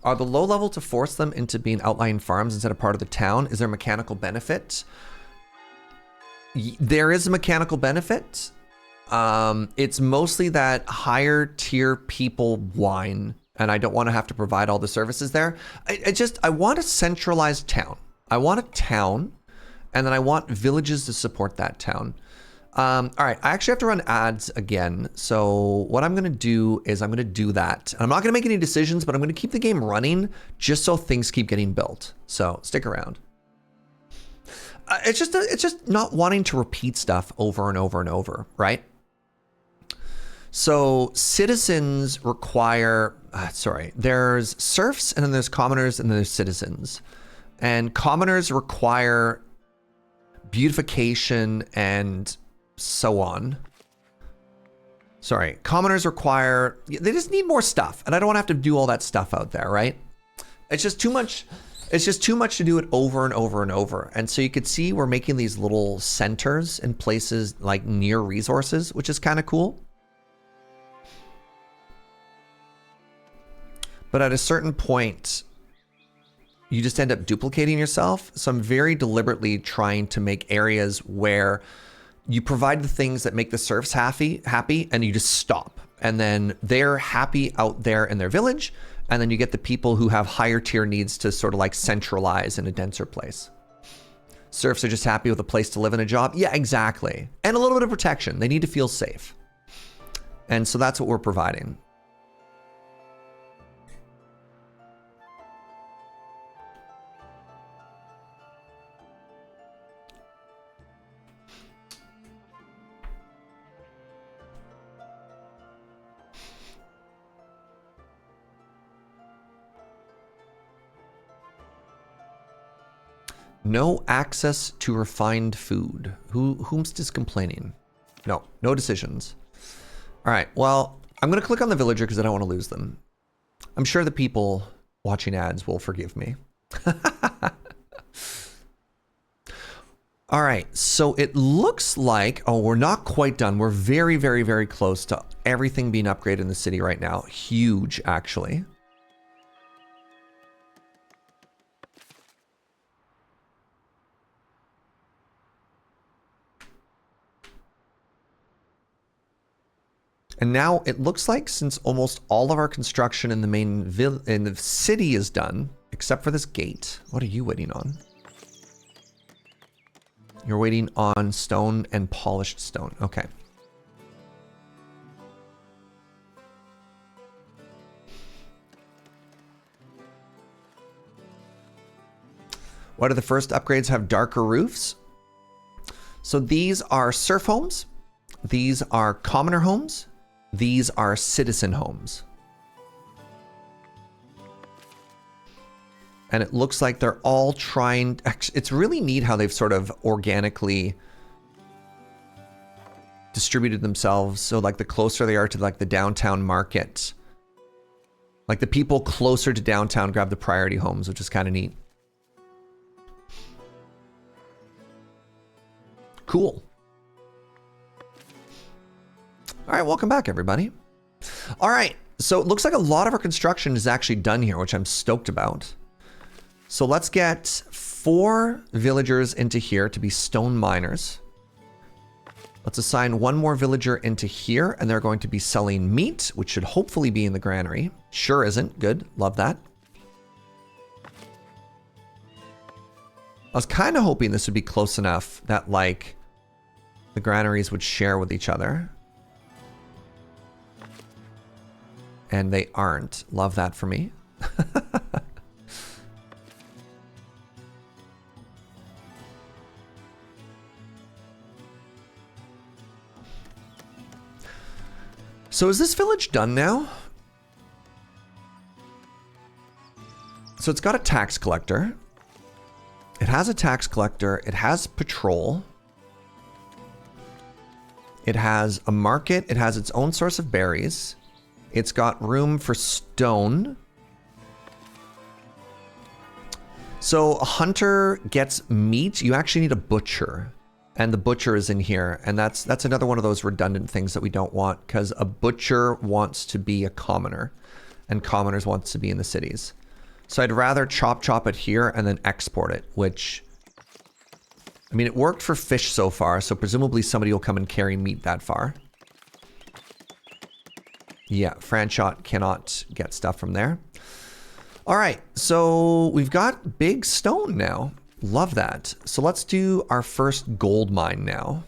Are the low level to force them into being outlying farms instead of part of the town? Is there a mechanical benefit? There is a mechanical benefit. It's mostly that higher tier people whine, and I don't want to have to provide all the services there. I want a centralized town. I want a town, and then I want villages to support that town. All right, I actually have to run ads again. So what I'm going to do is I'm going to do that. I'm not going to make any decisions, but I'm going to keep the game running just so things keep getting built. So stick around. It's just not wanting to repeat stuff over and over and over, right? So citizens require, there's serfs and then there's commoners and then there's citizens. And commoners require beautification and so on. Sorry, commoners require, they just need more stuff. And I don't want to have to do all that stuff out there, right? It's just too much. It's just too much to do it over and over and over. And so you could see we're making these little centers in places like near resources, which is kind of cool. But at a certain point, you just end up duplicating yourself. So I'm very deliberately trying to make areas where you provide the things that make the serfs happy, and you just stop. And then they're happy out there in their village. And then you get the people who have higher tier needs to sort of like centralize in a denser place. Serfs are just happy with a place to live and a job. Yeah, exactly. And a little bit of protection. They need to feel safe. And so that's what we're providing. No access to refined food. Whomst is complaining? No decisions. All right, well, I'm gonna click on the villager because I don't want to lose them. I'm sure the people watching ads will forgive me. All right, so it looks like, oh, we're not quite done. We're very, very, very close to everything being upgraded in the city right now. Huge, actually. And now it looks like since almost all of our construction in the main in the city is done, except for this gate. What are you waiting on? You're waiting on stone and polished stone. Okay. What do the first upgrades have? Darker roofs. So these are serf homes. These are commoner homes. These are citizen homes. And it looks like they're all trying... It's really neat how they've sort of organically distributed themselves. So like the closer they are to like the downtown market, like the people closer to downtown grab the priority homes, which is kind of neat. Cool. All right, welcome back, everybody. All right, so it looks like a lot of our construction is actually done here, which I'm stoked about. So let's get 4 villagers into here to be stone miners. Let's assign 1 more villager into here, and they're going to be selling meat, which should hopefully be in the granary. Sure isn't. Good. Love that. I was kind of hoping this would be close enough that, like, the granaries would share with each other. And they aren't. Love that for me. So is this village done now? So it's got a tax collector. It has a tax collector. It has patrol. It has a market. It has its own source of berries. It's got room for stone. So a hunter gets meat. You actually need a butcher. And the butcher is in here. And that's another one of those redundant things that we don't want, because a butcher wants to be a commoner. And commoners wants to be in the cities. So I'd rather chop it here and then export it, which... I mean, it worked for fish so far, so presumably somebody will come and carry meat that far. Yeah, Franchot cannot get stuff from there. All right, so we've got big stone now. Love that. So let's do our first gold mine now.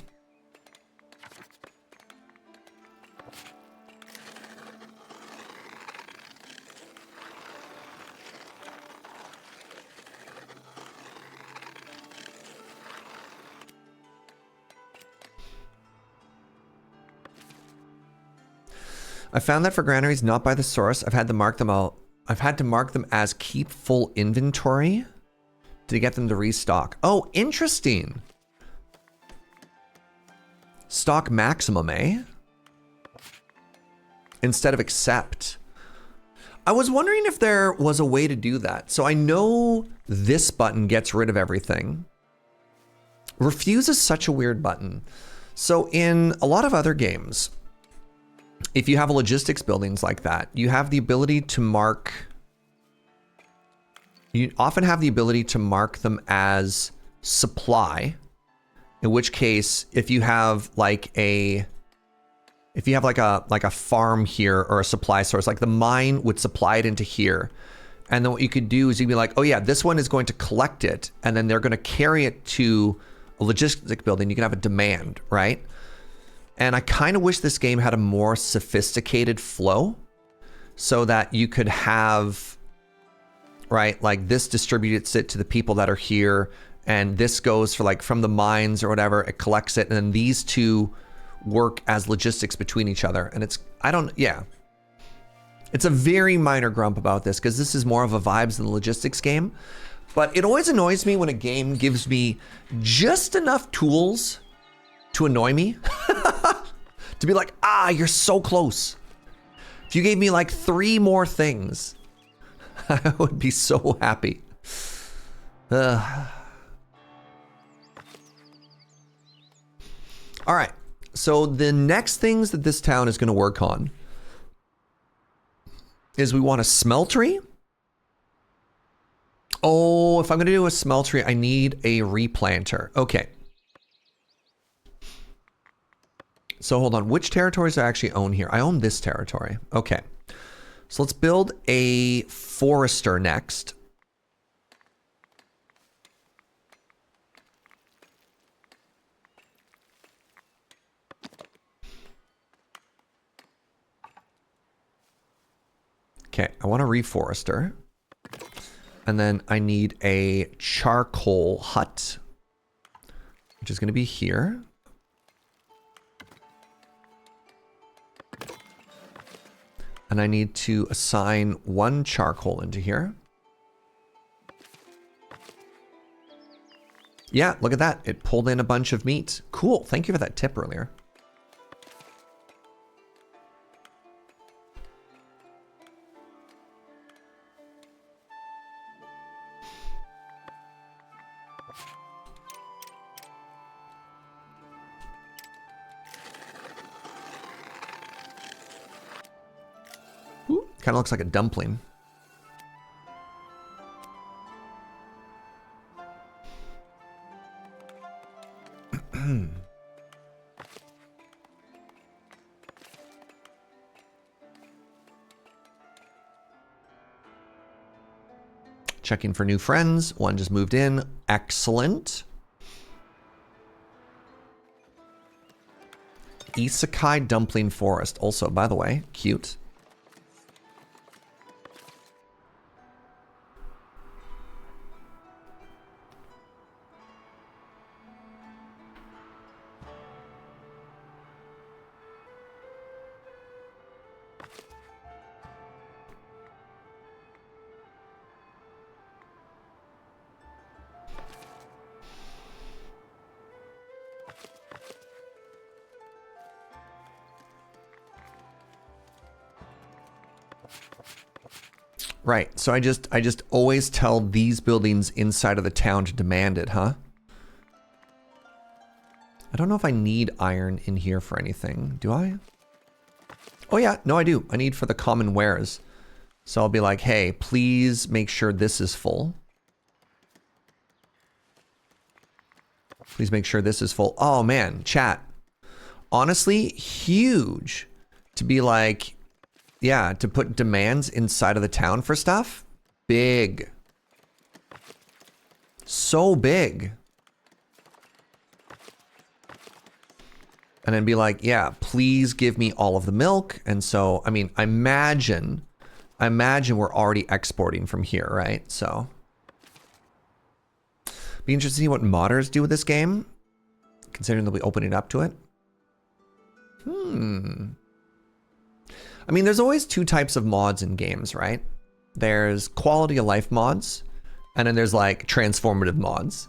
I found that for granaries not by the source, I've had to mark them as keep full inventory to get them to restock. Oh, interesting. Stock maximum, eh? Instead of accept. I was wondering if there was a way to do that. So I know this button gets rid of everything. Refuse is such a weird button. So in a lot of other games, if you have logistics buildings like that, you have the ability to mark... You often have the ability to mark them as supply, in which case, if you have like a farm here or a supply source, like the mine would supply it into here. And then what you could do is you'd be like, oh yeah, this one is going to collect it. And then they're going to carry it to a logistic building. You can have a demand, right? And I kind of wish this game had a more sophisticated flow so that you could have, right, like this distributes it to the people that are here, and this goes for like from the mines or whatever, it collects it, and then these two work as logistics between each other. And it's, it's a very minor grump about this because this is more of a vibes than logistics game. But it always annoys me when a game gives me just enough tools to annoy me. To be like, you're so close. If you gave me like 3 more things, I would be so happy. All right. So the next things that this town is going to work on is we want a smeltery. Oh, if I'm going to do a smeltery, I need a replanter. Okay. So hold on, which territories do I actually own here? I own this territory. Okay. So let's build a forester next. Okay, I want a reforester. And then I need a charcoal hut, which is going to be here. And I need to assign 1 charcoal into here. Yeah, look at that. It pulled in a bunch of meat. Cool. Thank you for that tip earlier. Kind of looks like a dumpling. Checking for new friends. 1 just moved in. Excellent. Isekai Dumpling Forest. Also, by the way, cute. Right, so I just always tell these buildings inside of the town to demand it, huh? I don't know if I need iron in here for anything. Do I? Oh yeah, no I do. I need for the common wares. So I'll be like, hey, please make sure this is full. Please make sure this is full. Oh man, chat. Honestly, huge to be like, yeah, to put demands inside of the town for stuff. Big. So big. And then be like, yeah, please give me all of the milk. And so, I mean, I imagine we're already exporting from here, right? So, be interested to see what modders do with this game, considering they'll be opening up to it. I mean, there's always 2 types of mods in games, right? There's quality of life mods, and then there's like transformative mods.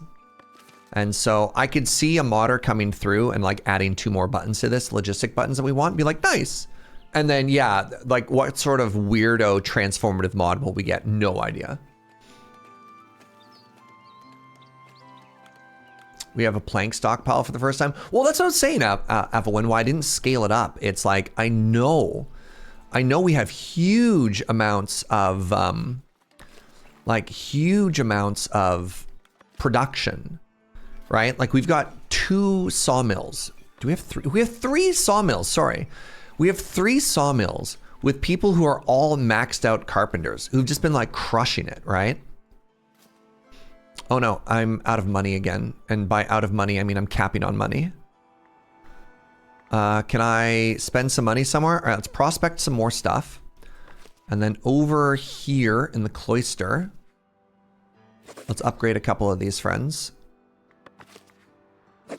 And so I could see a modder coming through and like adding 2 more buttons to this, logistic buttons that we want, and be like, nice. And then, yeah, like what sort of weirdo transformative mod will we get? No idea. We have a plank stockpile for the first time. Well, that's what I was saying, Avalon, why I didn't scale it up. It's like, I know we have huge amounts of, production, right? Like we've got 2 sawmills. Do we have 3? We have 3 sawmills, sorry. We have 3 sawmills with people who are all maxed out carpenters who've just been like crushing it, right? Oh no, I'm out of money again. And by out of money, I mean I'm capping on money. Can I spend some money somewhere? All right, let's prospect some more stuff. And then over here in the cloister, let's upgrade a couple of these friends. A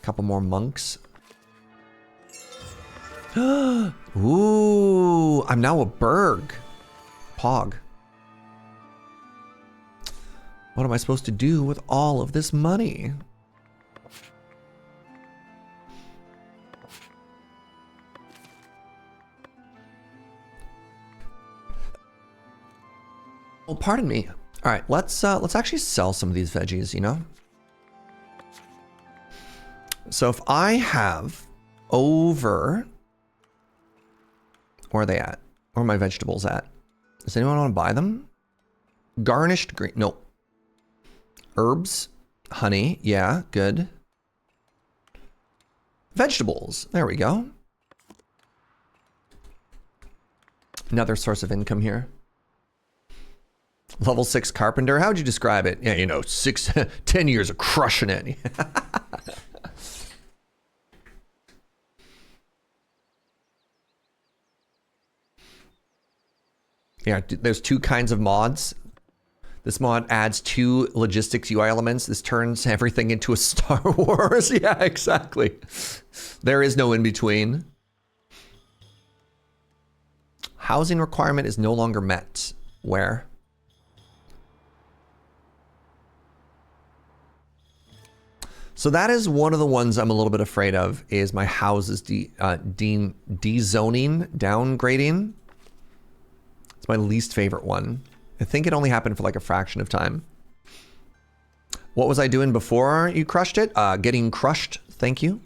couple more monks. Ooh, I'm now a burg. Pog. What am I supposed to do with all of this money? Well, pardon me. All right, let's actually sell some of these veggies, you know? So if I have over, where are they at? Where are my vegetables at? Does anyone want to buy them? Garnished green, no. Herbs, honey, yeah, good. Vegetables, there we go. Another source of income here. Level 6 carpenter, how would you describe it? Yeah, you know, 10 years of crushing it. Yeah, there's 2 kinds of mods. This mod adds 2 logistics UI elements. This turns everything into a Star Wars. Yeah, exactly. There is no in between. Housing requirement is no longer met. Where? So that is one of the ones I'm a little bit afraid of, is my houses dezoning, downgrading. It's my least favorite one. I think it only happened for like a fraction of time. What was I doing before you crushed it? Getting crushed, thank you.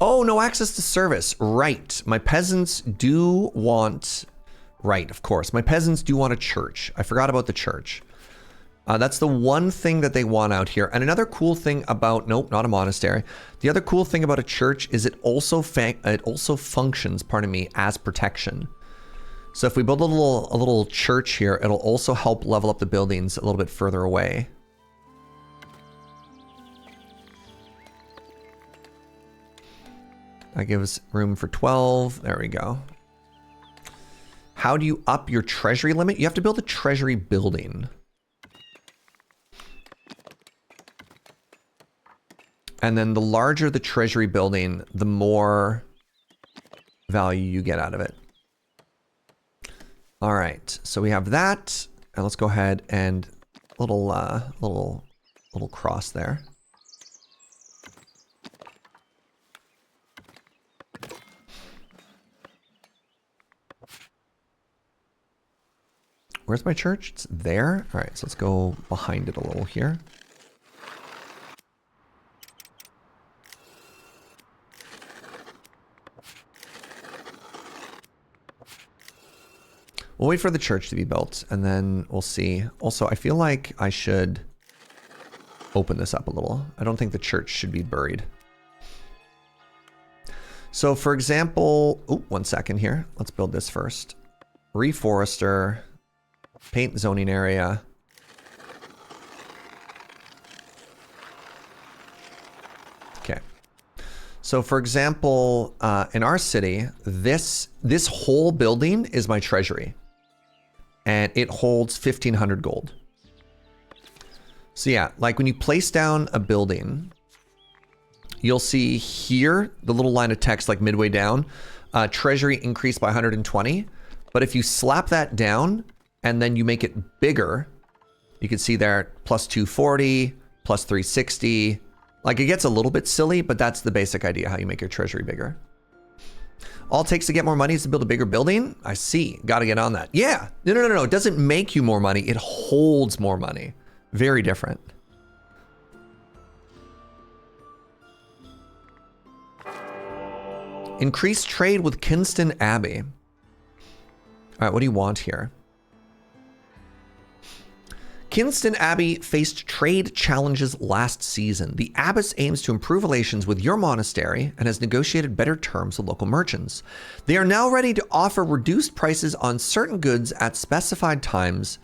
Oh, no access to service. Right. My peasants do want... Right, of course. My peasants do want a church. I forgot about the church. That's the one thing that they want out here. And another cool thing about... Nope, not a monastery. The other cool thing about a church is it also functions, pardon me, as protection. So if we build a little church here, it'll also help level up the buildings a little bit further away. That gives room for 12. There we go. How do you up your treasury limit? You have to build a treasury building. And then the larger the treasury building, the more value you get out of it. All right, so we have that. And let's go ahead and little cross there. Where's my church? It's there. All right, so let's go behind it a little here. We'll wait for the church to be built, and then we'll see. Also, I feel like I should open this up a little. I don't think the church should be buried. So, for example... Oh, 1 second here. Let's build this first. Reforester. Paint zoning area. Okay. So for example, in our city, this whole building is my treasury. And it holds 1,500 gold. So yeah, like when you place down a building, you'll see here, the little line of text like midway down, treasury increased by 120. But if you slap that down, and then you make it bigger, you can see there, plus 240, plus 360. Like it gets a little bit silly, but that's the basic idea, how you make your treasury bigger. All it takes to get more money is to build a bigger building? I see, gotta get on that. Yeah, no, it doesn't make you more money, it holds more money. Very different. Increase trade with Kinston Abbey. All right, what do you want here? Kinston Abbey faced trade challenges last season. The abbess aims to improve relations with your monastery and has negotiated better terms with local merchants. They are now ready to offer reduced prices on certain goods at specified times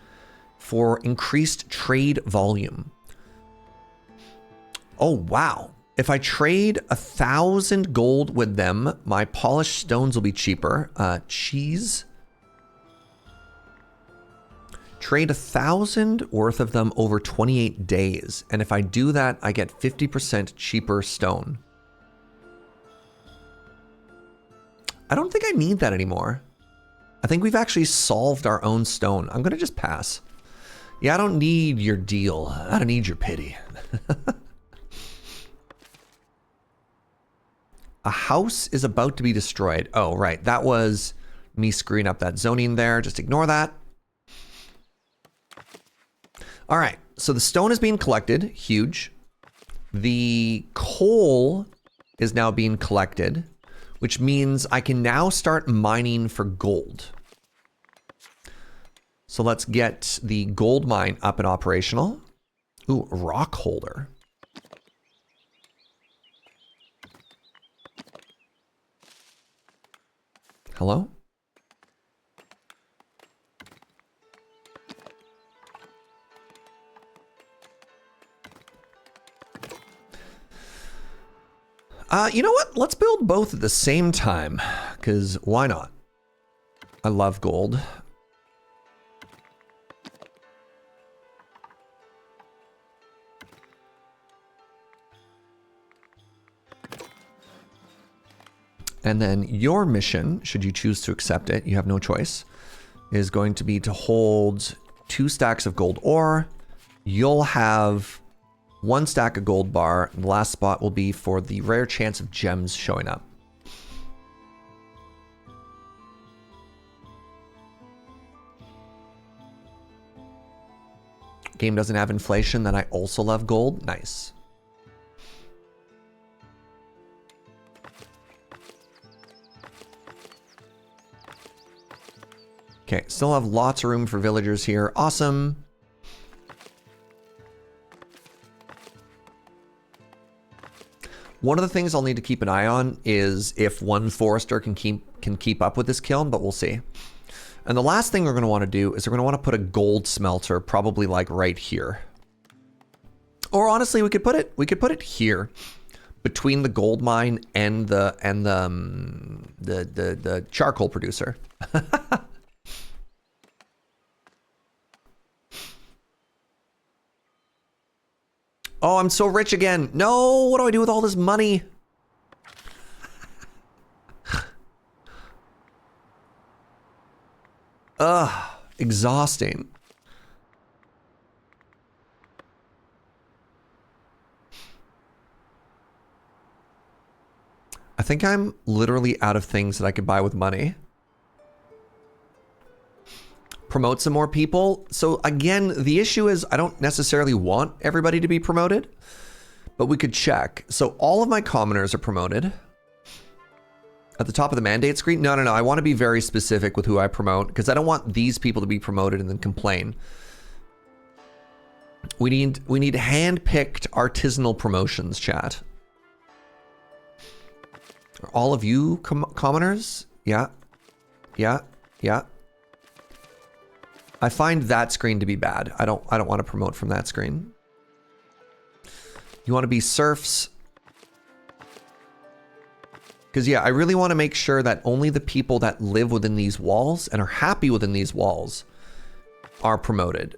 for increased trade volume. Oh, wow. If I trade 1,000 gold with them, my polished stones will be cheaper. Cheese. Trade 1,000 worth of them over 28 days. And if I do that, I get 50% cheaper stone. I don't think I need that anymore. I think we've actually solved our own stone. I'm going to just pass. Yeah, I don't need your deal. I don't need your pity. A house is about to be destroyed. Oh, right. That was me screwing up that zoning there. Just ignore that. All right, so the stone is being collected, huge. The coal is now being collected, which means I can now start mining for gold. So let's get the gold mine up and operational. Ooh, rock holder. Hello? You know what? Let's build both at the same time, because why not? I love gold. And then your mission, should you choose to accept it, you have no choice, is going to be to hold 2 stacks of gold ore. You'll have 1 stack of gold bar. And the last spot will be for the rare chance of gems showing up. Game doesn't have inflation, then I also love gold. Nice. Okay, still have lots of room for villagers here. Awesome. One of the things I'll need to keep an eye on is if one forester can keep up with this kiln, but we'll see. And the last thing we're going to want to do is we're going to want to put a gold smelter, probably like right here. Or honestly, we could put it here, between the gold mine and the charcoal producer. Oh, I'm so rich again. No, what do I do with all this money? Ugh, exhausting. I think I'm literally out of things that I could buy with money. Promote some more people. So again, the issue is I don't necessarily want everybody to be promoted, but we could check. So all of my commoners are promoted. At the top of the mandate screen? No. I want to be very specific with who I promote because I don't want these people to be promoted and then complain. We need hand-picked artisanal promotions, chat. Are all of you commoners? Yeah. I find that screen to be bad. I don't want to promote from that screen. You want to be serfs? Because yeah, I really want to make sure that only the people that live within these walls and are happy within these walls are promoted.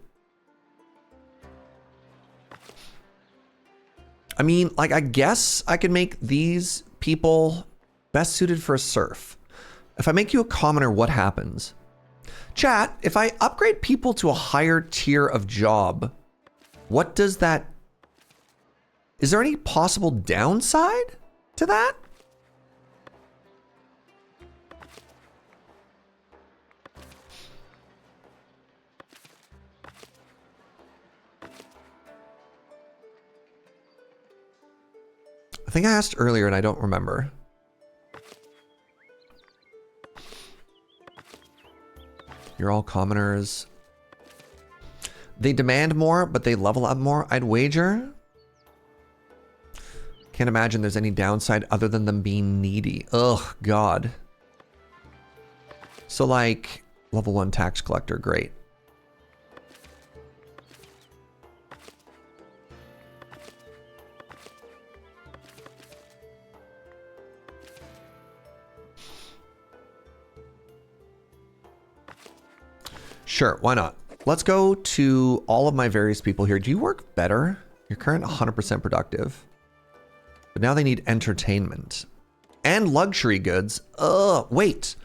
I mean, like, I guess I can make these people best suited for a serf. If I make you a commoner, what happens? Chat, if I upgrade people to a higher tier of job, what does that... Is there any possible downside to that? I think I asked earlier and I don't remember. You're all commoners. They demand more, but they level up more, I'd wager. Can't imagine there's any downside other than them being needy. Ugh, God. So like, level 1 tax collector, great. Sure, why not? Let's go to all of my various people here. Do you work better? You're current 100% productive. But now they need entertainment. And luxury goods. Wait.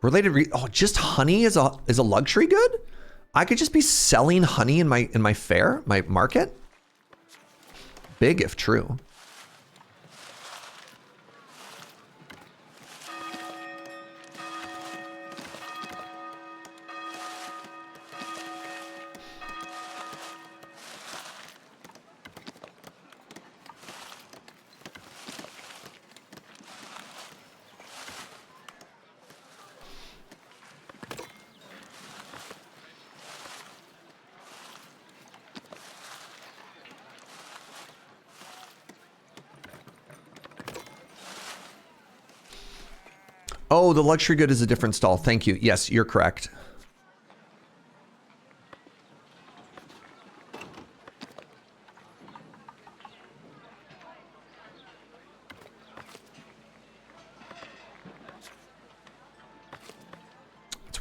Oh, just honey is a luxury good? I could just be selling honey in my fair, my market? Big if true. Oh, the luxury good is a different stall. Thank you. Yes, you're correct.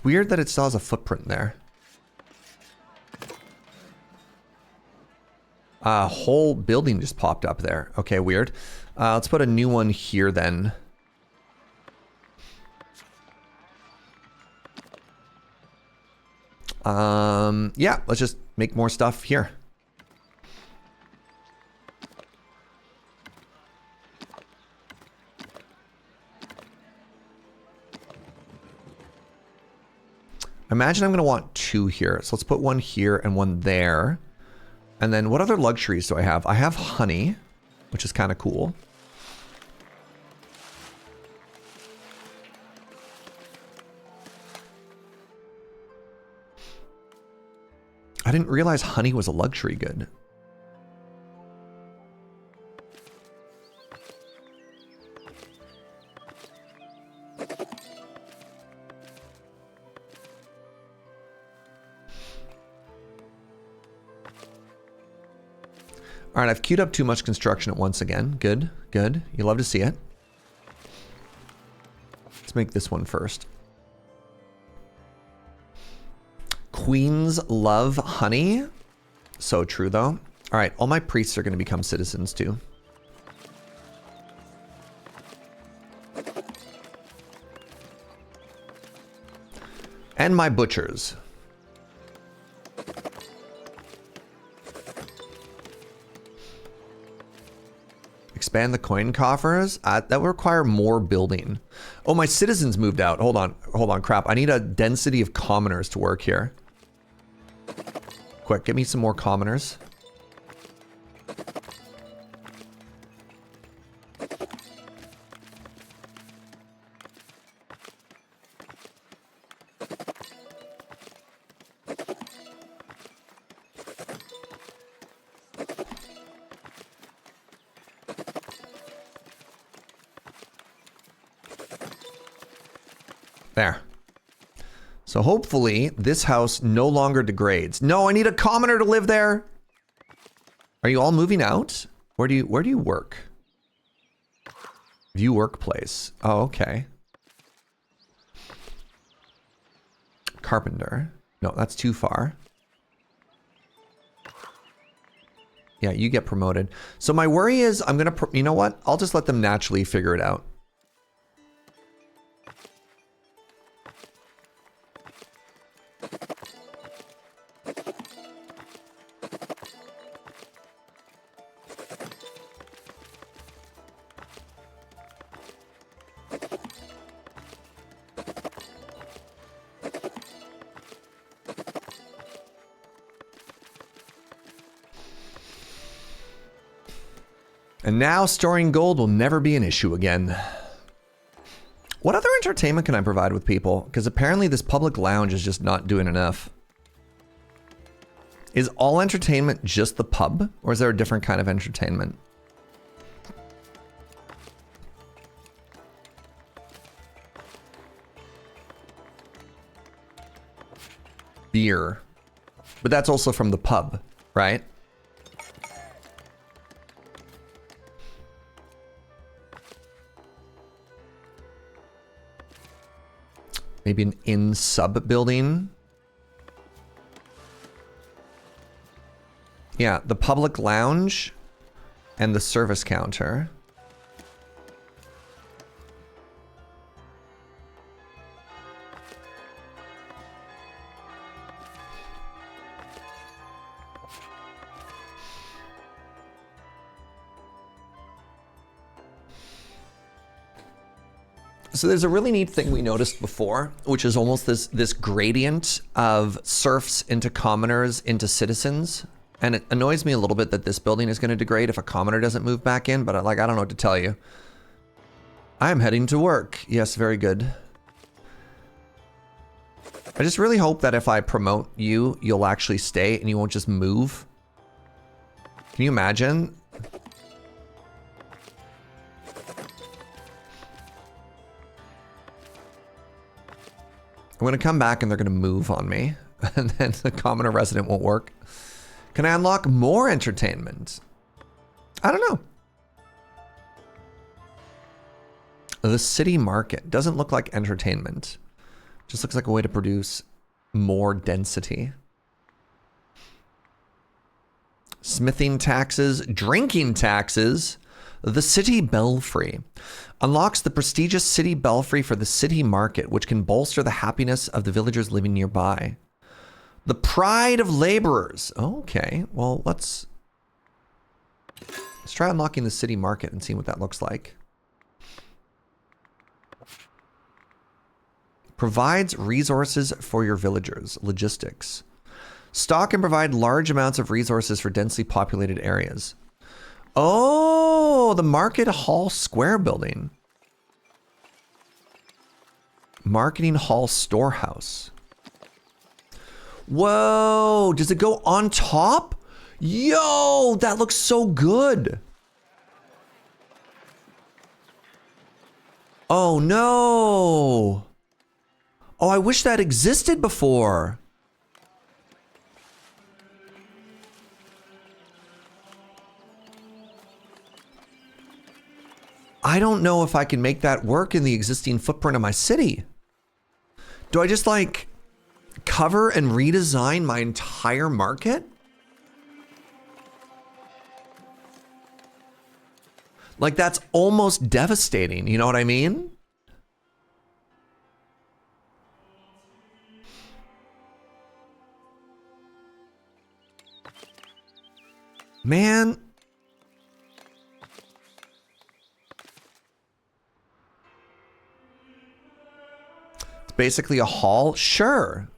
weird that it still has a footprint there. A whole building just popped up there. Okay, weird. Let's put a new one here then. Yeah, let's just make more stuff here. Imagine I'm going to want 2 here. So let's put 1 here and 1 there. And then what other luxuries do I have? I have honey, which is kind of cool. I didn't realize honey was a luxury good. All right, I've queued up too much construction at once again. Good, good. You love to see it. Let's make this one first. Queens love honey. So true, though. All right, all my priests are going to become citizens, too. And my butchers. Expand the coin coffers? That will require more building. Oh, my citizens moved out. Hold on, crap. I need a density of commoners to work here. Quick, get me some more commoners. There. So hopefully this house no longer degrades. No, I need a commoner to live there. Are you all moving out? Where do you work? View workplace. Oh, okay. Carpenter. No, that's too far. Yeah, you get promoted. So my worry is I'm going to, you know what? I'll just let them naturally figure it out. And now storing gold will never be an issue again. What other entertainment can I provide with people? Because apparently this public lounge is just not doing enough. Is all entertainment just the pub? Or is there a different kind of entertainment? Beer. But that's also from the pub, right? Maybe an inn sub building. Yeah, the public lounge and the service counter. So there's a really neat thing we noticed before, which is almost this gradient of serfs into commoners into citizens. And it annoys me a little bit that this building is going to degrade if a commoner doesn't move back in, but I don't know what to tell you. I am heading to work. Yes, very good. I just really hope that if I promote you, you'll actually stay and you won't just move. Can you imagine? I'm going to come back and they're going to move on me. And then the commoner resident won't work. Can I unlock more entertainment? I don't know. The city market doesn't look like entertainment. Just looks like a way to produce more density. Smithing taxes, drinking taxes. The city belfry unlocks the prestigious city belfry for the city market, which can bolster the happiness of the villagers living nearby. The pride of laborers. Okay, well, let's try unlocking the city market and see what that looks like. Provides resources for your villagers. Logistics. Stock and provide large amounts of resources for densely populated areas. Oh, the Market Hall Square building. Marketing Hall Storehouse. Whoa, does it go on top? Yo, that looks so good. Oh no. Oh, I wish that existed before. I don't know if I can make that work in the existing footprint of my city. Do I just like cover and redesign my entire market? Like that's almost devastating, you know what I mean? Man. It's basically a hall, sure.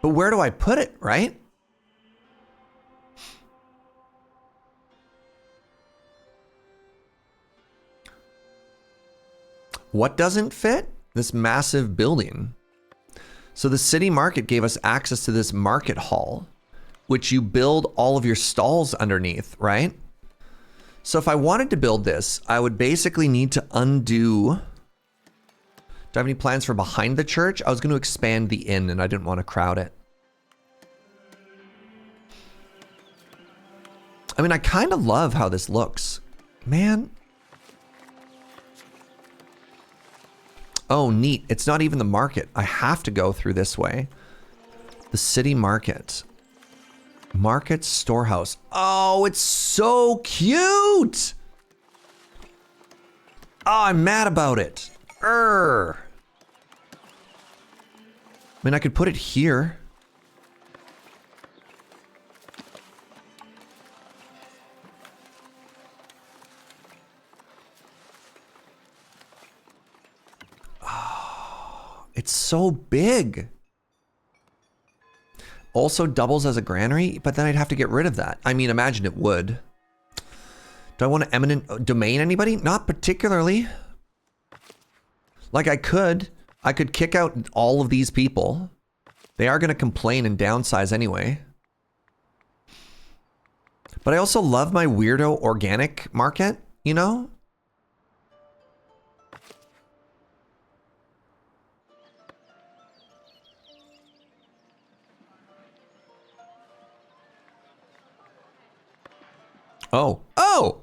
But where do I put it, right? What doesn't fit? This massive building. So the city market gave us access to this market hall, which you build all of your stalls underneath, right? So if I wanted to build this, I would basically need to undo. Do I have any plans for behind the church? I was going to expand the inn and I didn't want to crowd it. I mean, I kind of love how this looks. Man. Oh, neat. It's not even the market. I have to go through this way. The city market. Market storehouse. Oh, it's so cute. Oh, I'm mad about it. I mean, I could put it here. Oh, it's so big. Also doubles as a granary, but then I'd have to get rid of that. I mean, imagine it would. Do I want an eminent domain, anybody? Not particularly. Like I could kick out all of these people. They are going to complain and downsize anyway. But I also love my weirdo organic market, you know? Oh. Oh!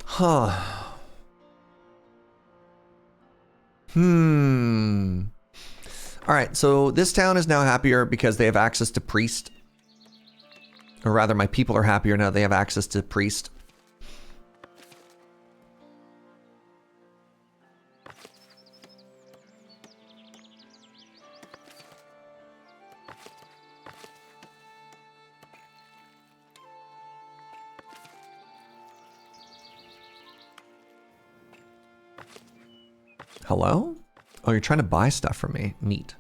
Huh. All right, so this town is now happier because they have access to priest. Or rather, my people are happier now they have access to priest. Hello? Oh, you're trying to buy stuff from me. Neat.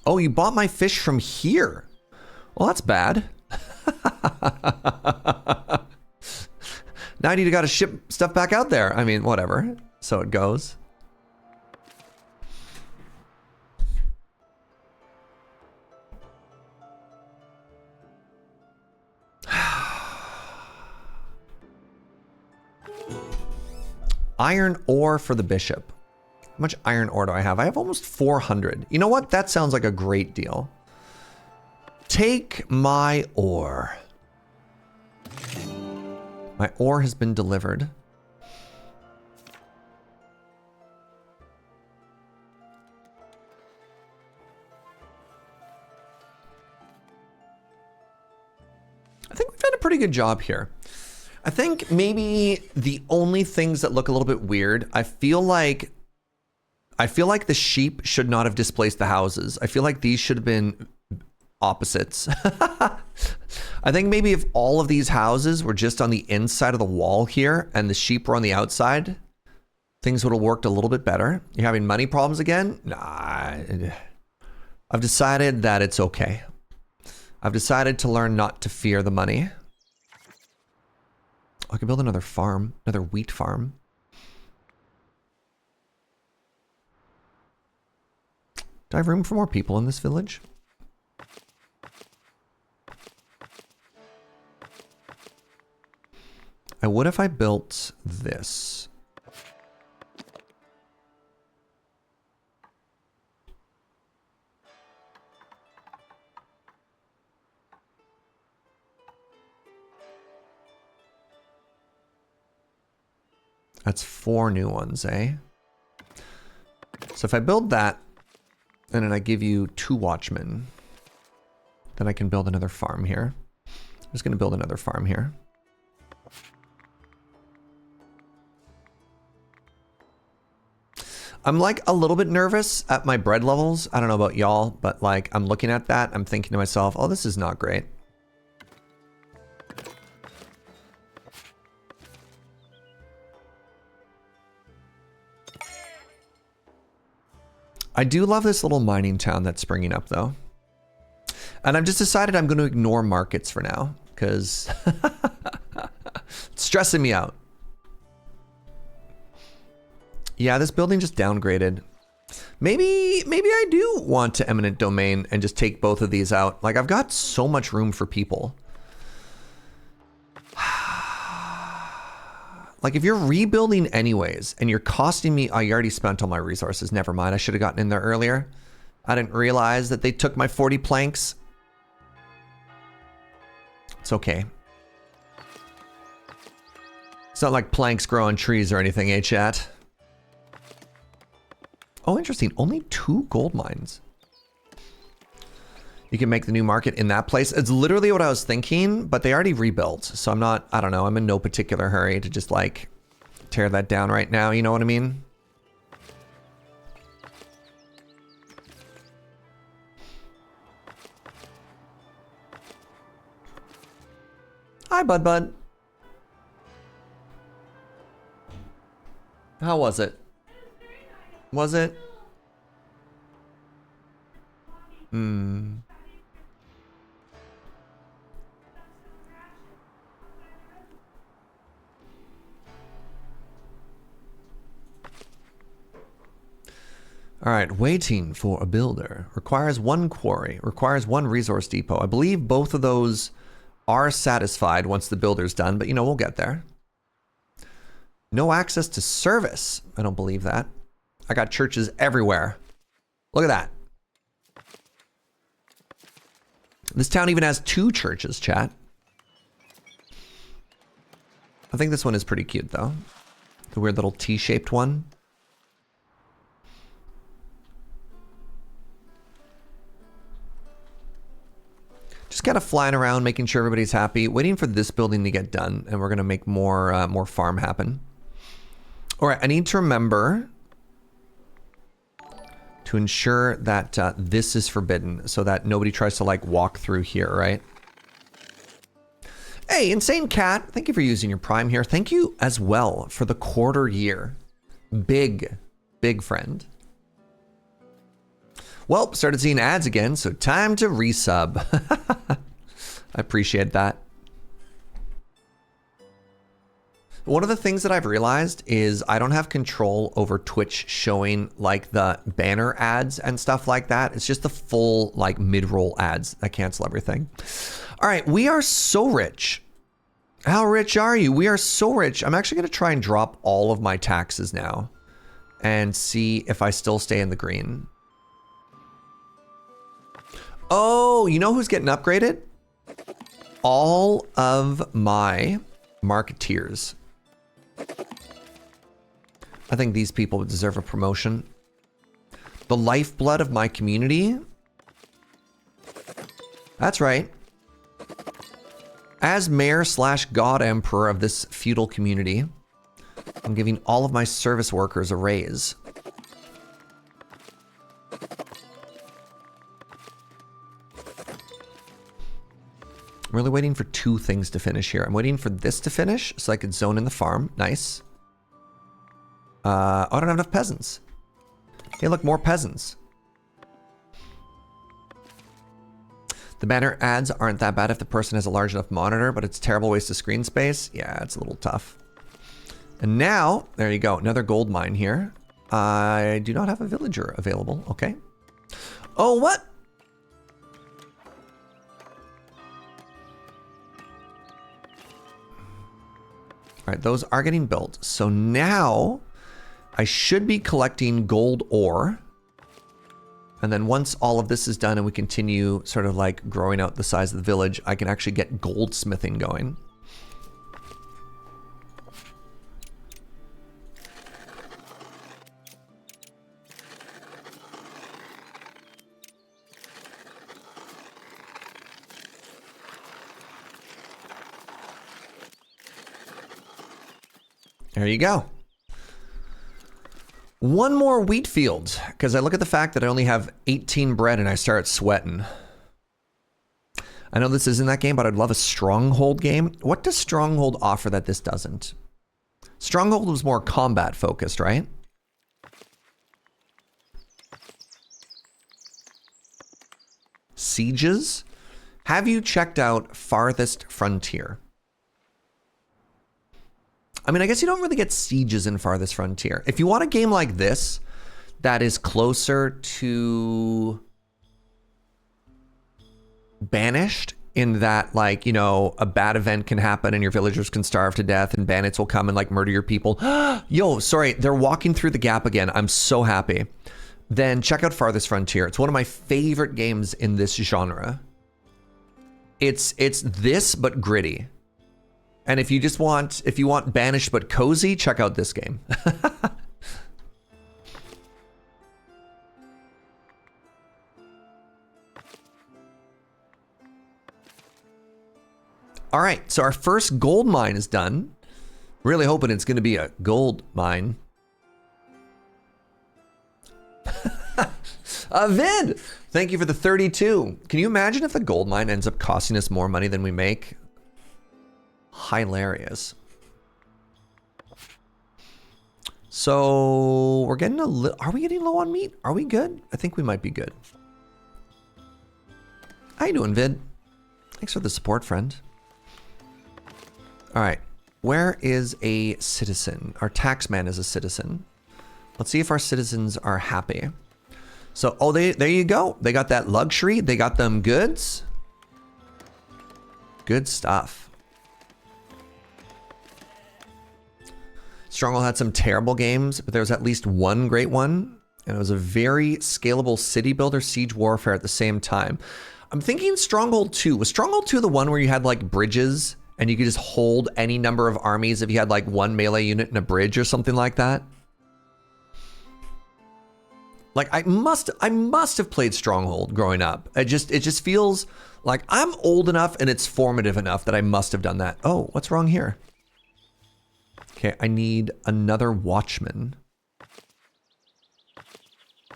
Oh, you bought my fish from here. Well, that's bad. Now I need to gotta ship stuff back out there. I mean, whatever. So it goes. Iron ore for the bishop. How much iron ore do I have? I have almost 400. You know what? That sounds like a great deal. Take my ore. My ore has been delivered. I think we've done a pretty good job here. I think maybe the only things that look a little bit weird, I feel like the sheep should not have displaced the houses. I feel like these should have been opposites. I think maybe if all of these houses were just on the inside of the wall here and the sheep were on the outside, things would have worked a little bit better. You're having money problems again? Nah. I've decided that it's okay. I've decided to learn not to fear the money. I can build another farm, another wheat farm. Do I have room for more people in this village? I would if I built this. That's 4 new ones, eh? So if I build that, and then I give you 2 watchmen, then I can build another farm here. I'm just going to build another farm here. I'm like a little bit nervous at my bread levels. I don't know about y'all, but like I'm looking at that, I'm thinking to myself, oh, this is not great. I do love this little mining town that's springing up though. And I've just decided I'm going to ignore markets for now because it's stressing me out. Yeah, this building just downgraded. Maybe I do want to Eminent Domain and just take both of these out. Like I've got so much room for people. Like if you're rebuilding anyways and you're costing me, oh, you already spent all my resources. Never mind. I should have gotten in there earlier. I didn't realize that they took my 40 planks. It's okay. It's not like planks grow on trees or anything, eh, chat? Oh, interesting. Only 2 gold mines. You can make the new market in that place. It's literally what I was thinking, but they already rebuilt. So I'm not, I don't know. I'm in no particular hurry to just like tear that down right now. You know what I mean? Hi, Bud. How was it? Was it? All right, waiting for a builder. Requires 1 quarry. Requires 1 resource depot. I believe both of those are satisfied once the builder's done, but you know, we'll get there. No access to service. I don't believe that. I got churches everywhere. Look at that. This town even has 2 churches, chat. I think this one is pretty cute, though. The weird little T-shaped one. Just kind of flying around, making sure everybody's happy, waiting for this building to get done, and we're gonna make more farm happen. All right, I need to remember to ensure that this is forbidden, so that nobody tries to like walk through here, right? Hey, Insane Cat, thank you for using your Prime here. Thank you as well for the quarter year. Big friend. Well, started seeing ads again, so time to resub. I appreciate that. One of the things that I've realized is I don't have control over Twitch showing like the banner ads and stuff like that. It's just the full like mid-roll ads that cancel everything. All right, we are so rich. How rich are you? We are so rich. I'm actually gonna try and drop all of my taxes now and see if I still stay in the green. Oh, you know who's getting upgraded? All of my Marketeers. I think these people would deserve a promotion. The lifeblood of my community. That's right. As mayor slash god emperor of this feudal community, I'm giving all of my service workers a raise. I'm really waiting for two things to finish here. I'm waiting for this to finish so I could zone in the farm. Nice. Oh, I don't have enough peasants. Hey, look, more peasants. The banner ads aren't that bad if the person has a large enough monitor, but it's a terrible waste of screen space. Yeah, it's a little tough. And now, there you go, another gold mine here. I do not have a villager available. Okay. Oh, what? All right, those are getting built. So now I should be collecting gold ore. And then once all of this is done and we continue sort of like growing out the size of the village, I can actually get goldsmithing going. There you go. One more wheat field, because I look at the fact that I only have 18 bread and I start sweating. I know this isn't that game, but I'd love a Stronghold game. What does Stronghold offer that this doesn't? Stronghold was more combat focused, right? Sieges? Have you checked out Farthest Frontier? I mean, I guess you don't really get sieges in Farthest Frontier. If you want a game like this that is closer to Banished, in that, like, you know, a bad event can happen and your villagers can starve to death and bandits will come and like murder your people. Yo, sorry, they're walking through the gap again. I'm so happy. Then check out Farthest Frontier. It's one of my favorite games in this genre. It's this, but gritty. And if you just want, if you want Banished but cozy, check out this game. All right, so our first gold mine is done. Really hoping it's going to be a gold mine. Vid, thank you for the 32. Can you imagine if the gold mine ends up costing us more money than we make? Hilarious. So we're getting a little, are we getting low on meat? Are we good? I think we might be good. How you doing, Vid? Thanks for the support, friend. All right, where is a citizen? Our taxman is a citizen. Let's see if our citizens are happy. So, oh, there you go. They got that luxury. They got them goods. Good stuff. Stronghold had some terrible games, but there was at least one great one. And it was a very scalable city builder, siege warfare at the same time. I'm thinking Stronghold 2. Was Stronghold 2 the one where you had like bridges and you could just hold any number of armies if you had like one melee unit in a bridge or something like that? Like I must have played Stronghold growing up. It just feels like I'm old enough and it's formative enough that I must have done that. Oh, what's wrong here? Okay, I need another watchman.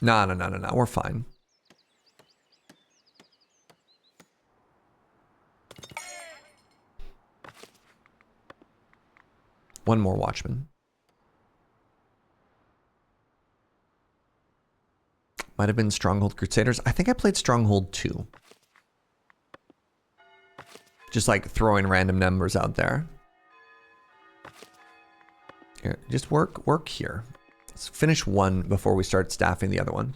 No, we're fine. One more watchman. Might have been Stronghold Crusaders. I think I played Stronghold 2. Just like throwing random numbers out there. Here, just work here. Let's finish one before we start staffing the other one.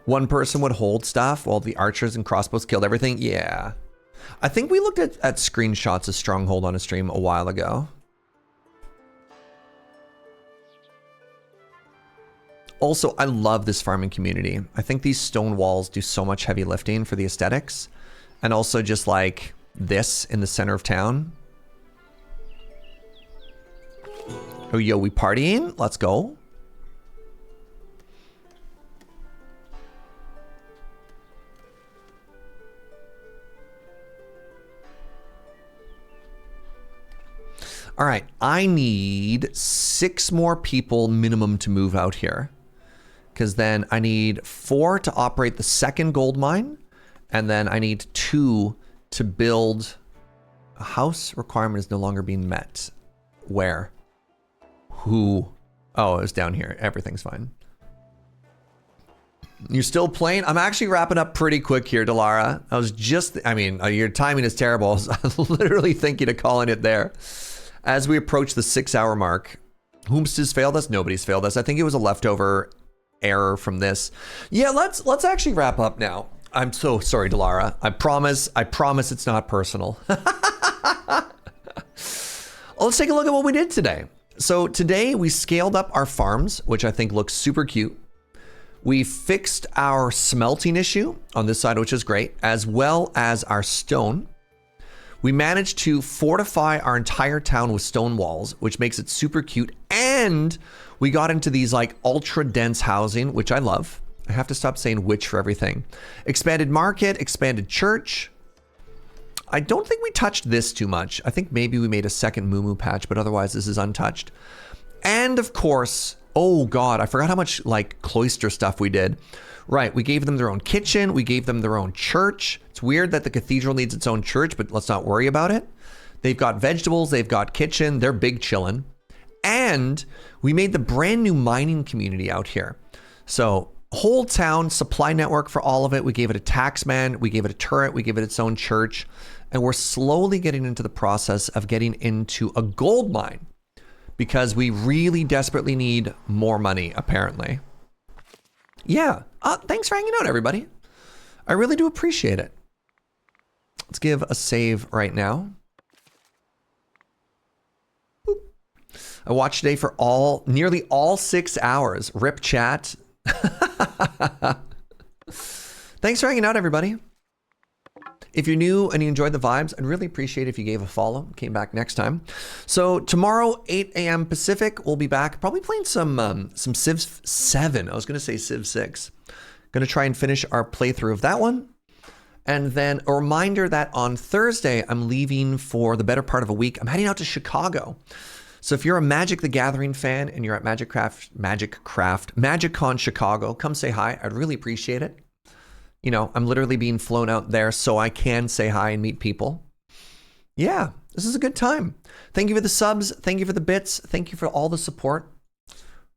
One person would hold stuff while the archers and crossbows killed everything. Yeah. I think we looked at screenshots of Stronghold on a stream a while ago. Also, I love this farming community. I think these stone walls do so much heavy lifting for the aesthetics. And also just like this in the center of town. Oh, yo, we partying? Let's go. All right, I need 6 more people minimum to move out here. Because then I need 4 to operate the second gold mine. And then I need 2 to build. A house requirement is no longer being met. Where? Who? Oh, it was down here. Everything's fine. You're still playing? I'm actually wrapping up pretty quick here, Delara. I mean, your timing is terrible. I was literally thinking of calling it there. As we approach the 6-hour mark, whomst has failed us? Nobody's failed us. I think it was a leftover error from this. Yeah, let's actually wrap up now. I'm so sorry, Delara. I promise it's not personal. Let's take a look at what we did today. So today we scaled up our farms, which I think looks super cute. We fixed our smelting issue on this side, which is great, as well as our stone. We managed to fortify our entire town with stone walls, which makes it super cute. And we got into these like ultra dense housing, which I love. I have to stop saying which for everything. Expanded market, expanded church. I don't think we touched this too much. I think maybe we made a second moo patch, but otherwise this is untouched. And of course, oh God, I forgot how much like cloister stuff we did. Right, we gave them their own kitchen. We gave them their own church. It's weird that the cathedral needs its own church, but let's not worry about it. They've got vegetables. They've got kitchen. They're big chillin'. And we made the brand new mining community out here. So whole town, supply network for all of it. We gave it a taxman. We gave it a turret. We gave it its own church. And we're slowly getting into the process of getting into a gold mine because we really desperately need more money, apparently. Yeah. Thanks for hanging out, everybody. I really do appreciate it. Let's give a save right now. Boop. I watched today for nearly all 6 hours. Rip chat. Thanks for hanging out, everybody. If you're new and you enjoyed the vibes, I'd really appreciate it if you gave a follow, came back next time. So tomorrow, 8 a.m. Pacific, we'll be back probably playing some Civ 7. I was going to say Civ 6. Going to try and finish our playthrough of that one. And then a reminder that on Thursday, I'm leaving for the better part of a week. I'm heading out to Chicago. So if you're a Magic the Gathering fan and you're at MagicCon Chicago, come say hi. I'd really appreciate it. You know, I'm literally being flown out there so I can say hi and meet people. Yeah, this is a good time. Thank you for the subs. Thank you for the bits. Thank you for all the support.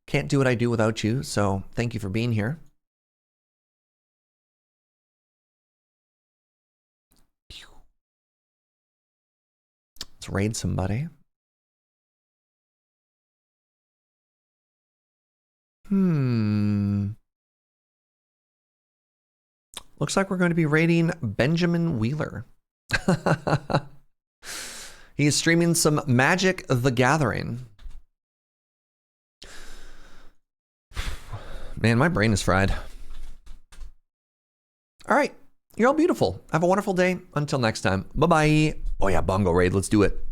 Can't do what I do without you, so thank you for being here. Let's raid somebody. Looks like we're going to be raiding Benjamin Wheeler. He is streaming some Magic the Gathering. Man, my brain is fried. All right. You're all beautiful. Have a wonderful day. Until next time. Bye-bye. Oh yeah, bongo raid. Let's do it.